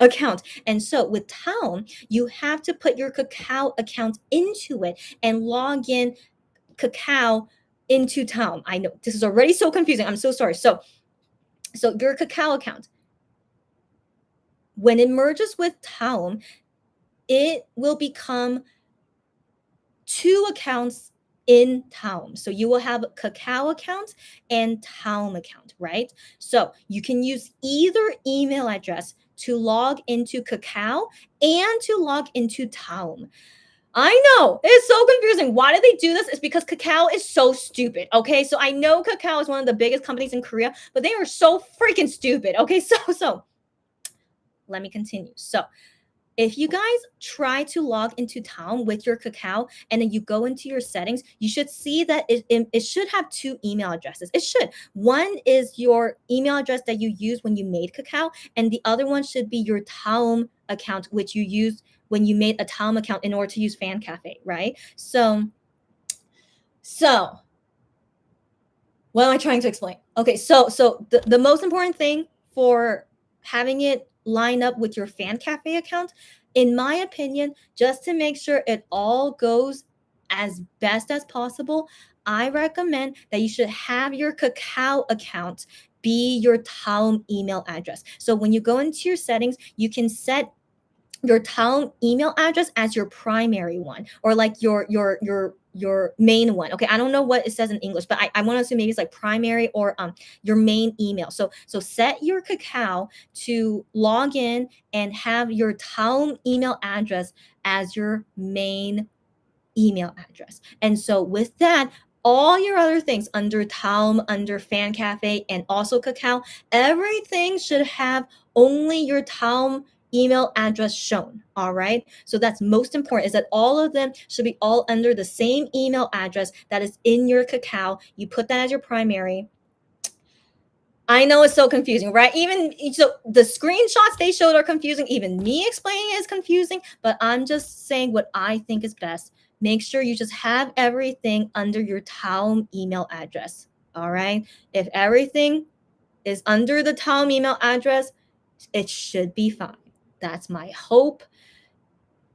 account. And so with Taum, you have to put your Kakao account into it and log in Kakao into Taum. I know this is already so confusing. I'm so sorry. So your Kakao account, when it merges with Taum, it will become 2 accounts in Taum. So you will have a Kakao account and Taum account, right? So you can use either email address to log into Kakao and to log into Taum. I know, it's so confusing. Why do they do this? It's because Kakao is so stupid, okay? So I know Kakao is one of the biggest companies in Korea, but they are so freaking stupid, okay? So let me continue. So if you guys try to log into Town with your Kakao and then you go into your settings, you should see that it should have two email addresses. It should. One is your email address that you use when you made Kakao, and the other one should be your Town account, which you used when you made a Town account in order to use Fan Cafe, right? So what am I trying to explain? Okay, so the most important thing for having it line up with your Fan Cafe account, in my opinion, just to make sure it all goes as best as possible, I recommend that you should have your Kakao account be your Town email address. So when you go into your settings, you can set your Town email address as your primary one, or like your main one. Okay, I don't know what it says in English, but I want to assume maybe it's like primary or your main email. So set your Kakao to log in and have your Town email address as your main email address. And so with that, all your other things under Town, under Fan Cafe, and also Kakao, everything should have only your Town email address shown. All right. So that's most important, is that all of them should be all under the same email address that is in your Kakao. You put that as your primary. I know it's so confusing, right? Even so, the screenshots they showed are confusing. Even me explaining it is confusing, but I'm just saying what I think is best. Make sure you just have everything under your Town email address. All right. If everything is under the Town email address, it should be fine. That's my hope.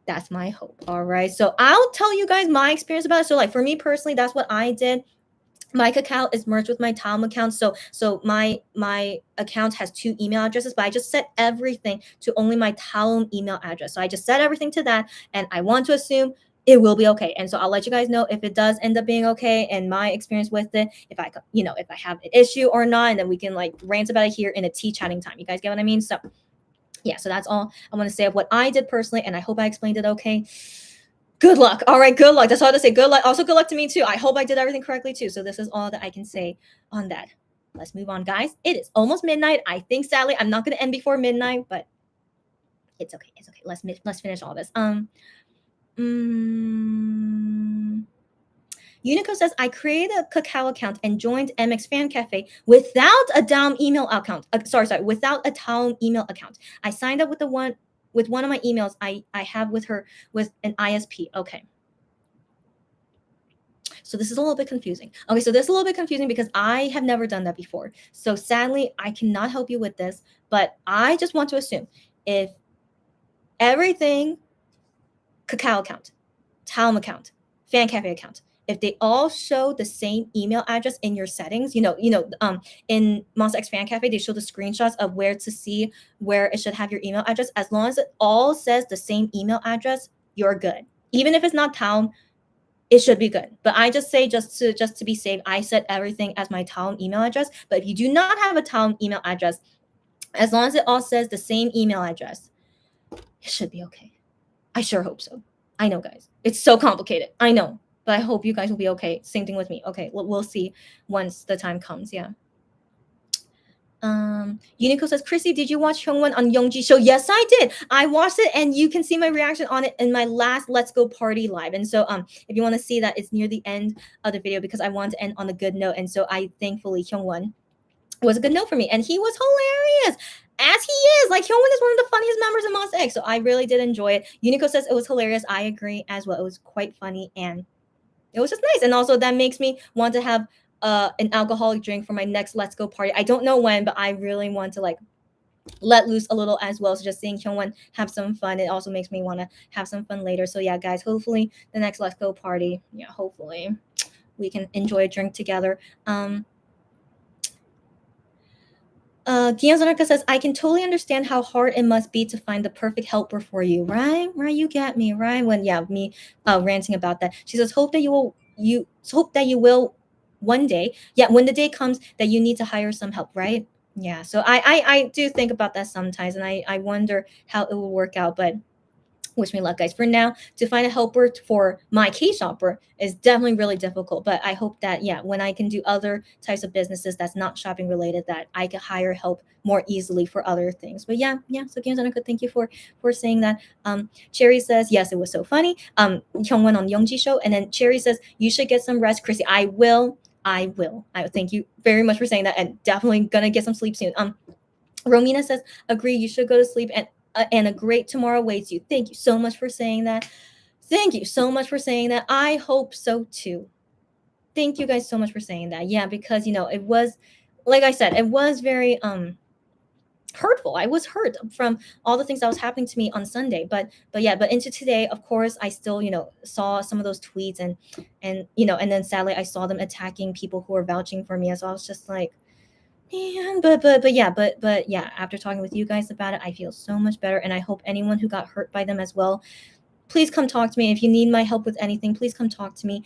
That's my hope. All right. So I'll tell you guys my experience about it. So, like, for me personally, that's what I did. My account is merged with my Town account. So my account has two email addresses, but I just set everything to only my Town email address. So I just set everything to that, and I want to assume it will be okay. And so I'll let you guys know if it does end up being okay and my experience with it, if I have an issue or not, and then we can like rant about it here in a tea chatting time. You guys get what I mean? So yeah, so that's all I want to say of what I did personally, and I hope I explained it okay. Good luck. All right, good luck. That's all I have to say. Good luck. Also, good luck to me too. I hope I did everything correctly too. So this is all that I can say on that. Let's move on, guys. It is almost midnight. I think sadly I'm not going to end before midnight, but it's okay. It's okay. Let's finish all this. Unico says, I created a Kakao account and joined MX Fan Cafe without a Town email account. Without a Town email account. I signed up with one of my emails I have with her with an ISP. Okay. So this is a little bit confusing. Okay, so this is a little bit confusing because I have never done that before. So sadly, I cannot help you with this, but I just want to assume if everything, Kakao account, Town account, Fan Cafe account, if they all show the same email address in your settings, in Monsta X Fan Cafe, they show the screenshots of where to see where it should have your email address. As long as it all says the same email address, you're good. Even if it's not Town, it should be good. But I just say just to be safe, I set everything as my Town email address. But if you do not have a Town email address, as long as it all says the same email address, it should be okay. I sure hope so. I know, guys. It's so complicated. I know. But I hope you guys will be okay. Same thing with me. Okay, we'll see once the time comes. Yeah. Unico says, Chrissy, did you watch Hyungwon on Youngji show? Yes, I did. I watched it, and you can see my reaction on it in my last Let's Go Party live. And so if you want to see that, it's near the end of the video because I want to end on a good note. And so thankfully Hyungwon was a good note for me, and he was hilarious. As he is, like, Hyungwon is one of the funniest members of Monsta X, so I really did enjoy it. Unico says it was hilarious. I agree as well. It was quite funny, and it was just nice. And also that makes me want to have an alcoholic drink for my next Let's Go party. I don't know when, but I really want to like let loose a little as well. So just seeing Hyungwon have some fun, it also makes me want to have some fun later. So yeah, guys, hopefully the next Let's Go party, hopefully we can enjoy a drink together. Gianzanaka says, I can totally understand how hard it must be to find the perfect helper for you, right? Right, you get me, right? When me ranting about that. She says, hope that you will one day. Yeah, when the day comes that you need to hire some help, right? Yeah. So I do think about that sometimes, and I wonder how it will work out, but wish me luck, guys. For now, to find a helper for my K-shopper is definitely really difficult. But I hope that, yeah, when I can do other types of businesses that's not shopping related, that I can hire help more easily for other things. But yeah. So Kim Janak, thank you for saying that. Cherry says, yes, it was so funny. Hyungwon on Youngji show, and then Cherry says, you should get some rest, Chrissy. I will. I thank you very much for saying that, and definitely gonna get some sleep soon. Romina says, agree, you should go to sleep, and a great tomorrow waits you. Thank you so much for saying that. Thank you so much for saying that. I hope so too. Thank you guys so much for saying that. Yeah, because it was, like I said, it was very hurtful. I was hurt from all the things that was happening to me on Sunday. But into today, of course, I still, saw some of those tweets, and and then sadly I saw them attacking people who were vouching for me. And so I was just like, man, but yeah, after talking with you guys about it, I feel so much better. And I hope anyone who got hurt by them as well, please come talk to me. If you need my help with anything, please come talk to me.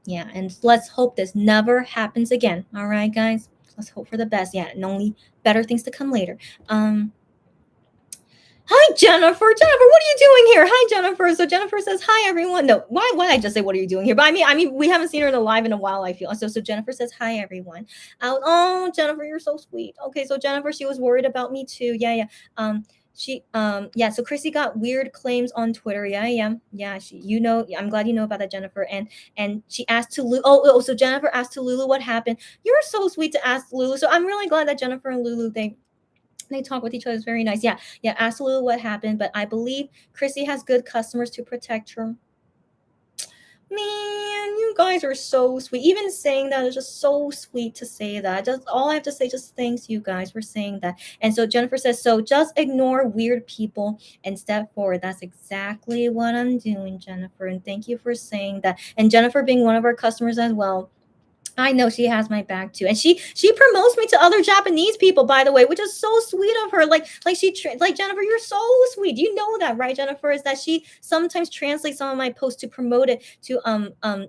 Yeah, and let's hope this never happens again. All right, guys, let's hope for the best. Yeah, and only better things to come later. Hi, Jennifer. Jennifer, what are you doing here? Hi, Jennifer. So Jennifer says, hi, everyone. No, why did I just say, what are you doing here? But I mean, we haven't seen her live in a while, I feel. So Jennifer says, hi, everyone. Oh, Jennifer, you're so sweet. Okay, so Jennifer, she was worried about me too. Yeah. So Chrissy got weird claims on Twitter. Yeah. I'm glad you know about that, Jennifer. And she asked to Lulu. So Jennifer asked to Lulu what happened. You're so sweet to ask Lulu. So I'm really glad that Jennifer and Lulu, they talk with each other. It's very nice. Yeah. Ask Lulu what happened, but I believe Chrissy has good customers to protect her. Man, you guys are so sweet. Even saying that is just so sweet to say that. Just all I have to say, just thanks you guys for saying that. And so Jennifer says, so just ignore weird people and step forward. That's exactly what I'm doing, Jennifer. And thank you for saying that. And Jennifer being one of our customers as well, I know she has my back too, and she promotes me to other Japanese people, by the way, which is so sweet of her. Like Jennifer, you're so sweet. You know that, right, Jennifer? Is that she sometimes translates some of my posts to promote it to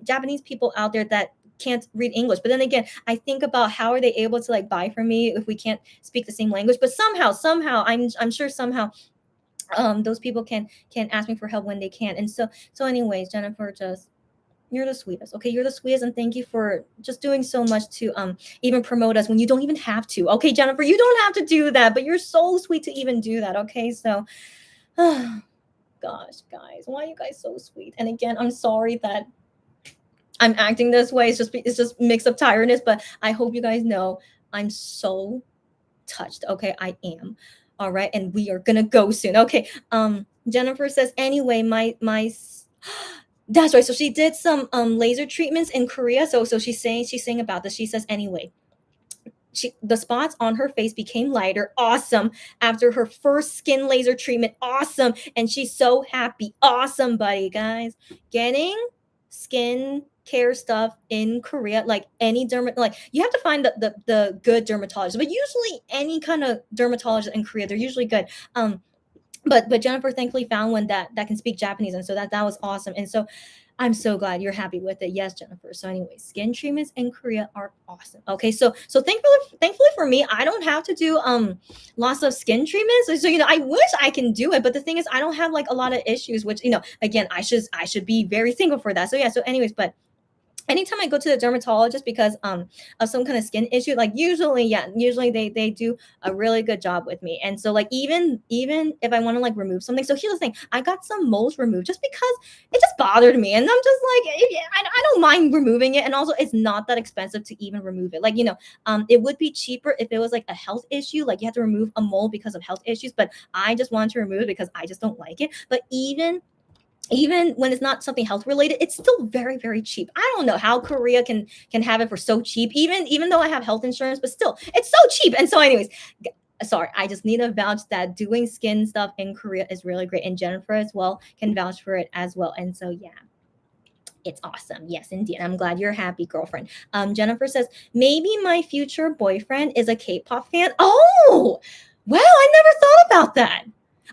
Japanese people out there that can't read English. But then again, I think about how are they able to buy from me if we can't speak the same language? But somehow, I'm sure somehow those people can ask me for help when they can. And so anyways, Jennifer, you're the sweetest. Okay, you're the sweetest, and thank you for just doing so much to even promote us when you don't even have to. Okay, Jennifer, you don't have to do that, but you're so sweet to even do that. Okay, so gosh, guys, why are you guys so sweet? And again, I'm sorry that I'm acting this way. It's just mix up tiredness, but I hope you guys know I'm so touched. Okay, I am. All right, and we are gonna go soon. Okay, Jennifer says, anyway, my that's right. So she did some laser treatments in Korea. So she's saying about this. She says, anyway, the spots on her face became lighter. Awesome. After her first skin laser treatment. Awesome. And she's so happy. Awesome, buddy, guys. Getting skin care stuff in Korea, like any you have to find the good dermatologist, but usually any kind of dermatologist in Korea, they're usually good. But Jennifer thankfully found one that can speak Japanese, and so that was awesome. And so I'm so glad you're happy with it. Yes, Jennifer. So anyway, skin treatments in Korea are awesome. Okay, so thankfully for me, I don't have to do lots of skin treatments. So I wish I can do it, but the thing is, I don't have a lot of issues, which again, I should be very thankful for that. So yeah. So anyways, but anytime I go to the dermatologist because of some kind of skin issue, usually they do a really good job with me. And so even if I want to remove something. So here's the thing, I got some moles removed just because it just bothered me. And I'm just I don't mind removing it. And also it's not that expensive to even remove it. It would be cheaper if it was a health issue, you have to remove a mole because of health issues. But I just wanted to remove it because I just don't like it. But even when it's not something health related, it's still very, very cheap. I don't know how Korea can have it for so cheap, even though I have health insurance, but still it's so cheap. And so anyways, sorry, I just need to vouch that doing skin stuff in Korea is really great. And Jennifer as well can vouch for it as well. And so yeah, it's awesome. Yes, indeed. I'm glad you're happy, girlfriend. Jennifer says, maybe my future boyfriend is a K-pop fan. Oh, well, I never thought about that.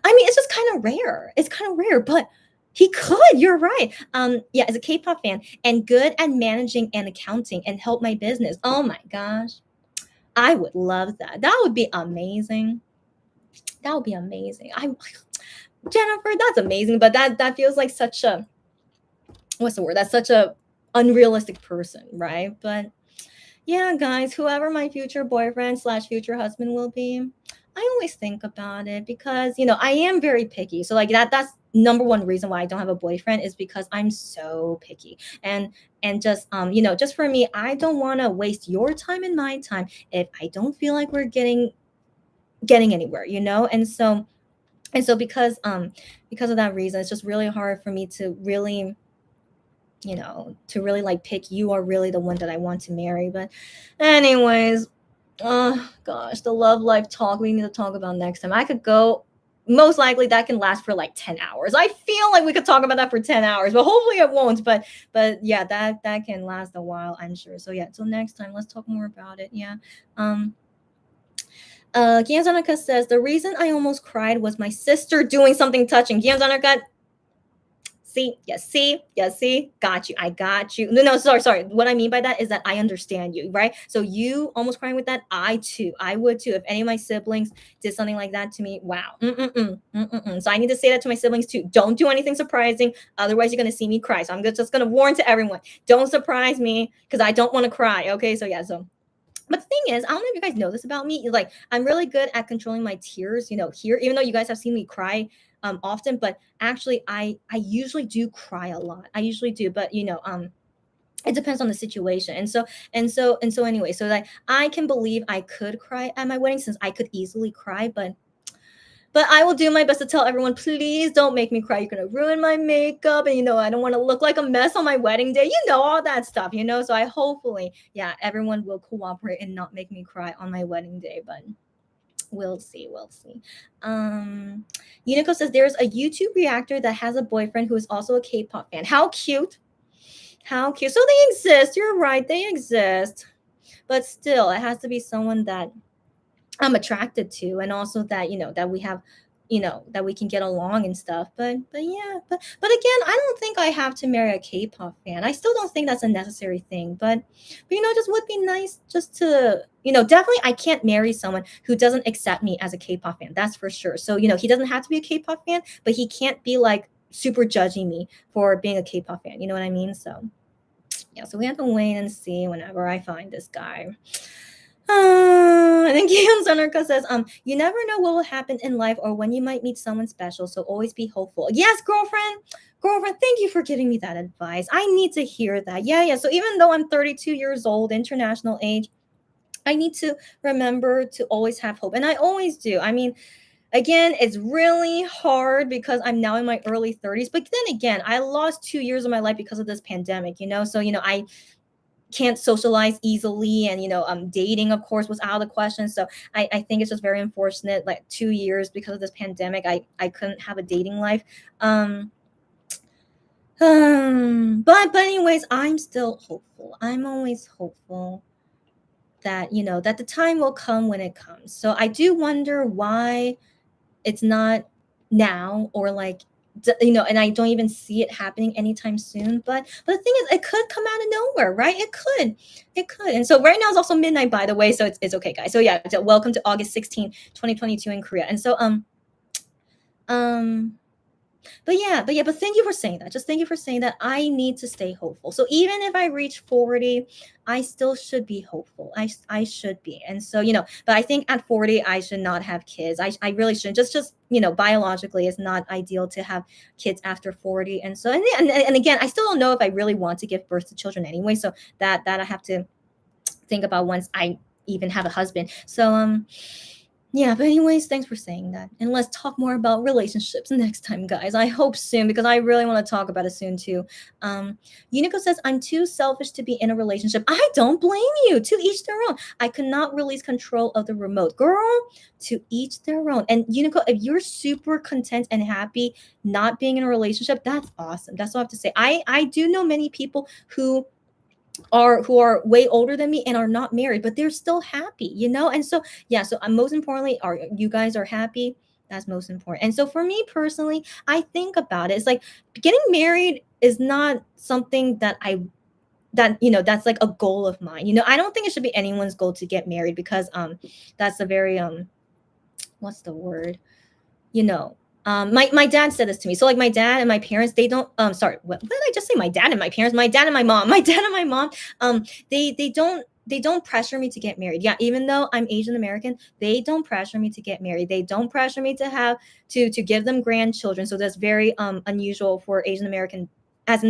I mean, it's just kind of rare. It's kind of rare, but he could. You're right. Yeah, as a K-pop fan and good at managing and accounting and help my business. Oh my gosh. I would love that. That would be amazing. That would be amazing. Jennifer, that's amazing, but that feels like such a, what's the word? That's such a unrealistic person, right? But yeah, guys, whoever my future boyfriend slash future husband will be, I always think about it because, I am very picky. So like that's number one reason why I don't have a boyfriend is because I'm so picky. And just just for me, I don't want to waste your time and my time if I don't feel like we're getting anywhere, and so because of that reason, it's just really hard for me to really like pick you are really the one that I want to marry. But anyways, oh gosh, the love life talk we need to talk about next time. I could go, most likely that can last for like 10 hours. I feel like we could talk about that for 10 hours, but hopefully it won't. But yeah, that can last a while, I'm sure. So yeah, till next time, let's talk more about it. Yeah. um Gianzanaka says the reason I almost cried was my sister doing something touching. Gianzanaka, see, got you. I got you. No, sorry. What I mean by that is that I understand you, right? So you almost crying with that. I would too. If any of my siblings did something like that to me, wow. So I need to say that to my siblings too. Don't do anything surprising, otherwise you're gonna see me cry. So I'm just gonna warn to everyone: don't surprise me because I don't want to cry. Okay, so yeah, so. But the thing is, I don't know if you guys know this about me. Like, I'm really good at controlling my tears, here, even though you guys have seen me cry often, but actually I usually do cry a lot. I usually do, but it depends on the situation. And so anyway, so like I can believe I could cry at my wedding since I could easily cry, but I will do my best to tell everyone, please don't make me cry. You're gonna ruin my makeup, and I don't want to look like a mess on my wedding day. All that stuff. So I hopefully, yeah, everyone will cooperate and not make me cry on my wedding day. But we'll see. We'll see. Unico says there's a YouTube reactor that has a boyfriend who is also a K-pop fan. How cute! How cute! So they exist. You're right. They exist. But still, it has to be someone that I'm attracted to, and also that that we have, that we can get along and stuff. But yeah, but again, I don't think I have to marry a K-pop fan. I still don't think that's a necessary thing. But just would be nice just to definitely I can't marry someone who doesn't accept me as a K-pop fan. That's for sure. So he doesn't have to be a K-pop fan, but he can't be like super judging me for being a K-pop fan. You know what I mean? So yeah, so we have to wait and see whenever I find this guy. And then Guillaume Sonorka says, you never know what will happen in life or when you might meet someone special, so always be hopeful. Yes, girlfriend, thank you for giving me that advice. I need to hear that. Yeah. So even though I'm 32 years old, international age, I need to remember to always have hope. And I always do. I mean, again, it's really hard because I'm now in my early 30s. But then again, I lost 2 years of my life because of this pandemic, So, I can't socialize easily, and dating of course was out of the question. So I think it's just very unfortunate, like 2 years because of this pandemic, I couldn't have a dating life. But anyways, I'm still hopeful. I'm always hopeful that that the time will come when it comes. So I do wonder why it's not now, or like and I don't even see it happening anytime soon. But the thing is, it could come out of nowhere, right? It could. And so right now it's also midnight, by the way, so it's okay, guys. So yeah, welcome to August 16, 2022 in Korea. And so um but thank you for saying that. Just thank you for saying that. I need to stay hopeful. So even if I reach 40, I still should be hopeful. I should be. And so, but I think at 40, I should not have kids. I really shouldn't. Just biologically, it's not ideal to have kids after 40. And so, and again, I still don't know if I really want to give birth to children anyway. So that I have to think about once I even have a husband. So yeah, but anyways, thanks for saying that. And let's talk more about relationships next time, guys. I hope soon, because I really want to talk about it soon too. Unico says, I'm too selfish to be in a relationship. I don't blame you. To each their own. I could not release control of the remote. Girl, to each their own. And Unico, if you're super content and happy not being in a relationship, that's awesome. That's all I have to say. I do know many people who are way older than me and are not married, but they're still happy, and so yeah, so most importantly, are you guys are happy. That's most important. And so for me personally, I think about it, it's like getting married is not something that's like a goal of mine. I don't think it should be anyone's goal to get married, because that's a very what's the word, you know My dad said this to me. So like my dad and my parents, they don't sorry, what did I just say? My dad and my parents, my dad and my mom, my dad and my mom, they don't pressure me to get married. Yeah, even though I'm Asian American, they don't pressure me to get married. They don't pressure me to have to give them grandchildren. So that's very unusual for Asian American as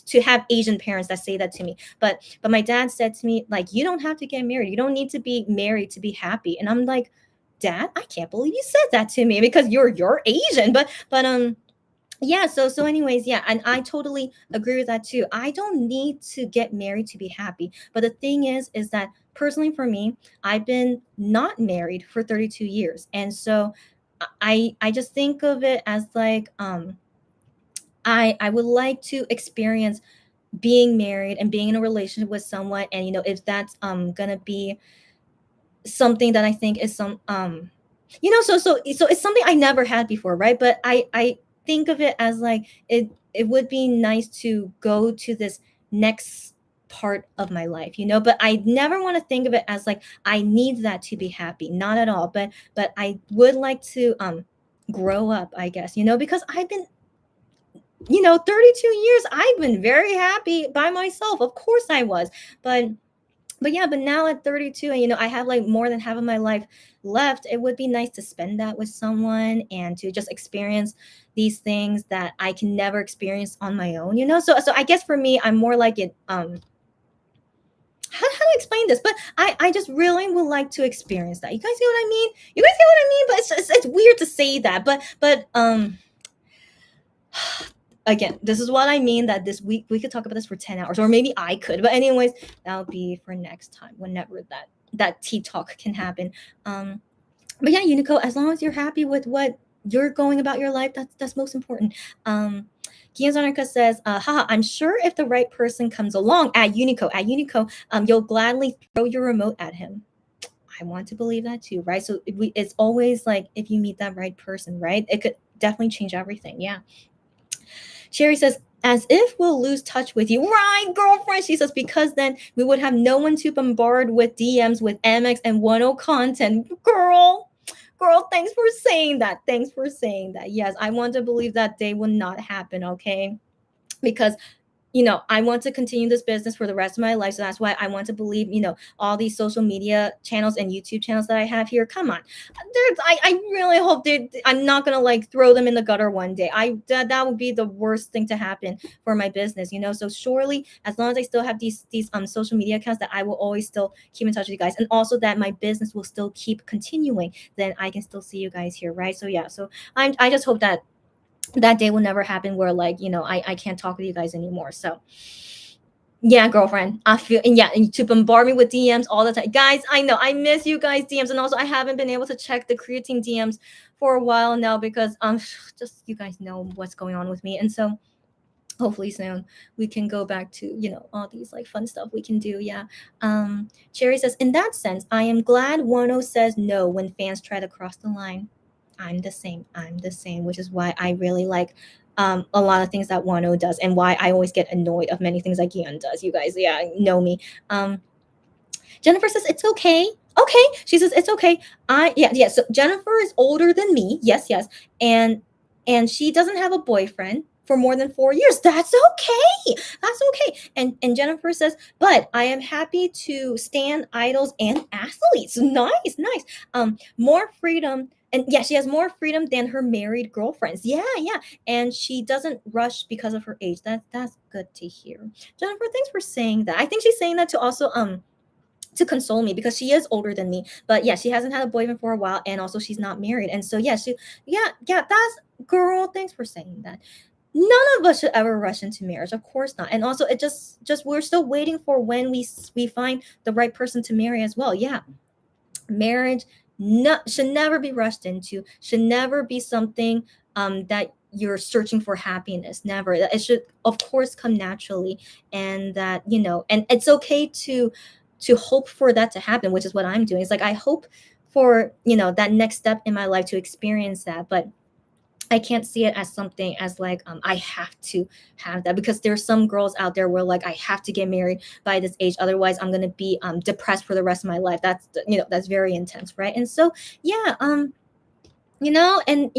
to have Asian parents that say that to me. But my dad said to me, like, you don't have to get married. You don't need to be married to be happy. And I'm like, Dad, I can't believe you said that to me because you're Asian. But yeah, so anyways, yeah, and I totally agree with that too. I don't need to get married to be happy. But the thing is that personally for me, I've been not married for 32 years. And so I just think of it as like I would like to experience being married and being in a relationship with someone, and if that's gonna be something that I think is so it's something I never had before, right? But I think of it as like it would be nice to go to this next part of my life, but I never want to think of it as like I need that to be happy, not at all. But I would like to grow up, I guess, because I've been 32 years I've been very happy by myself. Of course I was. But yeah, but now at 32, and I have like more than half of my life left, it would be nice to spend that with someone and to just experience these things that I can never experience on my own, so I guess for me, I'm more like it how to explain this, but I just really would like to experience that. You guys see what I mean? You guys see what I mean? But it's weird to say that, but again, this is what I mean, that this week we could talk about this for 10 hours, or maybe I could. But anyways, that'll be for next time, whenever that tea talk can happen. But yeah, Unico, as long as you're happy with what you're going about your life, that's most important. Gianzarnica says, haha, I'm sure if the right person comes along at Unico, you'll gladly throw your remote at him. I want to believe that too, right? So it's always like, if you meet that right person, right? It could definitely change everything. Yeah. Sherry says, as if we'll lose touch with you. Right, girlfriend. She says, because then we would have no one to bombard with DMs with MX and 10 content. Girl, thanks for saying that. Thanks for saying that. Yes, I want to believe that day will not happen, okay? Because I want to continue this business for the rest of my life. So that's why I want to believe, all these social media channels and YouTube channels that I have here. Come on. I really hope I'm not going to like throw them in the gutter one day. That would be the worst thing to happen for my business, So surely, as long as I still have these social media accounts, that I will always still keep in touch with you guys. And also that my business will still keep continuing, then I can still see you guys here, right? So yeah, so I just hope that day will never happen where like I can't talk with you guys anymore. So yeah, girlfriend, I feel, and to bombard me with DMs all the time, guys. I know I miss you guys DMs, and also I haven't been able to check the creatine DMs for a while now because just you guys know what's going on with me. And so hopefully soon we can go back to all these like fun stuff we can do. Yeah. Cherry says, in that sense, I am glad Wano says no when fans try to cross the line. I'm the same, which is why I really like a lot of things that Wano does, and why I always get annoyed of many things that Gian does. You guys, yeah, know me. Jennifer says it's okay. Okay, she says it's okay. Yeah. So Jennifer is older than me. Yes, and she doesn't have a boyfriend for more than 4 years. That's okay. And Jennifer says, but I am happy to stand idols and athletes. Nice. More freedom. And yeah, she has more freedom than her married girlfriends. Yeah. And she doesn't rush because of her age. That's good to hear. Jennifer, thanks for saying that. I think she's saying that to also to console me, because she is older than me. But yeah, she hasn't had a boyfriend for a while, and also she's not married. And so yeah, that's, girl, thanks for saying that. None of us should ever rush into marriage, of course not. And also it just we're still waiting for when we find the right person to marry as well. Yeah, marriage should never be rushed into, should never be something that you're searching for happiness. Never. It should of course come naturally, and that and it's okay to hope for that to happen, which is what I'm doing. It's like I hope for that next step in my life to experience that, but I can't see it as something as like I have to have that, because there's some girls out there where like I have to get married by this age, otherwise I'm gonna be depressed for the rest of my life. That's that's very intense, right? And so yeah, And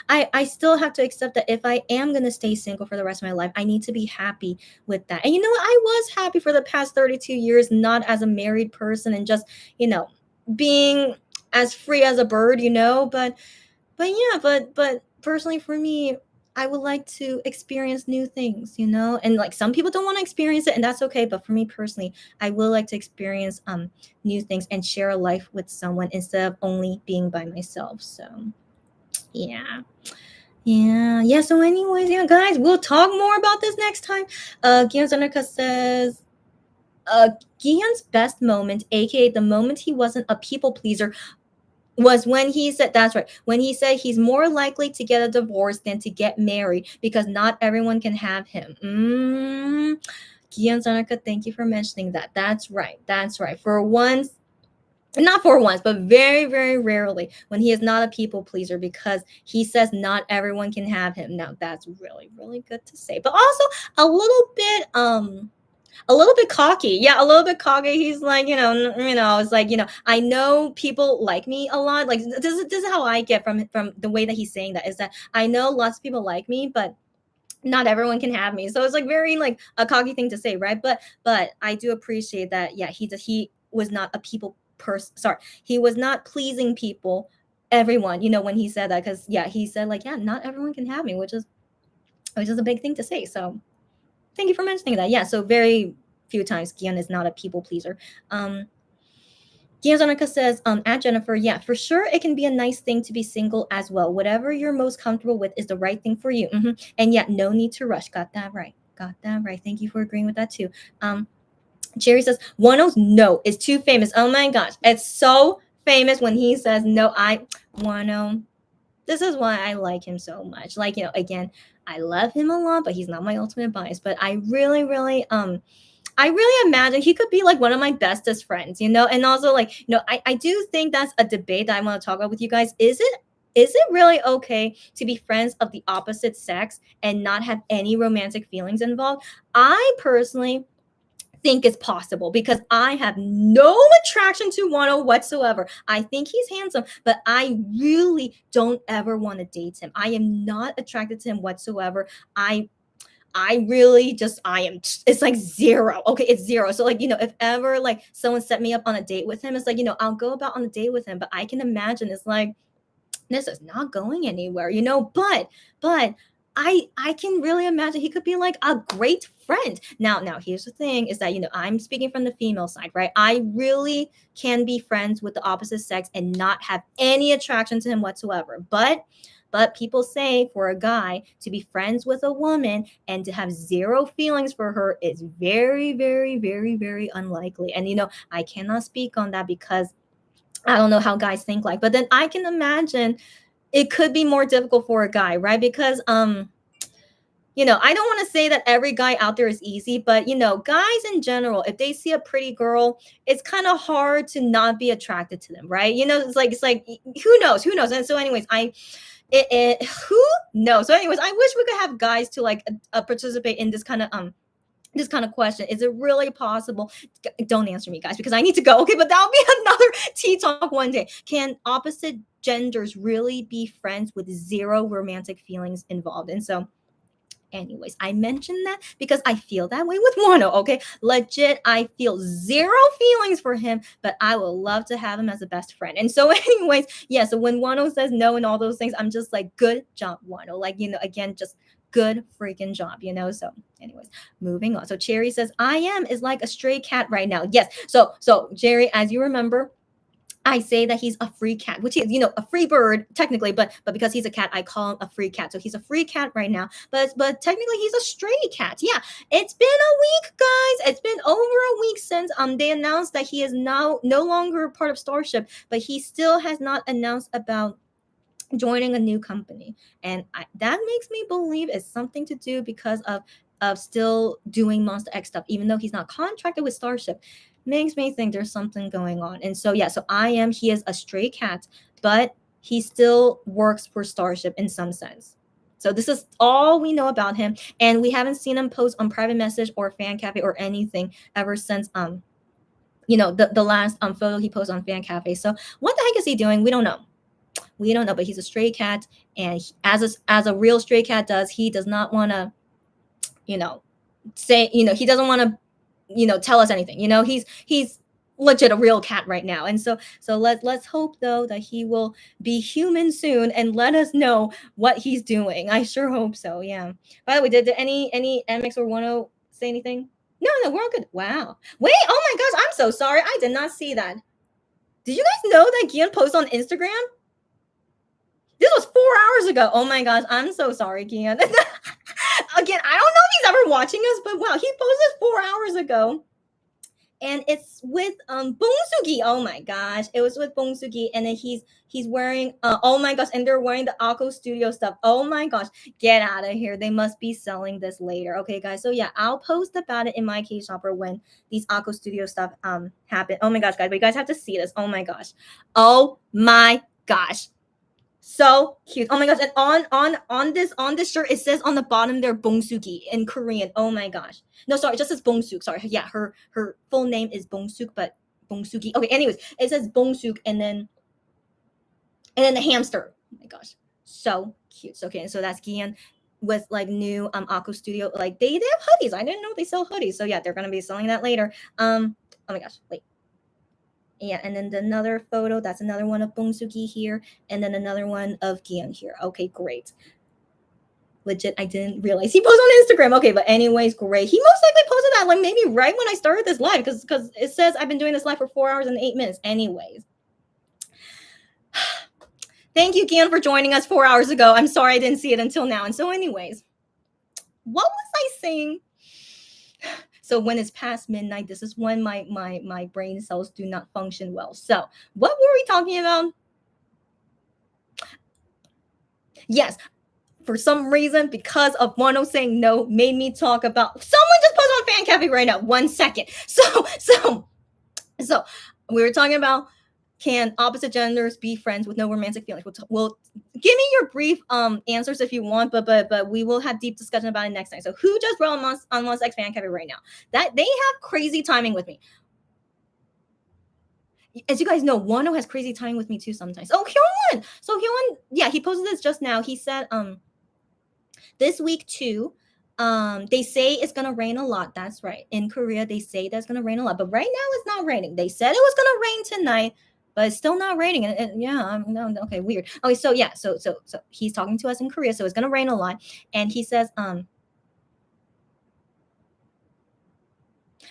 I still have to accept that if I am going to stay single for the rest of my life, I need to be happy with that. And you know what, I was happy for the past 32 years, not as a married person and just you know being as free as a bird, but yeah, but personally for me, I would like to experience new things, and like some people don't want to experience it, and that's okay. But for me personally, I will like to experience new things and share a life with someone instead of only being by myself. So yeah. Yeah. So anyways, yeah, guys, we'll talk more about this next time. Gian Zanarka says uh Gian's best moment, aka the moment he wasn't a people pleaser, was when he said, that's right, when he said he's more likely to get a divorce than to get married because not everyone can have him. Gian Zanaka, thank you for mentioning that. That's right. That's right. For once, not for once, but very, very rarely when he is not a people pleaser because he says not everyone can have him. Now that's really, really good to say. But also a little bit cocky. Yeah, a little bit cocky. He's like, it's like, I know people like me a lot. Like this is how I get from the way that he's saying that, is that I know lots of people like me, but not everyone can have me. So it's like very like a cocky thing to say, right? But I do appreciate that. Yeah, he was not a people person. Sorry, he was not pleasing people, everyone. When he said that, because yeah, he said like, yeah, not everyone can have me, which is a big thing to say. So thank you for mentioning that. Yeah, so very few times Gian is not a people pleaser. Gian Zonica says, at Jennifer, yeah, for sure it can be a nice thing to be single as well. Whatever you're most comfortable with is the right thing for you. And yet, no need to rush. Got that right. Got that right. Thank you for agreeing with that too. Jerry says, Wano's no is too famous. Oh my gosh. It's so famous when he says no. Wano, this is why I like him so much. Like, again, I love him a lot, but he's not my ultimate bias. But I really, really, I really imagine he could be like one of my bestest friends, and also like, I do think that's a debate that I want to talk about with you guys. Is it really okay to be friends of the opposite sex and not have any romantic feelings involved? I personally think it's possible because I have no attraction to Wano whatsoever. I think he's handsome, but I really don't ever want to date him. I am not attracted to him whatsoever. I really just, it's like zero. Okay, it's zero. So like, if ever like someone set me up on a date with him, it's like, I'll go about on a date with him, but I can imagine it's like, this is not going anywhere, but I can really imagine he could be like a great friend. Now here's the thing is that, I'm speaking from the female side, right? I really can be friends with the opposite sex and not have any attraction to him whatsoever. But people say for a guy to be friends with a woman and to have zero feelings for her is very, very, very, very unlikely. And I cannot speak on that because I don't know how guys think like, but then I can imagine it could be more difficult for a guy, right? Because I don't want to say that every guy out there is easy, but guys in general, if they see a pretty girl, it's kind of hard to not be attracted to them, right? It's like who knows? And so anyways, who knows? So anyways, I wish we could have guys to like participate in this kind of question. Is it really possible? Don't answer me, guys, because I need to go. Okay, but that'll be another tea talk one day. Can opposite genders really be friends with zero romantic feelings involved? And so anyways, I mentioned that because I feel that way with Wano, okay? Legit, I feel zero feelings for him, but I would love to have him as a best friend. And so anyways, yeah, so when Wano says no and all those things, I'm just like, good job, Wano. Like, again, just good freaking job, So anyways, moving on. So Cherry says, I am is like a stray cat right now. Yes. So Jerry, as you remember, I say that he's a free cat, which is, a free bird technically, but because he's a cat, I call him a free cat. So he's a free cat right now, but technically he's a stray cat. Yeah, it's been a week, guys. It's been over a week since they announced that he is now no longer part of Starship, but he still has not announced about joining a new company, and that makes me believe it's something to do because of still doing Monster X stuff, even though he's not contracted with Starship. Makes me think there's something going on. And so yeah, so he is a stray cat, but he still works for Starship in some sense. So this is all we know about him, and we haven't seen him post on private message or fan cafe or anything ever since the last photo he posted on fan cafe. So what the heck is he doing? We don't know. We don't know, but he's a stray cat, and as a real stray cat does, he does not want to, you know, say, he doesn't want to, tell us anything. He's legit a real cat right now. And so let's hope though that he will be human soon and let us know what he's doing. I sure hope so. Yeah. By the way, did any MX or 10 say anything? No, we're all good. Wow. Wait, oh my gosh, I'm so sorry. I did not see that. Did you guys know that Gian posted on Instagram? This was 4 hours ago. Oh my gosh, I'm so sorry, Gian. Again, I don't know if he's ever watching us, but wow, he posted 4 hours ago. And it's with Bongsugi. Oh my gosh, it was with Bongsugi, and then he's wearing oh my gosh, and they're wearing the Akko Studio stuff. Oh my gosh, get out of here! They must be selling this later. Okay, guys. So yeah, I'll post about it in my K Shopper when these Akko Studio stuff happen. Oh my gosh, guys, but you guys have to see this. Oh my gosh, oh my gosh. So cute. Oh my gosh. And on this shirt, it says on the bottom there Bongsugi in Korean. Oh my gosh. No, sorry, it just says Bongsuk. Sorry. Yeah, her full name is Bongsuk, but Bongsugi. Okay, anyways, it says Bongsuk and then the hamster. Oh my gosh. So cute. So okay, so that's Gian with like new Akko Studio. Like they have hoodies. I didn't know they sell hoodies. So yeah, they're gonna be selling that later. Oh my gosh, wait. Yeah, and then another photo, that's another one of Bongsugi here, and then another one of Gian here. Okay, great. Legit, I didn't realize he posted on Instagram. Okay, but anyways, great. He most likely posted that like maybe right when I started this live, because it says I've been doing this live for 4 hours and 8 minutes. Anyways. Thank you, Gian, for joining us 4 hours ago. I'm sorry I didn't see it until now. And so anyways, what was I saying? So when it's past midnight, this is when my brain cells do not function well. So what were we talking about? Yes, for some reason, because of Wano saying no, made me talk about someone just posted on Fan Cafe right now. 1 second. So we were talking about, can opposite genders be friends with no romantic feelings? We'll give me your brief answers if you want, but we will have deep discussion about it next time. So who just wrote on Monsta X Fan Cafe right now? That they have crazy timing with me. As you guys know, Wano has crazy timing with me too sometimes. Oh, Hyunwon. So Hyunwon, yeah, he posted this just now. He said this week too, they say it's gonna rain a lot. That's right. In Korea, they say that's gonna rain a lot, but right now it's not raining. They said it was gonna rain tonight, but it's still not raining. And yeah, no, okay, weird. Okay, so yeah, so he's talking to us in Korea, so it's gonna rain a lot, and he says,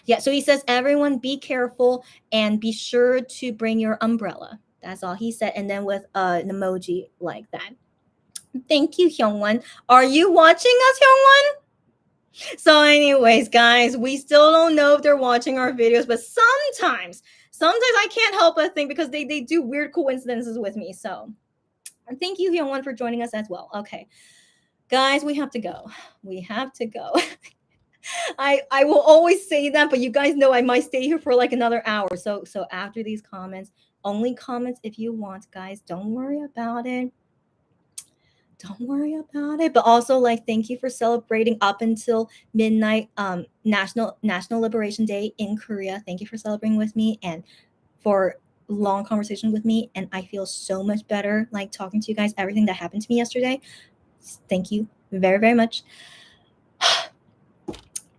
yeah, so he says, everyone be careful and be sure to bring your umbrella. That's all he said, and then with an emoji like that. Thank you, Hyungwon. Are you watching us, Hyungwon? So anyways, guys, we still don't know if they're watching our videos, but sometimes I can't help but think, because they do weird coincidences with me. So thank you, Hyungwon, for joining us as well. Okay, guys, we have to go. We have to go. I will always say that, but you guys know I might stay here for like another hour. So after these comments, only comments if you want, guys. Don't worry about it. Don't worry about it. But also, like, thank you for celebrating up until midnight, National Liberation Day in Korea. Thank you for celebrating with me and for long conversation with me. And I feel so much better, like talking to you guys, everything that happened to me yesterday. Thank you very, very much.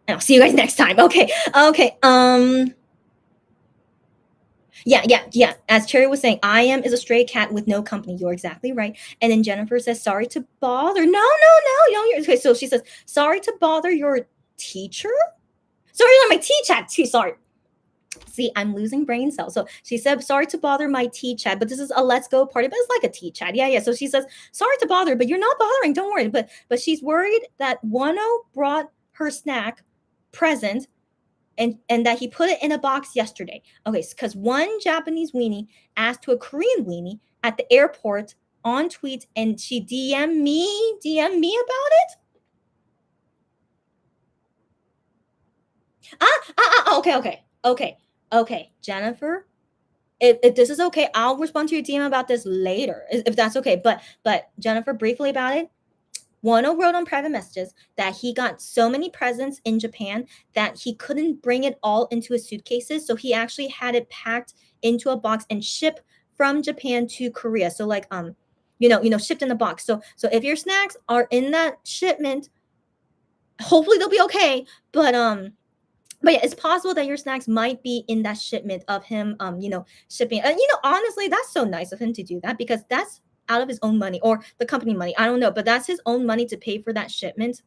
And I'll see you guys next time. Okay. Yeah. As Cherry was saying, I am is a stray cat with no company. You're exactly right. And then Jennifer says, sorry to bother. No. Okay, so she says, sorry to bother your teacher. Sorry, not my T-chat too. Sorry. See, I'm losing brain cells. So she said, sorry to bother my T-chat, but this is a let's go party, but it's like a T-chat. Yeah. So she says, sorry to bother, but you're not bothering. Don't worry. But she's worried that Wano brought her snack present and that he put it in a box yesterday. Okay, because one Japanese weenie asked to a Korean weenie at the airport on tweets, and she DM'd me about it. Okay, Jennifer, if this is okay, I'll respond to your DM about this later, if that's okay. But Jennifer, briefly about it. Wano wrote on private messages that he got so many presents in Japan that he couldn't bring it all into his suitcases. So he actually had it packed into a box and shipped from Japan to Korea. So like shipped in the box. So if your snacks are in that shipment, hopefully they'll be okay. But yeah, it's possible that your snacks might be in that shipment of him, shipping. And honestly, that's so nice of him to do that, because that's out of his own money or the company money. I don't know, but that's his own money to pay for that shipment.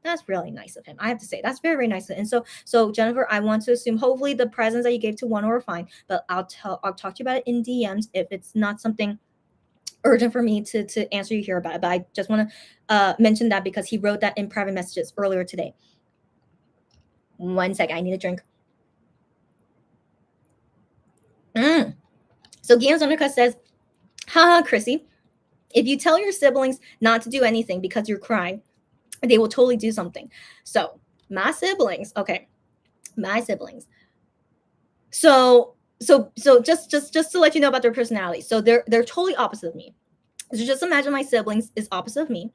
That's really nice of him. I have to say that's very, very nice. And so Jennifer, I want to assume hopefully the presents that you gave to one are fine, but I'll talk to you about it in DMs if it's not something urgent for me to answer you here about it. But I just want to mention that because he wrote that in private messages earlier today. One second, I need a drink. So Guillaume's Undercut says, haha, Chrissy, if you tell your siblings not to do anything because you're crying, they will totally do something. So my siblings, So just to let you know about their personality. So they're totally opposite of me. So just imagine my siblings is opposite of me,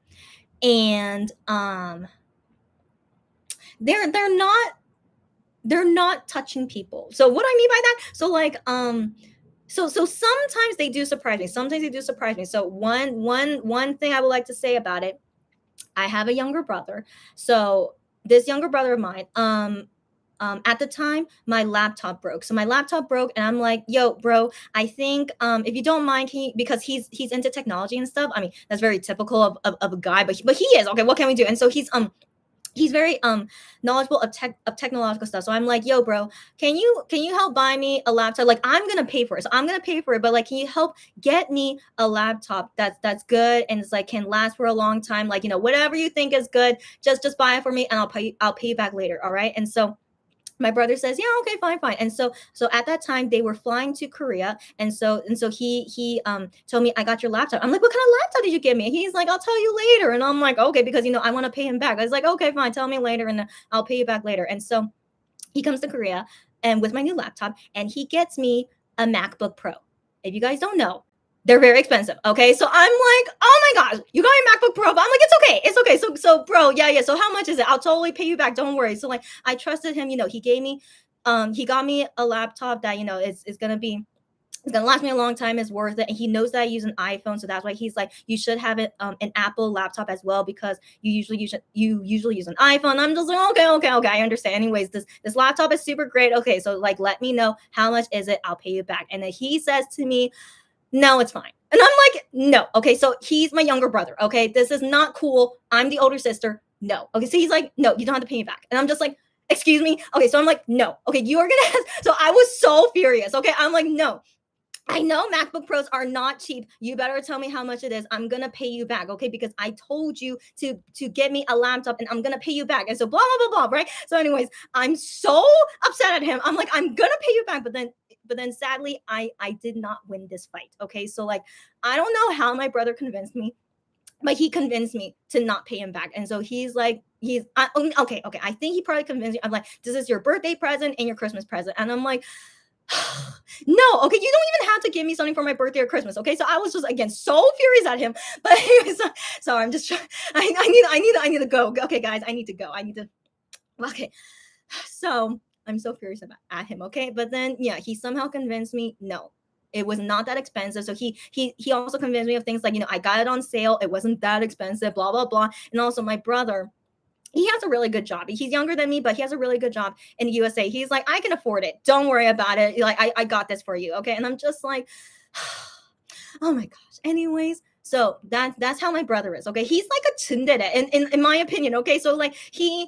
and they're not touching people. So what I mean by that? So like so sometimes they do surprise me. So one thing I would like to say about it, I have a younger brother. So this younger brother of mine, at the time my laptop broke. So my laptop broke, and I'm like, yo, bro, I think if you don't mind, because he's into technology and stuff. I mean, that's very typical of a guy, but he is okay. What can we do? And so he's very knowledgeable of technological stuff. So I'm like, yo, bro, can you help buy me a laptop? Like, I'm gonna pay for it. So I'm gonna pay for it, but like, can you help get me a laptop that's good and it's like can last for a long time? Like, whatever you think is good, just buy it for me, and I'll pay you back later. All right. And so my brother says, yeah, okay, fine. And so at that time they were flying to Korea, and so he told me, I got your laptop. I'm like, what kind of laptop did you give me? He's like, I'll tell you later. And I'm like, okay, because I want to pay him back. I was like, okay, fine, tell me later, and I'll pay you back later. And so he comes to Korea and with my new laptop, and he gets me a MacBook Pro. If you guys don't know, they're very expensive. Okay. So I'm like, oh my gosh, you got a MacBook Pro. But I'm like, it's okay. So bro, yeah. So how much is it? I'll totally pay you back. Don't worry. So like, I trusted him. He gave me, he got me a laptop that, is going to be, it's gonna last me a long time. It's worth it. And he knows that I use an iPhone, so that's why he's like, you should have it an Apple laptop as well, because you usually use an iPhone. I'm just like, okay, I understand. Anyways, this laptop is super great. Okay, so like, let me know how much is it. I'll pay you back. And then he says to me, no, it's fine. And I'm like, no. Okay, so he's my younger brother. Okay, this is not cool. I'm the older sister. No. Okay, so he's like, no, you don't have to pay me back. And I'm just like, excuse me. Okay, so I'm like, no. Okay, you are gonna. So I was so furious. Okay, I'm like, no. I know MacBook Pros are not cheap. You better tell me how much it is. I'm gonna pay you back, okay? Because I told you to get me a laptop, and I'm gonna pay you back. And so blah blah blah blah, right? So, anyways, I'm so upset at him. I'm like, I'm gonna pay you back, but then sadly, I did not win this fight. Okay, so like, I don't know how my brother convinced me, but he convinced me to not pay him back. And so he's like, okay. I think he probably convinced me. I'm like, this is your birthday present and your Christmas present, and I'm like, no, okay, you don't even have to give me something for my birthday or Christmas. Okay, so I was just again so furious at him. But anyways, so I'm just trying. I need to go. Okay, guys, I need to go. Okay, so I'm so furious at him. Okay, but then yeah, he somehow convinced me. No, it was not that expensive. So he also convinced me of things like, I got it on sale. It wasn't that expensive. Blah blah blah. And also my brother, he has a really good job. He's younger than me, but he has a really good job in the USA. He's like, I can afford it. Don't worry about it. Like, I got this for you. Okay. And I'm just like, oh my gosh. Anyways, so that's how my brother is. Okay. He's like a tsundere in my opinion. Okay. So like he,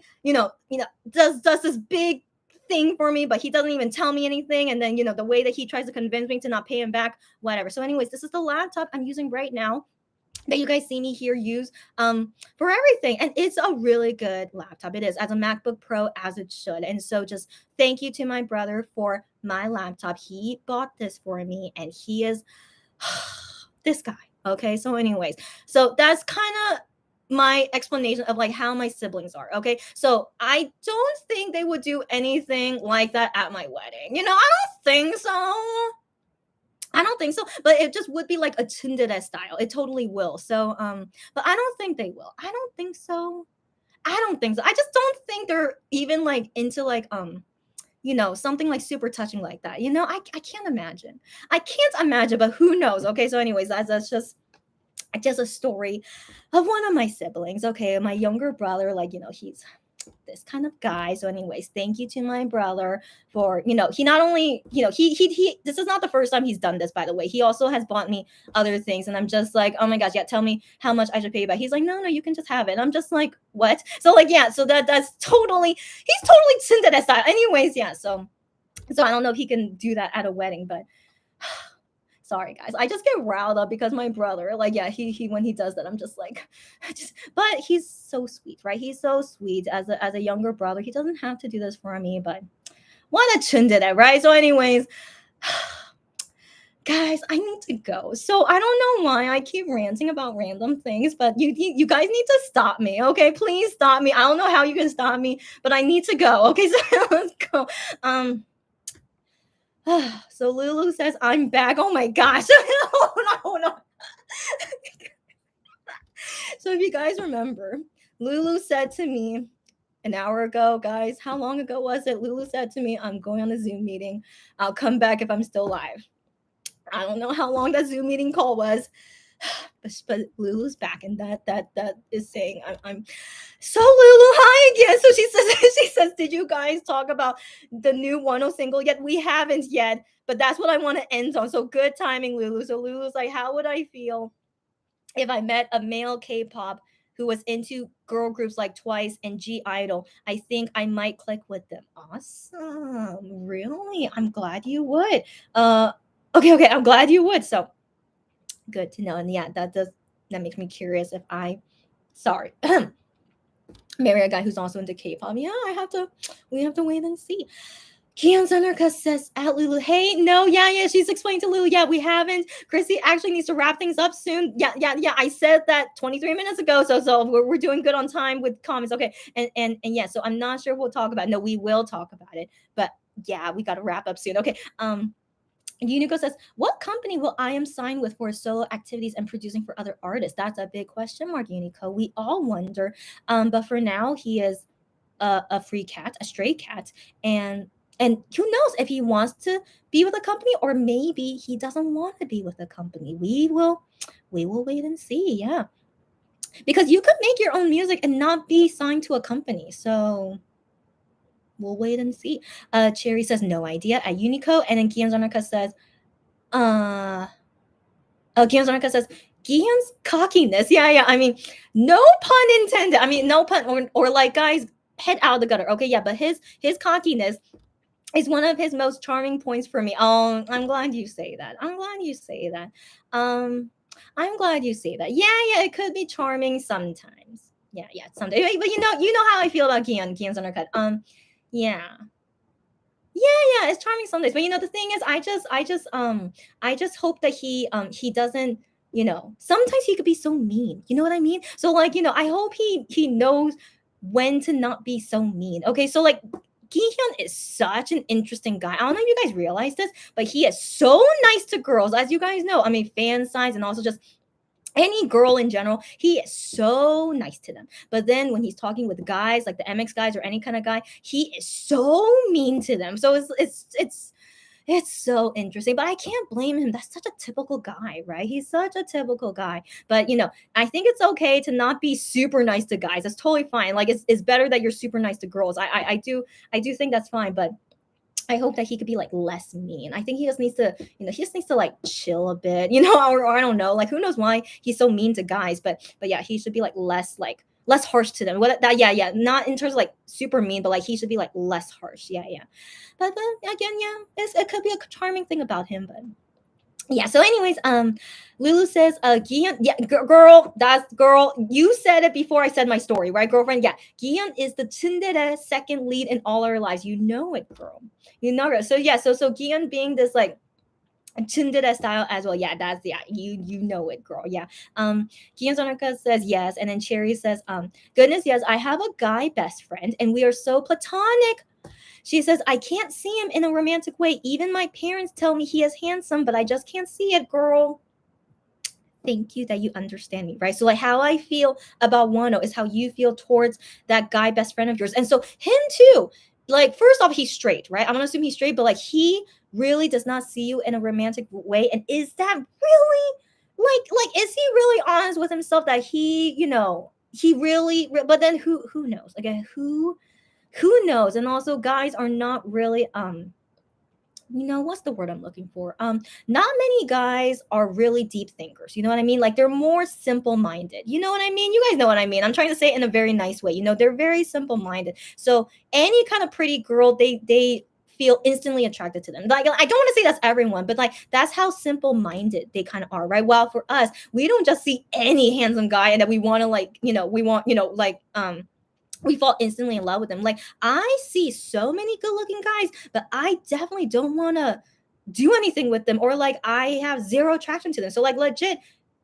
does this big thing for me, but he doesn't even tell me anything. And then, the way that he tries to convince me to not pay him back, whatever. So anyways, this is the laptop I'm using right now that you guys see me here use for everything, and it's a really good laptop. It is, as a MacBook Pro, as it should. And so just thank you to my brother for my laptop. He bought this for me, and he is this guy. Okay, so anyways, so that's kind of my explanation of like how my siblings are. Okay, so I don't think they would do anything like that at my wedding. I don't think so, but it just would be like a tsundere style. It totally will. So, but I don't think they will. I don't think so. I just don't think they're even like into like, something like super touching like that. I can't imagine. But who knows? Okay. So anyways, that's just just a story of one of my siblings. Okay, my younger brother, like, he's this kind of guy. So, anyways, thank you to my brother for, he not only, he this is not the first time he's done this, by the way. He also has bought me other things, and I'm just like, oh my gosh, yeah, tell me how much I should pay you back. He's like, no, you can just have it. And I'm just like, what? So, like, yeah, so that's totally, he's totally Cinderella style. Anyways, yeah, so I don't know if he can do that at a wedding, but sorry guys, I just get riled up because my brother, like, yeah, he when he does that, I'm just like, but he's so sweet, right? He's so sweet as a younger brother. He doesn't have to do this for me, but what a tsundere, right? So, anyways, guys, I need to go. So I don't know why I keep ranting about random things, but you guys need to stop me, okay? Please stop me. I don't know how you can stop me, but I need to go. Okay, so let's go. So Lulu says I'm back. Oh my gosh. Hold on. So if you guys remember, Lulu said to me an hour ago, guys, how long ago was it? Lulu said to me, I'm going on a Zoom meeting. I'll come back if I'm still live. I don't know how long that Zoom meeting call was, but Lulu's back, and that is saying I'm. So Lulu, hi again. So she says, did you guys talk about the new Wano single yet? We haven't yet, but that's what I want to end on. So good timing, Lulu. So Lulu's like, how would I feel if I met a male K-pop who was into girl groups like Twice and G Idol? I think I might click with them. Awesome, really? I'm glad you would. Okay, I'm glad you would. So good to know. And yeah, that makes me curious if I, sorry, marry a guy who's also into K-pop. Yeah, we have to wait and see. Kian Zanarka says at Lulu, hey, no, yeah, she's explaining to Lulu, yeah, we haven't. Chrissy actually needs to wrap things up soon. Yeah, I said that 23 minutes ago, so we're doing good on time with comments. Okay, and yeah, so I'm not sure we'll talk about it. No, we will talk about it, but yeah, we got to wrap up soon. Okay, Unico says, what company will I am sign with for solo activities and producing for other artists? That's a big question mark, Unico. We all wonder. But for now, he is a free cat, a stray cat, and who knows if he wants to be with a company, or maybe he doesn't want to be with a company. We will wait and see. Yeah, because you could make your own music and not be signed to a company. So we'll wait and see. Cherry says no idea at Unico, and then Gian Zanarka says, Gian Zanarka says, Gian's cockiness. Yeah. I mean, no pun intended. I mean, no pun, or like, guys, head out of the gutter. Okay, yeah, but his cockiness is one of his most charming points for me. Oh, I'm glad you say that. I'm glad you say that. Yeah, it could be charming sometimes. Yeah, sometimes. But you know how I feel about Gian's undercut. Yeah, it's charming some days. But the thing is, I just hope that he doesn't, sometimes he could be so mean. You know what I mean? So like, I hope he knows when to not be so mean. Okay, so like, Gi-hyun is such an interesting guy. I don't know if you guys realize this, but he is so nice to girls, as you guys know. I mean, fan signs and also just any girl in general, he is so nice to them. But then when he's talking with guys, like the MX guys or any kind of guy, he is so mean to them. So it's so interesting, but I can't blame him. That's such a typical guy, right? He's such a typical guy. But I think it's okay to not be super nice to guys. That's totally fine. Like it's better that you're super nice to girls. I do think that's fine, but I hope that he could be like less mean. I think he just needs to, like chill a bit, or I don't know, like who knows why he's so mean to guys, but yeah, he should be like less harsh to them. Yeah, not in terms of like super mean, but like he should be like less harsh. Yeah. But again, yeah, it could be a charming thing about him, but yeah. So anyways, Lulu says, Gion, yeah, girl, you said it before I said my story, right, girlfriend? Yeah, Gion is the tsundere second lead in all our lives. You know it, girl. You know it. So yeah, so Gion being this like tsundere style as well. Yeah, you know it, girl. Yeah. Gion Zonaka says yes, and then Cherry says, goodness, yes, I have a guy best friend, and we are so platonic. She says, I can't see him in a romantic way. Even my parents tell me he is handsome, but I just can't see it, girl. Thank you that you understand me, right? So like how I feel about Wano is how you feel towards that guy best friend of yours. And so him too, like first off, he's straight, right? I'm gonna assume he's straight, but like he really does not see you in a romantic way. And is that really like is he really honest with himself that he, he really, but then who knows? Again, who knows? And also guys are not really what's the word I'm looking for? Not many guys are really deep thinkers. You know what I mean? Like they're more simple minded. You know what I mean? You guys know what I mean. I'm trying to say it in a very nice way. They're very simple minded. So any kind of pretty girl, they feel instantly attracted to them. Like I don't want to say that's everyone, but like that's how simple minded they kind of are, right? While for us, we don't just see any handsome guy and that we want to like, we want, like we fall instantly in love with them. Like I see so many good looking guys, but I definitely don't want to do anything with them, or like I have zero attraction to them. So like legit,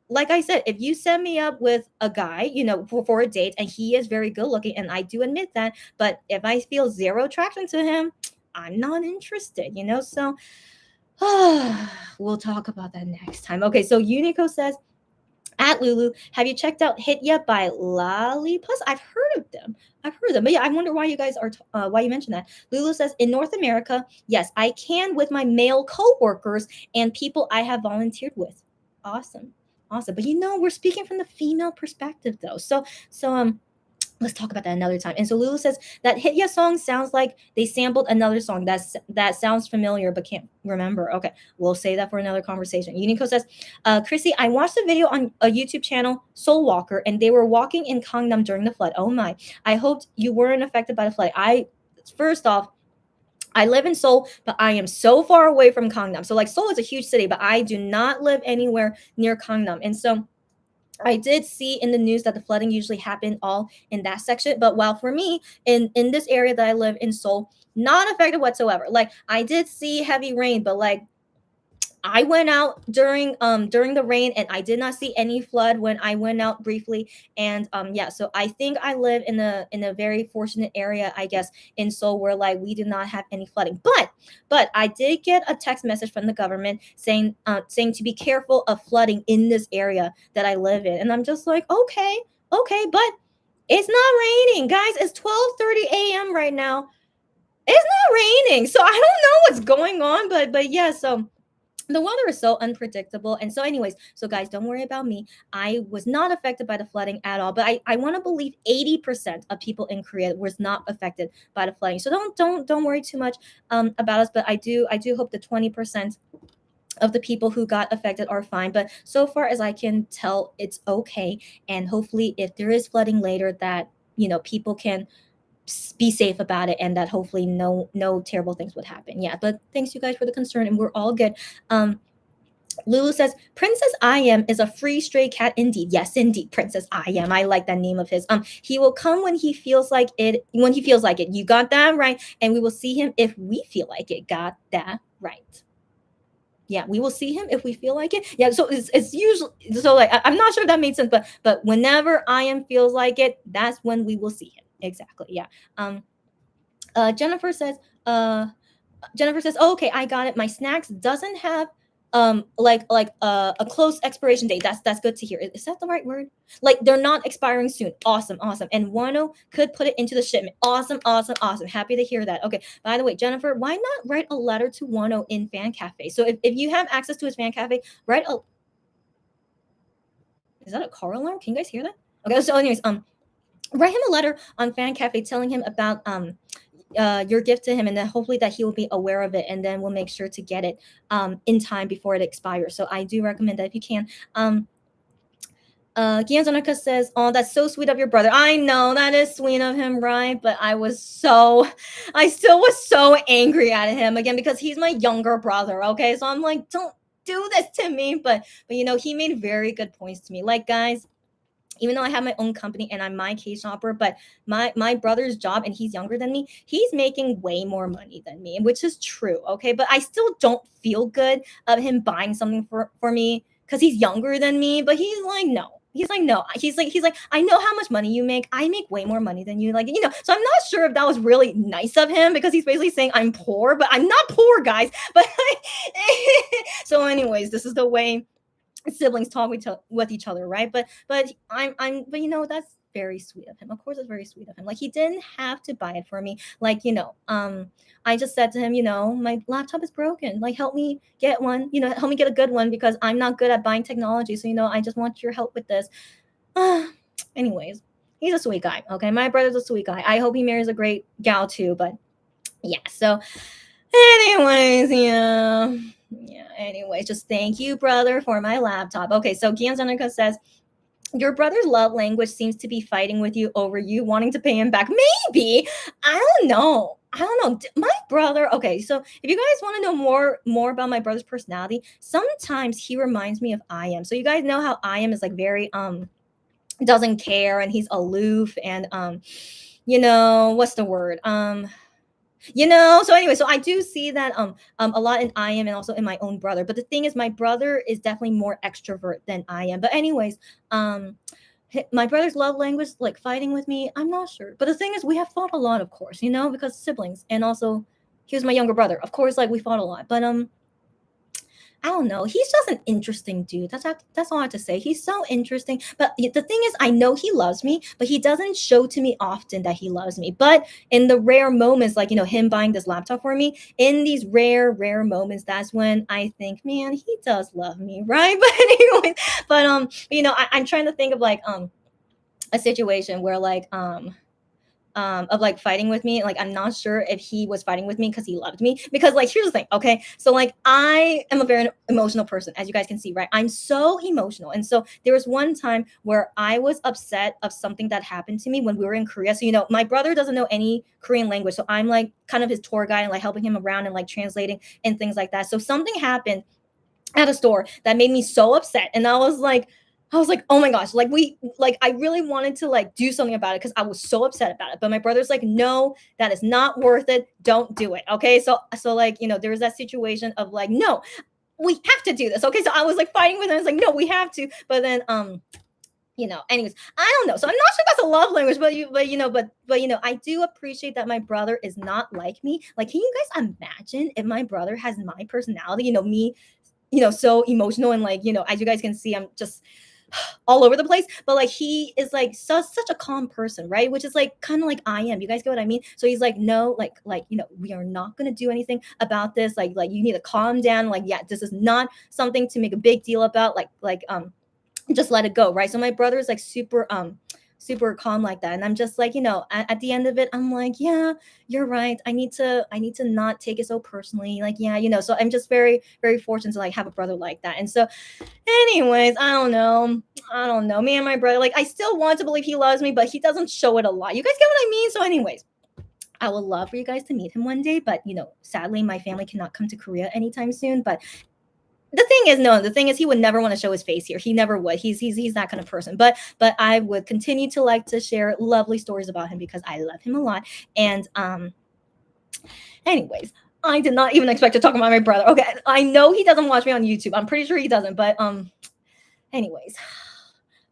like I said, if you set me up with a guy, for a date and he is very good looking, and I do admit that, but if I feel zero attraction to him, I'm not interested, So we'll talk about that next time. Okay, so Unico says, at Lulu, have you checked out Hit Ya by Lollipus? I've heard of them. But yeah, I wonder why you guys are why you mentioned that. Lulu says, in North America, yes, I can with my male coworkers and people I have volunteered with. Awesome. But we're speaking from the female perspective though. So let's talk about that another time. And so Lulu says that Hit Ya song sounds like they sampled another song that sounds familiar but can't remember. Okay, we'll say that for another conversation. Unico says, Chrissy, I watched a video on a YouTube channel, Soul Walker, and they were walking in Gangnam during the flood. Oh my, I hoped you weren't affected by the flood. First off, I live in Seoul, but I am so far away from Gangnam. So like Seoul is a huge city, but I do not live anywhere near Gangnam. And so I did see in the news that the flooding usually happened all in that section. But while for me, in this area that I live in Seoul, not affected whatsoever. Like I did see heavy rain, but like I went out during the rain and I did not see any flood when I went out briefly. And yeah, so I think I live in a very fortunate area, I guess, in Seoul, where like we do not have any flooding. But I did get a text message from the government saying to be careful of flooding in this area that I live in. And I'm just like, okay, but it's not raining, guys. It's 12:30 a.m. right now. It's not raining. So I don't know what's going on, but yeah, so the weather is so unpredictable. And so anyways, so guys, don't worry about me. I was not affected by the flooding at all, but I want to believe 80% of people in Korea was not affected by the flooding. So don't worry too much about us, but I do hope the 20% of the people who got affected are fine. But so far as I can tell, it's okay. And hopefully if there is flooding later, that people can be safe about it, and that hopefully no terrible things would happen. Yeah, but thanks you guys for the concern, and we're all good. Lulu says, Princess I Am is a free stray cat indeed. Yes, indeed, Princess I Am. I like that name of his. He will come when he feels like it. You got that right. And we will see him if we feel like it. Got that right. Yeah, we will see him if we feel like it. Yeah, so it's usually, so like I'm not sure if that made sense, but whenever I Am feels like it, that's when we will see him. Exactly. Yeah. Jennifer says, oh, okay, I got it. My snacks doesn't have a close expiration date. That's good to hear. Is that the right word? Like they're not expiring soon. Awesome. And Wano could put it into the shipment. Awesome. Happy to hear that. Okay. By the way, Jennifer, why not write a letter to Wano in Fan Cafe? So if you have access to his Fan Cafe, is that a car alarm? Can you guys hear that? Okay. So anyways, write him a letter on Fan Cafe telling him about your gift to him, and then hopefully that he will be aware of it, and then we'll make sure to get it in time before it expires. So I do recommend that if you can. Gianzonica says, oh, that's so sweet of your brother. I know that is sweet of him, right? But I still was so angry at him again because he's my younger brother. Okay, so I'm like, don't do this to me. But he made very good points to me. Like, guys, even though I have my own company and I'm my K-shopper, but my brother's job, and he's younger than me, he's making way more money than me, which is true, okay? But I still don't feel good of him buying something for me because he's younger than me, but he's like, no. He's like, I know how much money you make. I make way more money than you. So I'm not sure if that was really nice of him because he's basically saying I'm poor, but I'm not poor, guys. But so anyways, this is the way siblings talk with each other, right? But very sweet of him. Of course, it's very sweet of him. Like, he didn't have to buy it for me. Like, I just said to him, my laptop is broken. Like, help me get one. Help me get a good one because I'm not good at buying technology. So, I just want your help with this. Anyways, he's a sweet guy. Okay, my brother's a sweet guy. I hope he marries a great gal too. But yeah. So, anyways, yeah. Anyways, just thank you, brother, for my laptop. Okay, so Gianzanica says, your brother's love language seems to be fighting with you over you wanting to pay him back. Maybe. I don't know. My brother. Okay, so if you guys want to know more about my brother's personality, sometimes he reminds me of I am. So you guys know how I am is like very doesn't care, and he's aloof, and what's the word? So anyway, so I do see that a lot in I am and also in my own brother. But the thing is, my brother is definitely more extrovert than I am. But anyways, my brother's love language, like fighting with me, I'm not sure. But the thing is, we have fought a lot, of course, because siblings, and also he was my younger brother. Of course, like we fought a lot. But I don't know. He's just an interesting dude. That's all I have to say. He's so interesting. But the thing is, I know he loves me, but he doesn't show to me often that he loves me. But in the rare moments, like him buying this laptop for me, in these rare moments, that's when I think, man, he does love me, right? But anyway, I'm trying to think of like a situation where like of like fighting with me. Like, I'm not sure if he was fighting with me because he loved me. Because like, here's the thing, okay? So like, I am a very emotional person, as you guys can see, right? I'm so emotional. And so there was one time where I was upset of something that happened to me when we were in Korea. So, my brother doesn't know any Korean language. So I'm like kind of his tour guide and like helping him around and like translating and things like that. So something happened at a store that made me so upset. And I was like, oh my gosh, I really wanted to like do something about it because I was so upset about it. But my brother's like, no, that is not worth it. Don't do it. Okay. So like, there was that situation of like, no, we have to do this. Okay. So I was like fighting with him. I was like, no, we have to. But then, anyways, I don't know. So I'm not sure that's a love language, but I do appreciate that my brother is not like me. Like, can you guys imagine if my brother has my personality, me, so emotional and like, as you guys can see, I'm just all over the place, but like he is like such a calm person, right? Which is like kind of like I am. You guys get what I mean? So he's like, no, like we are not gonna do anything about this. Like you need to calm down. Like, yeah, this is not something to make a big deal about. Like just let it go, right? So my brother is like super calm like that, and I'm just like, at the end of it, I'm like, yeah, you're right. I need to not take it so personally. Like, yeah, so I'm just very fortunate to like have a brother like that. And so anyways, I don't know, me and my brother, like, I still want to believe he loves me, but he doesn't show it a lot. You guys get what I mean? So anyways, I would love for you guys to meet him one day, but sadly my family cannot come to Korea anytime soon. But the thing is he would never want to show his face here. He never would. He's that kind of person. But I would continue to like to share lovely stories about him because I love him a lot. And anyways, I did not even expect to talk about my brother. Okay, I know he doesn't watch me on YouTube. I'm pretty sure he doesn't. But anyways,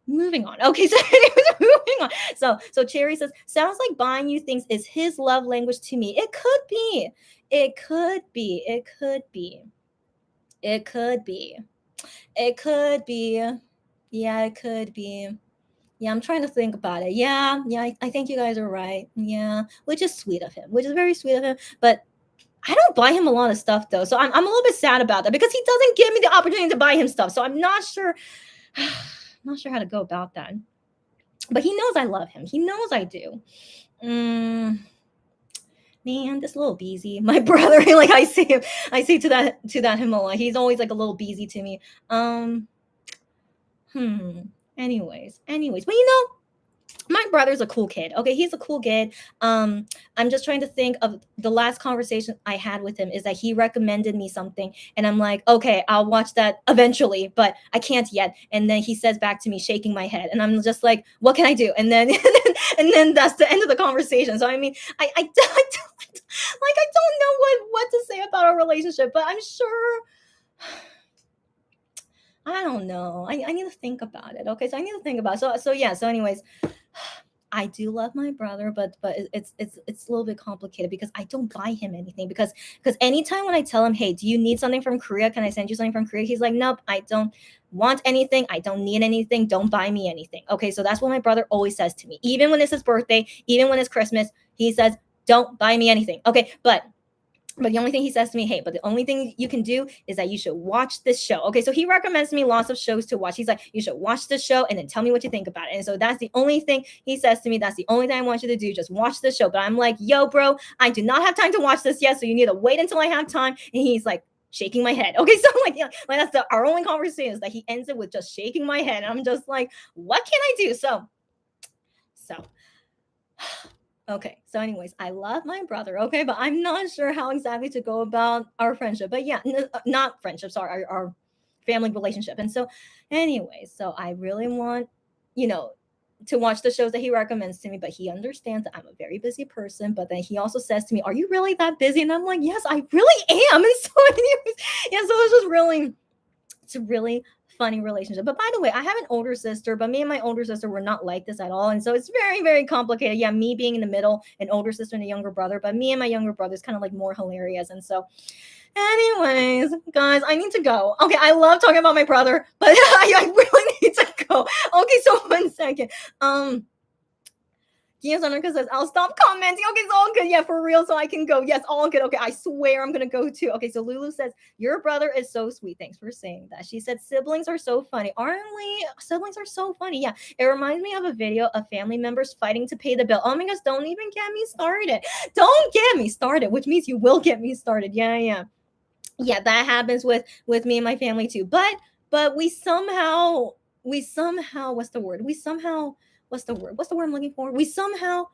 moving on. Okay, so anyways, moving on. So Cherry says, sounds like buying you things is his love language to me. It could be. It could be. It could be. It could be. It could be. Yeah, it could be. Yeah, I'm trying to think about it. Yeah, I think you guys are right. Yeah, which is sweet of him, which is very sweet of him. But I don't buy him a lot of stuff though, so I'm a little bit sad about that because he doesn't give me the opportunity to buy him stuff. So I'm not sure, not sure how to go about that. But he knows I love him. He knows I do. Man, this little beezy, my brother, like I say to that him a lot. He's always like a little beezy to me. Anyways, but my brother's a cool kid. Okay, he's a cool kid. I'm just trying to think of the last conversation I had with him is that he recommended me something, and I'm like, okay, I'll watch that eventually, but I can't yet. And then he says back to me, shaking my head, and I'm just like, what can I do? And then that's the end of the conversation. So I mean, I don't know what to say about our relationship, but I'm sure. I don't know. I need to think about it. Okay, so I need to think about it. So yeah. So anyways, I do love my brother, but it's a little bit complicated because I don't buy him anything because anytime when I tell him, hey, do you need something from Korea? Can I send you something from Korea? He's like, nope, I don't want anything. I don't need anything. Don't buy me anything. Okay, so that's what my brother always says to me. Even when it's his birthday, even when it's Christmas, he says, don't buy me anything. Okay, but the only thing he says to me, hey, but the only thing you can do is that you should watch this show. Okay, so he recommends me lots of shows to watch. He's like, you should watch this show and then tell me what you think about it. And so that's the only thing he says to me. That's the only thing I want you to do. Just watch this show. But I'm like, yo, bro, I do not have time to watch this yet. So you need to wait until I have time. And he's like, shaking my head. Okay, so like, yeah, like that's our only conversation is that he ends it with just shaking my head. And I'm just like, what can I do? So okay, so anyways, I love my brother, okay, but I'm not sure how exactly to go about our friendship. But yeah, not friendship, sorry, our family relationship. And so, anyways, so I really want, you know, to watch the shows that he recommends to me, but he understands that I'm a very busy person. But then he also says to me, are you really that busy? And I'm like, yes, I really am. And so, anyways, yeah, so it's a really funny relationship. But by the way, I have an older sister, but me and my older sister were not like this at all. And so it's very, very complicated. Yeah, me being in the middle, an older sister and a younger brother, but me and my younger brother is kind of like more hilarious. And so, anyways, guys, I need to go. Okay, I love talking about my brother, but I really need to go. Okay, so 1 second. Yes, Anarka says, I'll stop commenting. Okay, it's all good. Yeah, for real. So I can go. Yes, all good. Okay, I swear I'm going to go too. Okay, so Lulu says, your brother is so sweet. Thanks for saying that. She said, siblings are so funny. Aren't we? Siblings are so funny. Yeah, it reminds me of a video of family members fighting to pay the bill. Oh my gosh, don't even get me started. Don't get me started, which means you will get me started. Yeah. Yeah, that happens with me and my family too. But we somehow, what's the word? What's the word I'm looking for? We somehow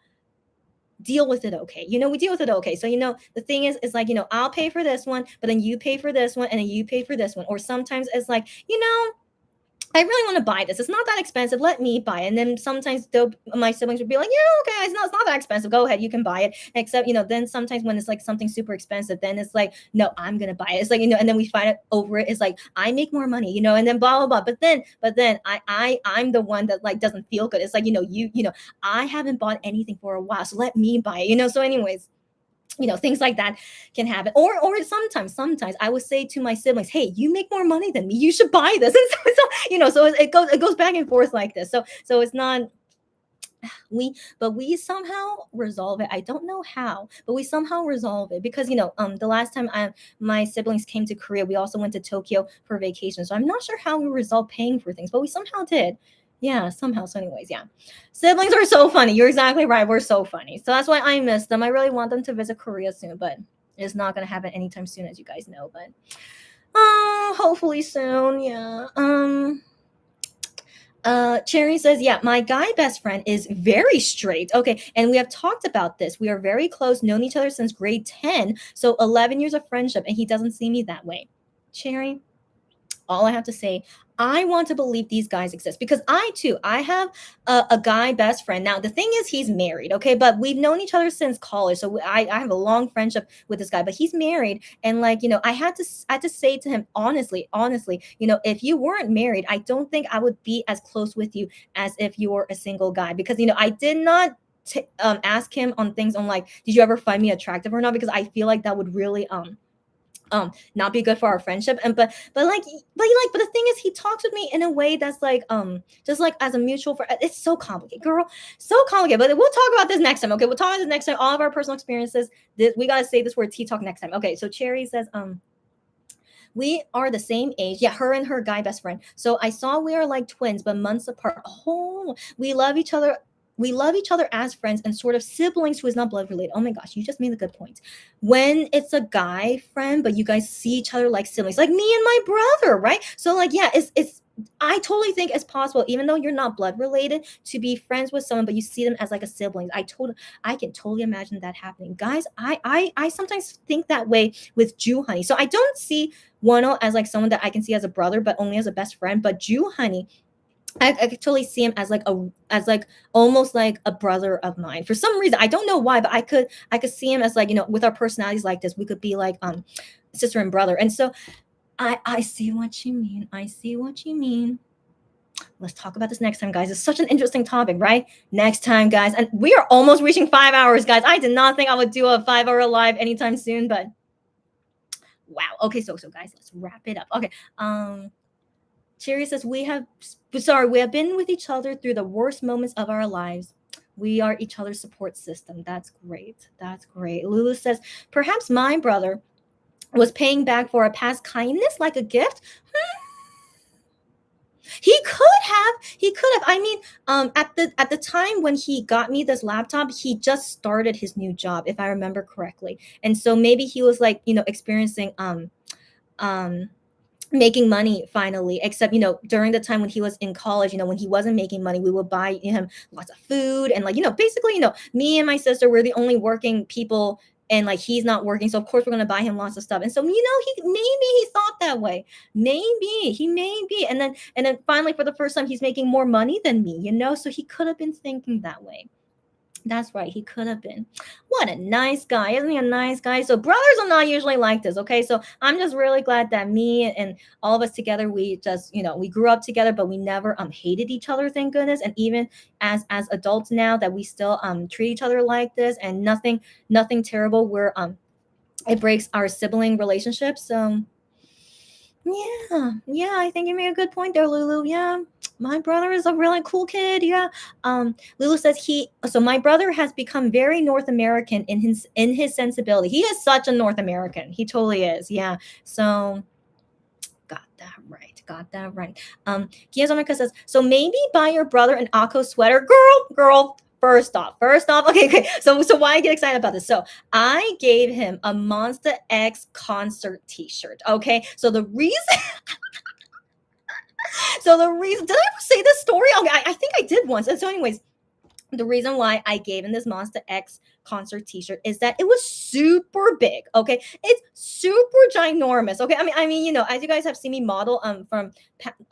deal with it okay. We deal with it okay. So, the thing is like, I'll pay for this one, but then you pay for this one, and then you pay for this one. Or sometimes it's like, I really want to buy this. It's not that expensive. Let me buy it. And then sometimes my siblings would be like, yeah, okay, it's not that expensive. Go ahead, you can buy it. Except, then sometimes when it's like something super expensive, then it's like, no, I'm gonna buy it. It's like, and then we fight it over it. It's like, I make more money, and then blah blah blah. But then I'm the one that like doesn't feel good. It's like, I haven't bought anything for a while, so let me buy it. So anyways, things like that can happen. Or sometimes I would say to my siblings, hey, you make more money than me, you should buy this. And so it goes back and forth like this. So it's not we somehow resolve it. I don't know how, but we somehow resolve it because the last time my siblings came to Korea, we also went to Tokyo for vacation. So I'm not sure how we resolved paying for things, but we somehow did. Yeah, somehow. So anyways, yeah. Siblings are so funny. You're exactly right. We're so funny. So that's why I miss them. I really want them to visit Korea soon, but it's not going to happen anytime soon, as you guys know. But hopefully soon. Yeah. Cherry says, yeah, my guy best friend is very straight. Okay. And we have talked about this. We are very close, known each other since grade 10. So 11 years of friendship, and he doesn't see me that way. Cherry, all I have to say, I want to believe these guys exist because I have a guy best friend. Now, the thing is, he's married, okay? But we've known each other since college. So I have a long friendship with this guy, but he's married. And like, I had to say to him, honestly, if you weren't married, I don't think I would be as close with you as if you were a single guy because, I did not ask him on things on like, did you ever find me attractive or not? Because I feel like that would really, not be good for our friendship. And but the thing is, he talks with me in a way that's like just like as a mutual friend. It's so complicated, girl, so complicated. But we'll talk about this next time. Okay, we'll talk about this next time. All of our personal experiences. We gotta say this word tea talk next time. Okay, so Cherry says we are the same age. Yeah, her and her guy best friend. So I saw we are like twins, but months apart. Oh, we love each other. We love each other as friends and sort of siblings who is not blood related. Oh my gosh, you just made a good point. When it's a guy friend, but you guys see each other like siblings, like me and my brother, right? So like, yeah, it's I totally think it's possible, even though you're not blood related, to be friends with someone, but you see them as like a sibling. I can totally imagine that happening. Guys, I sometimes think that way with Ju Honey. So I don't see Wano as like someone that I can see as a brother, but only as a best friend. But Ju Honey, I could totally see him as like almost like a brother of mine. For some reason, I don't know why, but I could see him as like, with our personalities like this, we could be like sister and brother. And so I see what you mean. I see what you mean. Let's talk about this next time, guys. It's such an interesting topic, right? Next time, guys. And we are almost reaching 5 hours, guys. I did not think I would do a 5 hour live anytime soon, but wow. Okay, so guys, let's wrap it up. Okay. Cherry says we have been with each other through the worst moments of our lives. We are each other's support system. That's great. That's great. Lulu says perhaps my brother was paying back for a past kindness like a gift. He could have. I mean, at the time when he got me this laptop, he just started his new job, if I remember correctly. And so maybe he was like, experiencing um making money finally, except during the time when he was in college, when he wasn't making money, we would buy him lots of food, and like basically me and my sister were the only working people, and like he's not working, so of course we're going to buy him lots of stuff. And so he thought that way, maybe, and then finally for the first time he's making more money than me, so he could have been thinking that way. That's right. He could have been. What a nice guy. Isn't he a nice guy? So brothers are not usually like this. Okay. So I'm just really glad that me and all of us together, we just, we grew up together, but we never hated each other, thank goodness. And even as adults now, that we still treat each other like this, and nothing terrible where it breaks our sibling relationships. So yeah, I think you made a good point there, Lulu. Yeah, my brother is a really cool kid. Yeah. Lulu says so my brother has become very North American in his sensibility. He is such a North American. He totally is. Yeah. So got that right. Giyazomika says, so maybe buy your brother an Akko sweater. Girl. First off, okay. So why I get excited about this? So I gave him a Monster X concert T-shirt. Okay, so the reason, did I ever say this story? Okay, I think I did once. And so, anyways, the reason why I gave him this Monster X concert T-shirt is that it was super big. Okay, it's super ginormous. Okay, I mean, as you guys have seen me model from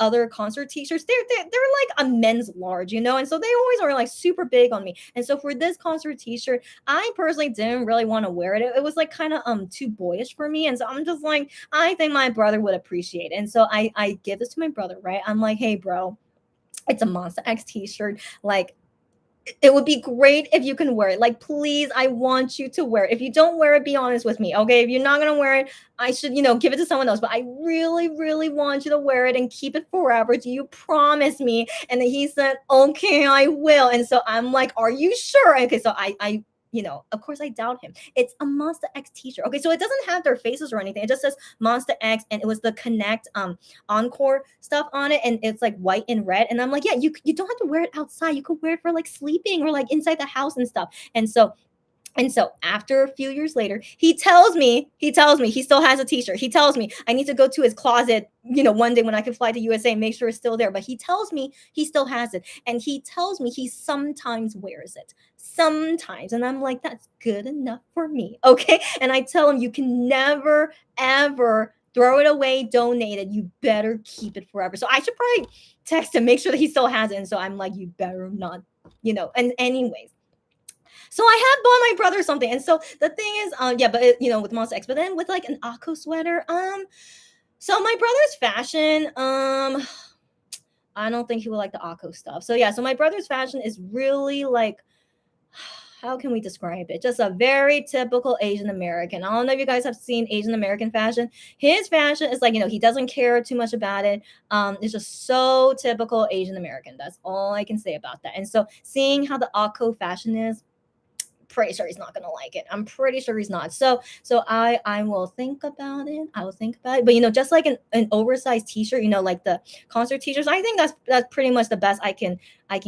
other concert T-shirts, they're like a men's large, and so they always are like super big on me. And so for this concert T-shirt, I personally didn't really want to wear it. It was like kind of too boyish for me, and so I'm just like, I think my brother would appreciate it. And so I give this to my brother, right? I'm like, hey, bro, it's a Monster X T-shirt, like. It would be great if you can wear it. Like, please, I want you to wear it. If you don't wear it, be honest with me, okay? If you're not gonna wear it, I should, give it to someone else. But I really, really want you to wear it and keep it forever. Do you promise me? And then he said, okay, I will. And so I'm like, are you sure? Okay, so I of course I doubt him. It's a Monster X T-shirt. Okay, so it doesn't have their faces or anything. It just says Monster X, and it was the Connect Encore stuff on it, and it's like white and red. And I'm like, yeah, you don't have to wear it outside. You could wear it for like sleeping or like inside the house and stuff. And so after a few years later, he tells me he still has a T-shirt. He tells me I need to go to his closet, one day when I can fly to USA and make sure it's still there. But he tells me he still has it. And he tells me he sometimes wears it. Sometimes. And I'm like, that's good enough for me. Okay. And I tell him, you can never, ever throw it away, donate it. You better keep it forever. So I should probably text him, make sure that he still has it. And so I'm like, you better not, and anyways. So I have bought my brother something. And so the thing is, with Monster X, but then with like an Akko sweater, so my brother's fashion, I don't think he would like the Akko stuff. So yeah, so my brother's fashion is really like, how can we describe it? Just a very typical Asian American. I don't know if you guys have seen Asian American fashion. His fashion is like, he doesn't care too much about it. It's just so typical Asian American. That's all I can say about that. And so seeing how the Akko fashion is, pretty sure he's not gonna like it. I'm pretty sure he's not. So I will think about it. But just like an oversized T-shirt, like the concert T-shirts, I think that's pretty much the best I can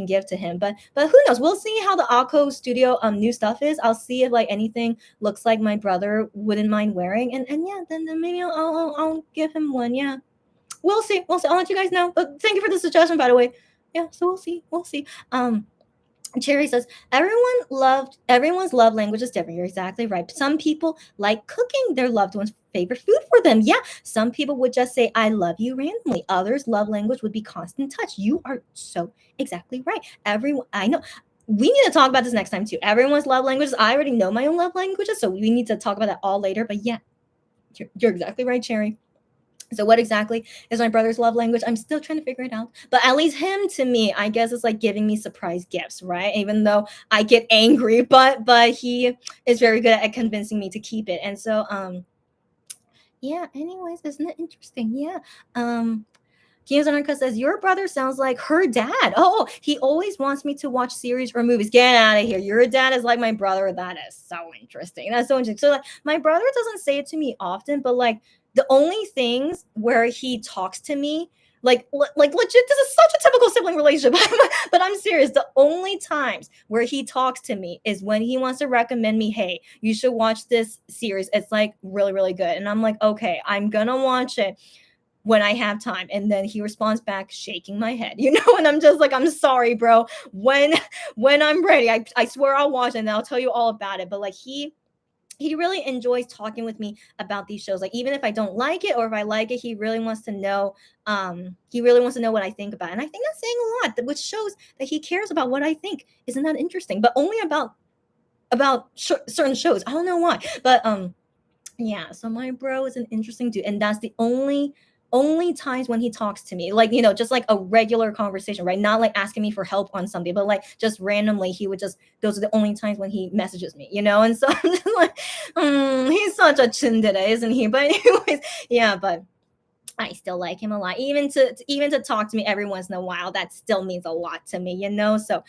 give to him. But who knows? We'll see how the Akko Studio new stuff is. I'll see if like anything looks like my brother wouldn't mind wearing, and yeah, then maybe I'll give him one. Yeah, we'll see. I'll let you guys know. But thank you for the suggestion, by the way. Yeah, so we'll see. Cherry says, everyone's love language is different. You're exactly right. Some people like cooking their loved one's favorite food for them. Yeah. Some people would just say, I love you randomly. Others' love language would be constant touch. You are so exactly right. I know. We need to talk about this next time too. Everyone's love languages. I already know my own love languages, so we need to talk about that all later. But yeah, you're exactly right, Cherry. So what exactly is my brother's love language? I'm still trying to figure it out. But at least him to me, I guess is like giving me surprise gifts, right? Even though I get angry, but he is very good at convincing me to keep it. And so yeah, anyways, isn't it interesting? Yeah. Kiyosanoka says, your brother sounds like her dad. Oh, he always wants me to watch series or movies. Get out of here. Your dad is like my brother. That is so interesting. That's so interesting. So like my brother doesn't say it to me often, but like the only things where he talks to me, like legit, this is such a typical sibling relationship. But I'm serious. The only times where he talks to me is when he wants to recommend me, hey, you should watch this series. It's like really, really good. And I'm like, okay, I'm gonna watch it when I have time. And then he responds back, shaking my head, and I'm just like, I'm sorry, bro. When I'm ready, I swear I'll watch it and I'll tell you all about it. But like he really enjoys talking with me about these shows. Like even if I don't like it or if I like it, he really wants to know. He really wants to know what I think about it. And I think that's saying a lot, which shows that he cares about what I think. Isn't that interesting? But only about certain shows. I don't know why, but yeah. So my bro is an interesting dude, and that's the only times when he talks to me, like just like a regular conversation, right? Not like asking me for help on something, but like just randomly he would just, those are the only times when he messages me, and so I'm just like, he's such a tsundere, isn't he? But anyways, yeah, but I still like him a lot. Even to talk to me every once in a while, that still means a lot to me. So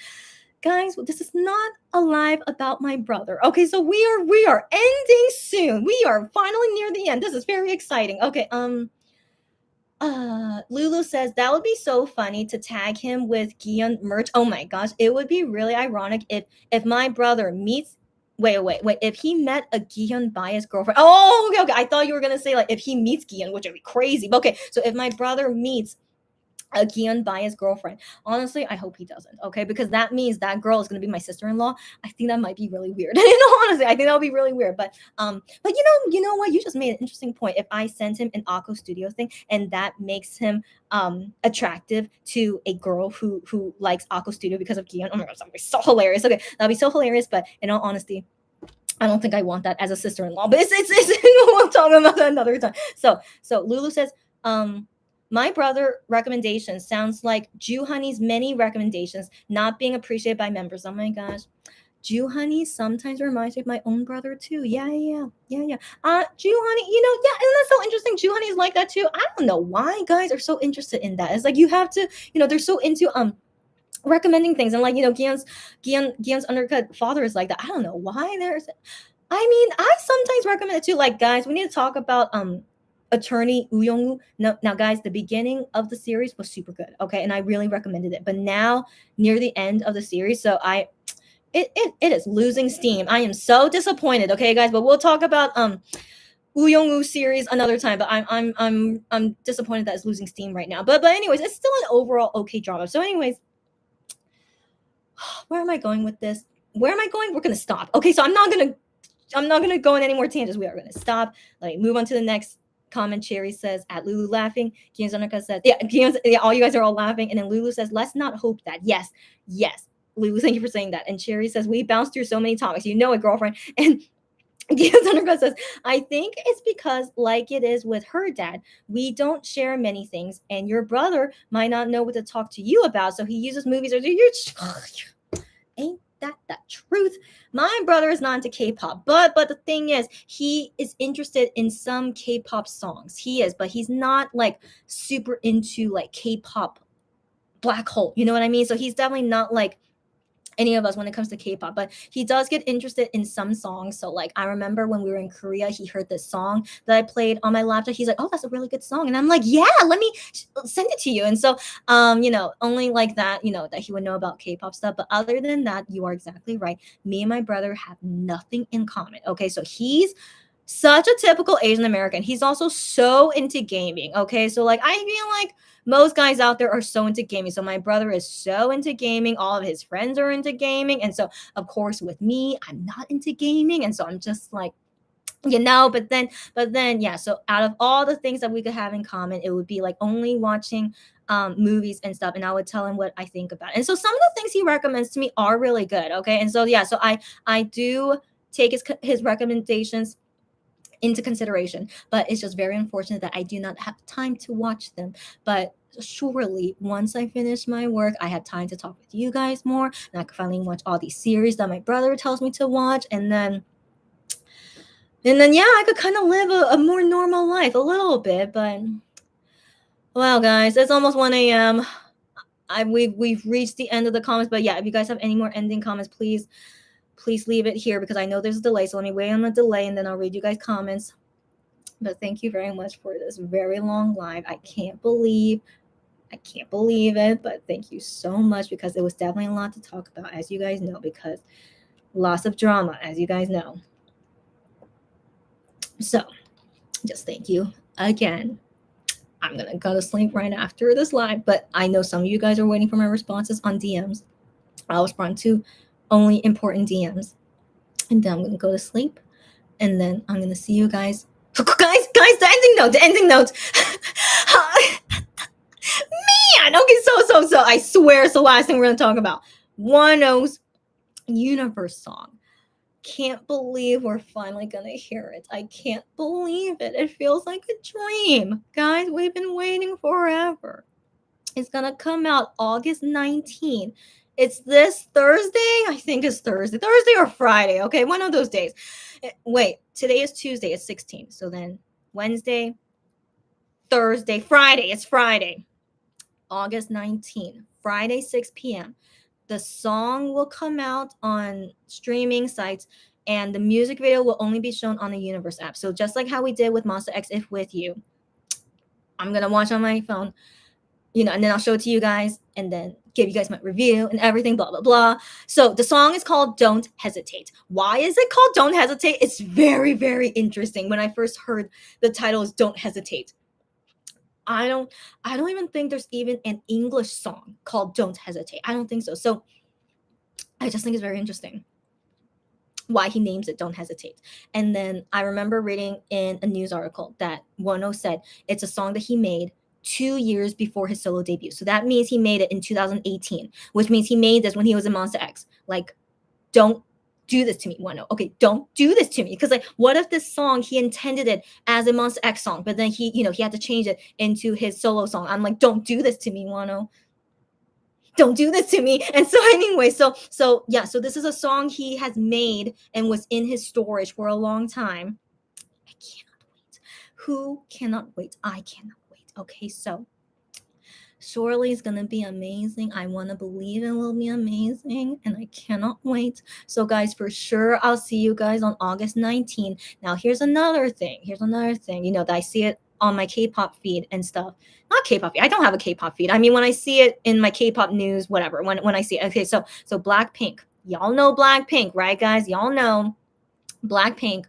guys, this is not a live about my brother. Okay, so we are ending soon. We are finally near the end. This is very exciting. Okay, Lulu says that would be so funny to tag him with Gion merch. Oh my gosh, it would be really ironic if my brother meets. Wait. If he met a Gion biased girlfriend. Oh, okay. I thought you were gonna say like if he meets Gion, which would be crazy. But okay, so if my brother meets a Gion biased girlfriend. Honestly, I hope he doesn't. Okay, because that means that girl is gonna be my sister-in-law. I think that might be really weird. Honestly, I think that would be really weird. But you know what? You just made an interesting point. If I send him an Akko Studio thing, and that makes him attractive to a girl who likes Akko Studio because of Gion. Oh my gosh, that'd be so hilarious. Okay, that'd be so hilarious. But in all honesty, I don't think I want that as a sister-in-law. But it's we'll talk about that another time. So Lulu says, my brother recommendation sounds like Jew Honey's many recommendations not being appreciated by members. Oh my gosh. Jew Honey sometimes reminds me of my own brother too. Yeah. Jew Honey, yeah, isn't that so interesting? Jew Honey is like that too. I don't know why guys are so interested in that. It's like you have to, they're so into recommending things, and like Gion's undercut father is like that. I don't know why I sometimes recommend it too. Like guys, we need to talk about attorney Woo Young-woo. Now guys, the beginning of the series was super good, okay, and I really recommended it. But now near the end of the series, so it is losing steam. I am so disappointed, okay guys, but we'll talk about Woo Young-woo series another time. But I'm disappointed that it's losing steam right now. But anyways, it's still an overall okay drama. So anyways, where am I going with this? We're gonna stop. Okay, so I'm not gonna go on any more tangents. We are gonna stop. Let me move on to the next comment. Cherry says, at Lulu laughing. Kiyozonoka says, yeah, all you guys are all laughing. And then Lulu says, let's not hope that. Yes. Lulu, thank you for saying that. And Cherry says, we bounced through so many topics. You know it, girlfriend. And Kiyozonoka says, I think it's because, like it is with her dad, we don't share many things, and your brother might not know what to talk to you about, so he uses movies or ain't that the truth? My brother is not into K-pop, but the thing is, he is interested in some K-pop songs. He is, but he's not like super into like K-pop black hole. You know what I mean? So he's definitely not like any of us when it comes to K-pop, but he does get interested in some songs. So like I remember when we were in Korea, he heard this song that I played on my laptop. He's like, oh, that's a really good song. And I'm like, yeah, let me send it to you. And so only like that, that he would know about K-pop stuff. But other than that, you are exactly right. Me and my brother have nothing in common. Okay, so he's such a typical Asian American. He's also so into gaming. Okay, so like I feel like most guys out there are so into gaming. So my brother is so into gaming. All of his friends are into gaming. And so of course with me, I'm not into gaming. And so I'm just like, but then yeah. So out of all the things that we could have in common, it would be like only watching movies and stuff. And I would tell him what I think about it. And so some of the things he recommends to me are really good. Okay. And so yeah, so I do take his recommendations into consideration, but it's just very unfortunate that I do not have time to watch them. But surely once I finish my work, I have time to talk with you guys more, and I can finally watch all these series that my brother tells me to watch, and then yeah, I could kind of live a more normal life a little bit. But well, guys, it's almost 1 a.m. We've reached the end of the comments, but yeah, if you guys have any more ending comments, please leave it here, because I know there's a delay. So let me wait on the delay, and then I'll read you guys' comments. But thank you very much for this very long live. I can't believe it, but thank you so much, because it was definitely a lot to talk about, as you guys know, because lots of drama, as you guys know. So just thank you again. I'm going to go to sleep right after this live, but I know some of you guys are waiting for my responses on DMs. I'll respond to only important DMs, and then I'm going to go to sleep, and then I'm going to see you guys. Guys, the ending note. Man, okay, so I swear it's the last thing we're going to talk about. Wano's Universe song. Can't believe we're finally gonna hear it. I can't believe it. It feels like a dream. Guys, we've been waiting forever. It's gonna come out August 19th. It's this Thursday. I think it's Thursday or Friday. Okay, one of those days. Wait, today is Tuesday. It's 16th. So then Wednesday, Thursday, Friday. It's Friday, August 19th, Friday, 6 p.m. The song will come out on streaming sites, and the music video will only be shown on the Universe app. So just like how we did with Monster X If With You, I'm going to watch on my phone, and then I'll show it to you guys, and then give you guys my review and everything, blah, blah, blah. So the song is called Don't Hesitate. Why is it called Don't Hesitate? It's very, very interesting. When I first heard the title is Don't Hesitate, I don't even think there's even an English song called Don't Hesitate. I don't think so. So I just think it's very interesting why he names it Don't Hesitate. And then I remember reading in a news article that Wano said it's a song that he made 2 years before his solo debut. So that means he made it in 2018, which means he made this when he was in Monster X. Like, don't do this to me, Wano. Okay, don't do this to me. Because like, what if this song, he intended it as a Monster X song, but then he had to change it into his solo song. I'm like, don't do this to me, Wano. Don't do this to me. And so anyway, so this is a song he has made and was in his storage for a long time. I cannot wait. Who cannot wait? I cannot wait. Okay, so surely it's gonna be amazing. I want to believe it will be amazing, and I cannot wait. So guys, for sure, I'll see you guys on August 19th. Now here's another thing that I see it on my K-pop feed and stuff. Not K-pop feed. I don't have a K-pop feed. I mean, when I see it in my K-pop news, whatever, when I see it. Okay, so Blackpink. Y'all know Blackpink, right, guys? Y'all know Blackpink.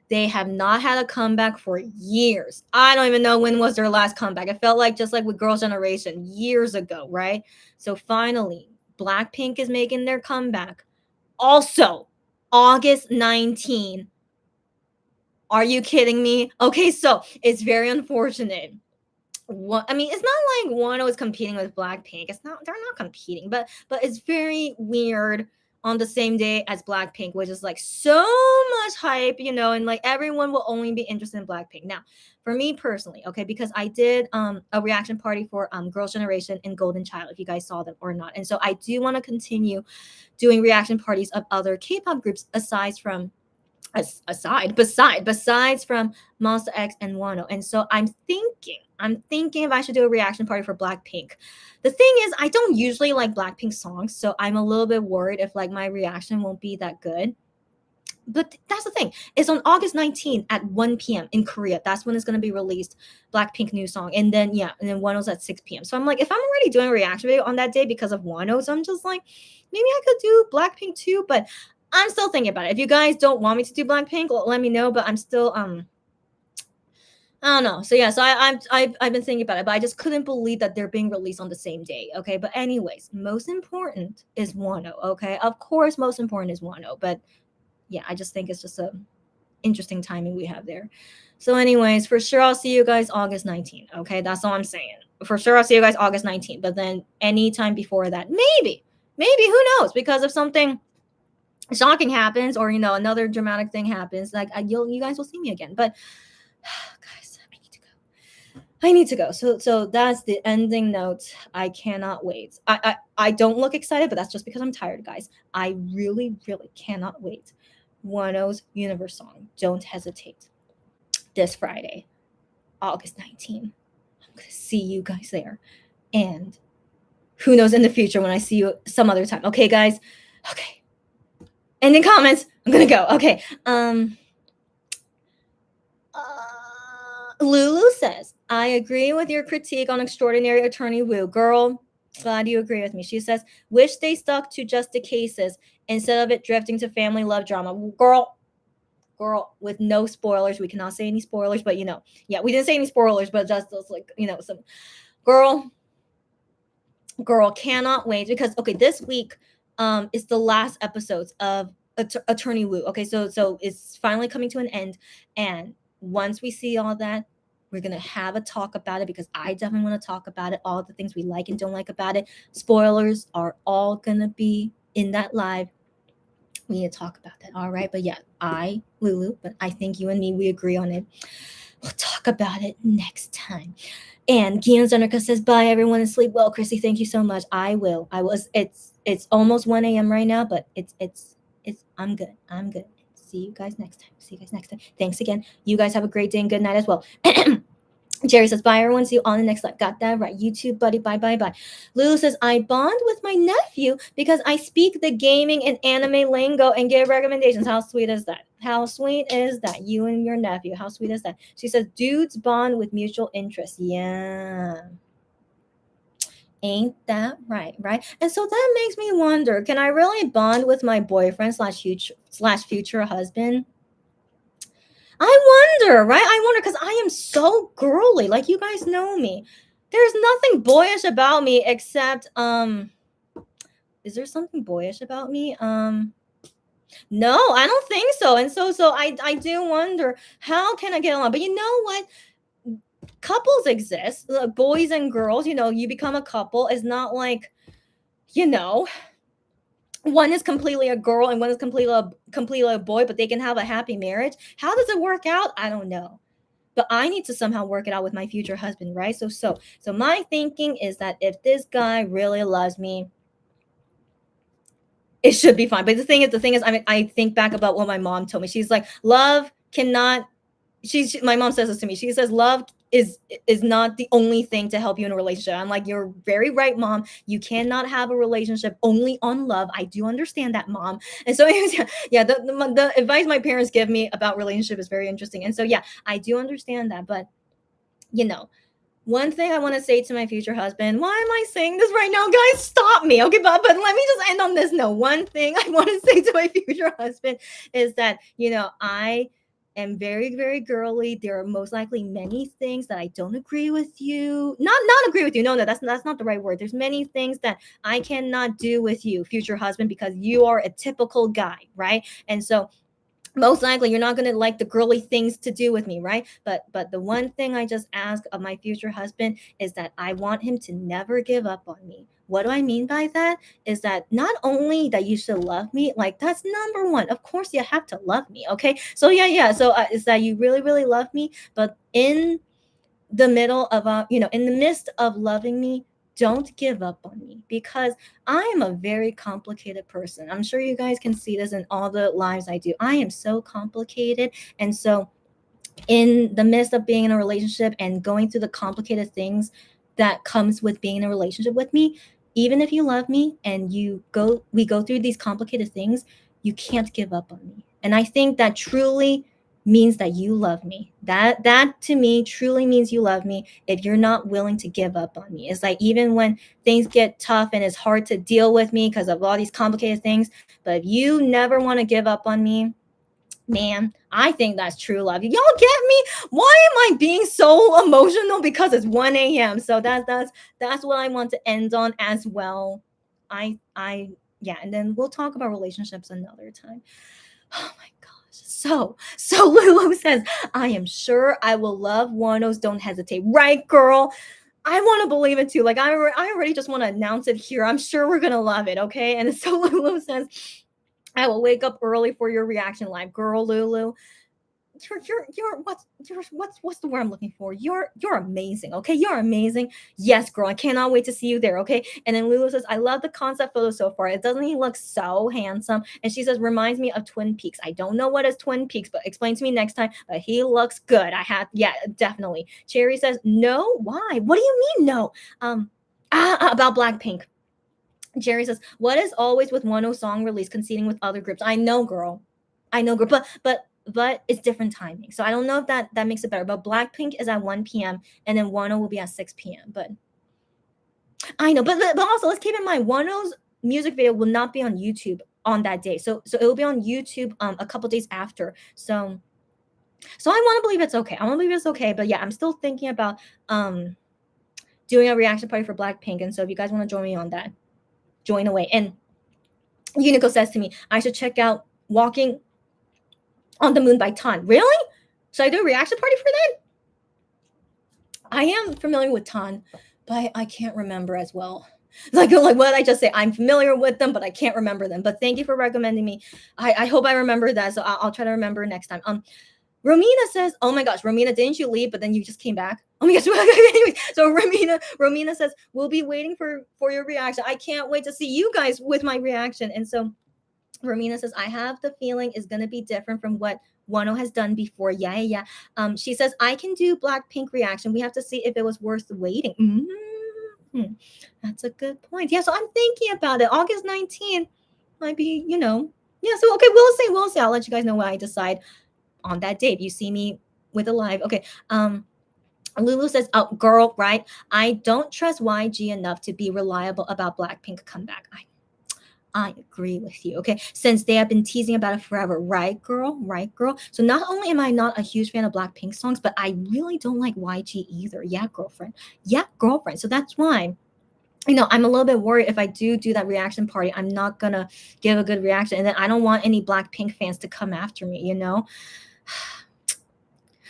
They have not had a comeback for years. I don't even know when was their last comeback. It felt like just like with Girls' Generation years ago, right? So finally, Blackpink is making their comeback. Also, August 19. Are you kidding me? Okay, so it's very unfortunate. I mean, it's not like Wano is competing with Blackpink. They're not competing, but it's very weird on the same day as Blackpink, which is like so much hype, and like everyone will only be interested in Blackpink. Now, for me personally, okay, because I did a reaction party for Girls' Generation and Golden Child, if you guys saw them or not. And so I do want to continue doing reaction parties of other K-pop groups besides from Monster X and Wano. And so I'm thinking if I should do a reaction party for Blackpink. The thing is, I don't usually like Blackpink songs, so I'm a little bit worried if like my reaction won't be that good. But that's the thing. It's on August 19th at 1 p.m. in Korea. That's when it's going to be released, Blackpink new song. And then Wano's at 6 p.m. So I'm like, if I'm already doing a reaction video on that day because of Wano, so I'm just like, maybe I could do Blackpink too. But I'm still thinking about it. If you guys don't want me to do Blackpink, let me know. But I'm still I don't know. So yeah, so I've been thinking about it, but I just couldn't believe that they're being released on the same day. Okay, but anyways, most important is Wano. Okay, of course, most important is Wano. But yeah, I just think it's just a interesting timing we have there. So anyways, for sure, I'll see you guys August 19th. Okay, that's all I'm saying. For sure, I'll see you guys August 19th. But then anytime before that, maybe, who knows? Because if something shocking happens, or another dramatic thing happens, like you guys will see me again. But guys, I need to go. So that's the ending note. I cannot wait. I don't look excited, but that's just because I'm tired, guys. I really, really cannot wait. Wano's Universe song, Don't Hesitate, this Friday, August 19th. I'm gonna see you guys there. And who knows in the future when I see you some other time. Okay, guys? Okay. Ending comments. I'm gonna go. Okay. Lulu says, I agree with your critique on Extraordinary Attorney Woo. Girl, glad you agree with me. She says, wish they stuck to just the cases instead of it drifting to family love drama. Girl, with no spoilers. We cannot say any spoilers, but yeah, we didn't say any spoilers, but just those, like, some girl cannot wait, because okay, this week is the last episodes of Attorney Woo. Okay, so it's finally coming to an end, and once we see all that, we're gonna have a talk about it, because I definitely want to talk about it, all the things we like and don't like about it. Spoilers are all gonna be in that live. We need to talk about that. All right. But yeah, Lulu, but I think you and me, we agree on it. We'll talk about it next time. And Gian Zenerka says, bye everyone, and sleep well. Chrissy, thank you so much. I will. It's almost 1 a.m. right now, but I'm good. See you guys next time. Thanks again. You guys have a great day and good night as well. Jerry says, bye everyone. See you on the next live. Got that right. YouTube, buddy. Bye. Lulu says, I bond with my nephew because I speak the gaming and anime lingo and give recommendations. How sweet is that? You and your nephew. How sweet is that? She says, dudes bond with mutual interests. Yeah. Ain't that right? And so that makes me wonder, can I really bond with my boyfriend slash future husband? I wonder, because I am so girly. Like, you guys know me. There's nothing boyish about me except, is there something boyish about me? No, I don't think so. And so I do wonder, how can I get along? But you know what? Couples exist, boys and girls, you become a couple. It's not like, one is completely a girl and one is completely a boy, but they can have a happy marriage. How does it work out? I don't know. But I need to somehow work it out with my future husband, right? So my thinking is that if this guy really loves me, it should be fine. But the thing is, I think back about what my mom told me. She's like, love cannot. My mom says this to me. She says, love is not the only thing to help you in a relationship. I'm like, you're very right, Mom. You cannot have a relationship only on love. I do understand that, Mom. And so yeah, the advice my parents give me about relationship is very interesting. And so yeah, I do understand that. But one thing I want to say to my future husband, why am I saying this right now? Guys, stop me. Okay, but let me just end on this note. One thing I want to say to my future husband is that, I am very, very girly. There are most likely many things that I don't agree with you. Not agree with you. No, that's not the right word. There's many things that I cannot do with you, future husband, because you are a typical guy, right? And so most likely you're not going to like the girly things to do with me, right? But the one thing I just ask of my future husband is that I want him to never give up on me. What do I mean by that? Is that not only that you should love me, like that's number one. Of course you have to love me, okay? So yeah. So is that you really, really love me, but in the middle of in the midst of loving me, don't give up on me, because I am a very complicated person. I'm sure you guys can see this in all the lives I do. I am so complicated. And so in the midst of being in a relationship and going through the complicated things that comes with being in a relationship with me, even if you love me and we go through these complicated things, you can't give up on me. And I think that truly means that you love me. That to me truly means you love me if you're not willing to give up on me. It's like, even when things get tough and it's hard to deal with me because of all these complicated things, but if you never want to give up on me, man, I think that's true love. Y'all get me? Why am I being so emotional? Because it's 1 a.m. So that's what I want to end on as well. Yeah, and then we'll talk about relationships another time. Oh my gosh. So Lulu says, I am sure I will love Wano's Don't Hesitate. Right, girl? I want to believe it too. Like, I already just want to announce it here. I'm sure we're going to love it, okay? And so Lulu says, I will wake up early for your reaction live, girl. Lulu, what's the word I'm looking for? You're amazing. Okay, you're amazing. Yes, girl, I cannot wait to see you there. Okay. And then Lulu says, I love the concept photo so far. It doesn't he look so handsome? And she says, reminds me of Twin Peaks. I don't know what is Twin Peaks, but explain to me next time. But he looks good. Yeah, definitely. Cherry says, no, why? What do you mean no? About Blackpink. Jerry says, what is always with 10 song release conceding with other groups? I know, girl. But it's different timing. So I don't know if that makes it better. But Blackpink is at 1 p.m. and then 10 will be at 6 p.m. But I know, but also let's keep in mind 10's music video will not be on YouTube on that day. So it will be on YouTube a couple days after. So I want to believe it's okay. I want to believe it's okay. But yeah, I'm still thinking about doing a reaction party for Blackpink. And so if you guys want to join me on that, join away. And Unico says to me, I should check out Walking on the Moon by Tan. Really? Should I do a reaction party for that? I am familiar with Tan, but I can't remember as well. Like what did I just say? I'm familiar with them, but I can't remember them. But thank you for recommending me. I hope I remember that. So I'll try to remember next time. Romina says, oh my gosh, Romina, didn't you leave? But then you just came back. Oh my gosh. Anyways, so Romina says, we'll be waiting for your reaction. I can't wait to see you guys with my reaction. And so Romina says, I have the feeling is going to be different from what 10 has done before. Yeah. She says, I can do Blackpink reaction. We have to see if it was worth waiting. Mm-hmm. That's a good point. Yeah, so I'm thinking about it. August 19th might be, Yeah, so okay, we'll see. I'll let you guys know what I decide on that date. You see me with a live. Okay. Lulu says, oh, girl, right? I don't trust YG enough to be reliable about Blackpink comeback. I agree with you. Okay. Since they have been teasing about it forever. Right, girl? Right, girl? So not only am I not a huge fan of Blackpink songs, but I really don't like YG either. Yeah, girlfriend. Yeah, girlfriend. So that's why, I'm a little bit worried if I do that reaction party, I'm not going to give a good reaction. And then I don't want any Blackpink fans to come after me,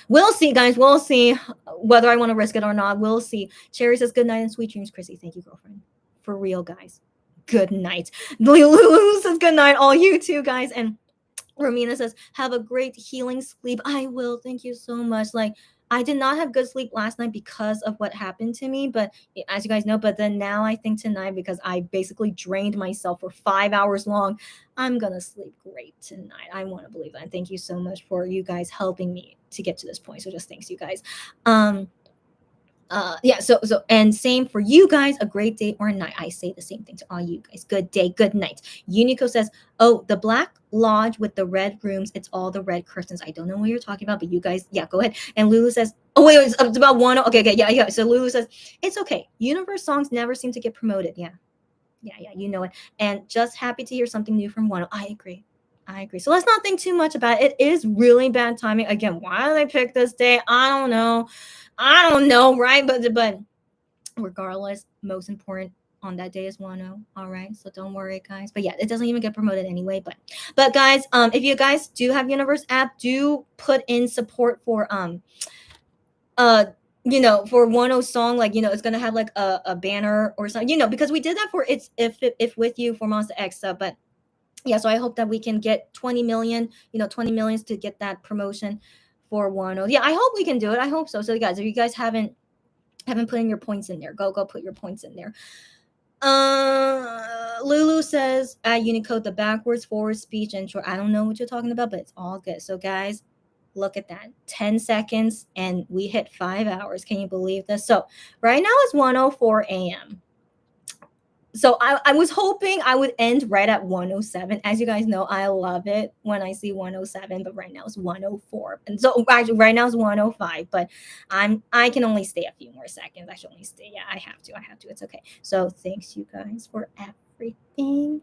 We'll see, guys. We'll see whether I want to risk it or not. We'll see. Cherry says, good night and sweet dreams, Chrissy. Thank you, girlfriend. For real, guys. Good night. Lulu says good night, all you too, guys. And Romina says, have a great healing sleep. I will. Thank you so much. Like, I did not have good sleep last night because of what happened to me. But as you guys know, but then now I think tonight, because I basically drained myself for 5 hours long, I'm going to sleep great tonight. I want to believe that. And thank you so much for you guys helping me to get to this point. So just thanks, you guys. Yeah, so and same for you guys, a great day or night. I say the same thing to all you guys. Good day, good night. Unico says, oh, the Black Lodge with the red rooms, it's all the red curtains. I don't know what you're talking about, but you guys, yeah, go ahead. And Lulu says, oh wait, it's about 10. Okay, yeah. So Lulu says, it's okay. Universe songs never seem to get promoted. Yeah, you know it. And just happy to hear something new from 10. I agree. So let's not think too much about it. It is really bad timing. Again, why did I pick this day? I don't know, right? But regardless, most important on that day is 10. All right, so don't worry, guys. But yeah, it doesn't even get promoted anyway. But guys, if you guys do have Universe app, do put in support for for 10 song, like it's gonna have like a banner or something, because we did that for it's if with you for Monster X. But yeah, so I hope that we can get 20 million, 20 millions to get that promotion for 10. Yeah, I hope we can do it. I hope so. So guys, if you guys haven't put in your points in there, go put your points in there. Lulu says at Unicode, the backwards forward speech intro. I don't know what you're talking about, but it's all good. So guys, look at that. 10 seconds and we hit 5 hours. Can you believe this? So right now it's 1:04 a.m. So I was hoping I would end right at 1:07. As you guys know, I love it when I see 1:07, but right now it's 1:04. And so actually right now it's 1:05, but I can only stay a few more seconds. I should only stay. Yeah, I have to. It's okay. So thanks you guys for everything.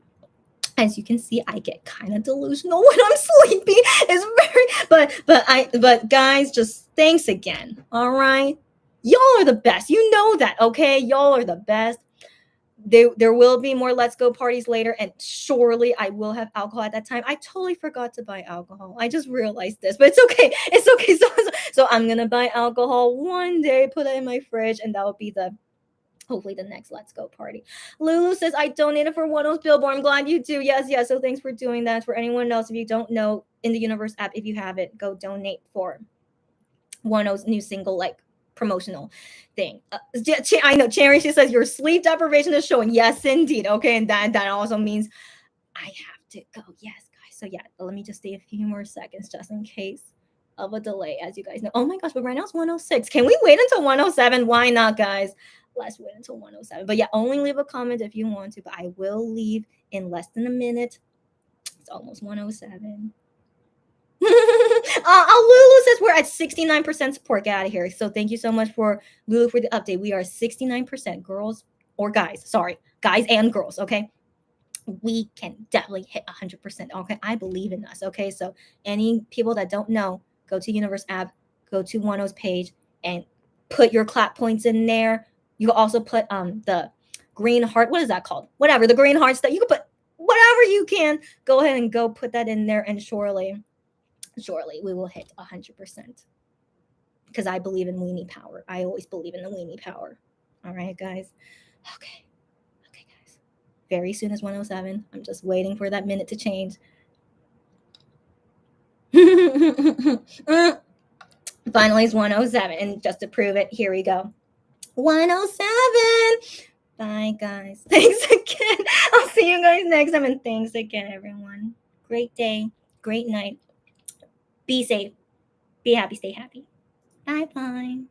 As you can see, I get kind of delusional when I'm sleepy. It's very but guys, just thanks again. All right. Y'all are the best. You know that, okay? Y'all are the best. There will be more Let's Go parties later, and surely I will have alcohol at that time. I totally forgot to buy alcohol. I just realized this, but it's okay. So I'm gonna buy alcohol one day, put it in my fridge, and that will be the Hopefully the next Let's Go party. Lulu says, I donated for 1O's billboard. I'm glad you do. Yes. So thanks for doing that. For anyone else, if you don't know, in the Universe app, if you have it, go donate for 1O's new single, like promotional thing. I know Cherry, she says your sleep deprivation is showing. Yes, indeed. Okay, and that also means I have to go. Yes, guys. So yeah, let me just stay a few more seconds just in case of a delay, as you guys know. Oh my gosh, but right now it's 106. Can we wait until 107? Why not, guys? Let's wait until 107. But yeah, only leave a comment if you want to, but I will leave in less than a minute. It's almost 107. Lulu says we're at 69% support. Get out of here. So thank you so much for Lulu for the update. We are 69% girls or guys. Sorry, guys and girls. Okay, we can definitely hit 100%. Okay, I believe in us. Okay, so any people that don't know, go to Universe app, go to 1O's page, and put your clap points in there. You can also put the green heart. What is that called? Whatever, the green hearts that you can put whatever you can. Go ahead and go put that in there, and surely we will hit 100%. Because I believe in weenie power. I always believe in the weenie power. All right, guys. Okay, guys. Very soon is 107. I'm just waiting for that minute to change. Finally, it's 107. And just to prove it, here we go. 107. Bye, guys. Thanks again. I'll see you guys next time. And thanks again, everyone. Great day. Great night. Be safe. Be happy. Stay happy. Bye-bye.